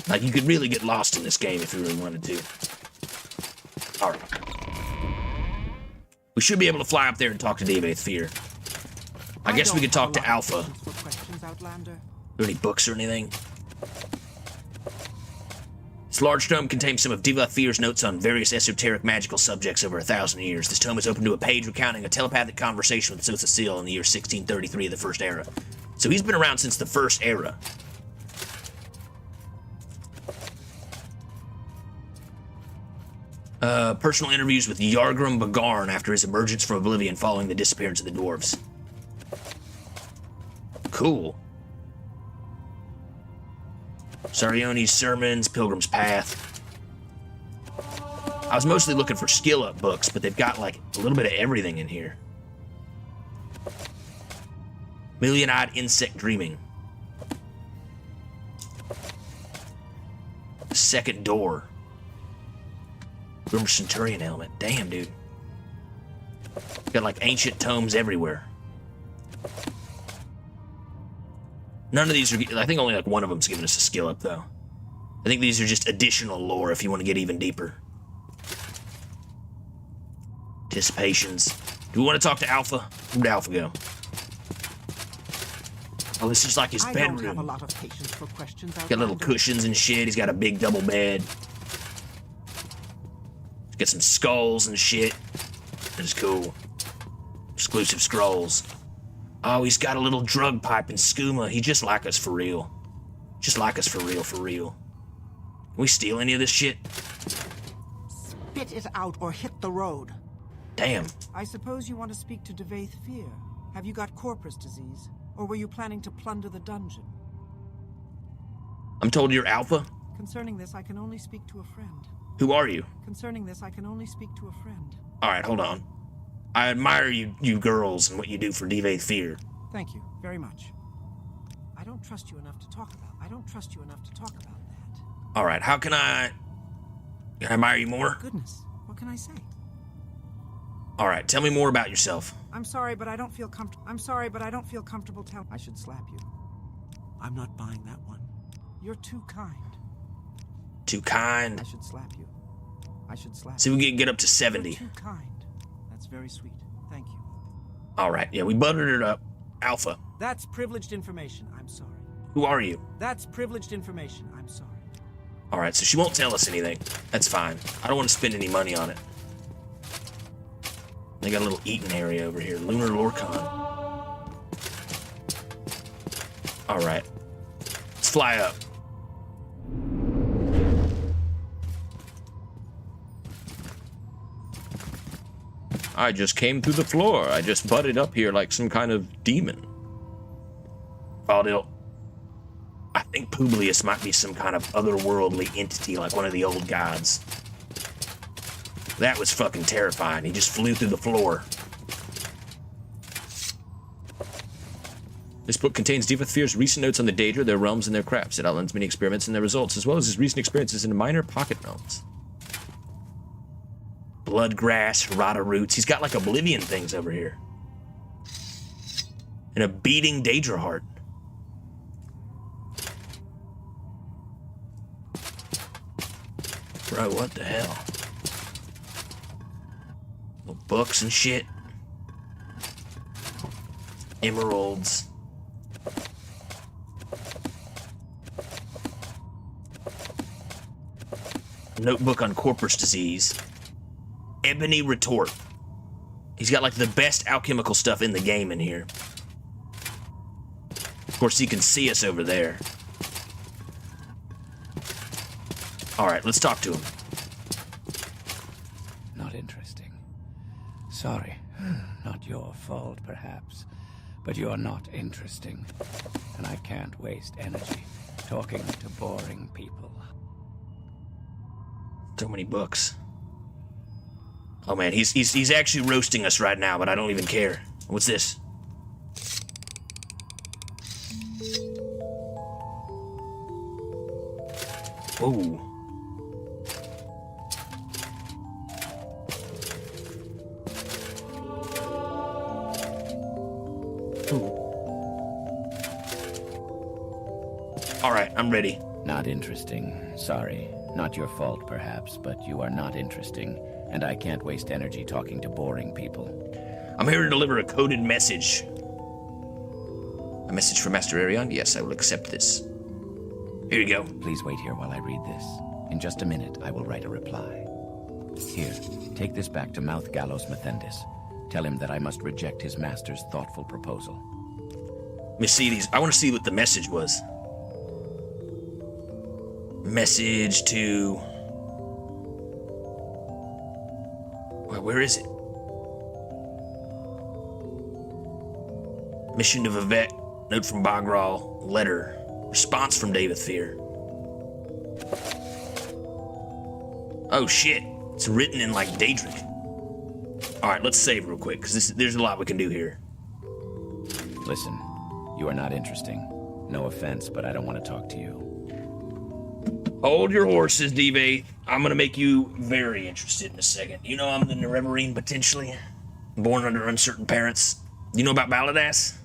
Like you could really get lost in this game if you really wanted to. All right. We should be able to fly up there and talk to DIVAYTH Fear. I guess we could talk to Alpha. Are there any books or anything? This large tome contains some of DIVAYTH Fear's notes on various esoteric magical subjects over 1,000 years. This tome is open to a page recounting a telepathic conversation with Sotha Sil in the year 1633 of the First Era. So he's been around since the First Era. Personal interviews with Yargrim Bagarn after his emergence from oblivion following the disappearance of the dwarves. Cool. Sarione's Sermons, Pilgrim's Path. I was mostly looking for skill-up books, but they've got, like, a little bit of everything in here. Million-Eyed Insect Dreaming. Second Door. Grimmer Centurion Element. Damn, dude. Got, like, ancient tomes everywhere. None of these are... I think only, like, one of them's giving us a skill-up, though. I think these are just additional lore if you want to get even deeper. Anticipations. Do we want to talk to Alpha? Where'd Alpha go? Oh, this is like his bedroom. I don't have a lot of patience for questions. Got little cushions and shit. He's got a big double bed. He's got some skulls and shit. That is cool. Exclusive scrolls. Oh, he's got a little drug pipe and skooma. He just like us for real. Just like us for real, for real. Can we steal any of this shit? Spit it out or hit the road. Damn. I suppose you want to speak to DIVAYTH Fear. Have you got corpus disease? Or were you planning to plunder the dungeon? I'm told you're Alpha? Concerning this, I can only speak to a friend. Who are you? Concerning this, I can only speak to a friend. Alright, hold on. I admire you girls and what you do for DIVAYTH Fear. Thank you, very much. I don't trust you enough to talk about. that. Alright, how can I admire you more? Goodness, what can I say? All right, tell me more about yourself. I'm sorry, but I don't feel comfortable telling. I should slap you. I'm not buying that one. You're too kind. Too kind? I should slap you. See, we can get up to 70. You're too kind. That's very sweet. Thank you. All right, yeah, we buttered it up. Alpha. That's privileged information. I'm sorry. Who are you? That's privileged information. I'm sorry. All right, so she won't tell us anything. That's fine. I don't want to spend any money on it. They got a little eating area over here. Lunar Lorcon. All right. Let's fly up. I just came through the floor. I just butted up here like some kind of demon. Valdil, I think Publius might be some kind of otherworldly entity, like one of the old gods. That was fucking terrifying. He just flew through the floor. This book contains DIVAYTH's recent notes on the daedra, their realms, and their crafts. It outlines many experiments and their results, as well as his recent experiences in minor pocket realms. Bloodgrass, rata roots. He's got like oblivion things over here. And a beating daedra heart. Bro, what the hell? Little books and shit. Emeralds. Notebook on corpus disease. Ebony retort. He's got like the best alchemical stuff in the game in here. Of course, he can see us over there. All right, let's talk to him. Not interesting. Sorry. Not your fault, perhaps. But you're not interesting. And I can't waste energy talking to boring people. So many books. Oh man, he's actually roasting us right now, but I don't even care. What's this? Ooh. All right, I'm ready. Not interesting. Sorry. Not your fault, perhaps, but you are not interesting, and I can't waste energy talking to boring people. I'm here to deliver a coded message. A message from Master Arion? Yes, I will accept this. Here you go. Please wait here while I read this. In just a minute, I will write a reply. Here, take this back to Mouth Gallows Methendis. Tell him that I must reject his master's thoughtful proposal. Let me see these. I want to see what the message was. Message to... Where is it? Mission to Vivek. Note from Bagral. Letter. Response from DIVAYTH. Oh shit. It's written in like Daedric. Alright, let's save real quick, because there's a lot we can do here. Listen, you are not interesting. No offense, but I don't want to talk to you. Hold your horses, DIVAYTH. I'm gonna make you very interested in a second. You know I'm the Nerevarine, potentially. Born under uncertain parents. You know about Baladas?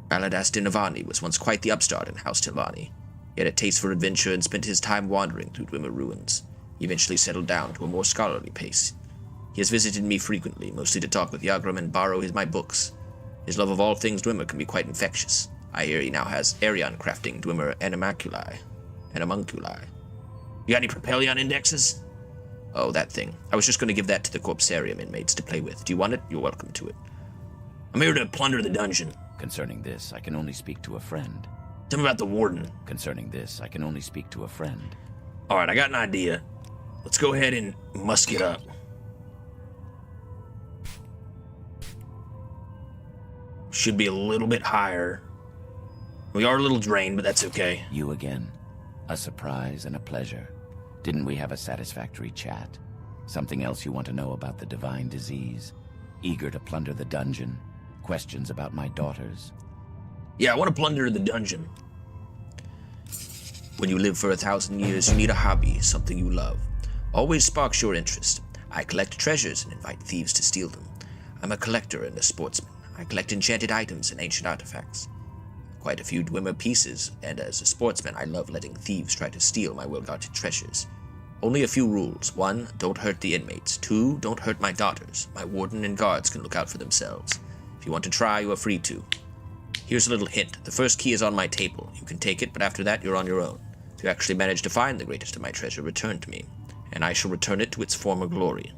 Baladas Dinavani was once quite the upstart in House Telvanni. He had a taste for adventure and spent his time wandering through Dwemer ruins. He eventually settled down to a more scholarly pace. He has visited me frequently, mostly to talk with Yagram and borrow my books. His love of all things Dwemer can be quite infectious. I hear he now has Arion crafting Dwemer animunculi. You got any Propelion indexes? Oh, that thing. I was just going to give that to the Corpsarium inmates to play with. Do you want it? You're welcome to it. I'm here to plunder the dungeon. Concerning this, I can only speak to a friend. Tell me about the warden. Concerning this, I can only speak to a friend. All right, I got an idea. Let's go ahead and musk it up. Should be a little bit higher. We are a little drained, but that's okay. You again. A surprise and a pleasure. Didn't we have a satisfactory chat? Something else you want to know about the divine disease? Eager to plunder the dungeon? Questions about my daughters? Yeah, I want to plunder the dungeon. When you live for 1,000 years, you need a hobby, something you love. Always sparks your interest. I collect treasures and invite thieves to steal them. I'm a collector and a sportsman. I collect enchanted items and ancient artifacts. Quite a few Dwemer pieces, and as a sportsman, I love letting thieves try to steal my well-guarded treasures. Only a few rules. 1, don't hurt the inmates. 2, don't hurt my daughters. My warden and guards can look out for themselves. If you want to try, you are free to. Here's a little hint. The first key is on my table. You can take it, but after that, you're on your own. If you actually manage to find the greatest of my treasure, return to me, and I shall return it to its former glory.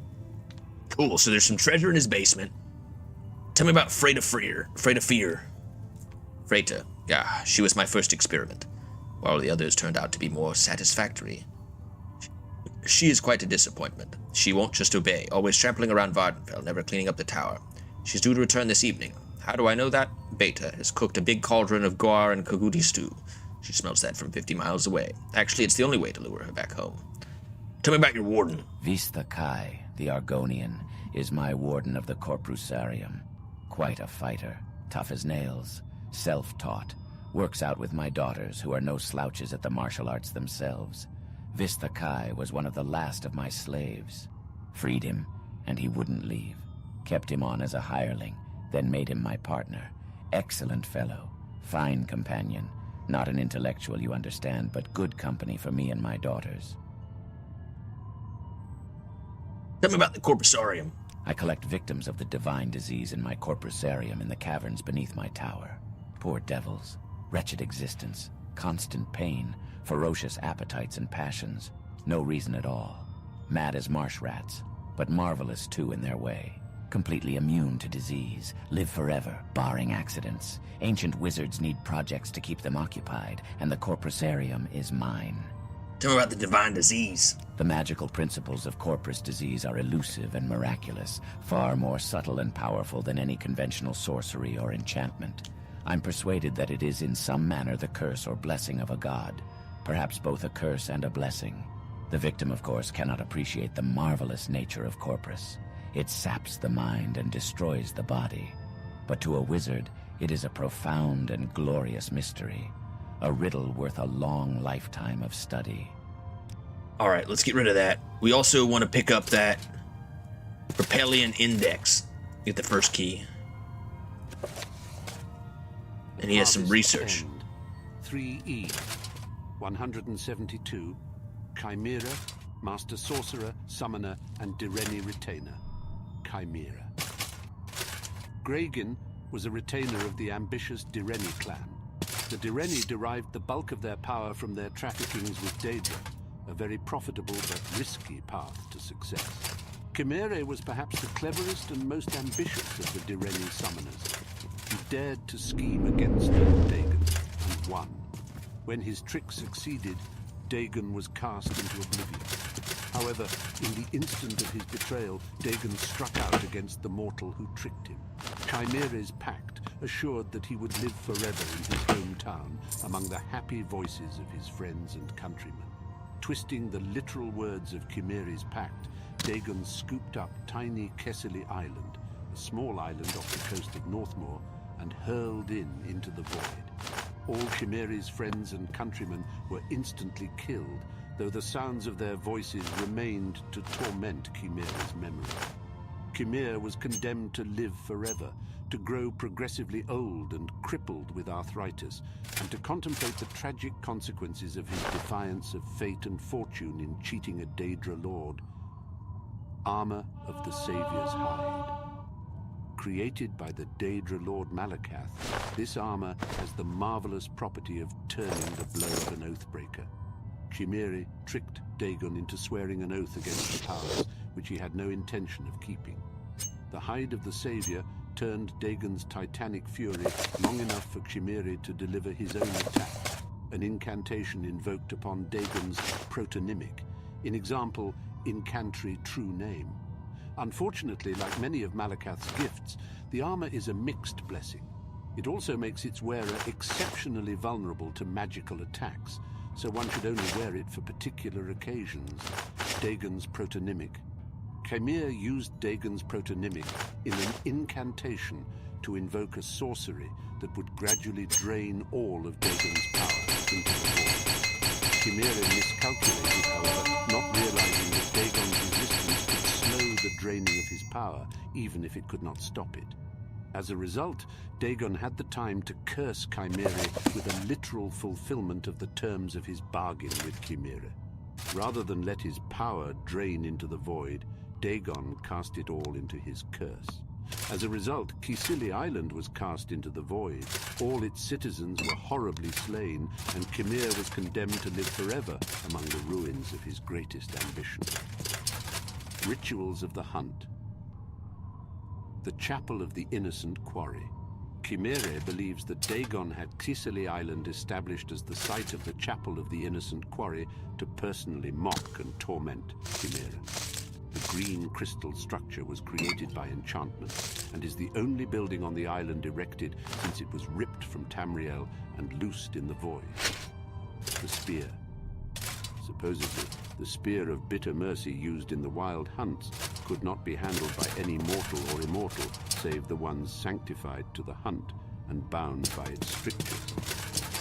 Cool, so there's some treasure in his basement. Tell me about Freda Fear. Freda. Yeah, she was my first experiment, while the others turned out to be more satisfactory. She is quite a disappointment. She won't just obey, always trampling around Vardenfell, never cleaning up the tower. She's due to return this evening. How do I know that? Beta has cooked a big cauldron of guar and kaguti stew. She smells that from 50 miles away. Actually, it's the only way to lure her back home. Tell me about your warden. Vista Kai, the Argonian, is my warden of the Corprusarium. Quite a fighter, tough as nails, self-taught, works out with my daughters, who are no slouches at the martial arts themselves. Vista Kai was one of the last of my slaves. Freed him, and he wouldn't leave. Kept him on as a hireling, then made him my partner. Excellent fellow, fine companion. Not an intellectual, you understand, but good company for me and my daughters. Tell me about the Corprusarium. I collect victims of the divine disease in my Corprusarium in the caverns beneath my tower. Poor devils, wretched existence, constant pain, ferocious appetites and passions, no reason at all. Mad as marsh rats, but marvelous too in their way. Completely immune to disease, live forever, barring accidents. Ancient wizards need projects to keep them occupied, and the Corprusarium is mine. Tell me about the divine disease. The magical principles of corpus disease are elusive and miraculous, far more subtle and powerful than any conventional sorcery or enchantment. I'm persuaded that it is in some manner the curse or blessing of a god, perhaps both a curse and a blessing. The victim, of course, cannot appreciate the marvelous nature of corpus. It saps the mind and destroys the body. But to a wizard, it is a profound and glorious mystery, a riddle worth a long lifetime of study. All right, let's get rid of that. We also want to pick up that REPTILIAN index. Get the first key. And he has some research. End. 3E, 172, Chimera, Master Sorcerer, Summoner, and Direni Retainer. Chimera. Gragan was a retainer of the ambitious Direni clan. The Direni derived the bulk of their power from their traffickings with daedra, a very profitable but risky path to success. Chimera was perhaps the cleverest and most ambitious of the Direni summoners. He dared to scheme against Dagon and won. When his trick succeeded, Dagon was cast into oblivion. However, in the instant of his betrayal, Dagon struck out against the mortal who tricked him. Chimera's pact assured that he would live forever in his hometown among the happy voices of his friends and countrymen. Twisting the literal words of Chimera's pact, Dagon scooped up tiny Kessely Island, a small island off the coast of Northmoor, and hurled into the void. All Chimera's friends and countrymen were instantly killed, though the sounds of their voices remained to torment Chimera's memory. Chimera was condemned to live forever, to grow progressively old and crippled with arthritis, and to contemplate the tragic consequences of his defiance of fate and fortune in cheating a daedra lord. Armor of the Savior's Hide. Created by the daedra lord Malakath, this armor has the marvelous property of turning the blow of an oathbreaker. Chimera tricked Dagon into swearing an oath against the powers which he had no intention of keeping. The hide of the Savior turned Dagon's titanic fury long enough for Chimera to deliver his own attack, an incantation invoked upon Dagon's protonymic, in example, incantry true name. Unfortunately, like many of Malakath's gifts, the armor is a mixed blessing. It also makes its wearer exceptionally vulnerable to magical attacks, so one should only wear it for particular occasions. Dagon's protonymic. Chimera used Dagon's protonymic in an incantation to invoke a sorcery that would gradually drain all of Dagon's power into the void. Chimera miscalculated, however, not realizing that Dagon's resistance could slow draining of his power, even if it could not stop it. As a result, Dagon had the time to curse Chimere with a literal fulfillment of the terms of his bargain with Chimere. Rather than let his power drain into the void, Dagon cast it all into his curse. As a result, Kisili Island was cast into the void, all its citizens were horribly slain, and Chimere was condemned to live forever among the ruins of his greatest ambition. Rituals of the Hunt. The Chapel of the Innocent Quarry. Chimere believes that Dagon had Kisili Island established as the site of the Chapel of the Innocent Quarry to personally mock and torment Chimere. The green crystal structure was created by enchantment and is the only building on the island erected since it was ripped from Tamriel and loosed in the void. The Spear. Supposedly, the Spear of Bitter Mercy used in the wild hunts could not be handled by any mortal or immortal save the ones sanctified to the hunt and bound by its strictures.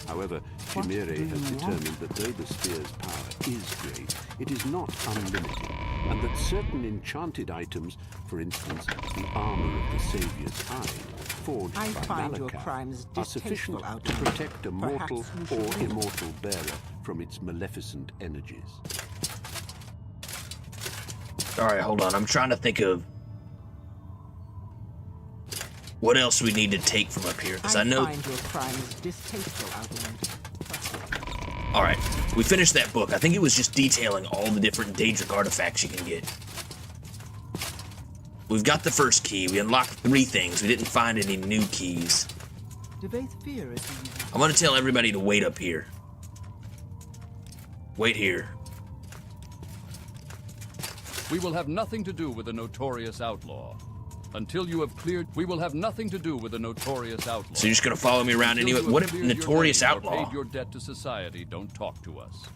However, Chimere has determined that though the spear's power is great, it is not unlimited, and that certain enchanted items, for instance, the armor of the Saviour's hide, forged by Malakath, are sufficient to protect a mortal or immortal bearer from its maleficent energies. Alright, hold on. I'm trying to think of what else we need to take from up here, because I know... find your crimes distasteful, Outland. Alright, we finished that book. I think it was just detailing all the different daedric artifacts you can get. We've got the first key. We unlocked 3 things. We didn't find any new keys. DIVAYTH fear is I'm going to tell everybody to wait up here. Wait here. We will have nothing to do with the notorious outlaw. Until you have cleared, we will have nothing to do with the notorious outlaw. So you're just going to follow me around anyway? What if notorious outlaw? Paid your debt to society, don't talk to us.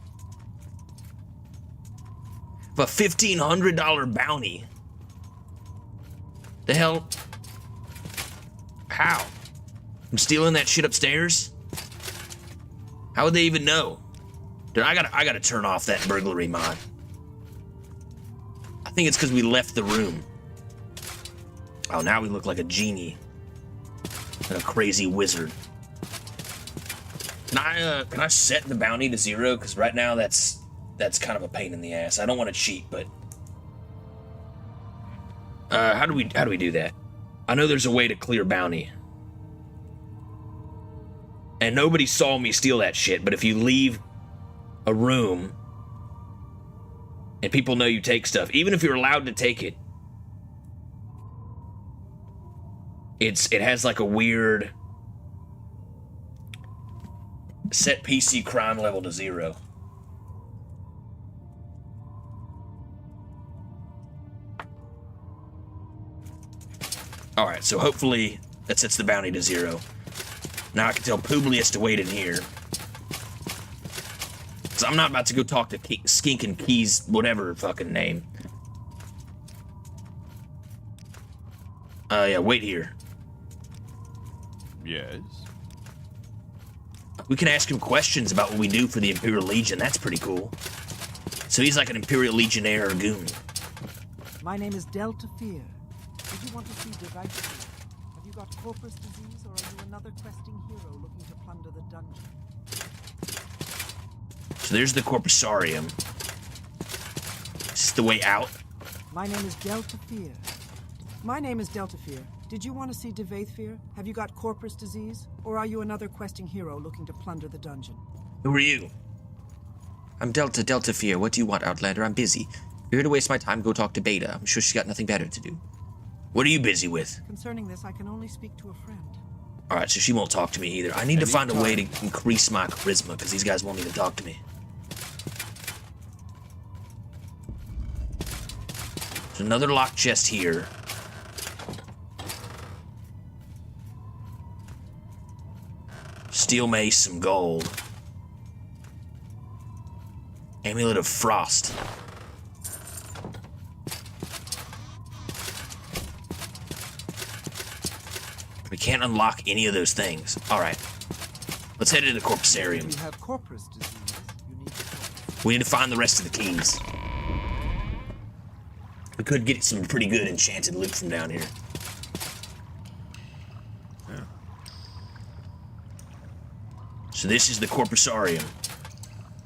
A $1,500 bounty. The hell? How? I'm stealing that shit upstairs? How would they even know? Dude, I gotta turn off that burglary mod. I think it's because we left the room. Oh, now we look like a genie. Like a crazy wizard. Can I set the bounty to 0? Because right now that's kind of a pain in the ass. I don't want to cheat, but how do we do that? I know there's a way to clear bounty. And nobody saw me steal that shit, but if you leave a room and people know you take stuff, even if you're allowed to take it, it has like a weird set PC crime level to 0. Alright, so hopefully that sets the bounty to 0. Now I can tell Publius to wait in here. Because I'm not about to go talk to Skink and Keys, whatever fucking name. Yeah, wait here. Yes? We can ask him questions about what we do for the Imperial Legion. That's pretty cool. So he's like an Imperial Legionnaire or goon. My name is Delta Fear. Did you want to see DIVAYTH? Have you got corpus disease, or are you another questing hero looking to plunder the dungeon? So there's the Corpusarium. Is this the way out? My name is Delta Fear. My name is Delta Fear. Did you want to see DIVAYTH Fear? Have you got corpus disease, or are you another questing hero looking to plunder the dungeon? Who are you? I'm Delta Fear. What do you want, Outlander? I'm busy. If you're here to waste my time, go talk to Beta. I'm sure she's got nothing better to do. What are you busy with? Concerning this, I can only speak to a friend. Alright, so she won't talk to me either. I need to find a way to increase my charisma, because these guys won't even talk to me. There's another locked chest here. Steel mace, some gold. Amulet of Frost. We can't unlock any of those things. Alright. Let's head into the Corpusarium. If you have corpus disease, you need to We need to find the rest of the keys. could get some pretty good enchanted loot from down here. Yeah. So this is the Corpusarium.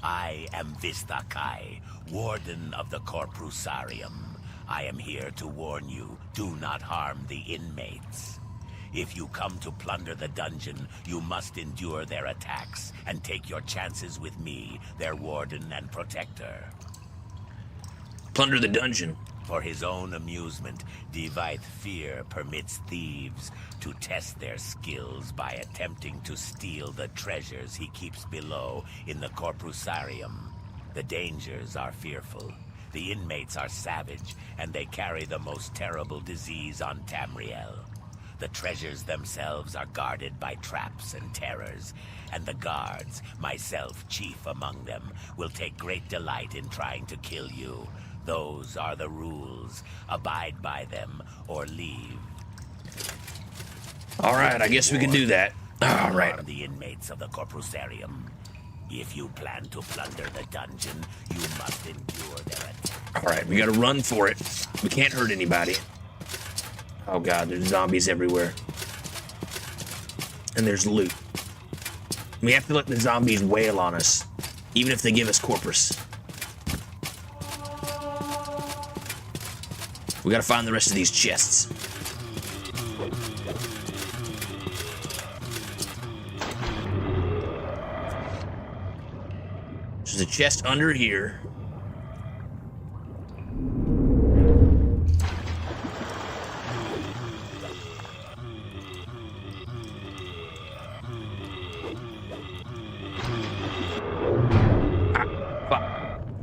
I am Vistakai, Warden of the Corpusarium. I am here to warn you, do not harm the inmates. If you come to plunder the dungeon, you must endure their attacks and take your chances with me, their warden and protector. Plunder the dungeon. For his own amusement, DIVAYTH Fear permits thieves to test their skills by attempting to steal the treasures he keeps below in the Corpusarium. The dangers are fearful. The inmates are savage, and they carry the most terrible disease on Tamriel. The treasures themselves are guarded by traps and terrors, and the guards, myself chief among them, will take great delight in trying to kill you. Those are the rules. Abide by them or leave. All right, I guess we can do that. All right. Harm the inmates of the Corpusarium. If you plan to plunder the dungeon, you must endure their attack. All right, we gotta run for it. We can't hurt anybody. Oh god, there's zombies everywhere. And there's loot. We have to let the zombies wail on us, even if they give us corpus. We gotta find the rest of these chests. There's a chest under here.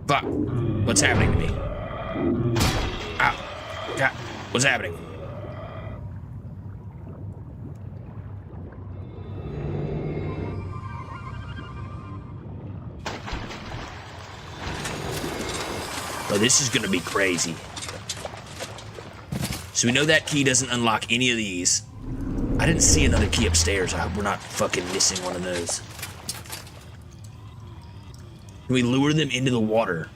Fuck. What's happening to me? Ow. God. What's happening? Oh, this is gonna be crazy. So we know that key doesn't unlock any of these. I didn't see another key upstairs. I hope we're not fucking missing one of those. Can we lure them into the water?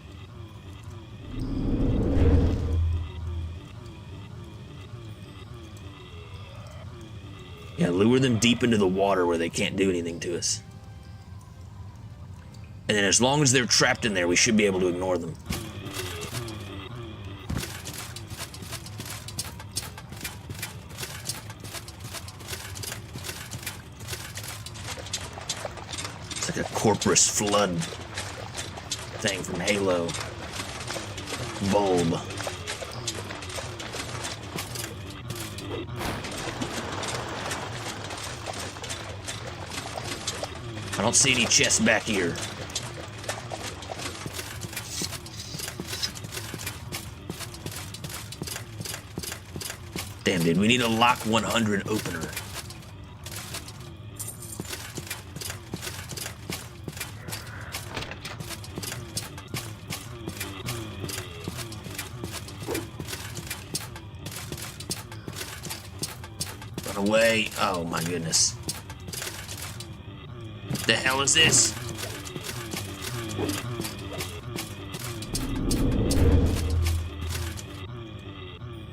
Yeah, lure them deep into the water where they can't do anything to us. And then as long as they're trapped in there, we should be able to ignore them. It's like a corpus flood thing from Halo. Bulb. I don't see any chests back here. Damn, dude, we need a lock 100 opener. Run away. Oh my goodness. What the hell is this?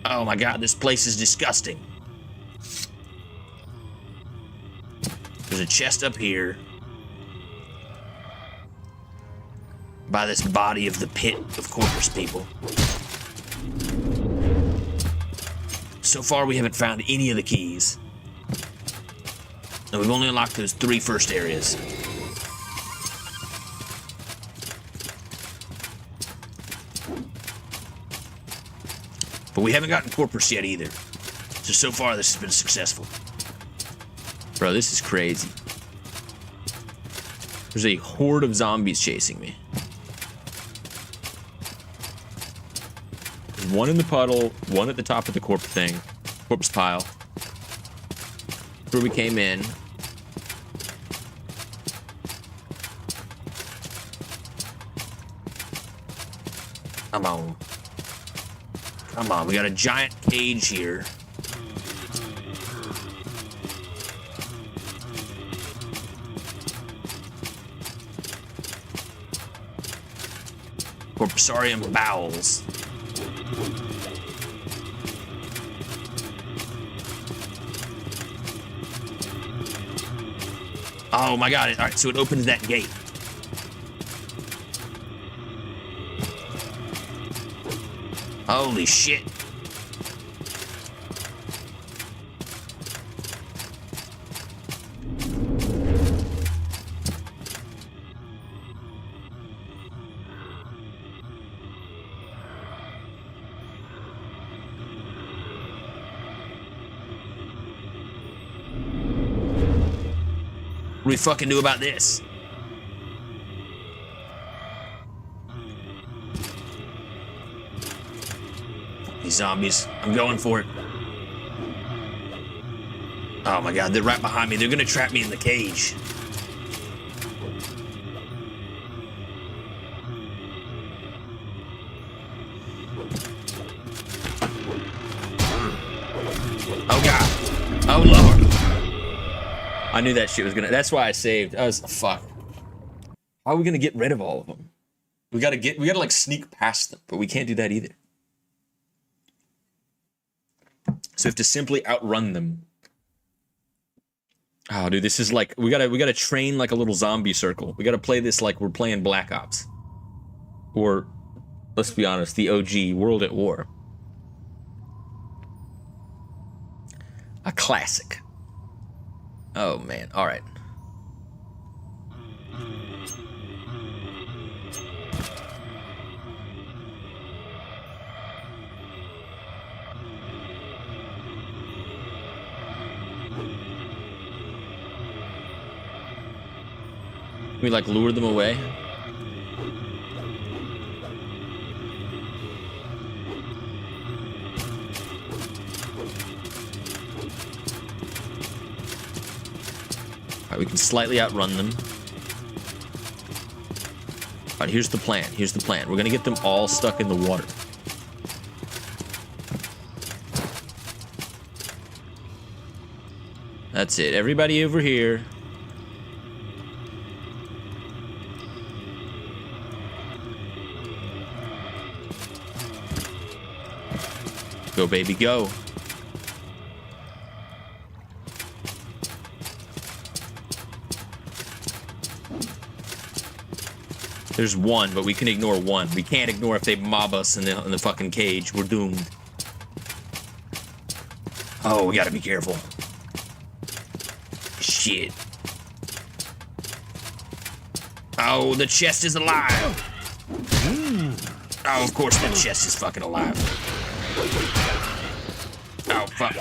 Oh my god, this place is disgusting. There's a chest up here. By this body of the pit of corpus people. So far we haven't found any of the keys. And we've only unlocked those 3 first areas. But we haven't gotten corpus yet either. So far this has been successful. Bro, this is crazy. There's a horde of zombies chasing me. There's one in the puddle, one at the top of the corpse pile. Where we came in. Come on. Come on, we got a giant cage here. Corpusarium bowels. Oh my god. All right, so it opens that gate. Holy shit. What do we fucking do about this? These zombies. I'm going for it. Oh my god, they're right behind me. They're gonna trap me in the cage. Oh god. Oh lord. I knew that shit was gonna. That's why I saved. I was fuck. How are we gonna get rid of all of them? We gotta like sneak past them, but we can't do that either. So we have to simply outrun them. Oh, dude, this is like we gotta train like a little zombie circle. We gotta play this like we're playing Black Ops, or let's be honest, the OG World at War. A classic. Oh man, all right. We like lure them away. Alright, we can slightly outrun them. Alright, here's the plan. Here's the plan. We're gonna get them all stuck in the water. That's it. Everybody over here. Go, baby, go. There's one, but we can ignore one. We can't ignore if they mob us in the fucking cage. We're doomed. Oh, we gotta be careful. Shit. Oh, the chest is alive. Oh, of course the chest is fucking alive. Oh, fuck.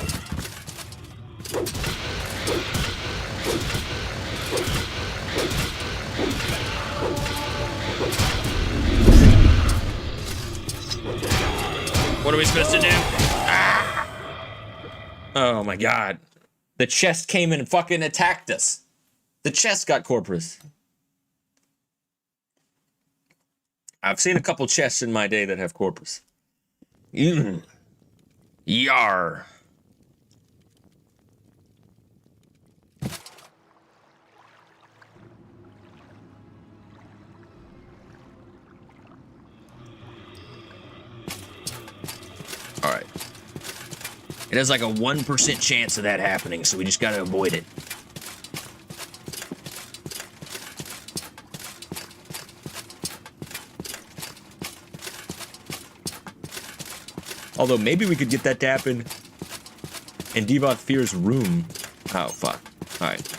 What are we supposed to do? Ah! Oh my god. The chest came in and fucking attacked us. The chest got corpus. I've seen a couple chests in my day that have corpus. Yar. All right. It has like a 1% chance of that happening, so we just gotta avoid it. Although maybe we could get that to happen in DIVAYTH Fear's room. Oh, fuck. Alright.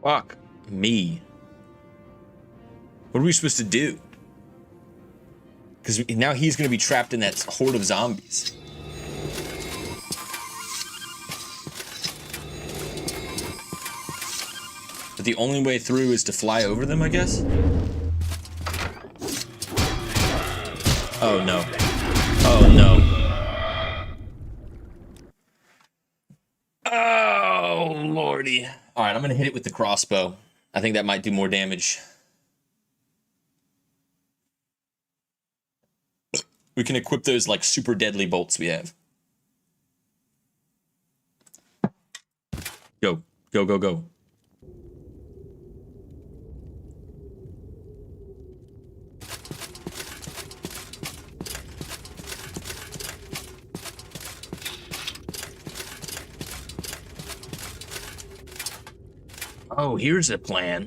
Fuck me. What are we supposed to do? Because now he's going to be trapped in that horde of zombies. But the only way through is to fly over them, I guess? Oh no. Oh no. Oh lordy. Alright, I'm gonna hit it with the crossbow. I think that might do more damage. we can equip those like super deadly bolts we have. Go, go, go, go. Oh, here's a plan.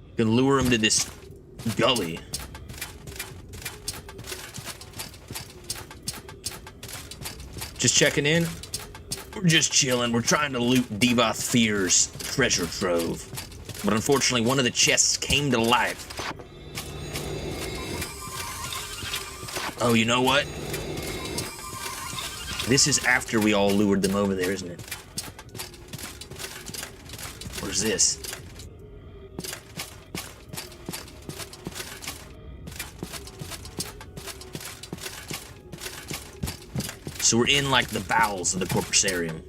You can lure him to this gully. Just checking in. We're just chilling. We're trying to loot DIVAYTH Fear's treasure trove. But unfortunately, one of the chests came to life. Oh, you know what? This is after we all lured them over there, isn't it? Where's this? So we're in, like, the bowels of the Corpusarium.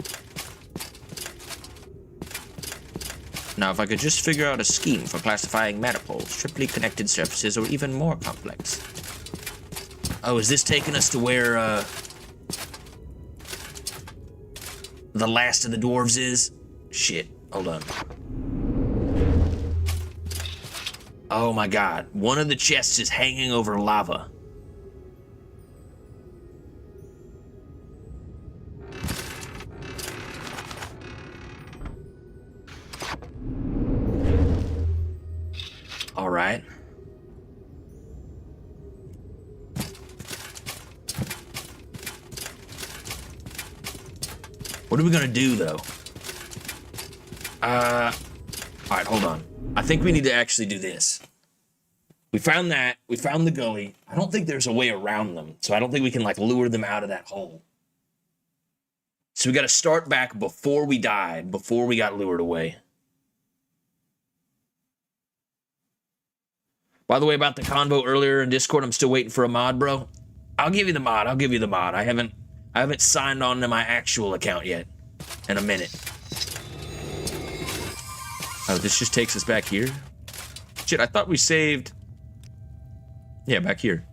Now, if I could just figure out a scheme for classifying manifolds, triply connected surfaces, or even more complex. Oh, is this taking us to where, the last of the dwarves is? Shit, hold on. Oh my god, one of the chests is hanging over lava. All right. What are we gonna do, though? All right, hold on. I think we need to actually do this. We found that. We found the gully. I don't think there's a way around them, so I don't think we can, like, lure them out of that hole. So we gotta start back before we died, before we got lured away. By the way, about the convo earlier in Discord, I'm still waiting for a mod, bro. I'll give you the mod. I'll give you the mod. I haven't signed on to my actual account yet. In a minute. Oh, this just takes us back here? Shit, I thought we saved... Yeah, back here.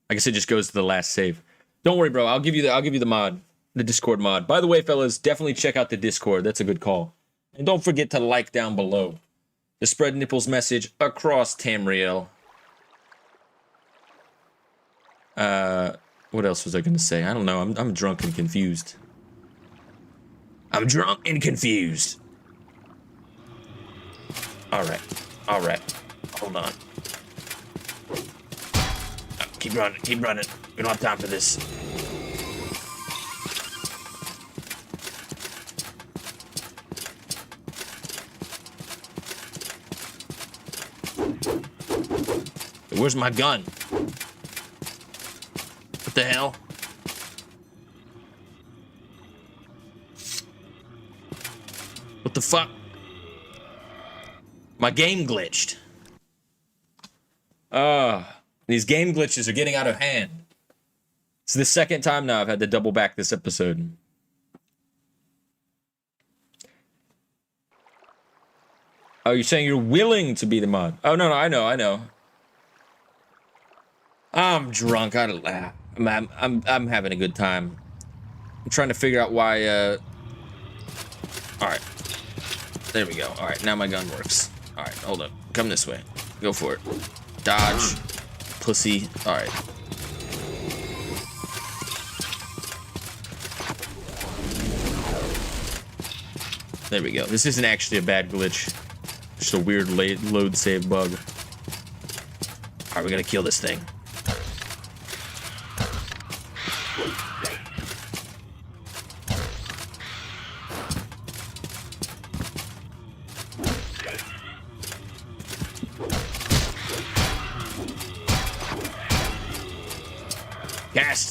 I guess it just goes to the last save. Don't worry, bro. I'll give you the mod. The Discord mod. By the way, fellas, definitely check out the Discord. That's a good call. And don't forget to like down below to spread Nipple's message across Tamriel. What else was I gonna say? I don't know. I'm drunk and confused. I'm drunk and confused. Alright. Alright. Hold on. Keep running. Keep running. We don't have time for this. Where's my gun? What the hell? What the fuck? My game glitched. These game glitches are getting out of hand. It's the second time now I've had to double back this episode. Oh, you're saying you're willing to be the mod? Oh, no, I know. I'm drunk. I'm having a good time. I'm trying to figure out why, Alright. There we go. Alright, now my gun works. Alright, hold up. Come this way. Go for it. Dodge. Pussy. Alright. There we go. This isn't actually a bad glitch. Just a weird load save bug. Alright, we gotta kill this thing.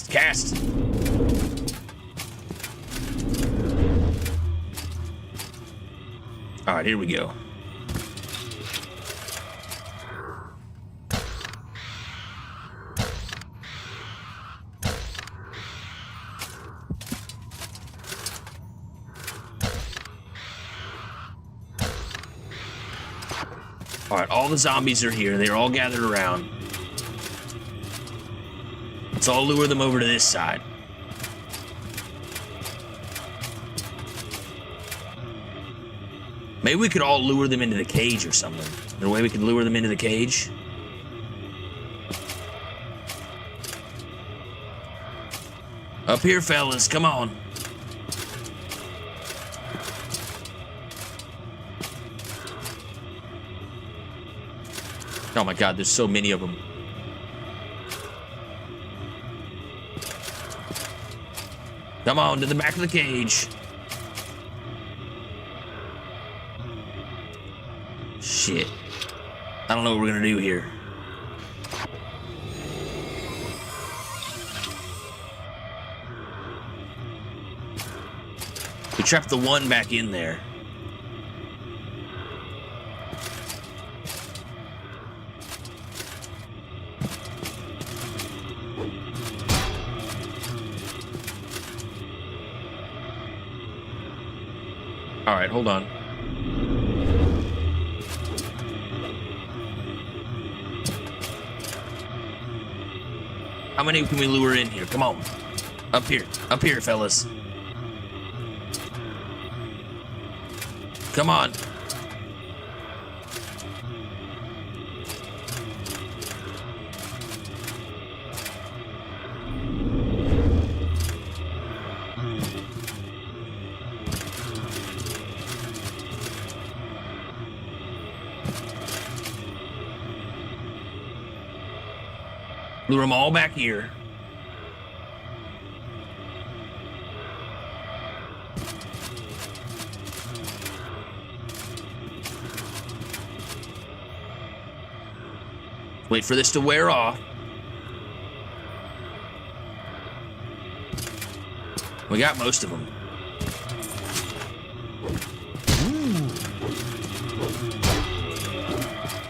Cast! Alright, here we go. Alright, all the zombies are here. They're all gathered around. Let's all lure them over to this side. Maybe we could all lure them into the cage or something. Is there a way we could lure them into the cage? Up here, fellas, come on. Oh my god, there's so many of them. Come on, to the back of the cage. Shit. I don't know what we're gonna do here. We trapped the one back in there. All right, hold on. How many can we lure in here? Come on. Up here, fellas. Come on. Lure them all back here. Wait for this to wear off. We got most of them.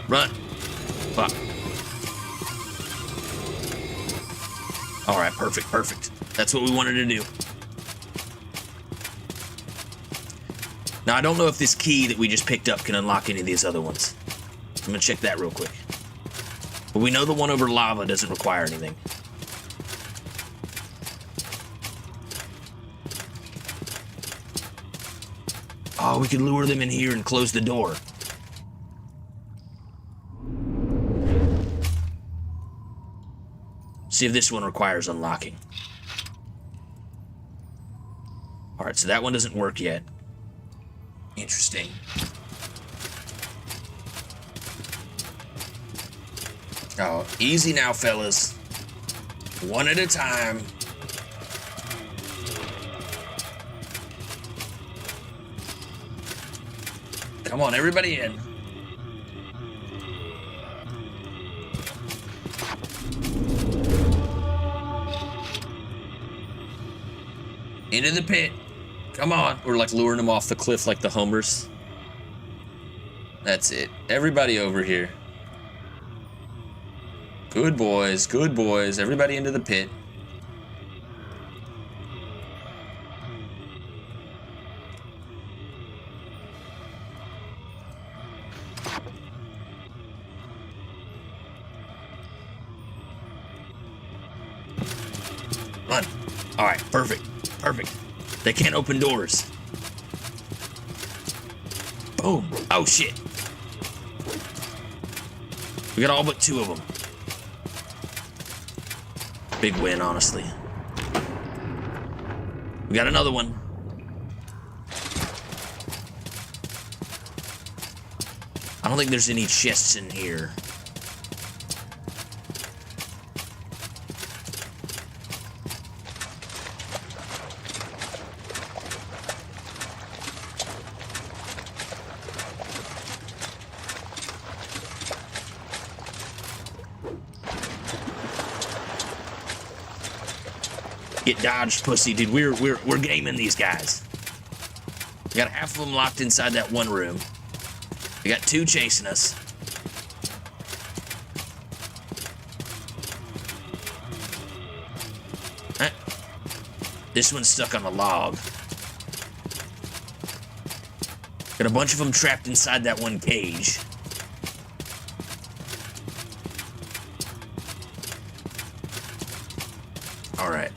Run. Fuck. All right, perfect, perfect. That's what we wanted to do. Now, I don't know if this key that we just picked up can unlock any of these other ones. I'm gonna check that real quick. But we know the one over lava doesn't require anything. Oh, we can lure them in here and close the door. See if this one requires unlocking. All right, so that one doesn't work yet. Interesting. Oh, easy now, fellas. One at a time. Come on, everybody in. Into the pit. Come on. We're like luring them off the cliff like the homers. That's it. Everybody over here. Good boys, good boys. Everybody into the pit. Run. All right, perfect, perfect. They can't open doors. Boom. Oh, shit. We got all but two of them. Big win, honestly. We got another one. I don't think there's any chests in here. Get dodged, pussy, dude. We're gaming these guys. We got half of them locked inside that one room. We got two chasing us. This one's stuck on a log. Got a bunch of them trapped inside that one cage. All right.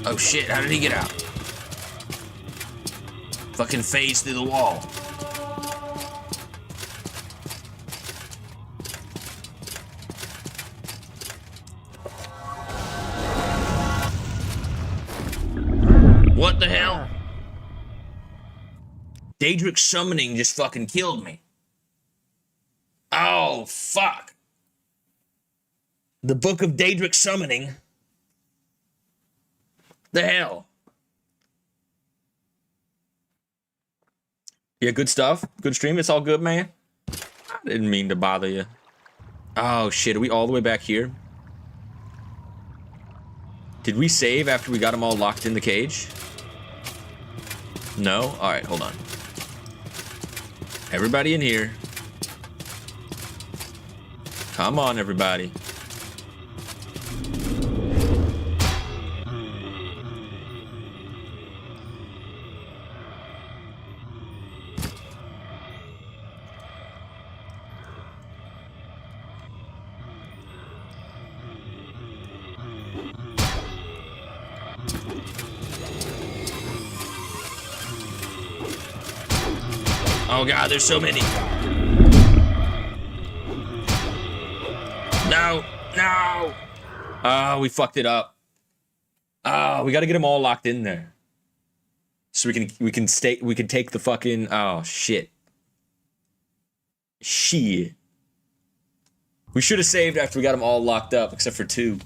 Oh shit, how did he get out? Fucking phased through the wall. What the hell? Daedric summoning just fucking killed me. Oh, fuck. The Book of Daedric Summoning. The hell? Yeah, good stuff. Good stream. It's all good, man. I didn't mean to bother you. Oh, shit. Are we all the way back here? Did we save after we got them all locked in the cage? No? Alright, hold on. Everybody in here. Come on, everybody. Oh god, there's so many. No, no. Oh, we fucked it up. Oh, we gotta get them all locked in there. So we can take the fucking, oh shit. Shit. We should have saved after we got them all locked up, except for 2.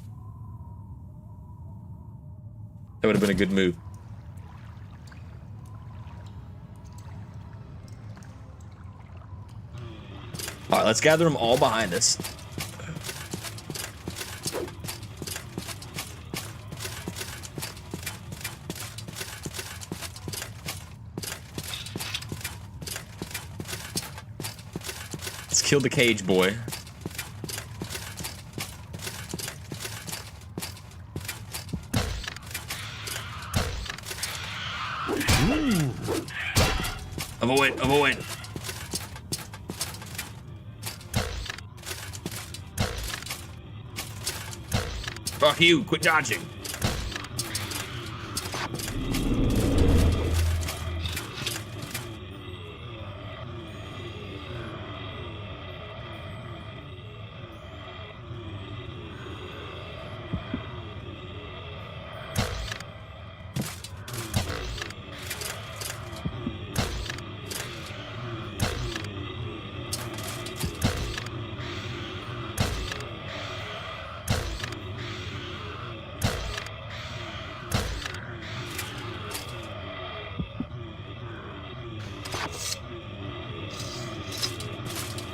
That would have been a good move. All right, let's gather them all behind us. Let's kill the cage boy. Avoid, avoid. Fuck you, quit dodging.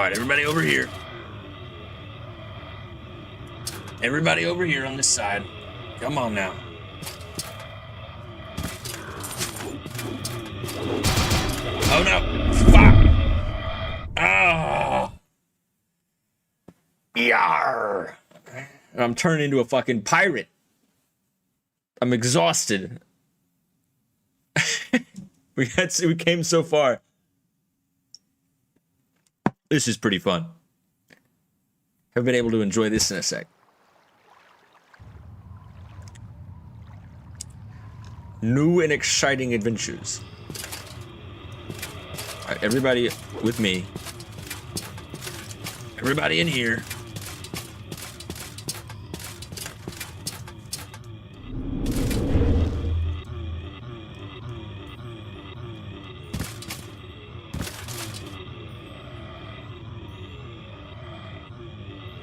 Alright, everybody over here. Everybody over here on this side. Come on now. Oh no! Fuck! Ah! Yarr! I'm turning into a fucking pirate. I'm exhausted. We came so far. This is pretty fun. Haven't been able to enjoy this in a sec. New and exciting adventures. All right, everybody with me. Everybody in here.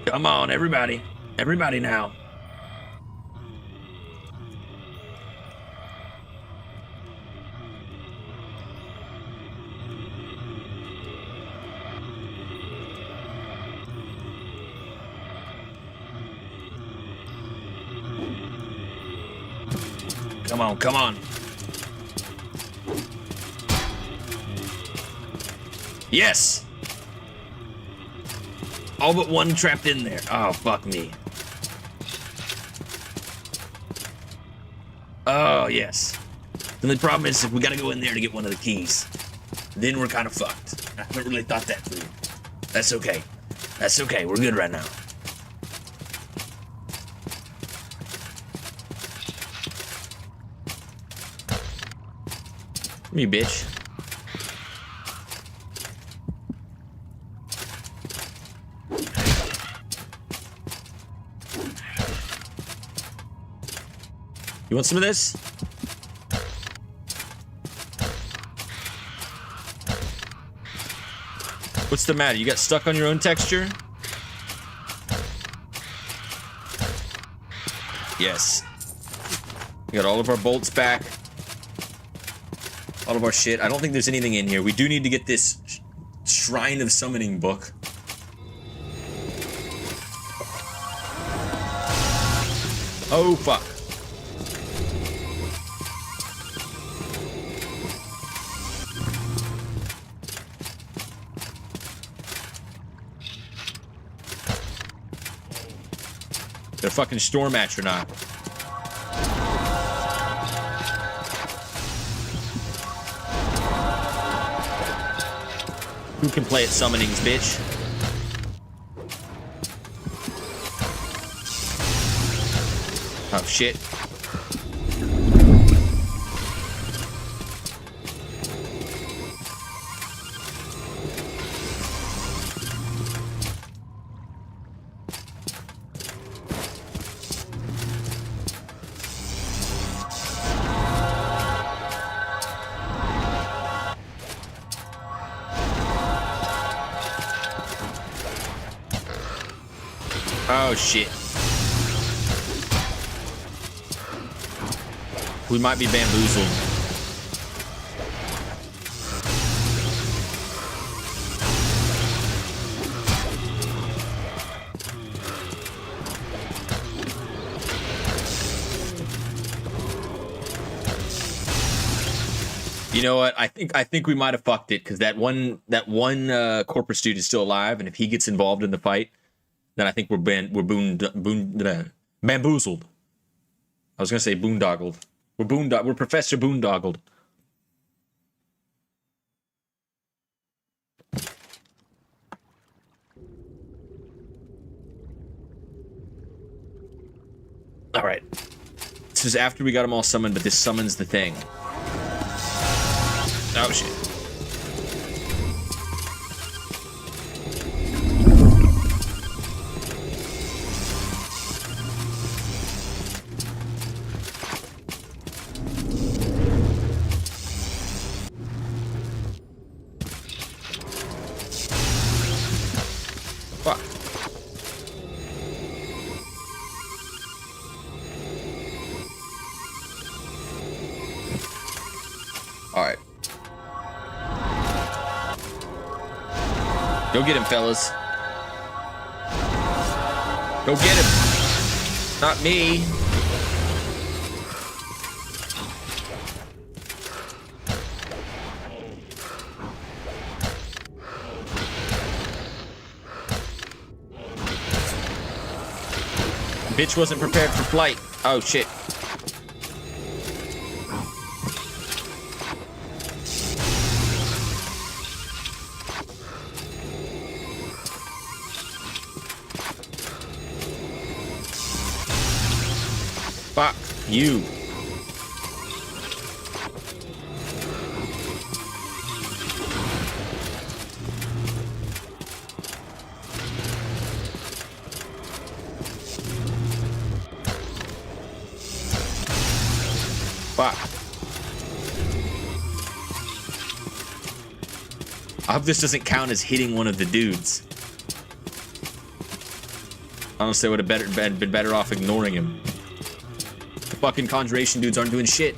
Come on, everybody. Everybody now. Come on, come on. Yes! All but one trapped in there. Oh, fuck me. Oh, yes. The only problem is if we gotta go in there to get one of the keys. Then we're kind of fucked. I haven't really thought that through. That's okay. That's okay. We're good right now. Me, bitch. You want some of this? What's the matter? You got stuck on your own texture? Yes. We got all of our bolts back. All of our shit. I don't think there's anything in here. We do need to get this Shrine of Summoning book. Oh, fuck. They're fucking storm astronaut. Who can play at summonings, bitch? Oh, shit. Oh, shit. We might be bamboozled. You know what? I think we might have fucked it because that one corpus dude is still alive, and if he gets involved in the fight, then I think we're bamboozled. I was gonna say boondoggled. We're Professor Boondoggled. All right. This is after we got them all summoned, but this summons the thing. Oh shit. Alright. Go get him, fellas. Go get him. Not me. Bitch wasn't prepared for flight. Oh, shit. Fuck you. Fuck. I hope this doesn't count as hitting one of the dudes. Honestly, I would have been better off ignoring him. The fucking conjuration dudes aren't doing shit.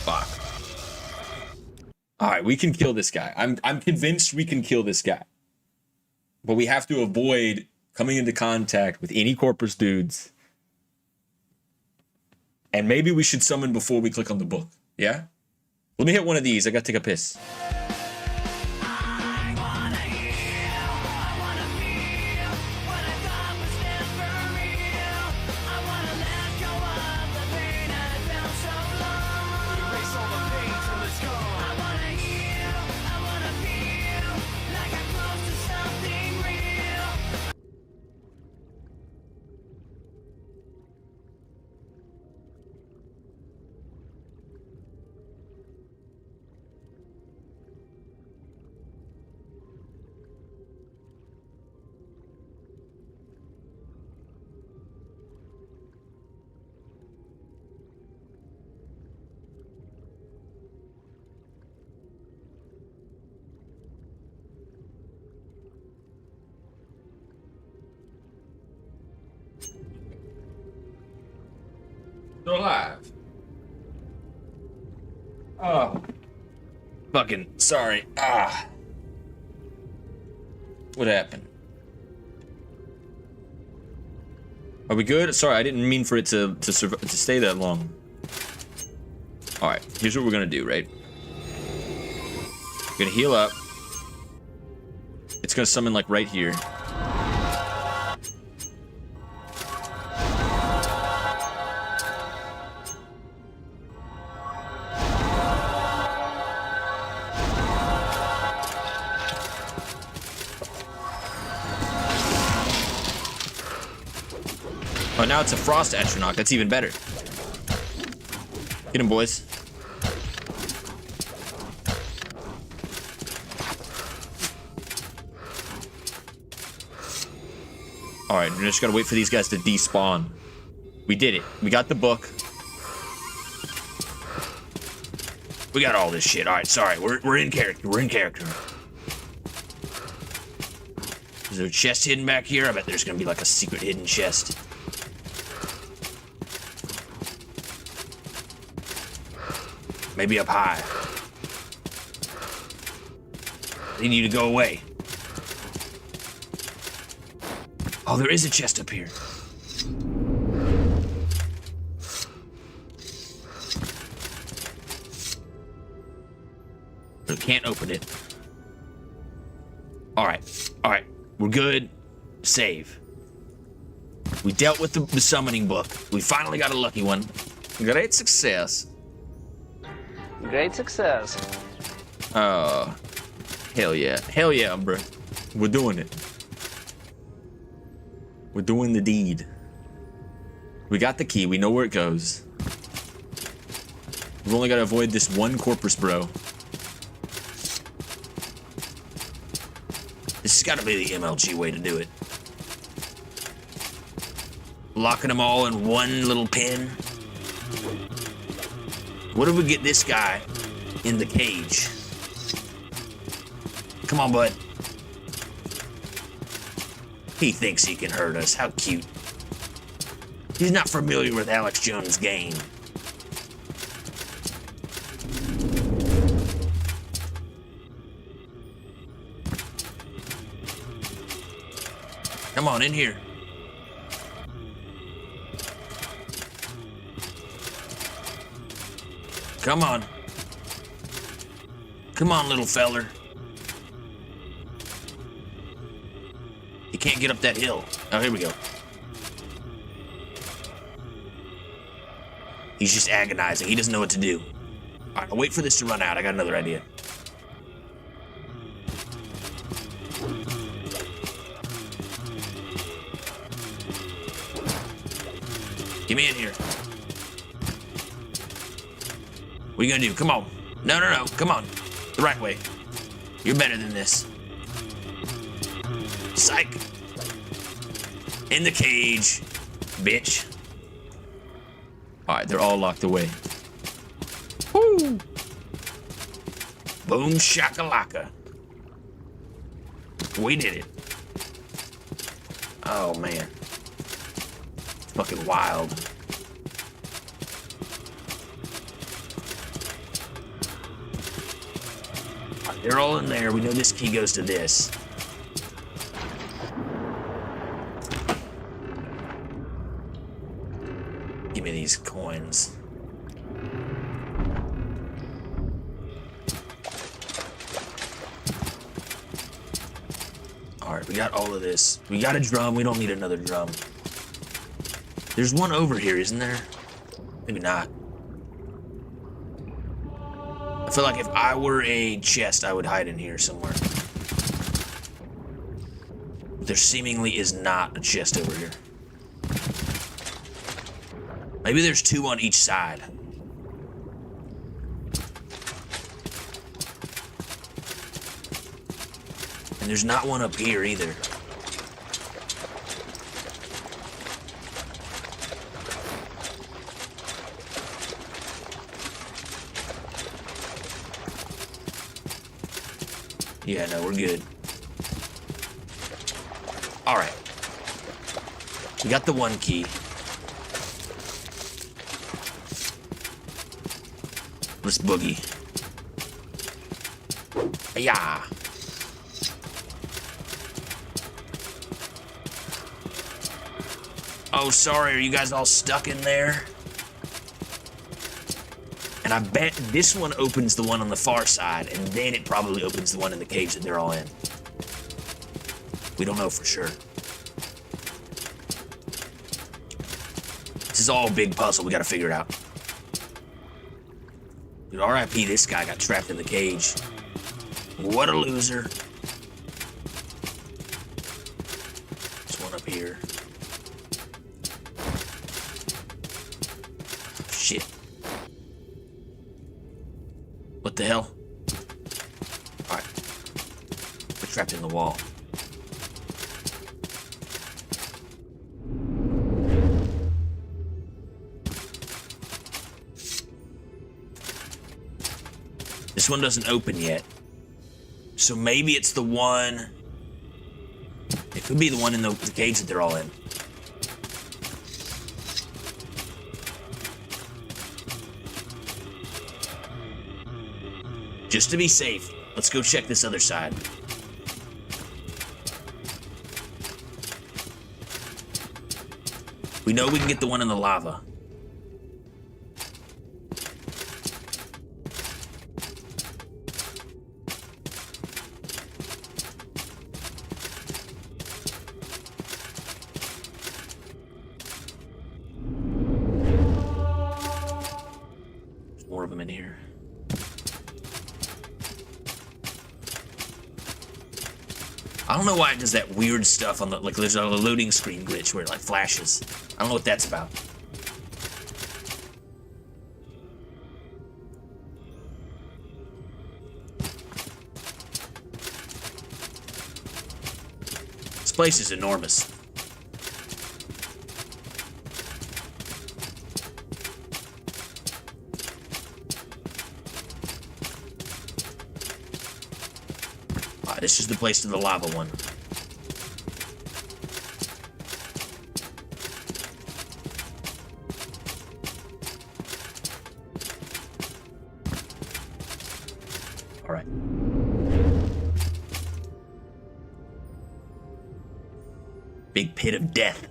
Fuck. Alright, we can kill this guy. I'm convinced we can kill this guy. But we have to avoid coming into contact with any corpus dudes. And maybe we should summon before we click on the book. Yeah? Let me hit one of these. I gotta take a piss. Oh. Fucking sorry. Ah. What happened? Are we good? Sorry, I didn't mean for it to stay that long. All right, here's what we're gonna do, right? We're gonna heal up. It's gonna summon like right here. Oh, now it's a frost astronaut. That's even better. Get him, boys. Alright, we just gotta wait for these guys to despawn. We did it. We got the book. We got all this shit. Alright, sorry. We're in character. We're in character. Is there a chest hidden back here? I bet there's gonna be like a secret hidden chest. Maybe up high. I need you to go away. Oh, there is a chest up here. But I can't open it. Alright. Alright. We're good. Save. We dealt with the summoning book. We finally got a lucky one. Great success. Great success. Oh, hell yeah. Hell yeah, bro. We're doing it. We're doing the deed. We got the key. We know where it goes. We've only got to avoid this one corpus, bro. This has got to be the MLG way to do it. Locking them all in one little pen. What if we get this guy in the cage? Come on, bud. He thinks he can hurt us. How cute. He's not familiar with Alex Jones' game. Come on, in here. Come on. Come on, little feller. You can't get up that hill. Oh, here we go. He's just agonizing. He doesn't know what to do. All right, I'll wait for this to run out. I got another idea. Get me in here. What are you gonna do? Come on. No, no, no. Come on. The right way. You're better than this. Psych. In the cage, bitch. Alright, they're all locked away. Woo! Boom shakalaka. We did it. Oh, man. It's fucking wild. Alright, they're all in there. We know this key goes to this. Give me these coins. Alright, we got all of this. We got a drum. We don't need another drum. There's one over here, isn't there? Maybe not. I feel like if I were a chest, I would hide in here somewhere. But there seemingly is not a chest over here. Maybe there's two on each side. And there's not one up here either. Yeah, no, we're good. All right. We got the one key. Let's boogie. Yeah. Oh, sorry, are you guys all stuck in there? And I bet this one opens the one on the far side, and then it probably opens the one in the cage that they're all in. We don't know for sure. This is all a big puzzle. We gotta figure it out. Dude, R.I.P. this guy got trapped in the cage. What a loser. There's one up here. Shit. What the hell? Alright. We're trapped in the wall. This one doesn't open yet. So maybe it's the one... It could be the one in the cage that they're all in. Just to be safe, let's go check this other side. We know we can get the one in the lava. There's more of them in here. I don't know why it does that weird stuff on the, like there's a loading screen glitch where it like flashes. I don't know what that's about. This place is enormous. This is the place to the lava one. All right. Big pit of death.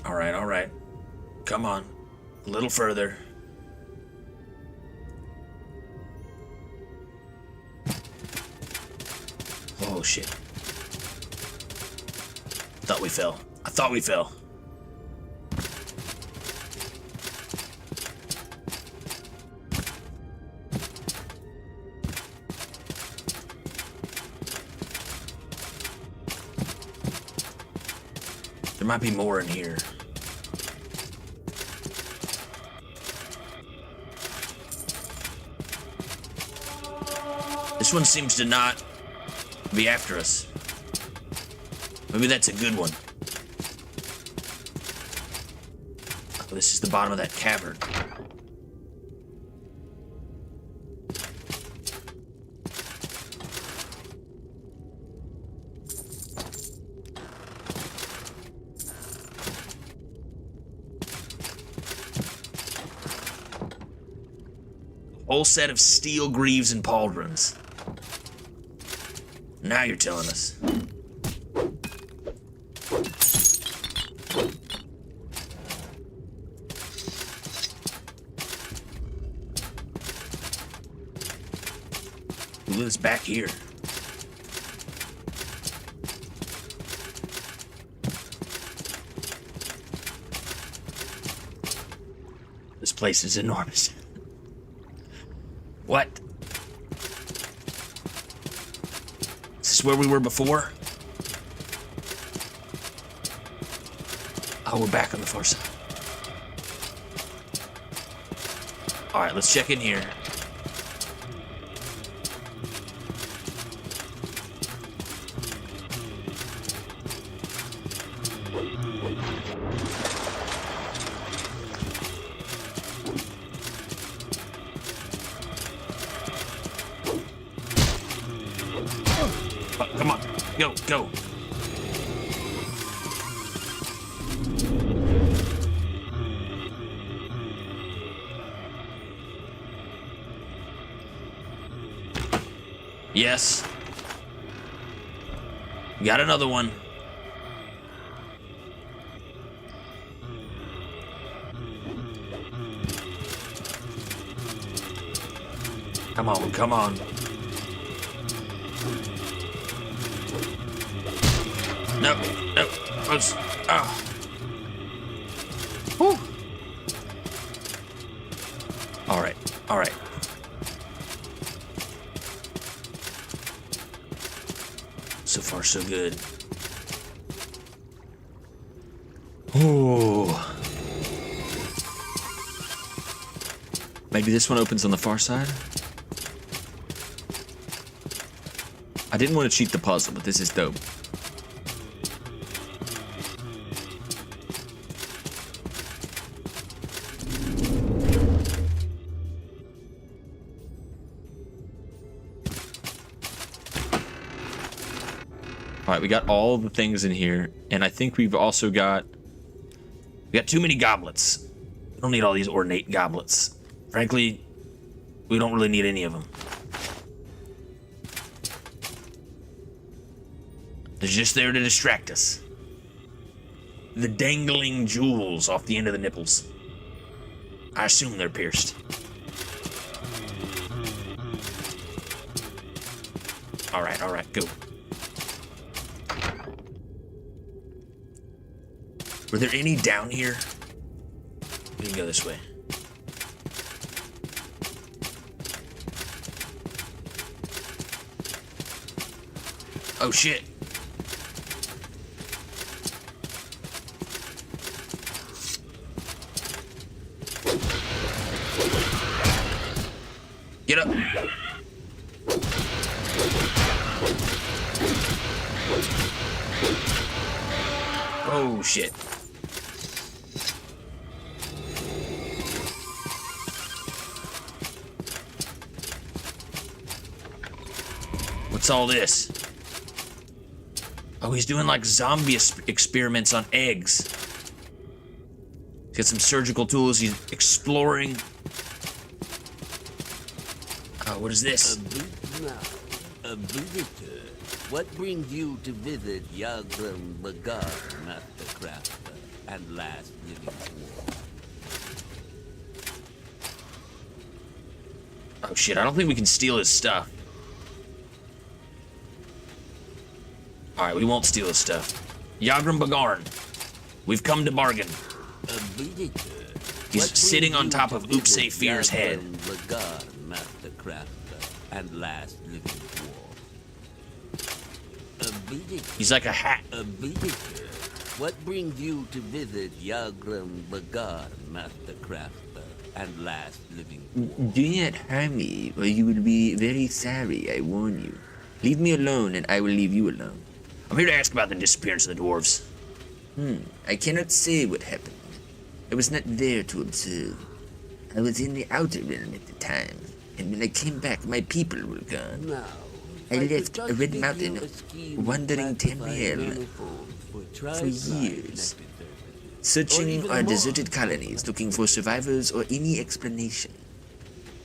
All right, all right. Come on. A little further. Oh shit. Thought we fell. I thought we fell. There might be more in here. This one seems to not be after us. Maybe that's a good one. Oh, this is the bottom of that cavern. Whole set of steel greaves and pauldrons. Now you're telling us. Who lives back here? This place is enormous. What? Is this where we were before? Oh, we're back on the far side. Alright, let's check in here. Come on, go, go. Yes. Got another one. Come on, come on. No, no. Close. Ah. Whew. All right, all right. So far, so good. Ooh. Maybe this one opens on the far side? I didn't want to cheat the puzzle, but this is dope. Alright, we got all the things in here, and I think we've also got... We got too many goblets. We don't need all these ornate goblets. Frankly, we don't really need any of them. They're just there to distract us. The dangling jewels off the end of the nipples. I assume they're pierced. Alright, go. Were there any down here? We can go this way. Oh shit. Get up. Oh shit. What's all this? Oh, he's doing like zombie experiments on eggs. He's got some surgical tools. He's exploring. Oh, what is this? A visitor. What brings you to visit Yagram Bagar, Master Crafter, and last living dwarf? Oh shit, I don't think we can steal his stuff. Alright, we won't steal his stuff. Yagram Bagarn, we've come to bargain. A visitor. He's sitting on top of Oopsafir's head. Bagar, Master Crafter, and last living dwarf. A visitor. He's like a hat. A visitor. What brings you to visit Yagram Bagar, Master Crafter, and last living dwarf? Do not harm me, or you will be very sorry, I warn you. Leave me alone, and I will leave you alone. I'm here to ask about the disappearance of the dwarves. I cannot say what happened. I was not there to observe. I was in the outer realm at the time, and when I came back, my people were gone. Now, I left a Red Mountain, wandering Tamriel for years, searching our deserted colonies, looking for survivors or any explanation.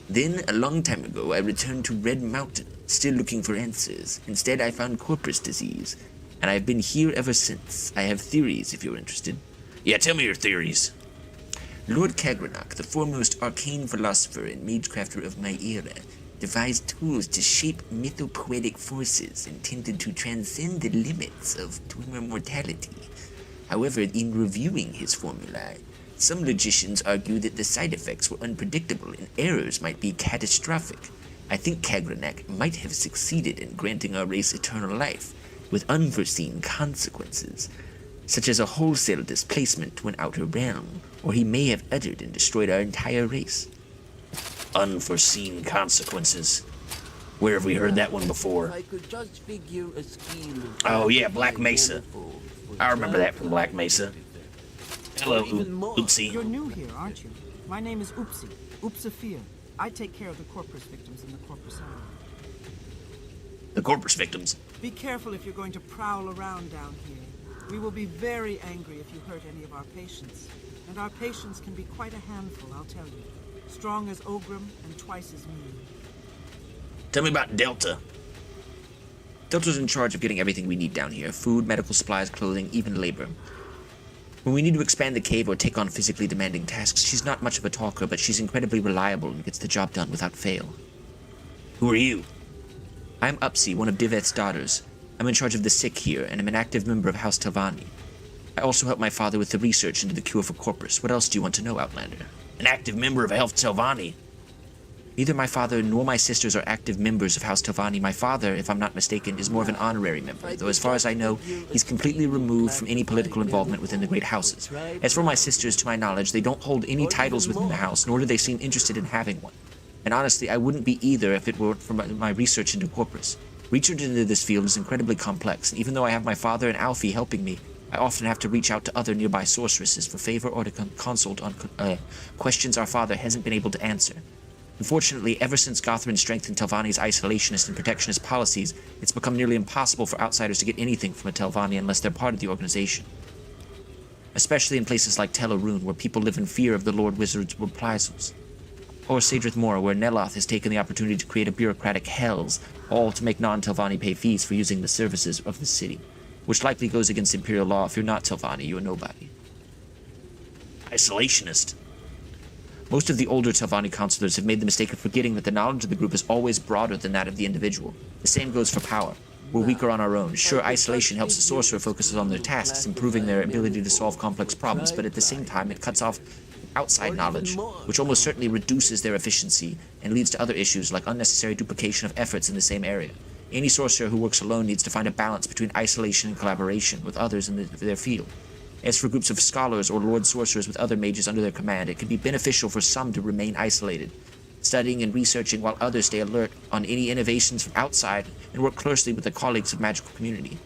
Then, a long time ago, I returned to Red Mountain, still looking for answers. Instead, I found corpus disease, and I've been here ever since. I have theories, if you're interested. Yeah, tell me your theories. Lord Kagranok, the foremost arcane philosopher and magecrafter of my era, devised tools to shape mythopoetic forces intended to transcend the limits of dwemer mortality. However, in reviewing his formulae, some logicians argue that the side effects were unpredictable and errors might be catastrophic. I think Kagranok might have succeeded in granting our race eternal life, with unforeseen consequences, such as a wholesale displacement to an outer realm, or he may have uttered and destroyed our entire race. Unforeseen consequences. Where have we heard that one before? I could just figure a scheme. Oh yeah, Black Mesa. I remember that from Black Mesa. Hello, Oopsie. You're new here, aren't you? My name is Oopsie, Oopsafir. I take care of the corpus victims in the corpus area. The corpus victims. Be careful if you're going to prowl around down here. We will be very angry if you hurt any of our patients. And our patients can be quite a handful, I'll tell you. Strong as Ogrim and twice as mean. Tell me about Delta. Delta's in charge of getting everything we need down here. Food, medical supplies, clothing, even labor. When we need to expand the cave or take on physically demanding tasks, she's not much of a talker, but she's incredibly reliable and gets the job done without fail. Who are you? I'm Upsy, one of DIVAYTH's daughters. I'm in charge of the sick here, and I'm an active member of House Telvanni. I also help my father with the research into the cure for Corpus. What else do you want to know, Outlander? An active member of House Telvanni? Neither my father nor my sisters are active members of House Telvanni. My father, if I'm not mistaken, is more of an honorary member, though as far as I know, he's completely removed from any political involvement within the great houses. As for my sisters, to my knowledge, they don't hold any titles within the house, nor do they seem interested in having one. And honestly, I wouldn't be either if it weren't for my research into Corpus. Research into this field is incredibly complex, and even though I have my father and Alfie helping me, I often have to reach out to other nearby sorceresses for favor or to consult on questions our father hasn't been able to answer. Unfortunately, ever since Gothrin strengthened Telvanni's isolationist and protectionist policies, it's become nearly impossible for outsiders to get anything from a Telvanni unless they're part of the organization. Especially in places like Tel Arun, where people live in fear of the Lord Wizard's reprisals. Or Sadrith Mora, where Neloth has taken the opportunity to create a bureaucratic hells, all to make non-Telvanni pay fees for using the services of the city, which likely goes against Imperial law. If you're not Telvanni, you're nobody. Isolationist. Most of the older Telvanni counselors have made the mistake of forgetting that the knowledge of the group is always broader than that of the individual. The same goes for power. We're weaker on our own. Sure, isolation helps the sorcerer focus on their tasks, improving their ability to solve complex problems, but at the same time, it cuts off outside knowledge, which almost certainly reduces their efficiency and leads to other issues like unnecessary duplication of efforts in the same area. Any sorcerer who works alone needs to find a balance between isolation and collaboration with others in their field. As for groups of scholars or lord sorcerers with other mages under their command, it can be beneficial for some to remain isolated, studying and researching while others stay alert on any innovations from outside and work closely with the colleagues of magical community.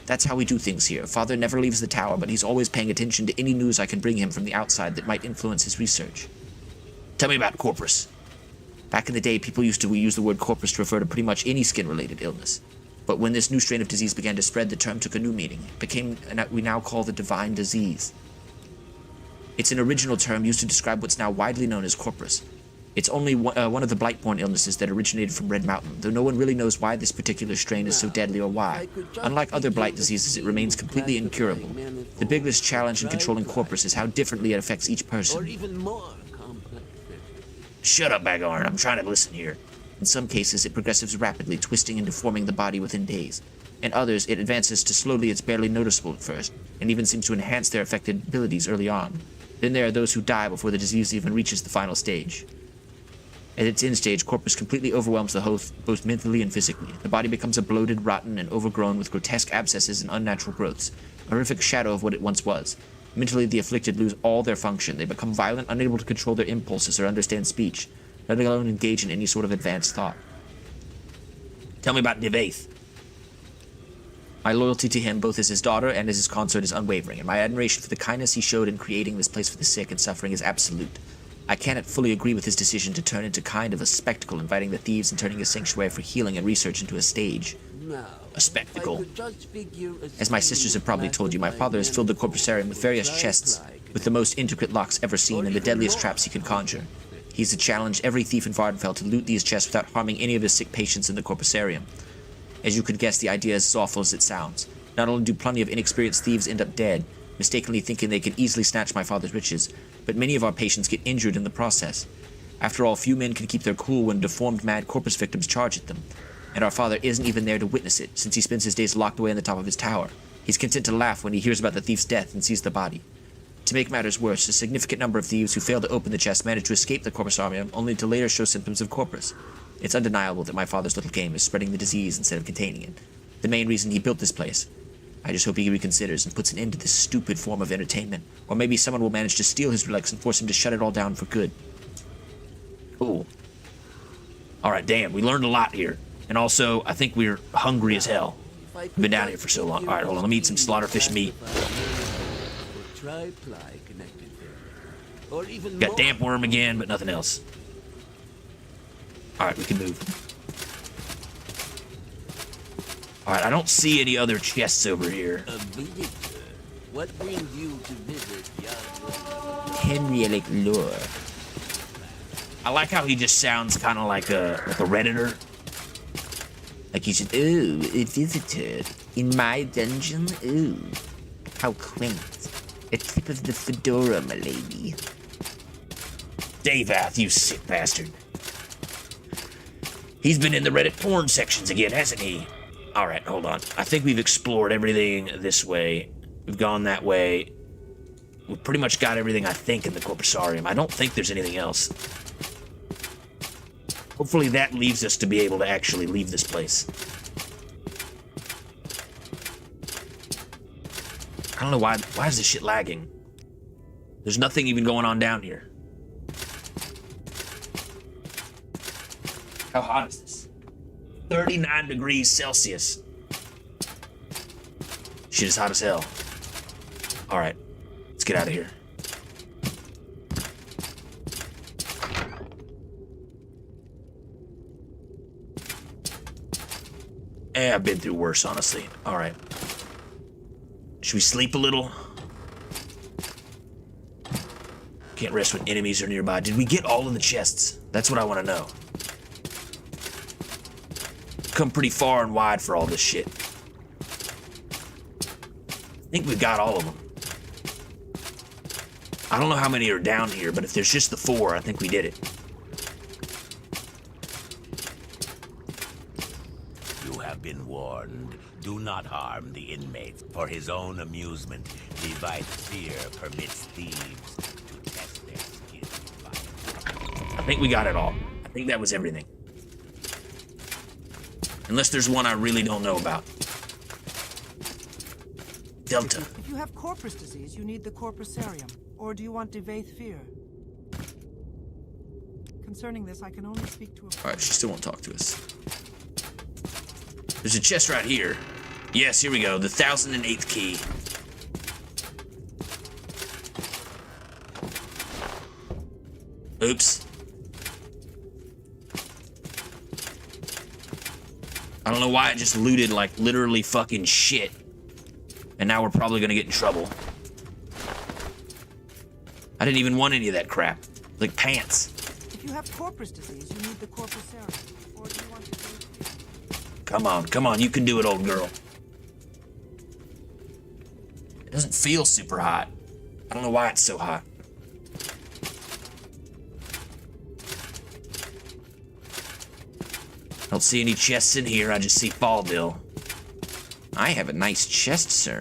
That's how we do things here. Father never leaves the tower, but he's always paying attention to any news I can bring him from the outside that might influence his research. Tell me about Corpus. Back in the day, people used to use the word corpus to refer to pretty much any skin-related illness. But when this new strain of disease began to spread, the term took a new meaning. It became what we now call the divine disease. It's an original term used to describe what's now widely known as corpus. It's only one of the blight-borne illnesses that originated from Red Mountain, though no one really knows why this particular strain is so deadly or why. Unlike other blight diseases, it remains completely incurable. The biggest challenge in controlling corpus is how differently it affects each person. Shut up, Bagorn. I'm trying to listen here. In some cases, it progresses rapidly, twisting and deforming the body within days. In others, it advances to slowly. It's barely noticeable at first, and even seems to enhance their affected abilities early on. Then there are those who die before the disease even reaches the final stage. At its end stage, corpus completely overwhelms the host, both mentally and physically. The body becomes a bloated, rotten, and overgrown with grotesque abscesses and unnatural growths, a horrific shadow of what it once was. Mentally, the afflicted lose all their function. They become violent, unable to control their impulses or understand speech, let alone engage in any sort of advanced thought. Tell me about DIVAYTH. My loyalty to him, both as his daughter and as his consort, is unwavering, and my admiration for the kindness he showed in creating this place for the sick and suffering is absolute. I cannot fully agree with his decision to turn into kind of a spectacle, inviting the thieves and turning his sanctuary for healing and research into a stage. A spectacle. As my sisters have probably told you, my father has filled the corpusarium with various chests, with the most intricate locks ever seen and the deadliest traps he could conjure. He's challenged every thief in Vardenfell to loot these chests without harming any of his sick patients in the corpusarium. As you could guess, the idea is as awful as it sounds. Not only do plenty of inexperienced thieves end up dead, mistakenly thinking they can easily snatch my father's riches, but many of our patients get injured in the process. After all, few men can keep their cool when deformed mad corpus victims charge at them, and our father isn't even there to witness it, since he spends his days locked away on the top of his tower. He's content to laugh when he hears about the thief's death and sees the body. To make matters worse, a significant number of thieves who fail to open the chest manage to escape the corpusarium, only to later show symptoms of corpus. It's undeniable that my father's little game is spreading the disease instead of containing it. The main reason he built this place. I just hope he reconsiders and puts an end to this stupid form of entertainment, or maybe someone will manage to steal his relics and force him to shut it all down for good. Cool. Alright, damn, we learned a lot here. And also, I think we're hungry as hell. We've been down here for so long. Alright, hold on, let me eat some slaughterfish meat. Got damp worm again, but nothing else. Alright, we can move. Alright, I don't see any other chests over here. What brings you to visit Henrielic lore. I like how he just sounds kind of like a Redditor. Like he said, "Oh, a visitor in my dungeon. Oh, how quaint! A tip of the fedora, my lady." DIVAYTH, you sick bastard. He's been in the Reddit porn sections again, hasn't he? All right, hold on. I think we've explored everything this way. We've gone that way. We've pretty much got everything, I think, in the Corpusarium. I don't think there's anything else. Hopefully that leaves us to be able to actually leave this place. I don't know why is this shit lagging? There's nothing even going on down here. How hot is this? 39 degrees Celsius. Shit is hot as hell. All right, let's get out of here. I've been through worse, honestly. All right. Should we sleep a little? Can't rest when enemies are nearby. Did we get all of the chests? That's what I want to know. Come pretty far and wide for all this shit. I think we've got all of them. I don't know how many are down here, but if there's just the 4, I think we did it. You have been warned. Do not harm the inmates. For his own amusement, DIVAYTH fear permits thieves to test their skills by... I think we got it all. I think that was everything. Unless there's one I really don't know about. Delta. If you have corpus disease, you need the corpusarium. Or do you want DIVAYTH fear? Concerning this, I can only speak to a... Alright, she still won't talk to us. There's a chest right here. Yes, here we go. The 1008th key. Oops. I don't know why it just looted like literally fucking shit. And now we're probably gonna get in trouble. I didn't even want any of that crap. Like pants. If you have corpus disease, you need the corpusarium. Or do you want to... Come on, you can do it, old girl. It doesn't feel super hot. I don't know why it's so hot. I don't see any chests in here, I just see Fallbill. I have a nice chest, sir.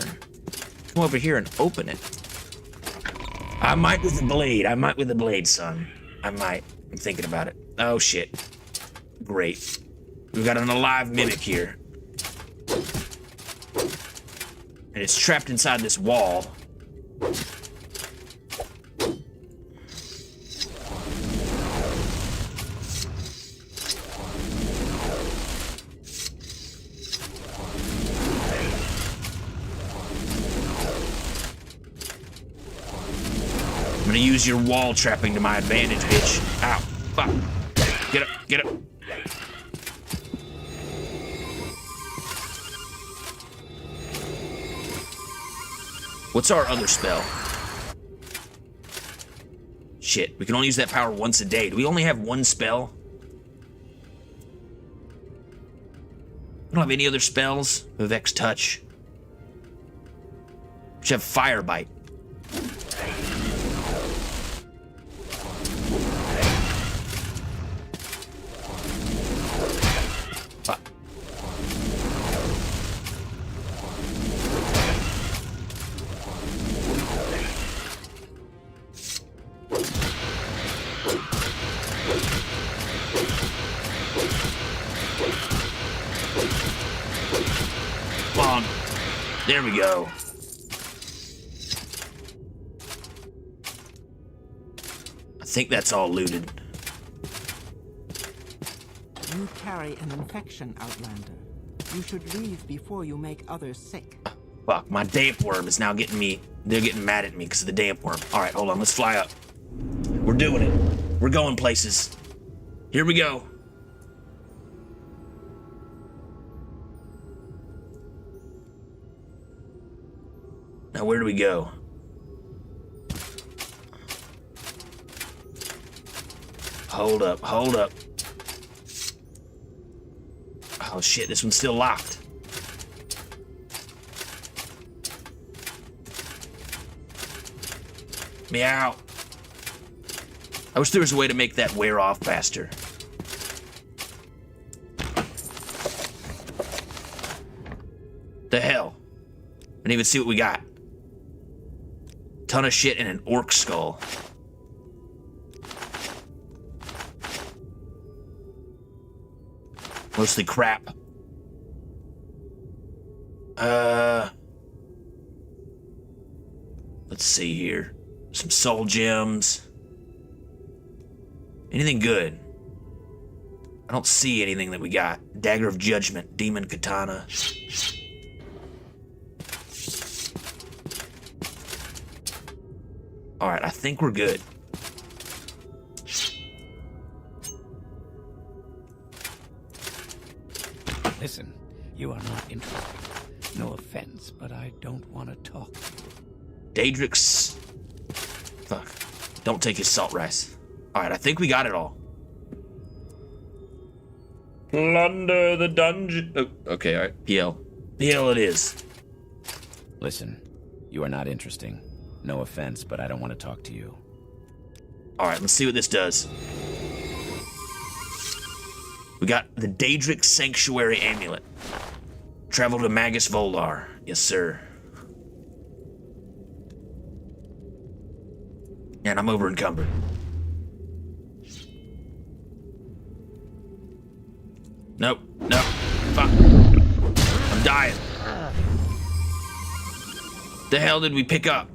Come over here and open it. I might with the blade, son. I might. I'm thinking about it. Oh, shit. Great. We've got an alive mimic here. And it's trapped inside this wall. I'm gonna use your wall trapping to my advantage, bitch. Ow. Fuck. Get up, get up. What's our other spell? Shit, we can only use that power once a day. Do we only have one spell? I don't have any other spells. Vex Touch. We should have Fire Bite. There we go. I think that's all looted. You carry an infection, Outlander. You should leave before you make others sick. Fuck, my damp worm is now getting me. They're getting mad at me because of the damp worm. All right, hold on, let's fly up. We're doing it. We're going places. Here we go. Now, where do we go? Hold up, hold up. Oh shit, this one's still locked. Meow. I wish there was a way to make that wear off faster. The hell? I didn't even see what we got. Ton of shit and an orc skull. Mostly crap. Let's see here. Some soul gems. Anything good? I don't see anything that we got. Dagger of Judgment, Demon Katana. Alright, I think we're good. Listen, you are not interested. No offense, but I don't want to talk to you. Daedric's... Fuck. Don't take his salt rice. Alright, I think we got it all. Plunder the dungeon. Oh, okay, alright. PL. PL it is. Listen, you are not interesting. No offense, but I don't want to talk to you. Alright, let's see what this does. We got the Daedric Sanctuary Amulet. Travel to Magus Volar. Yes, sir. And I'm over encumbered. Nope, nope. Fuck. I'm dying. The hell did we pick up?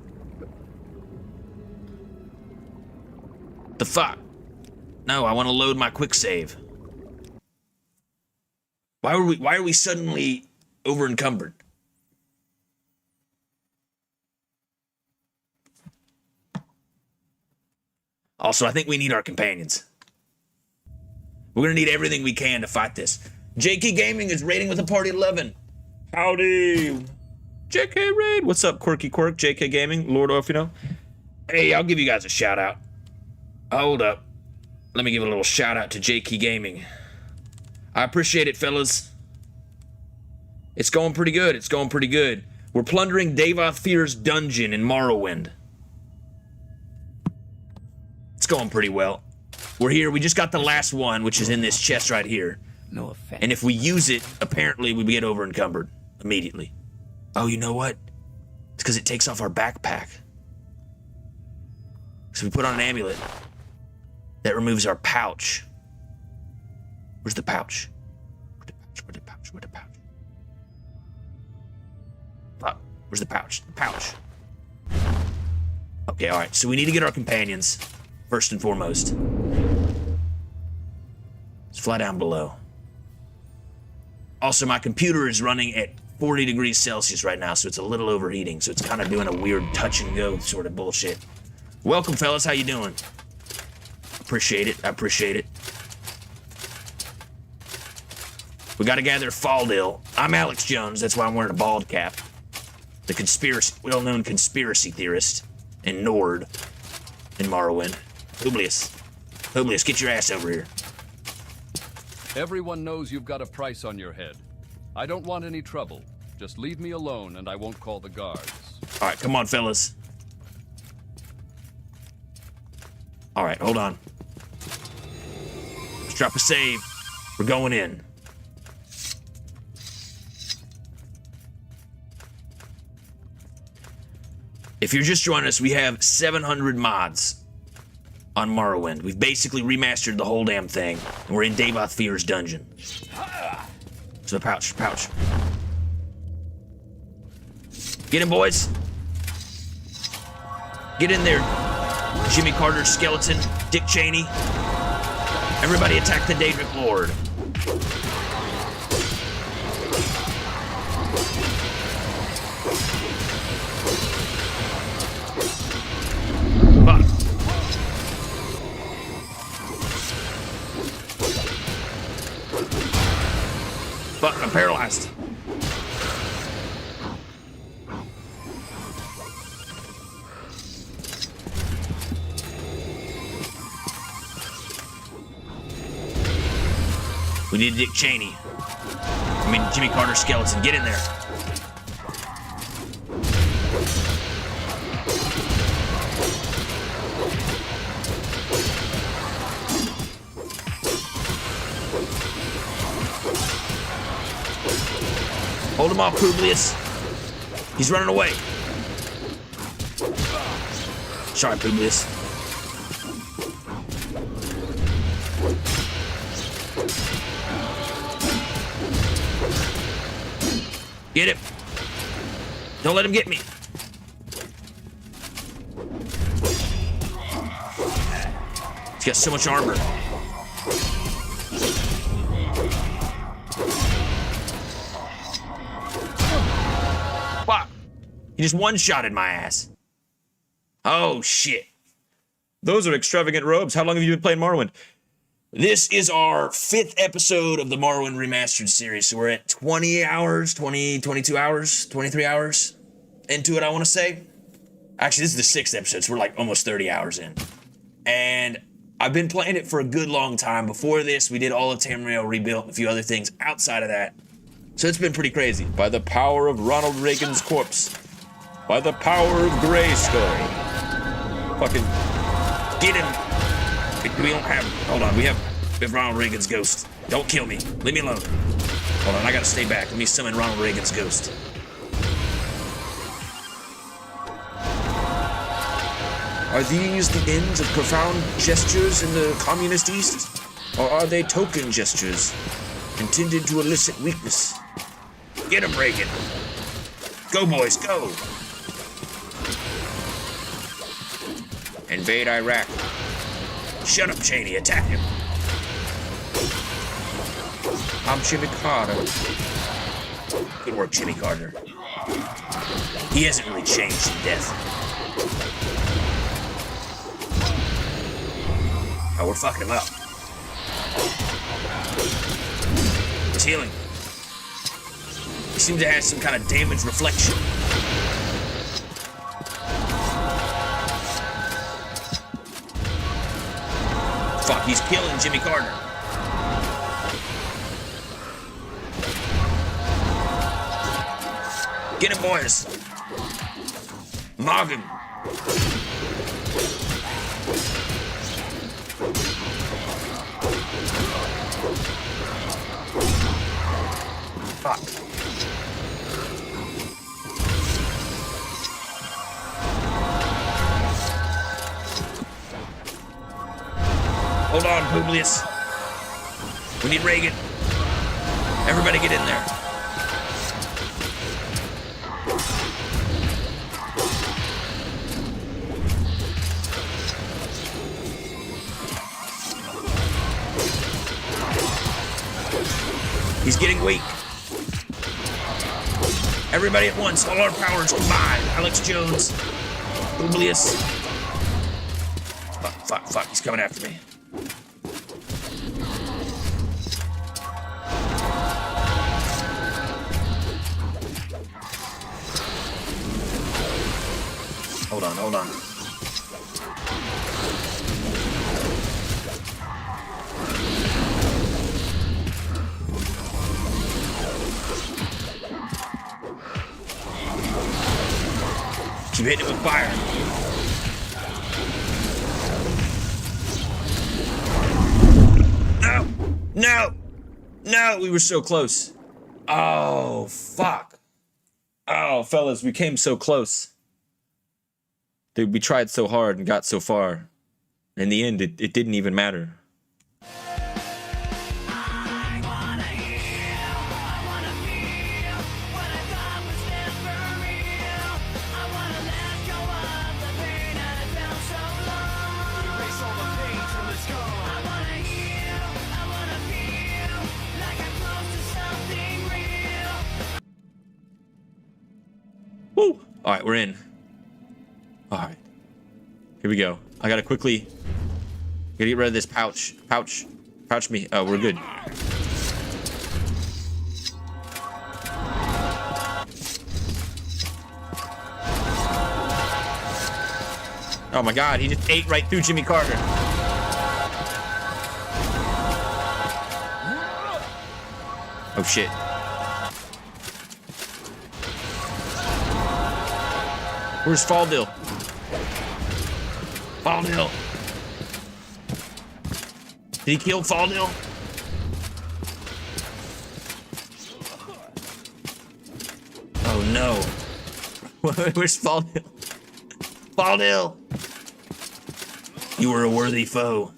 The fuck? No, I want to load my quick save. Why are we suddenly over encumbered? Also, I think we need our companions. We're gonna need everything we can to fight this. JK Gaming is raiding with a party 11. Howdy. JK Raid. What's up, Quirky Quirk? JK Gaming, Lord Orphino. Hey, I'll give you guys a shout out. Hold up. Let me give a little shout out to JK Gaming. I appreciate it, fellas. It's going pretty good. It's going pretty good. We're plundering Dagoth Fear's dungeon in Morrowind. It's going pretty well. We're here. We just got the last one, which is in this chest right here. No offense. And if we use it, apparently we get over encumbered immediately. Oh, you know what? It's because it takes off our backpack. So we put on an amulet that removes our pouch. Where's the pouch? Where's the pouch? Where's the pouch? Fuck. Where's the pouch? The pouch. Okay, alright. So we need to get our companions, first and foremost. Let's fly down below. Also, my computer is running at 40 degrees Celsius right now, so it's a little overheating. So it's kind of doing a weird touch and go sort of bullshit. Welcome, fellas. How you doing? Appreciate it. I appreciate it. We gotta gather Faldil. I'm Alex Jones. That's why I'm wearing a bald cap. The conspiracy, well-known conspiracy theorist in Nord in Morrowind. Publius. Publius, get your ass over here. Everyone knows you've got a price on your head. I don't want any trouble. Just leave me alone and I won't call the guards. All right, come on, fellas. All right, hold on. Let's drop a save. We're going in. If you're just joining us, we have 700 mods on Morrowind. We've basically remastered the whole damn thing. And we're in Dagoth Fear's dungeon. So pouch. Get in, boys. Get in there. Jimmy Carter's skeleton, Dick Cheney. Everybody attack the Daedric Lord. Fuck, I'm paralyzed. We need Dick Cheney. Jimmy Carter skeleton, get in there. Hold him off, Publius. He's running away. Sorry, Publius. Get him. Don't let him get me. He's got so much armor. Fuck. He just one-shotted my ass. Oh, shit. Those are extravagant robes. How long have you been playing Morrowind? This is our 5th episode of the Morrowind Remastered series. So we're at 20 hours, 22 hours, 23 hours into it, I want to say. Actually, this is the 6th episode, so we're like almost 30 hours in. And I've been playing it for a good long time. Before this, we did all of Tamriel rebuilt, a few other things outside of that. So it's been pretty crazy. By the power of Ronald Reagan's corpse. By the power of Grayskull. Fucking get him. We don't have, hold on, we have Ronald Reagan's ghost. Don't kill me, leave me alone. Hold on, I gotta stay back. Let me summon Ronald Reagan's ghost. Are these the ends of profound gestures in the communist East? Or are they token gestures intended to elicit weakness? Get him, Reagan. Go, boys, go. Invade Iraq. Shut up, Cheney. Attack him. I'm Jimmy Carter. Good work, Jimmy Carter. He hasn't really changed in death. Oh, we're fucking him up. He's healing. He seems to have some kind of damage reflection. Fuck, he's killing Jimmy Carter. Get him, boys. Mog him. Fuck. Hold on, Publius. We need Reagan. Everybody get in there. He's getting weak. Everybody at once, all our powers combined. Alex Jones, Publius. Fuck, he's coming after me. Hold on. Keep hitting it with fire. No, we were so close. Oh, fuck. Oh, fellas, we came so close. Dude, we tried so hard and got so far. In the end, it didn't even matter. Woo! Alright, we're in. Alright. Here we go. I gotta quickly... Gotta get rid of this pouch. Pouch me. Oh, we're good. Oh my god, he just ate right through Jimmy Carter. Oh shit. Where's Faldil? Faldil. Did he kill Faldil? Oh no. Where's Faldil? Faldil! You were a worthy foe.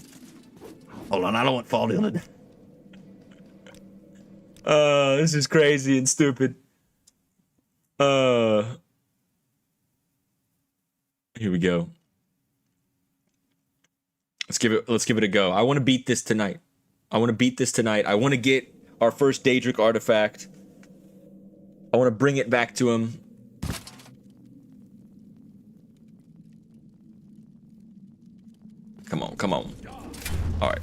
Hold on, I don't want Faldil to... this is crazy and stupid. Here we go. Let's give it a go. I want to beat this tonight. I want to get our first Daedric artifact. I want to bring it back to him. Come on, come on. All right.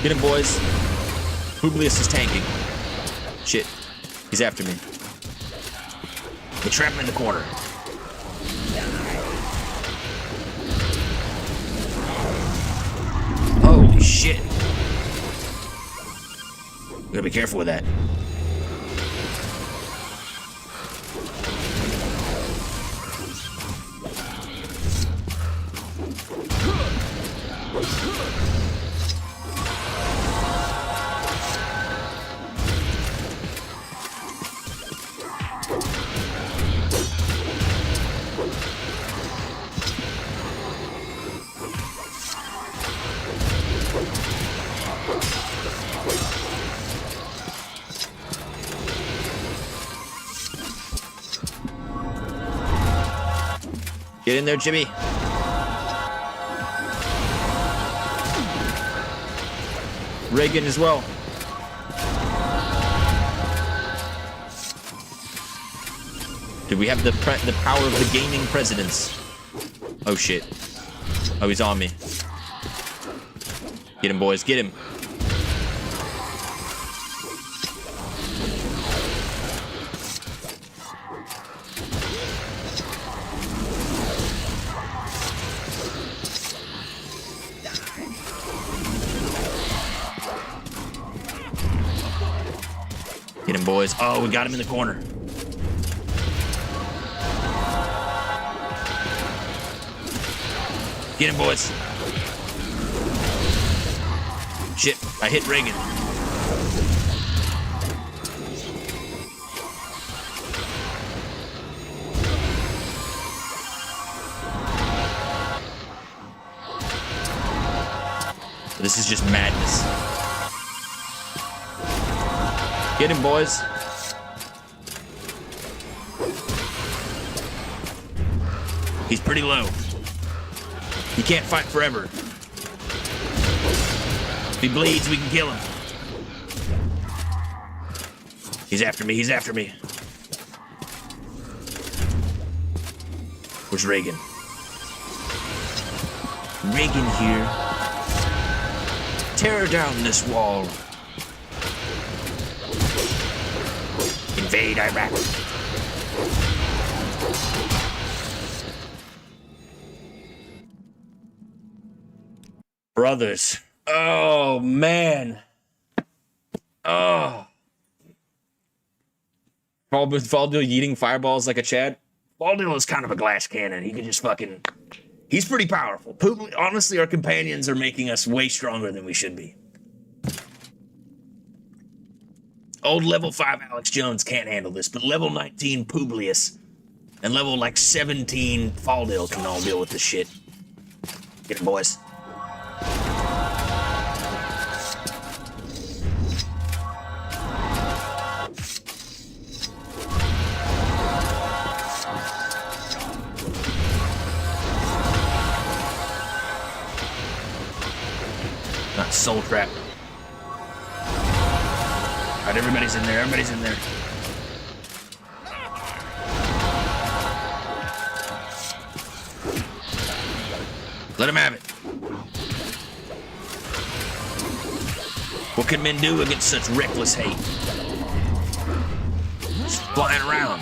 Get him, boys. Publius is tanking. Shit. He's after me. They trap him in the corner. Holy shit. We gotta be careful with that. Get in there, Jimmy. Reagan as well. Do we have the power of the gaming presidents? Oh shit. Oh, he's on me. Get him, boys. Get him. Get him, boys. Oh, we got him in the corner. Get him, boys. Shit, I hit Reagan. This is just madness. Get him, boys. He's pretty low. He can't fight forever. If he bleeds, we can kill him. He's after me. He's after me. Where's Reagan? Reagan here. Tear down this wall. Invade Iraq. Brothers. Oh, man. Oh. Faldil yeeting fireballs like a Chad. Faldil is kind of a glass cannon. He can just fucking... He's pretty powerful. Honestly, our companions are making us way stronger than we should be. Old level 5 Alex Jones can't handle this, but level 19 Publius and level like 17 Faldil can all deal with this shit. Get it, boys. Not soul trap. Alright, everybody's in there. Everybody's in there. Let him have it. What can men do against such reckless hate? Just flying around.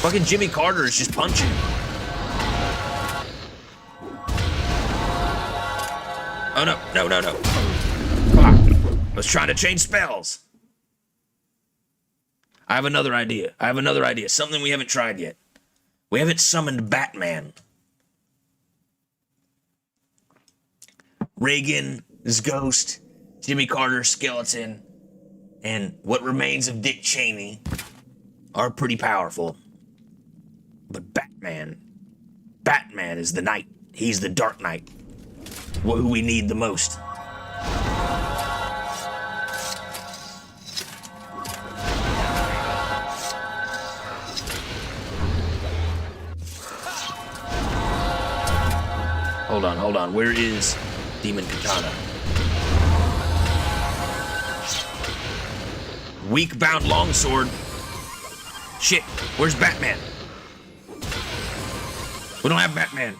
Fucking Jimmy Carter is just punching. Oh no, no, no, no. Fuck. I was trying to change spells. I have another idea. Something we haven't tried yet. We haven't summoned Batman. Reagan's ghost, Jimmy Carter's skeleton, and what remains of Dick Cheney are pretty powerful. But Batman is the Knight. He's the Dark Knight. Who we need the most. Hold on. Where is Demon Katana? Weak-bound longsword. Shit, where's Batman? We don't have Batman.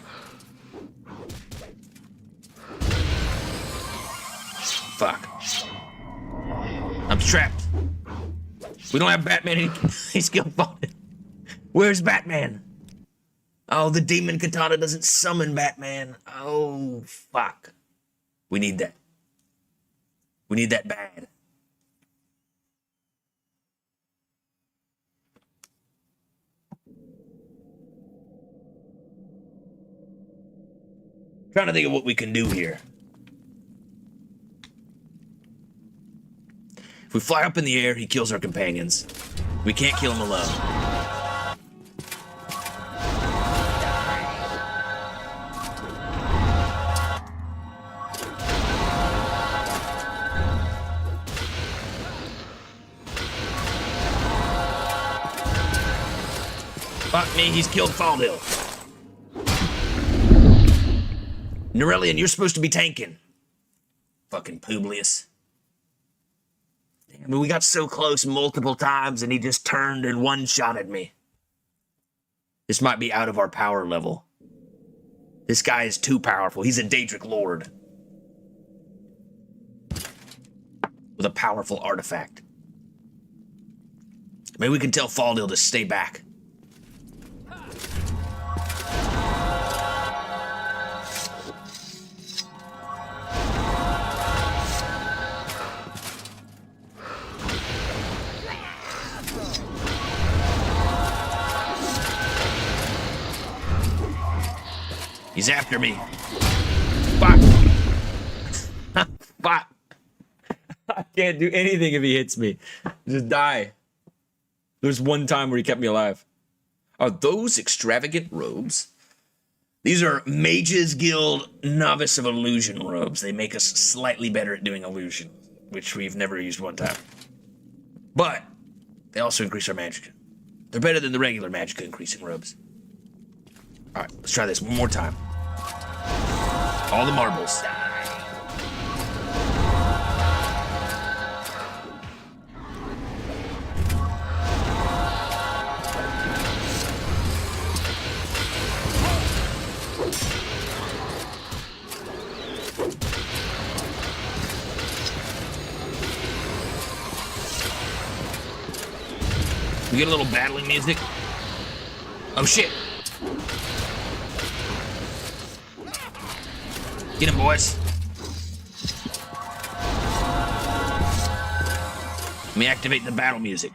Fuck. I'm trapped. We don't have Batman. He's killed Fallen. Where's Batman? Oh, the Demon Katana doesn't summon Batman. Oh, fuck. We need that. We need that bad. Trying to think of what we can do here. If we fly up in the air, he kills our companions. We can't kill him alone. Fuck me, he's killed Faldil. Nerelian, you're supposed to be tanking. Fucking Publius. I mean, we got so close multiple times and he just turned and one-shotted me. This might be out of our power level. This guy is too powerful. He's a Daedric Lord. With a powerful artifact. Maybe we can tell Faldil to stay back. He's after me. Fuck. Fuck. I can't do anything if he hits me. Just die. There's one time where he kept me alive. Are those extravagant robes? These are Mages Guild Novice of Illusion robes. They make us slightly better at doing illusion, which we've never used one time. But they also increase our magic. They're better than the regular magic increasing robes. Alright, let's try this one more time. All the marbles. We get a little battling music. Oh shit. Get him, boys. Let me activate the battle music.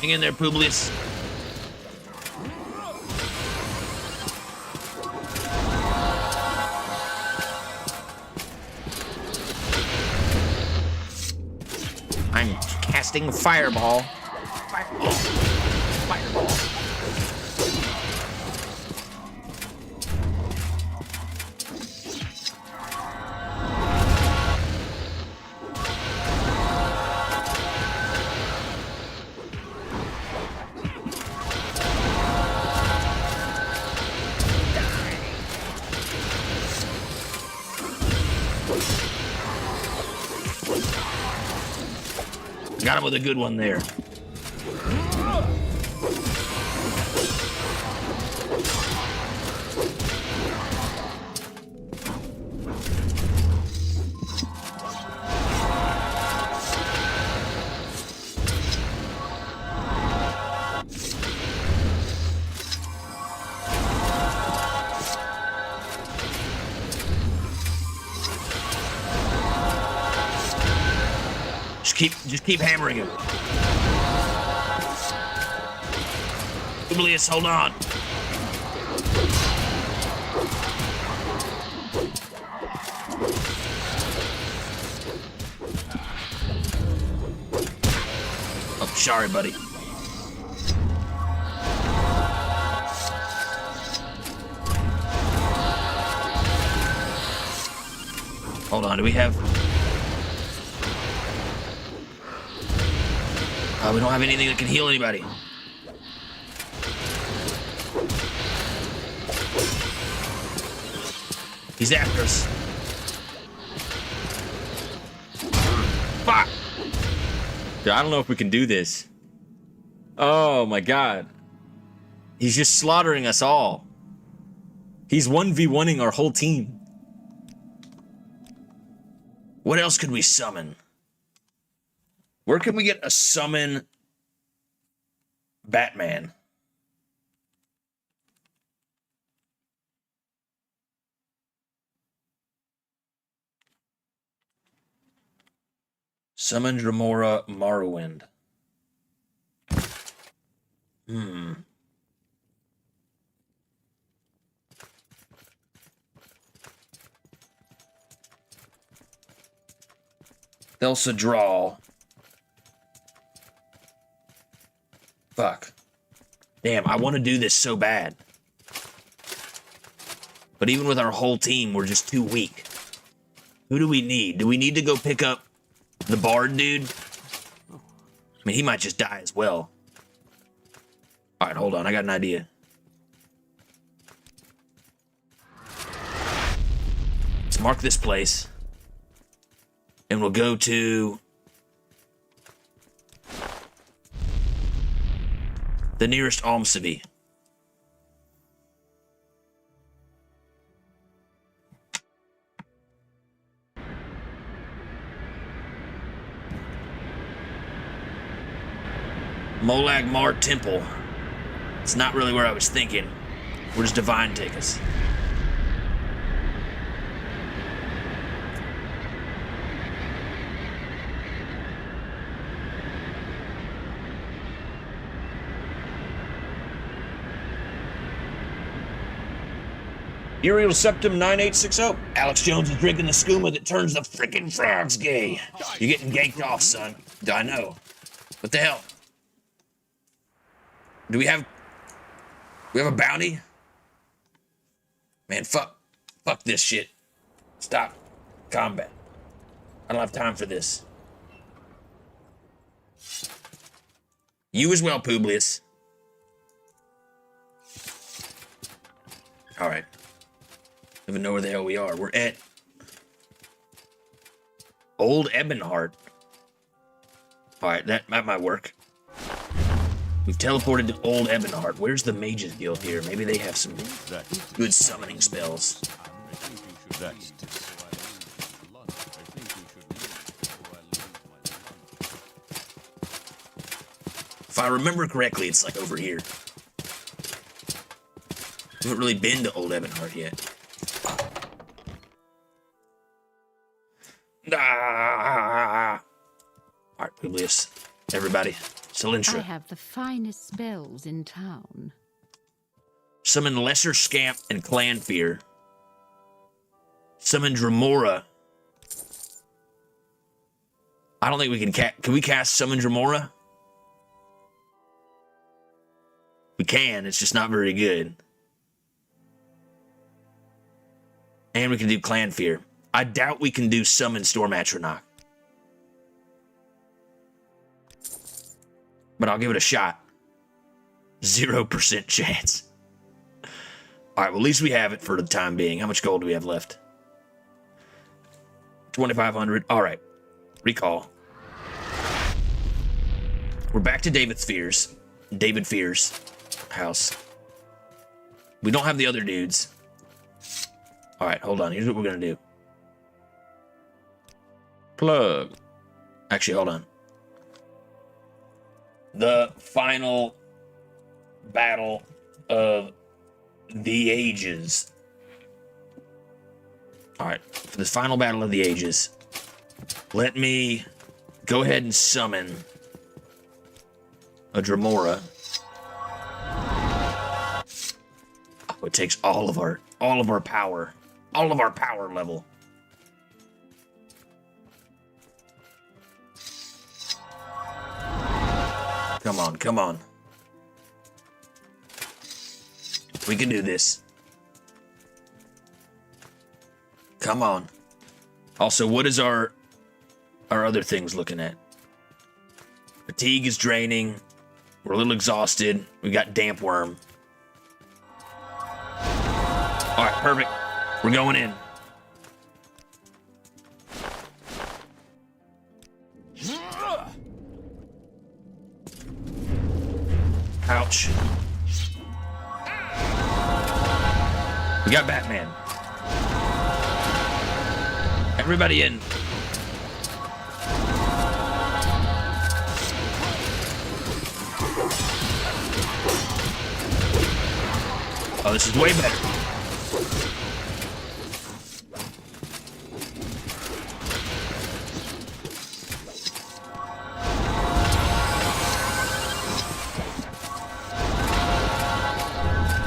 Hang in there, Publius. I'm casting Fireball. Fireball. Fireball. Got him with a good one there. Just keep hammering him. Publius, hold on. Oh, sorry, buddy. Hold on, do we have... we don't have anything that can heal anybody. He's after us. Fuck! Dude, I don't know if we can do this. Oh my god. He's just slaughtering us all. He's 1v1ing our whole team. What else could we summon? Where can we get a summon Batman? Summon Dramora Morrowind. Elsa Draw. Fuck. Damn, I want to do this so bad. But even with our whole team, we're just too weak. Who do we need? Do we need to go pick up the bard dude? I mean, he might just die as well. Alright, hold on. I got an idea. Let's mark this place. And we'll go to... the nearest almscivy. Molag Mar Temple. It's not really where I was thinking. Where does Divine take us? Uriel Septum 9860. Alex Jones is drinking the skooma that turns the freaking frogs gay. You're getting ganked off, son. I know. What the hell? Do we have a bounty? Man, fuck this shit. Stop combat. I don't have time for this. You as well, Publius. All right. Don't even know where the hell we are. We're at Old Ebonheart. All right, that might work. We've teleported to Old Ebonheart. Where's the Mages Guild here? Maybe they have some good summoning spells. If I remember correctly, it's like over here. We haven't really been to Old Ebonheart yet. Alright, Publius. Everybody. Celentra. I have the finest spells in town. Summon Lesser Scamp and Clan Fear. Summon Dramora. I don't think we can cast... Can we cast Summon Dramora? We can, it's just not very good. And we can do Clan Fear. I doubt we can do Summon Storm Atronach. But I'll give it a shot. 0% chance. Alright, well at least we have it for the time being. How much gold do we have left? 2,500. Alright. Recall. We're back to David Fear's house. We don't have the other dudes. All right, hold on. Here's what we're gonna do. Plug. Actually, hold on. The final battle of the ages. All right, for the final battle of the ages, let me go ahead and summon a Dramora. Oh, it takes all of our power level. Come on, come on. We can do this. Come on. Also, what is our other things looking at? Fatigue is draining. We're a little exhausted. We got damp worm. All right, perfect. We're going in. Ouch. We got Batman. Everybody in. Oh, this is way better.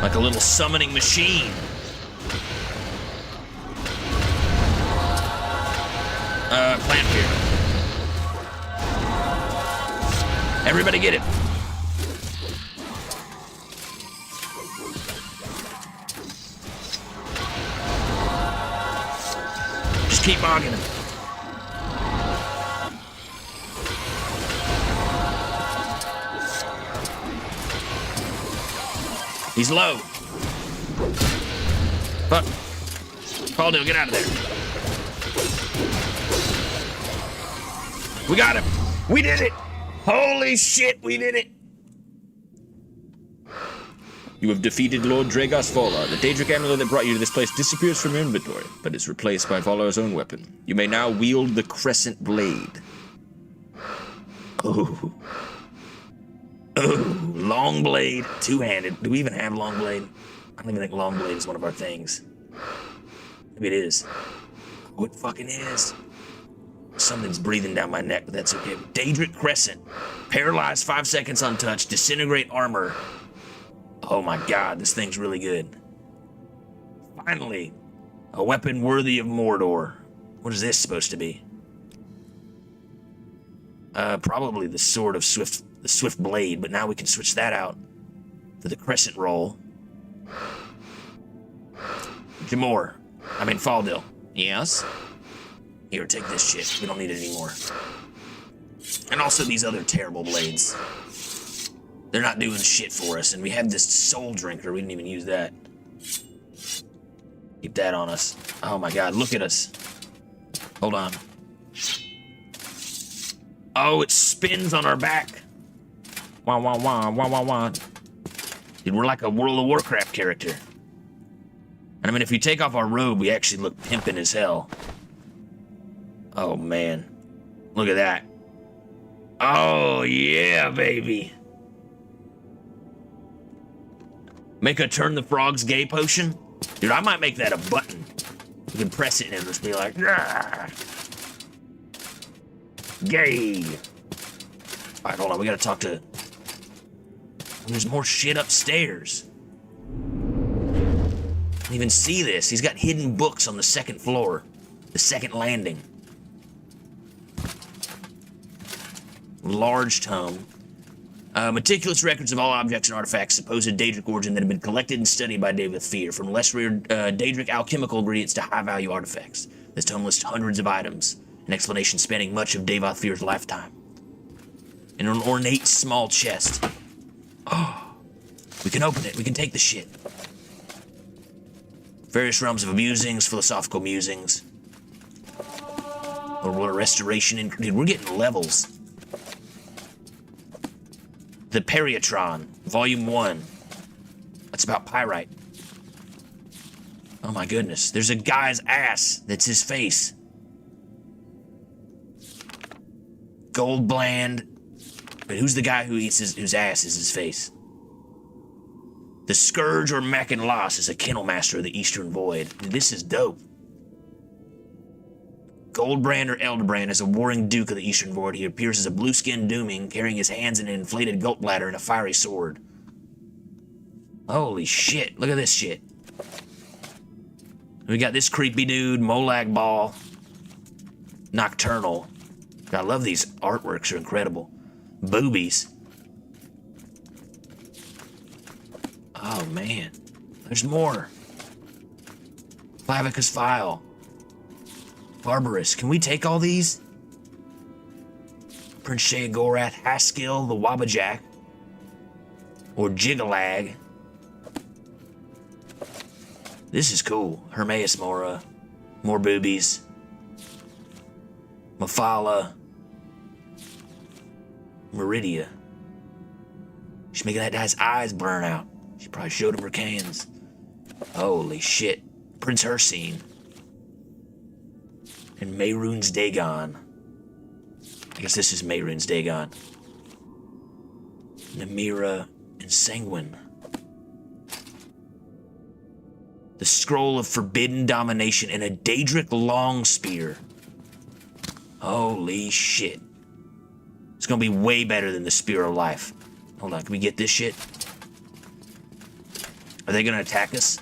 Like a little summoning machine. Plant here. Everybody get it. Just keep mogging him. He's low. Fuck. Pauldale, get out of there. We got him. We did it. Holy shit, we did it. You have defeated Lord Dragos Volar. The Daedric amulet that brought you to this place disappears from your inventory, but is replaced by Volar's own weapon. You may now wield the Crescent Blade. Oh. Oh, long blade, two-handed. Do we even have long blade? I don't even think long blade is one of our things. Maybe it is. Oh, it fucking is. Something's breathing down my neck, but that's okay. Daedric Crescent. Paralyzed 5 seconds untouched. Disintegrate armor. Oh my god, this thing's really good. Finally, a weapon worthy of Mordor. What is this supposed to be? Probably the sword of the swift blade, but now we can switch that out for the crescent roll. Faldil. Yes? Here, take this shit. We don't need it anymore. And also these other terrible blades. They're not doing shit for us, and we have this soul drinker. We didn't even use that. Keep that on us. Oh my god, look at us. Hold on. Oh, it spins on our back. Wah, wah, wah, wah, wah, wah. Dude, we're like a World of Warcraft character. And I mean, if we take off our robe, we actually look pimpin' as hell. Oh, man. Look at that. Oh, yeah, baby. Make a turn the frogs gay potion? Dude, I might make that a button. You can press it and it'll just be like, ah, gay. All right, hold on. We gotta talk to... There's more shit upstairs. I didn't even see this. He's got hidden books on the second floor. The second landing. Large tome. Meticulous records of all objects and artifacts supposed Daedric origin that have been collected and studied by David Fear, from less rare Daedric alchemical ingredients to high-value artifacts. This tome lists hundreds of items, an explanation spanning much of David Fear's lifetime. In an ornate small chest. Oh, we can open it. We can take the shit. Various realms of musings, philosophical musings. Or what a restoration in... Dude, we're getting levels. The Periatron, Volume 1. That's about pyrite. Oh my goodness. There's a guy's ass that's his face. Gold Bland. But who's the guy who eats whose ass is his face? The Scourge or Mackin Loss is a kennel master of the Eastern Void. Dude, this is dope. Goldbrand or Elderbrand is a warring duke of the Eastern Void. He appears as a blue-skinned dooming, carrying his hands in an inflated goat bladder and a fiery sword. Holy shit, look at this shit. We got this creepy dude, Molag Ball. Nocturnal. I love these artworks, are incredible. Boobies. Oh man, there's more. Clavicus File. Barbarous. Can we take all these? Prince Sheogorath, Haskill, the Wabbajack. Or Jigalag. This is cool. Hermaeus Mora. More boobies. Mafala. Meridia. She's making that guy's eyes burn out. She probably showed him her cans. Holy shit. Prince Hersine. And Mehrunes Dagon. I guess this is Mehrunes Dagon. Namira and Sanguine. The Scroll of Forbidden Domination and a Daedric Long Spear. Holy shit. It's gonna be way better than the Spear of Life. Hold on, can we get this shit? Are they gonna attack us?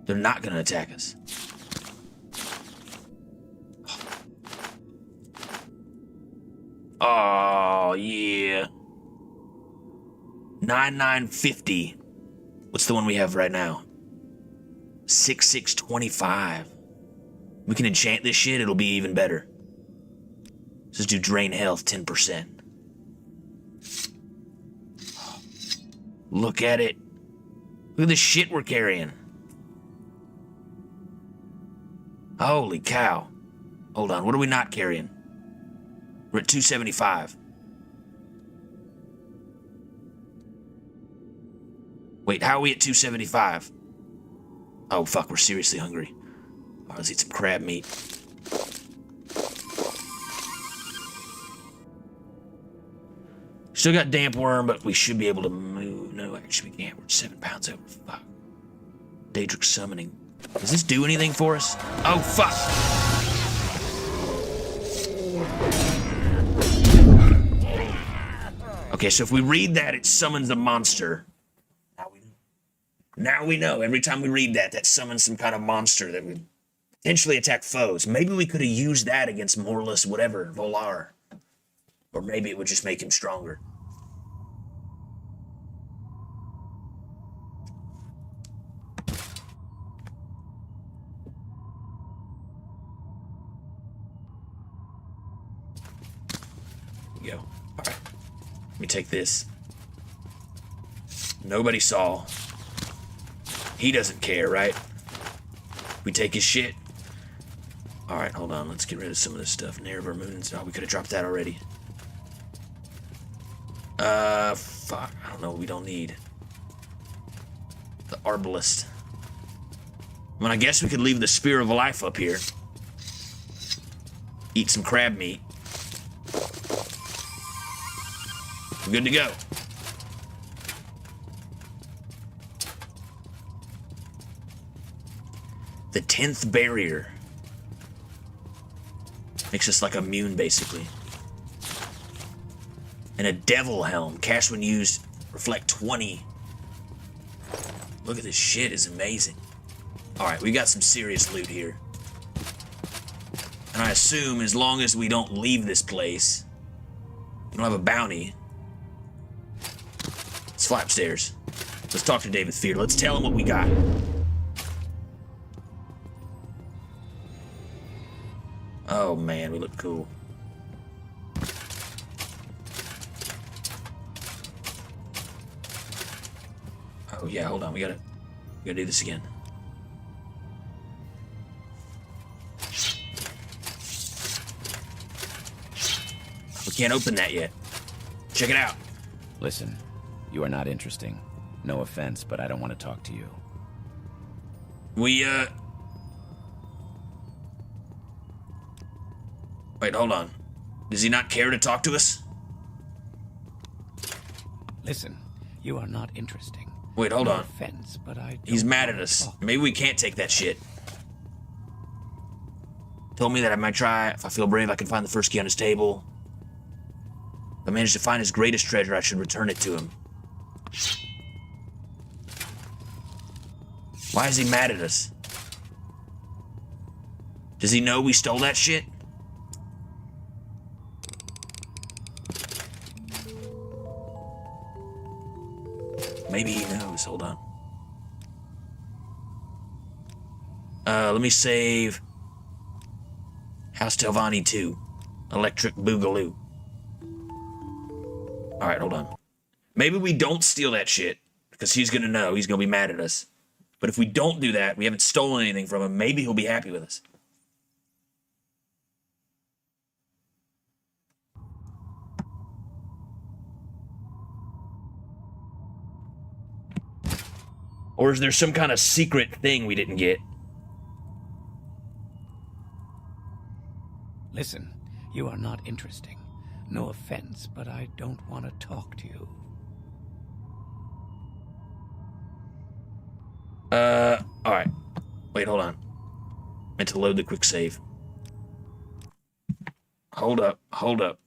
They're not gonna attack us. Oh, yeah. 9950. What's the one we have right now? 6625. We can enchant this shit, it'll be even better. Let's just do drain health 10%. Look at it. Look at the shit we're carrying. Holy cow. Hold on, what are we not carrying? We're at 275. Wait, how are we at 275? Oh, fuck, we're seriously hungry. All right, let's eat some crab meat. Still got damp worm, but we should be able to move. No, actually we can't. We're 7 pounds over. Fuck. Daedric summoning. Does this do anything for us? Oh, fuck! Okay, so if we read that, it summons a monster. Now we know. Every time we read that, that summons some kind of monster that would potentially attack foes. Maybe we could have used that against Morlus, whatever, Volar. Or maybe it would just make him stronger. Here we go. Alright. Let me take this. Nobody saw. He doesn't care, right? We take his shit. Alright, hold on. Let's get rid of some of this stuff. Nerevarine. Oh, we could have dropped that already. Fuck. I don't know what we don't need. The Arbalist. I mean, I guess we could leave the Spear of Life up here. Eat some crab meat. We're good to go. The 10th barrier. Makes us like immune, basically. And a devil helm. Cast when used, reflect 20. Look at this shit, it's amazing. Alright, we got some serious loot here. And I assume as long as we don't leave this place, we don't have a bounty. Let's fly upstairs. Let's talk to David Fear. Let's tell him what we got. Oh man, we look cool. Oh yeah, hold on, we gotta do this again. can't open that yet. Check it out. Listen, you are not interesting. No offense, but I don't want to talk to you. Wait, hold on. Does he not care to talk to us? Listen, you are not interesting. Wait, hold on. Offense, but He's mad at us. Maybe we can't take that shit. Told me that I might try. If I feel brave, I can find the first key on his table. If I manage to find his greatest treasure, I should return it to him. Why is he mad at us? Does he know we stole that shit? Maybe he knows. Hold on. Let me save House Telvanni 2. Electric Boogaloo. Alright, hold on. Maybe we don't steal that shit, because he's gonna know. He's gonna be mad at us. But if we don't do that, we haven't stolen anything from him, maybe he'll be happy with us. Or is there some kind of secret thing we didn't get? Listen, you are not interesting. No offense, but I don't want to talk to you. Alright. Wait, hold on. Meant to load the quick save. Hold up, hold up.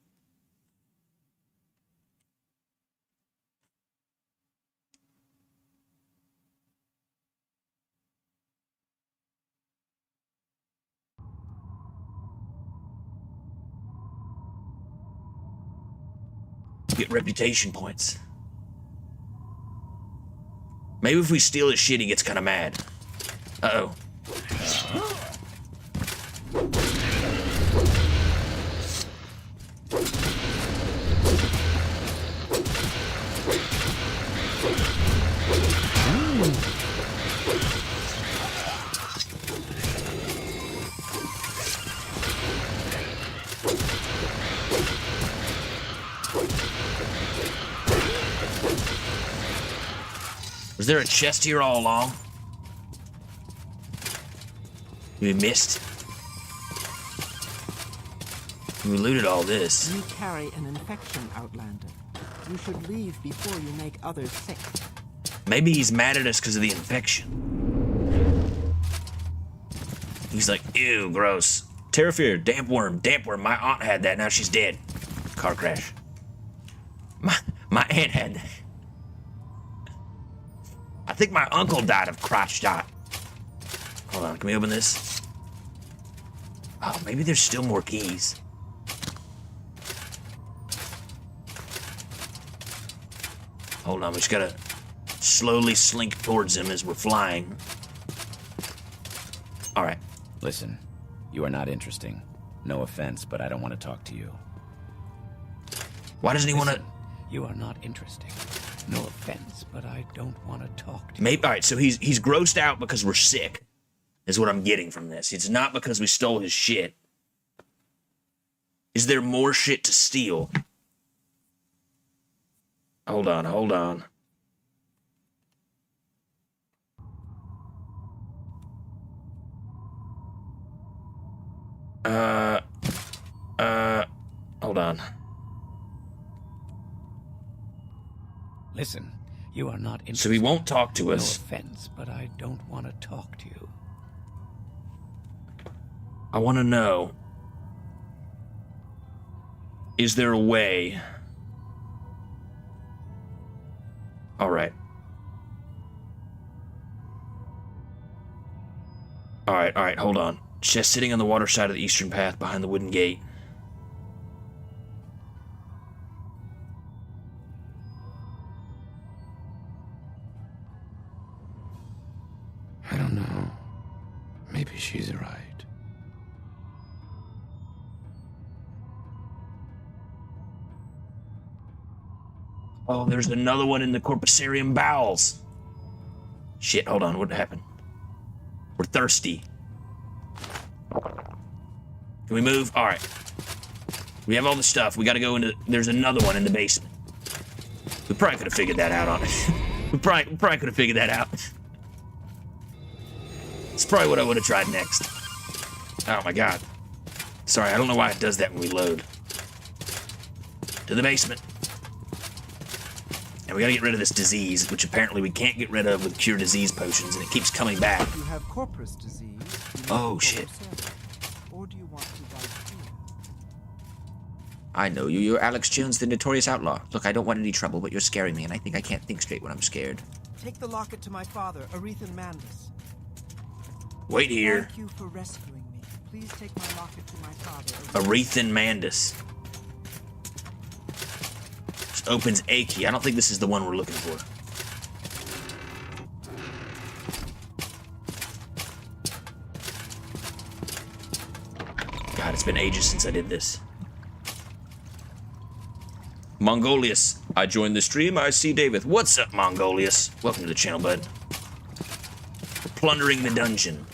Get reputation points. Maybe if we steal his shit, he gets kind of mad. Uh-oh. Was there a chest here all along? We missed. We looted all this. You carry an infection, Outlander. You should leave before you make others sick. Maybe he's mad at us because of the infection. He's like, ew, gross. Terrafear, damp worm. My aunt had that, now she's dead. Car crash. My aunt had that. I think my uncle died of crotch dot. Hold on, can we open this? Oh, maybe there's still more keys. Hold on, we just gotta slowly slink towards him as we're flying. All right. Listen, you are not interesting. No offense, but I don't want to talk to you. Why doesn't he want to? You are not interesting. No offense, but I don't want to talk to you. Maybe. All right, so he's grossed out because we're sick, is what I'm getting from this. It's not because we stole his shit. Is there more shit to steal? Hold on, hold on. Hold on. Listen, you are not interested. So he won't talk to us. No offense, but I don't want to talk to you. I want to know, is there a way? All right. All right, hold on. Chest sitting on the water side of the eastern path behind the wooden gate. I don't know. Maybe she's right. Oh, there's another one in the Corpusarium bowels. Shit, hold on, what happened? We're thirsty. Can we move? All right. We have all the stuff. We got to go into... There's another one in the basement. We probably could have figured that out on it. we probably could have figured that out. It's probably what I would have tried next. Oh my god. Sorry, I don't know why it does that when we load. To the basement. And we gotta get rid of this disease, which apparently we can't get rid of with cure disease potions, and it keeps coming back. If you have corpus disease, Oh shit. or do you want to die here? I know you. You're Alex Jones, the notorious outlaw. Look, I don't want any trouble, but you're scaring me, and I think I can't think straight when I'm scared. Take the locket to my father, Arethan Mandus. Wait here. Thank you for rescuing me. Please take my locket to my father. Arethan Mandus. This opens a key. I don't think this is the one we're looking for. God, it's been ages since I did this. Mongolius. I joined the stream. I see DAVETH. What's up, Mongolius? Welcome to the channel, bud. We're plundering the dungeon.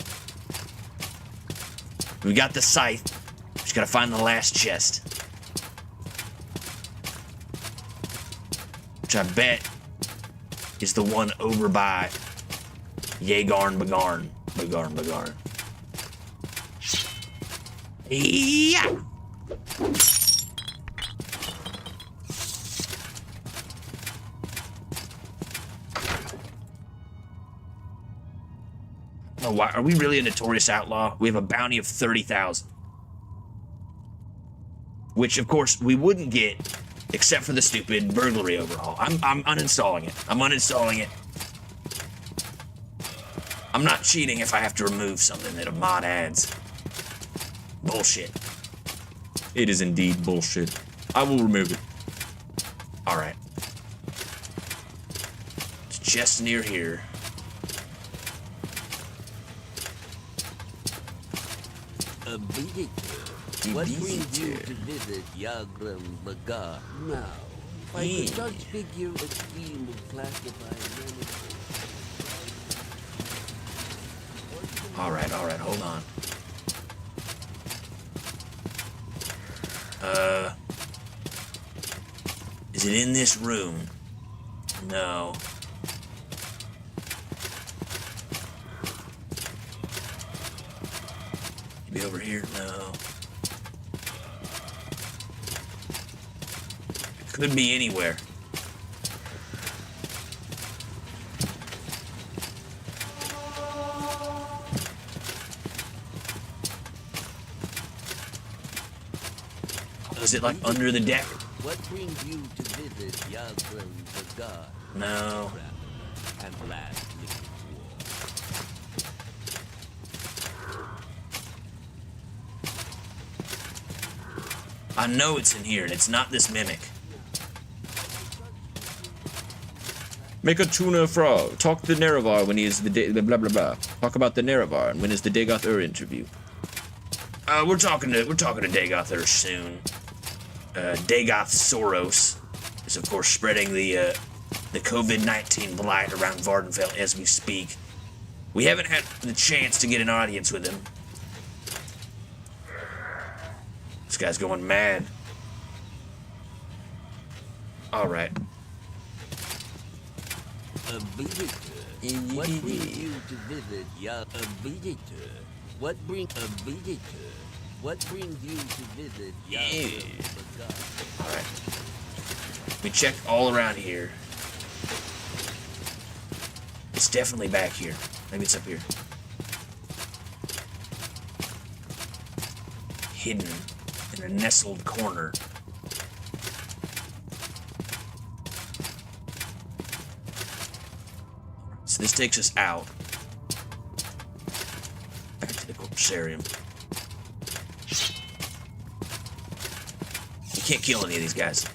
We got the scythe. Just gotta find the last chest. Which I bet is the one over by Yegarn Bagarn. Bagarn. Yeah! Oh, why, are we really a notorious outlaw? We have a bounty of 30,000. Which, of course, we wouldn't get except for the stupid burglary overhaul. I'm uninstalling it. I'm uninstalling it. I'm not cheating if I have to remove something that a mod adds. Bullshit. It is indeed bullshit. I will remove it. Alright. It's just near here. A visitor. What brings you to visit Yagram Bagar now? If I could judge figure a scheme of classifying Alright, hold on. Is it in this room? No. Maybe over here? No. It could be anywhere. Is it like under the deck? what brings you to visit Yagram Bagar? No. And lastly, I know it's in here, and it's not this mimic. Make a tuna frog. Talk to Nerevar when he is the blah blah blah. Talk about the Nerevar and when is the DAGOTH interview. We're talking to DAGOTH soon. DAGOTH SOROS is of course spreading the COVID-19 blight around Vardenfell as we speak. We haven't had the chance to get an audience with him. This guy's going mad. All right. a visitor. What brings you to visit a visitor? What brings a visitor? What brings you to visit All right. We checked all around here. It's definitely back here. Maybe it's up here. Hidden in a nestled corner. So this takes us out. Back to the Corpusarium. You can't kill any of these guys.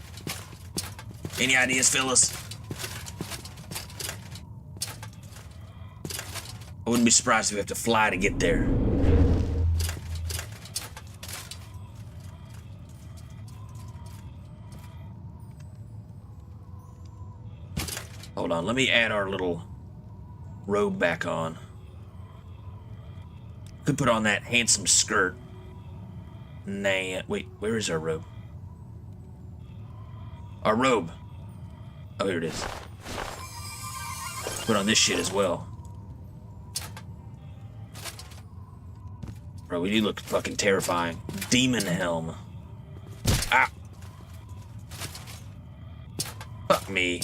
Any ideas, Phyllis? I wouldn't be surprised if we have to fly to get there. Hold on, let me add our little robe back on. Could put on that handsome skirt. Nah, wait, where is our robe? Our robe. Oh, here it is. Put on this shit as well. Bro, we do look fucking terrifying. Demon helm. Ah. Fuck me.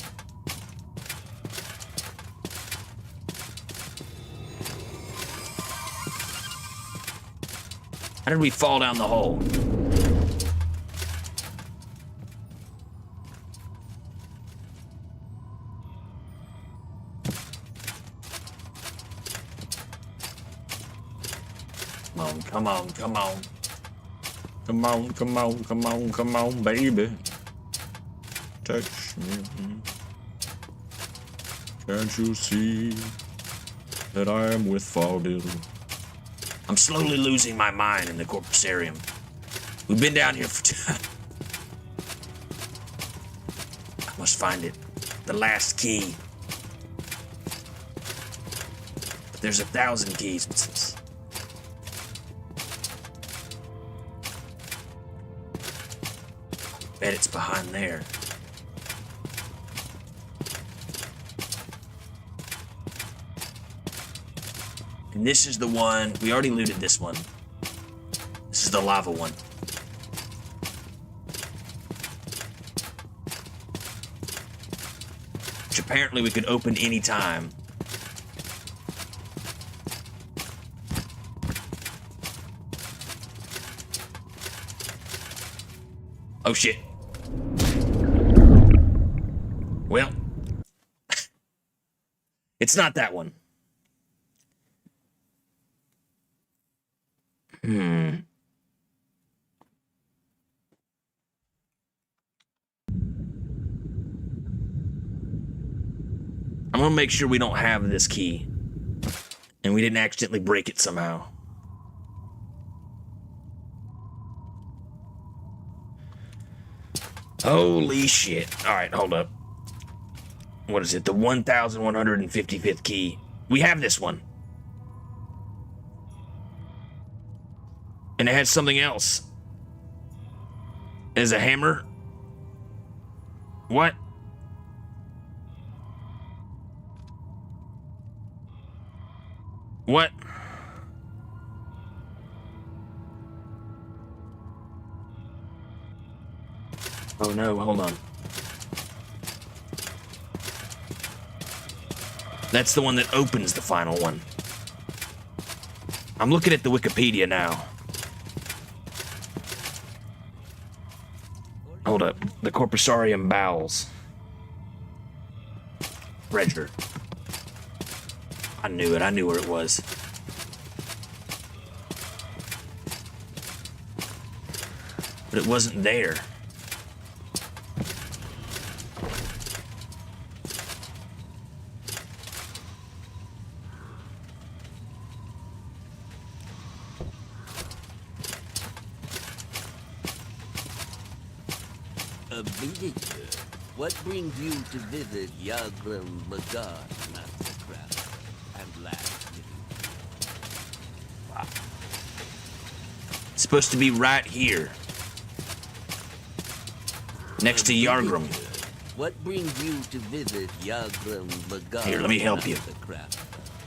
How did we fall down the hole? Come on, come on. Come on, come on, come on, come on, baby. Touch me. Can't you see that I am with Faldil? I'm slowly losing my mind in the Corpusarium. We've been down here for I must find it. The last key. But there's 1,000 keys. Bet it's behind there. And this is the one, we already looted this one. This is the lava one. Which apparently we could open any time. Oh shit. Well, it's not that one. I'm gonna make sure we don't have this key and we didn't accidentally break it somehow. Holy shit. Alright, hold up. What is it? The 1155th key. We have this one. And it has something else. There's a hammer. What? What? Oh no, hold on. That's the one that opens the final one. I'm looking at the Wikipedia now. Hold up. The Corpusarium bowels. Treasure. I knew it. I knew where it was. But it wasn't there. A visitor? What brings you to visit Yaglam Magad, Mastercraft, and last Wow. It's supposed to be right here. Next to Yargrim. What brings you to visit Yaglam Magad? Here, let me help you.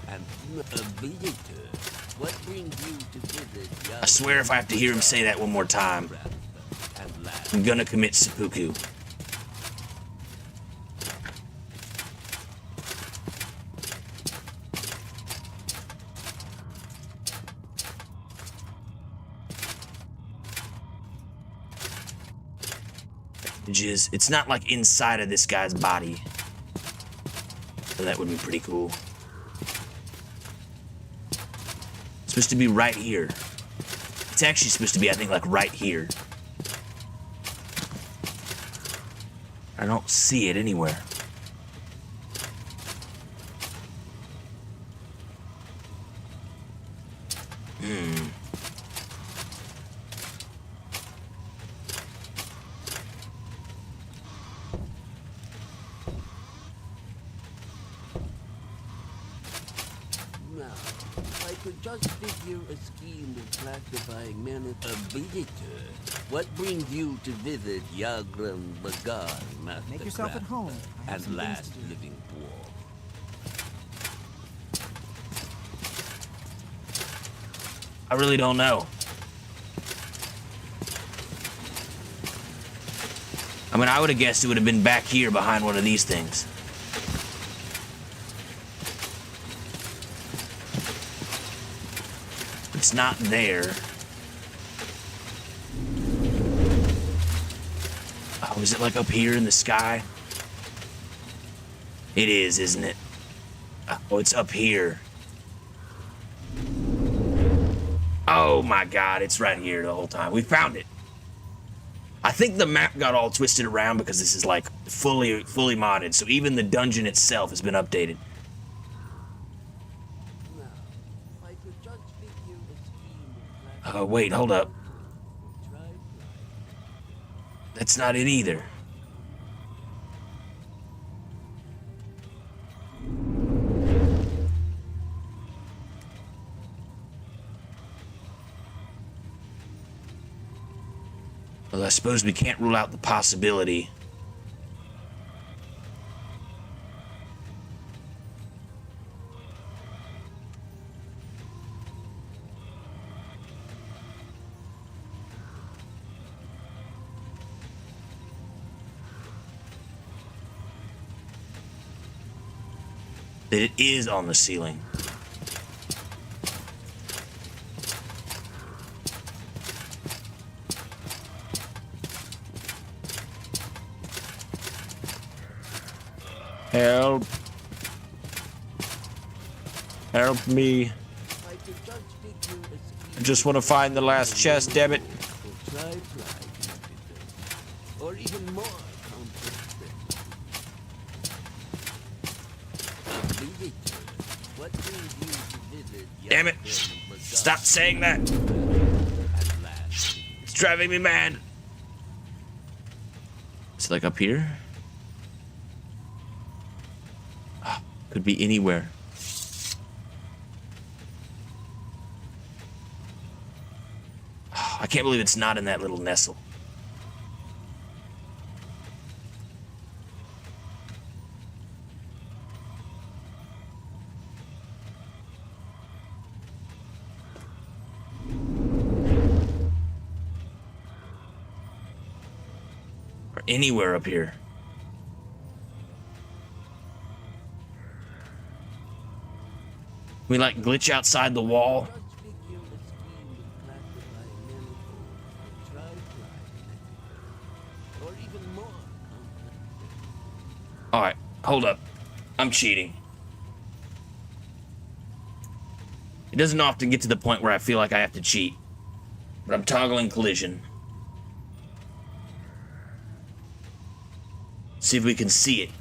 And a visitor? What brings you to visit I swear if I have to hear him say that one more time, I'm gonna commit seppuku. It's not like inside of this guy's body. So that would be pretty cool. It's supposed to be right here. It's actually supposed to be, I think, like right here. I don't see it anywhere. Now, I could just figure a scheme of classifying men as a visitor. What brings you to visit Yagram Bagar, Master Make yourself at Crafter, home. I have some and things last to do. living dwarf? I really don't know. I mean, I would have guessed it would have been back here behind one of these things. It's not there. Oh, is it like up here in the sky? It is, isn't it? Oh, it's up here. Oh my god, it's right here the whole time. We found it. I think the map got all twisted around because this is like fully modded, so even the dungeon itself has been updated. Oh, wait, hold up. That's not it either. Well, I suppose we can't rule out the possibility. That it is on the ceiling. Help. Help me. I just want to find the last chest, damn it. Or even more Damn it. Stop saying that. It's driving me mad. It's like up here. Could be anywhere. I can't believe it's not in that little nestle. Or anywhere up here. We like glitch outside the wall. All right, hold up. I'm cheating. It doesn't often get to the point where I feel like I have to cheat, but I'm toggling collision. See if we can see it.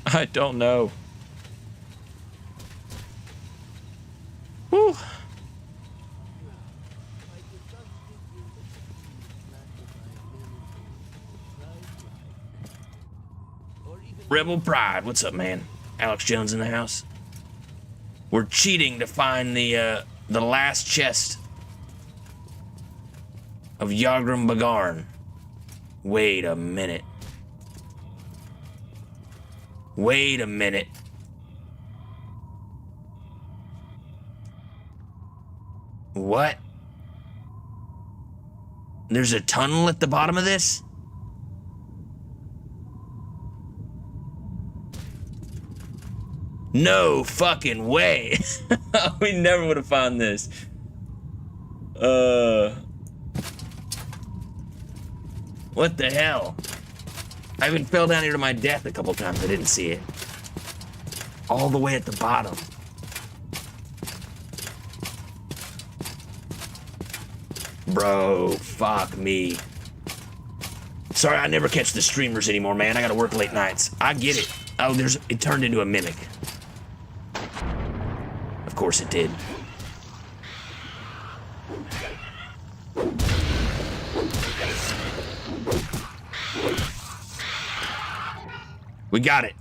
I don't know. Whew. Rebel Pride, what's up, man? Alex Jones in the house. We're cheating to find the last chest of Yagram Bagarn. Wait a minute. Wait a minute. What? There's a tunnel at the bottom of this? No fucking way. We never would have found this. What the hell? I even fell down here to my death a couple times. I didn't see it. All the way at the bottom. Bro, fuck me. Sorry, I never catch the streamers anymore, man. I gotta work late nights. I get it. Oh, it turned into a mimic. Of course it did. We got it.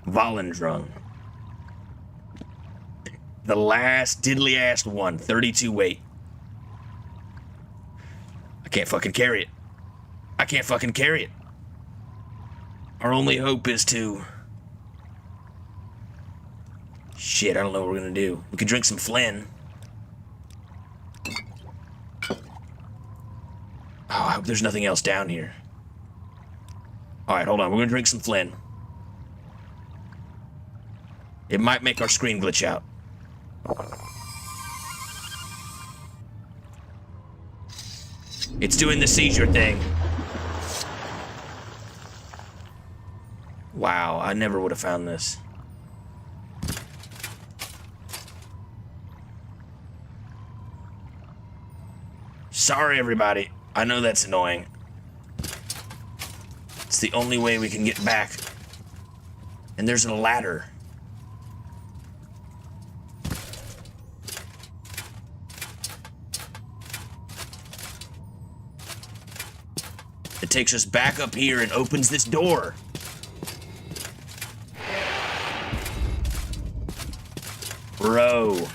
Volendrung. The last diddly-ass one. 32 weight. I can't fucking carry it. I can't fucking carry it. Our only hope is to... Shit, I don't know what we're gonna do. We could drink some Flynn. Oh, I hope there's nothing else down here. Alright, hold on. We're gonna drink some Flynn. It might make our screen glitch out. It's doing the seizure thing. Wow, I never would have found this. Sorry, everybody. I know that's annoying. It's the only way we can get back. And there's a ladder. It takes us back up here and opens this door. Bro.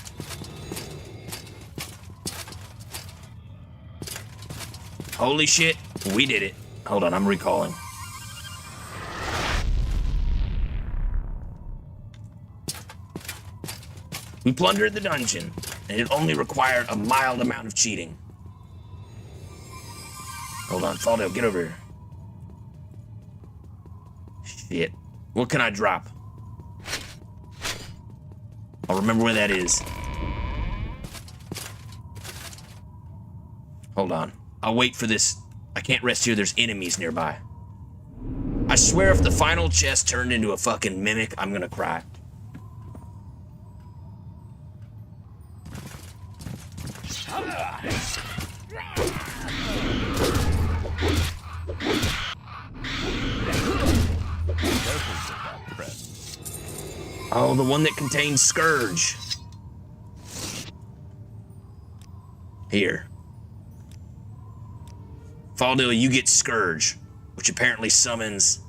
Holy shit, we did it. Hold on, I'm recalling. We plundered the dungeon, and it only required a mild amount of cheating. Hold on, Faldo, get over here. Shit. What can I drop? I'll remember where that is. Hold on. I'll wait for this. I can't rest here, there's enemies nearby. I swear if the final chest turned into a fucking mimic, I'm gonna cry. Oh, the one that contains Scourge. Here. Faldo, you get Scourge, which apparently summons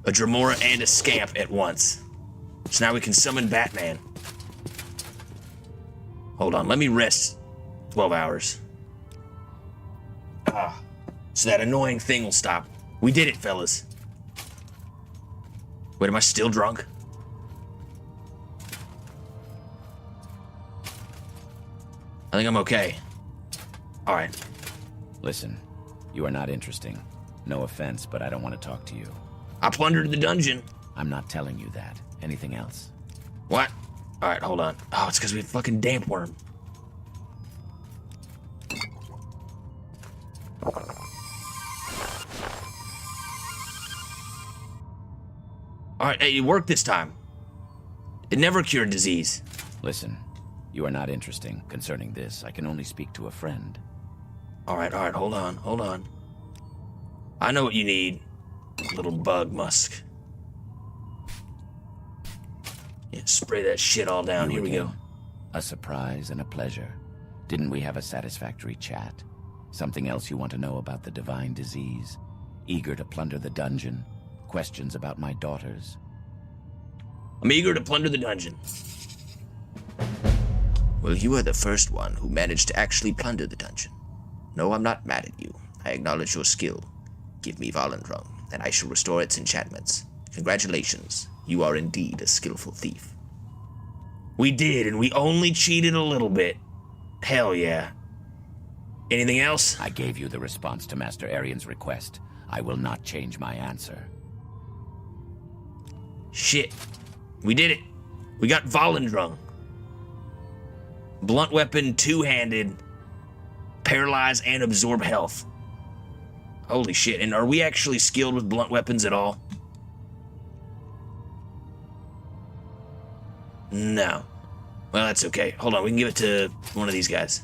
a Dremora and a Scamp at once. So now we can summon Batman. Hold on, let me rest 12 hours. So that annoying thing will stop. We did it, fellas. Wait, am I still drunk? I think I'm okay. All right. Listen, you are not interesting. No offense, but I don't want to talk to you. I plundered the dungeon. I'm not telling you that. Anything else? What? All right, hold on. Oh, it's because we have fucking damp worm. All right, hey, it worked this time. It never cured disease. Listen, you are not interesting concerning this. I can only speak to a friend. All right, hold on. I know what you need, little bug musk. Yeah, spray that shit all down. Here we go. A surprise and a pleasure. Didn't we have a satisfactory chat? Something else you want to know about the divine disease? Eager to plunder the dungeon? Questions about my daughters? I'm eager to plunder the dungeon. Well, you are the first one who managed to actually plunder the dungeon. No, I'm not mad at you. I acknowledge your skill. Give me Volendrung, and I shall restore its enchantments. Congratulations, you are indeed a skillful thief. We did, and we only cheated a little bit. Hell yeah. Anything else? I gave you the response to Master Arian's request. I will not change my answer. Shit. We did it. We got Volendrung. Blunt weapon, two-handed, paralyze and absorb health. Holy shit, and are we actually skilled with blunt weapons at all? No. Well, that's okay. Hold on, we can give it to one of these guys.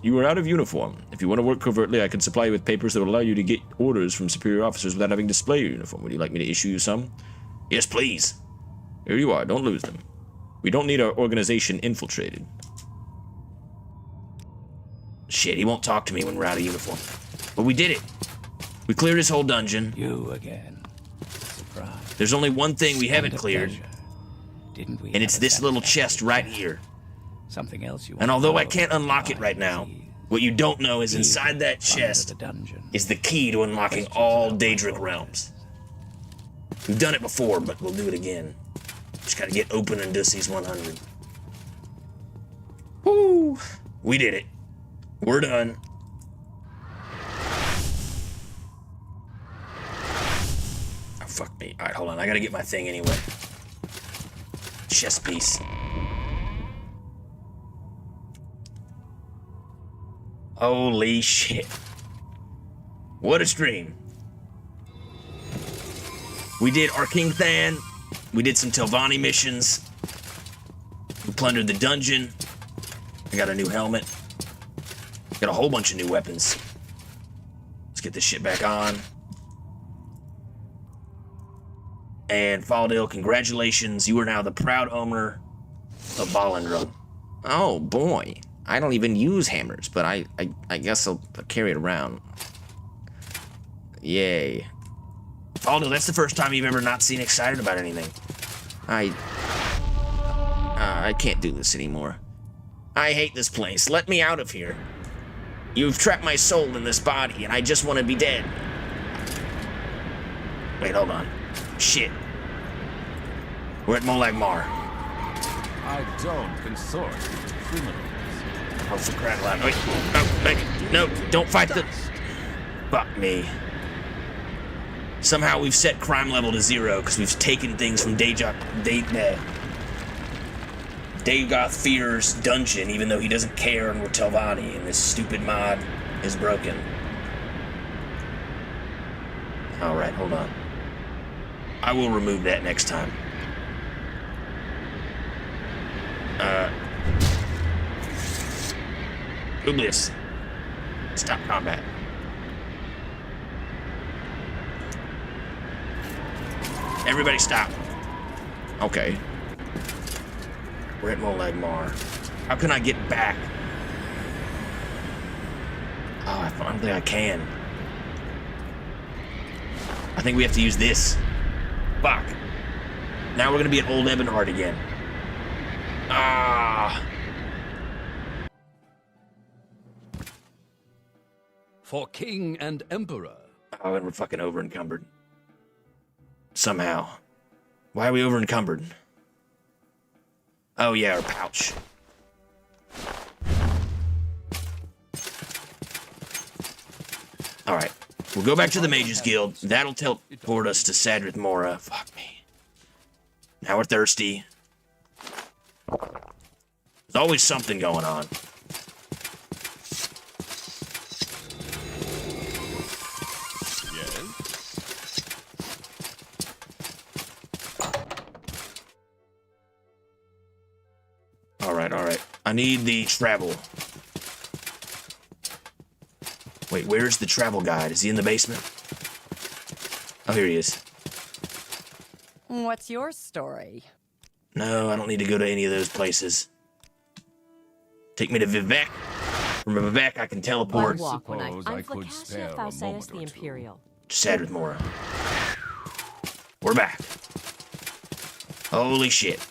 You are out of uniform. If you want to work covertly, I can supply you with papers that will allow you to get orders from superior officers without having to display your uniform. Would you like me to issue you some? Yes, please. Here you are. Don't lose them. We don't need our organization infiltrated. Shit, he won't talk to me when we're out of uniform. But we did it. We cleared his whole dungeon. You again. Surprise. There's only one thing we haven't cleared. Didn't we? And it's this little chest right here. Something else you want. And although I can't unlock it right now, what you don't know is inside that chest is the key to unlocking all daedric realms. We've done it before, but we'll do it again. Just gotta get open and Dussy's 100. Woo! We did it. We're done. Oh, fuck me. Alright, hold on. I gotta get my thing anyway. Chest piece. Holy shit. What a stream. We did our King Than. We did some Telvanni missions. We plundered the dungeon. I got a new helmet. Got a whole bunch of new weapons. Let's get this shit back on. And Faldale, congratulations. You are now the proud owner of Ballandrum. Oh boy. I don't even use hammers, but I guess I'll carry it around. Yay. Faldale, that's the first time you've ever not seen excited about anything. I can't do this anymore. I hate this place. Let me out of here. You've trapped my soul in this body, and I just want to be dead. Wait, hold on. Shit. We're at Molag Mar. I don't consort with criminals. Oh, for crying out loud. Wait. Oh, wait. No, don't fight the... Fuck me. Somehow we've set crime level to 0 because we've taken things from Dagoth Fear's dungeon, even though he doesn't care, and we're Telvanni, and this stupid mod is broken. Alright, hold on. I will remove that next time. Publius. Stop combat. Everybody stop. Okay. We're at Molag Mar. How can I get back? Oh, I don't think I can. I think we have to use this. Fuck. Now we're gonna be at Old Ebonheart again. Ah. For king and emperor. Oh, and we're fucking over encumbered. Somehow. Why are we over encumbered? Oh yeah, our pouch. Alright. We'll go back to the Mages Guild. That'll teleport us to Sadrith Mora. Fuck me. Now we're thirsty. There's always something going on. Alright. I need the travel. Wait, where's the travel guide? Is he in the basement? Oh, here he is. What's your story? No, I don't need to go to any of those places. Take me to Vivek. From Vivek, I can teleport. I'm Flacacia Thalceus the Imperial. Sadrith Mora. We're back. Holy shit.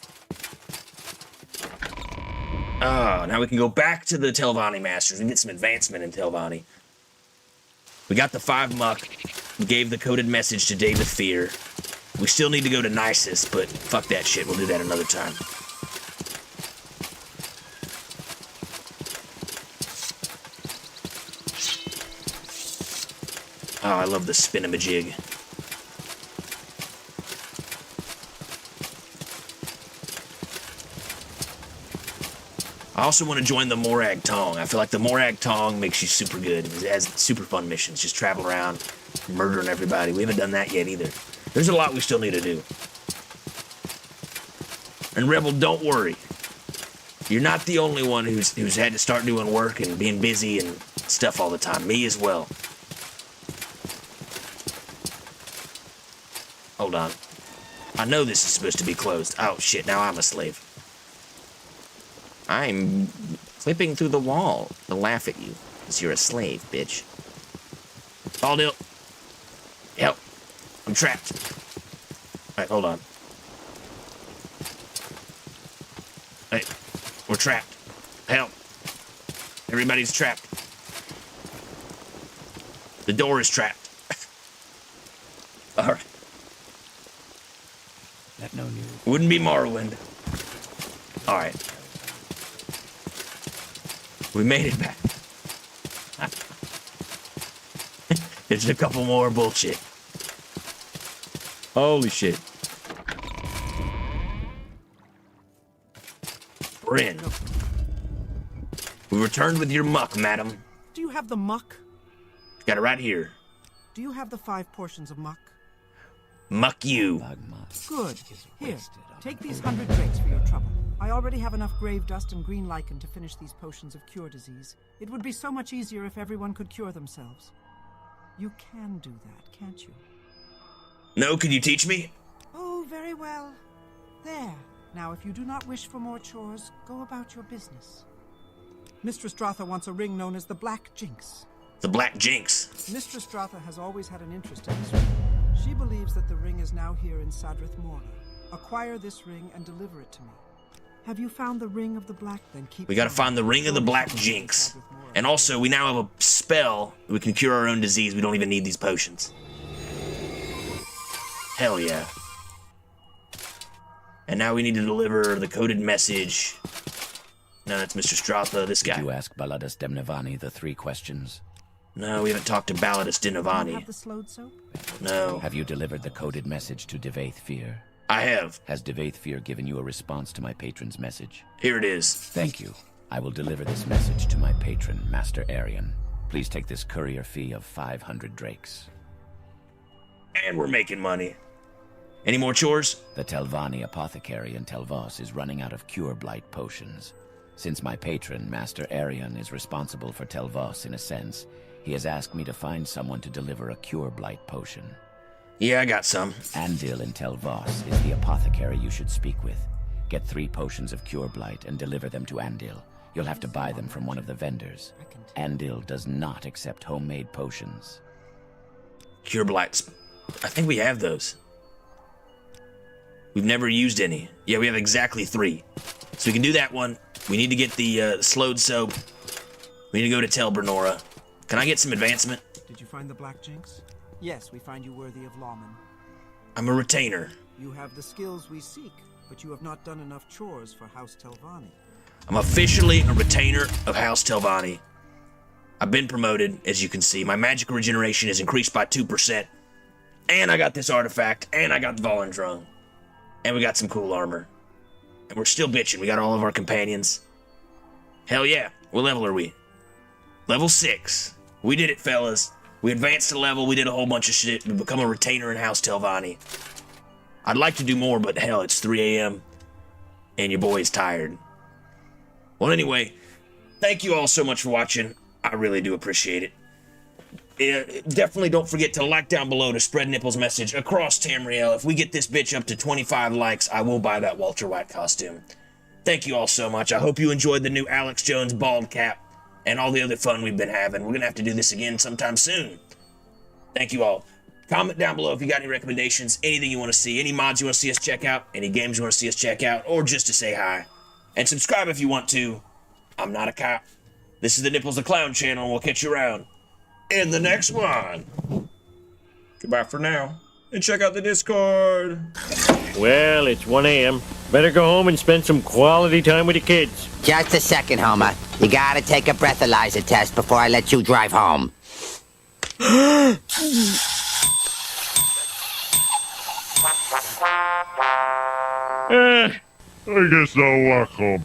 Oh, now we can go back to the Telvanni Masters and get some advancement in Telvanni. We got the 5 muck. We gave the coded message to DEEP Fear. We still need to go to Nisus, but fuck that shit. We'll do that another time. Oh, I love the spin-a-majig. I also want to join the Morag Tong. I feel like the Morag Tong makes you super good. It has super fun missions. Just travel around, murdering everybody. We haven't done that yet either. There's a lot we still need to do. And Rebel, don't worry. You're not the only one who's had to start doing work and being busy and stuff all the time. Me as well. Hold on. I know this is supposed to be closed. Oh, shit, now I'm a slave. I'm flipping through the wall to laugh at you, because you're a slave, bitch. Baldil. Help. I'm trapped. Alright, hold on. Hey, we're trapped. Help. Everybody's trapped. The door is trapped. Alright. No news. Wouldn't be Morrowind. Alright. We made it back. There's a couple more bullshit. Holy shit. We're in. We returned with your muck, madam. Do you have the muck? Got it right here. Do you have the 5 portions of muck? Muck you. Good. Here, take these 100 drakes for your trouble. I already have enough grave dust and green lichen to finish these potions of cure disease. It would be so much easier if everyone could cure themselves. You can do that, can't you? No, could you teach me? Oh, very well. There. Now, if you do not wish for more chores, go about your business. Mistress Dratha wants a ring known as the Black Jinx. The Black Jinx? Mistress Dratha has always had an interest in this ring. She believes that the ring is now here in Sadrith Mora. Acquire this ring and deliver it to me. Have you found the ring of the Black? Then keep. We gotta find the ring of the Black Jinx. And also, we now have a spell. We can cure our own disease. We don't even need these potions. Hell yeah. And now we need to deliver the coded message. No, that's Mr. Stratha, this guy. Did you ask Balladus Demnavani the 3 questions? No, we haven't talked to Balladus Demnavani. Have the slowed soap? No. Have you delivered the coded message to DIVAYTH Fear? I have. Has DIVAYTH Fear given you a response to my patron's message? Here it is. Thank you. I will deliver this message to my patron, Master Arian. Please take this courier fee of 500 drakes. And we're making money. Any more chores? The Telvanni apothecary in Telvos is running out of cure blight potions. Since my patron, Master Arian, is responsible for Telvos in a sense, he has asked me to find someone to deliver a cure blight potion. Yeah, I got some. Andil in Telvos is the apothecary you should speak with. Get 3 potions of cure blight and deliver them to Andil. You'll have to buy them from one of the vendors. Andil does not accept homemade potions. Cure blights. I think we have those. We've never used any. Yeah, we have exactly 3. So we can do that one. We need to get the slowed soap. We need to go to Telbernora. Can I get some advancement? Did you find the Black Jinx? Yes, we find you worthy of lawman. I'm a retainer. You have the skills we seek, but you have not done enough chores for House Telvanni. I'm officially a retainer of House Telvanni. I've been promoted, as you can see. My magic regeneration is increased by 2%. And I got this artifact, and I got the Volendrung. And we got some cool armor. And we're still bitching. We got all of our companions. Hell yeah. What level are we? Level 6. We did it, fellas. We advanced a level. We did a whole bunch of shit. We become a retainer in House Telvanni. I'd like to do more, but hell, it's 3 a.m. And your boy's tired. Well, anyway, thank you all so much for watching. I really do appreciate it. Definitely don't forget to like down below to spread Nipple's message across Tamriel. If we get this bitch up to 25 likes, I will buy that Walter White costume. Thank you all so much. I hope you enjoyed the new Alex Jones bald cap and all the other fun we've been having. We're going to have to do this again sometime soon. Thank you all. Comment down below if you got any recommendations, anything you want to see, any mods you want to see us check out, any games you want to see us check out, or just to say hi. And subscribe if you want to. I'm not a cop. This is the NipplezDaClown channel, and we'll catch you around in the next one. Goodbye for now. And check out the Discord. Well, it's 1 a.m. Better go home and spend some quality time with the kids. Just a second, Homer. You gotta take a breathalyzer test before I let you drive home. I guess I'll walk home.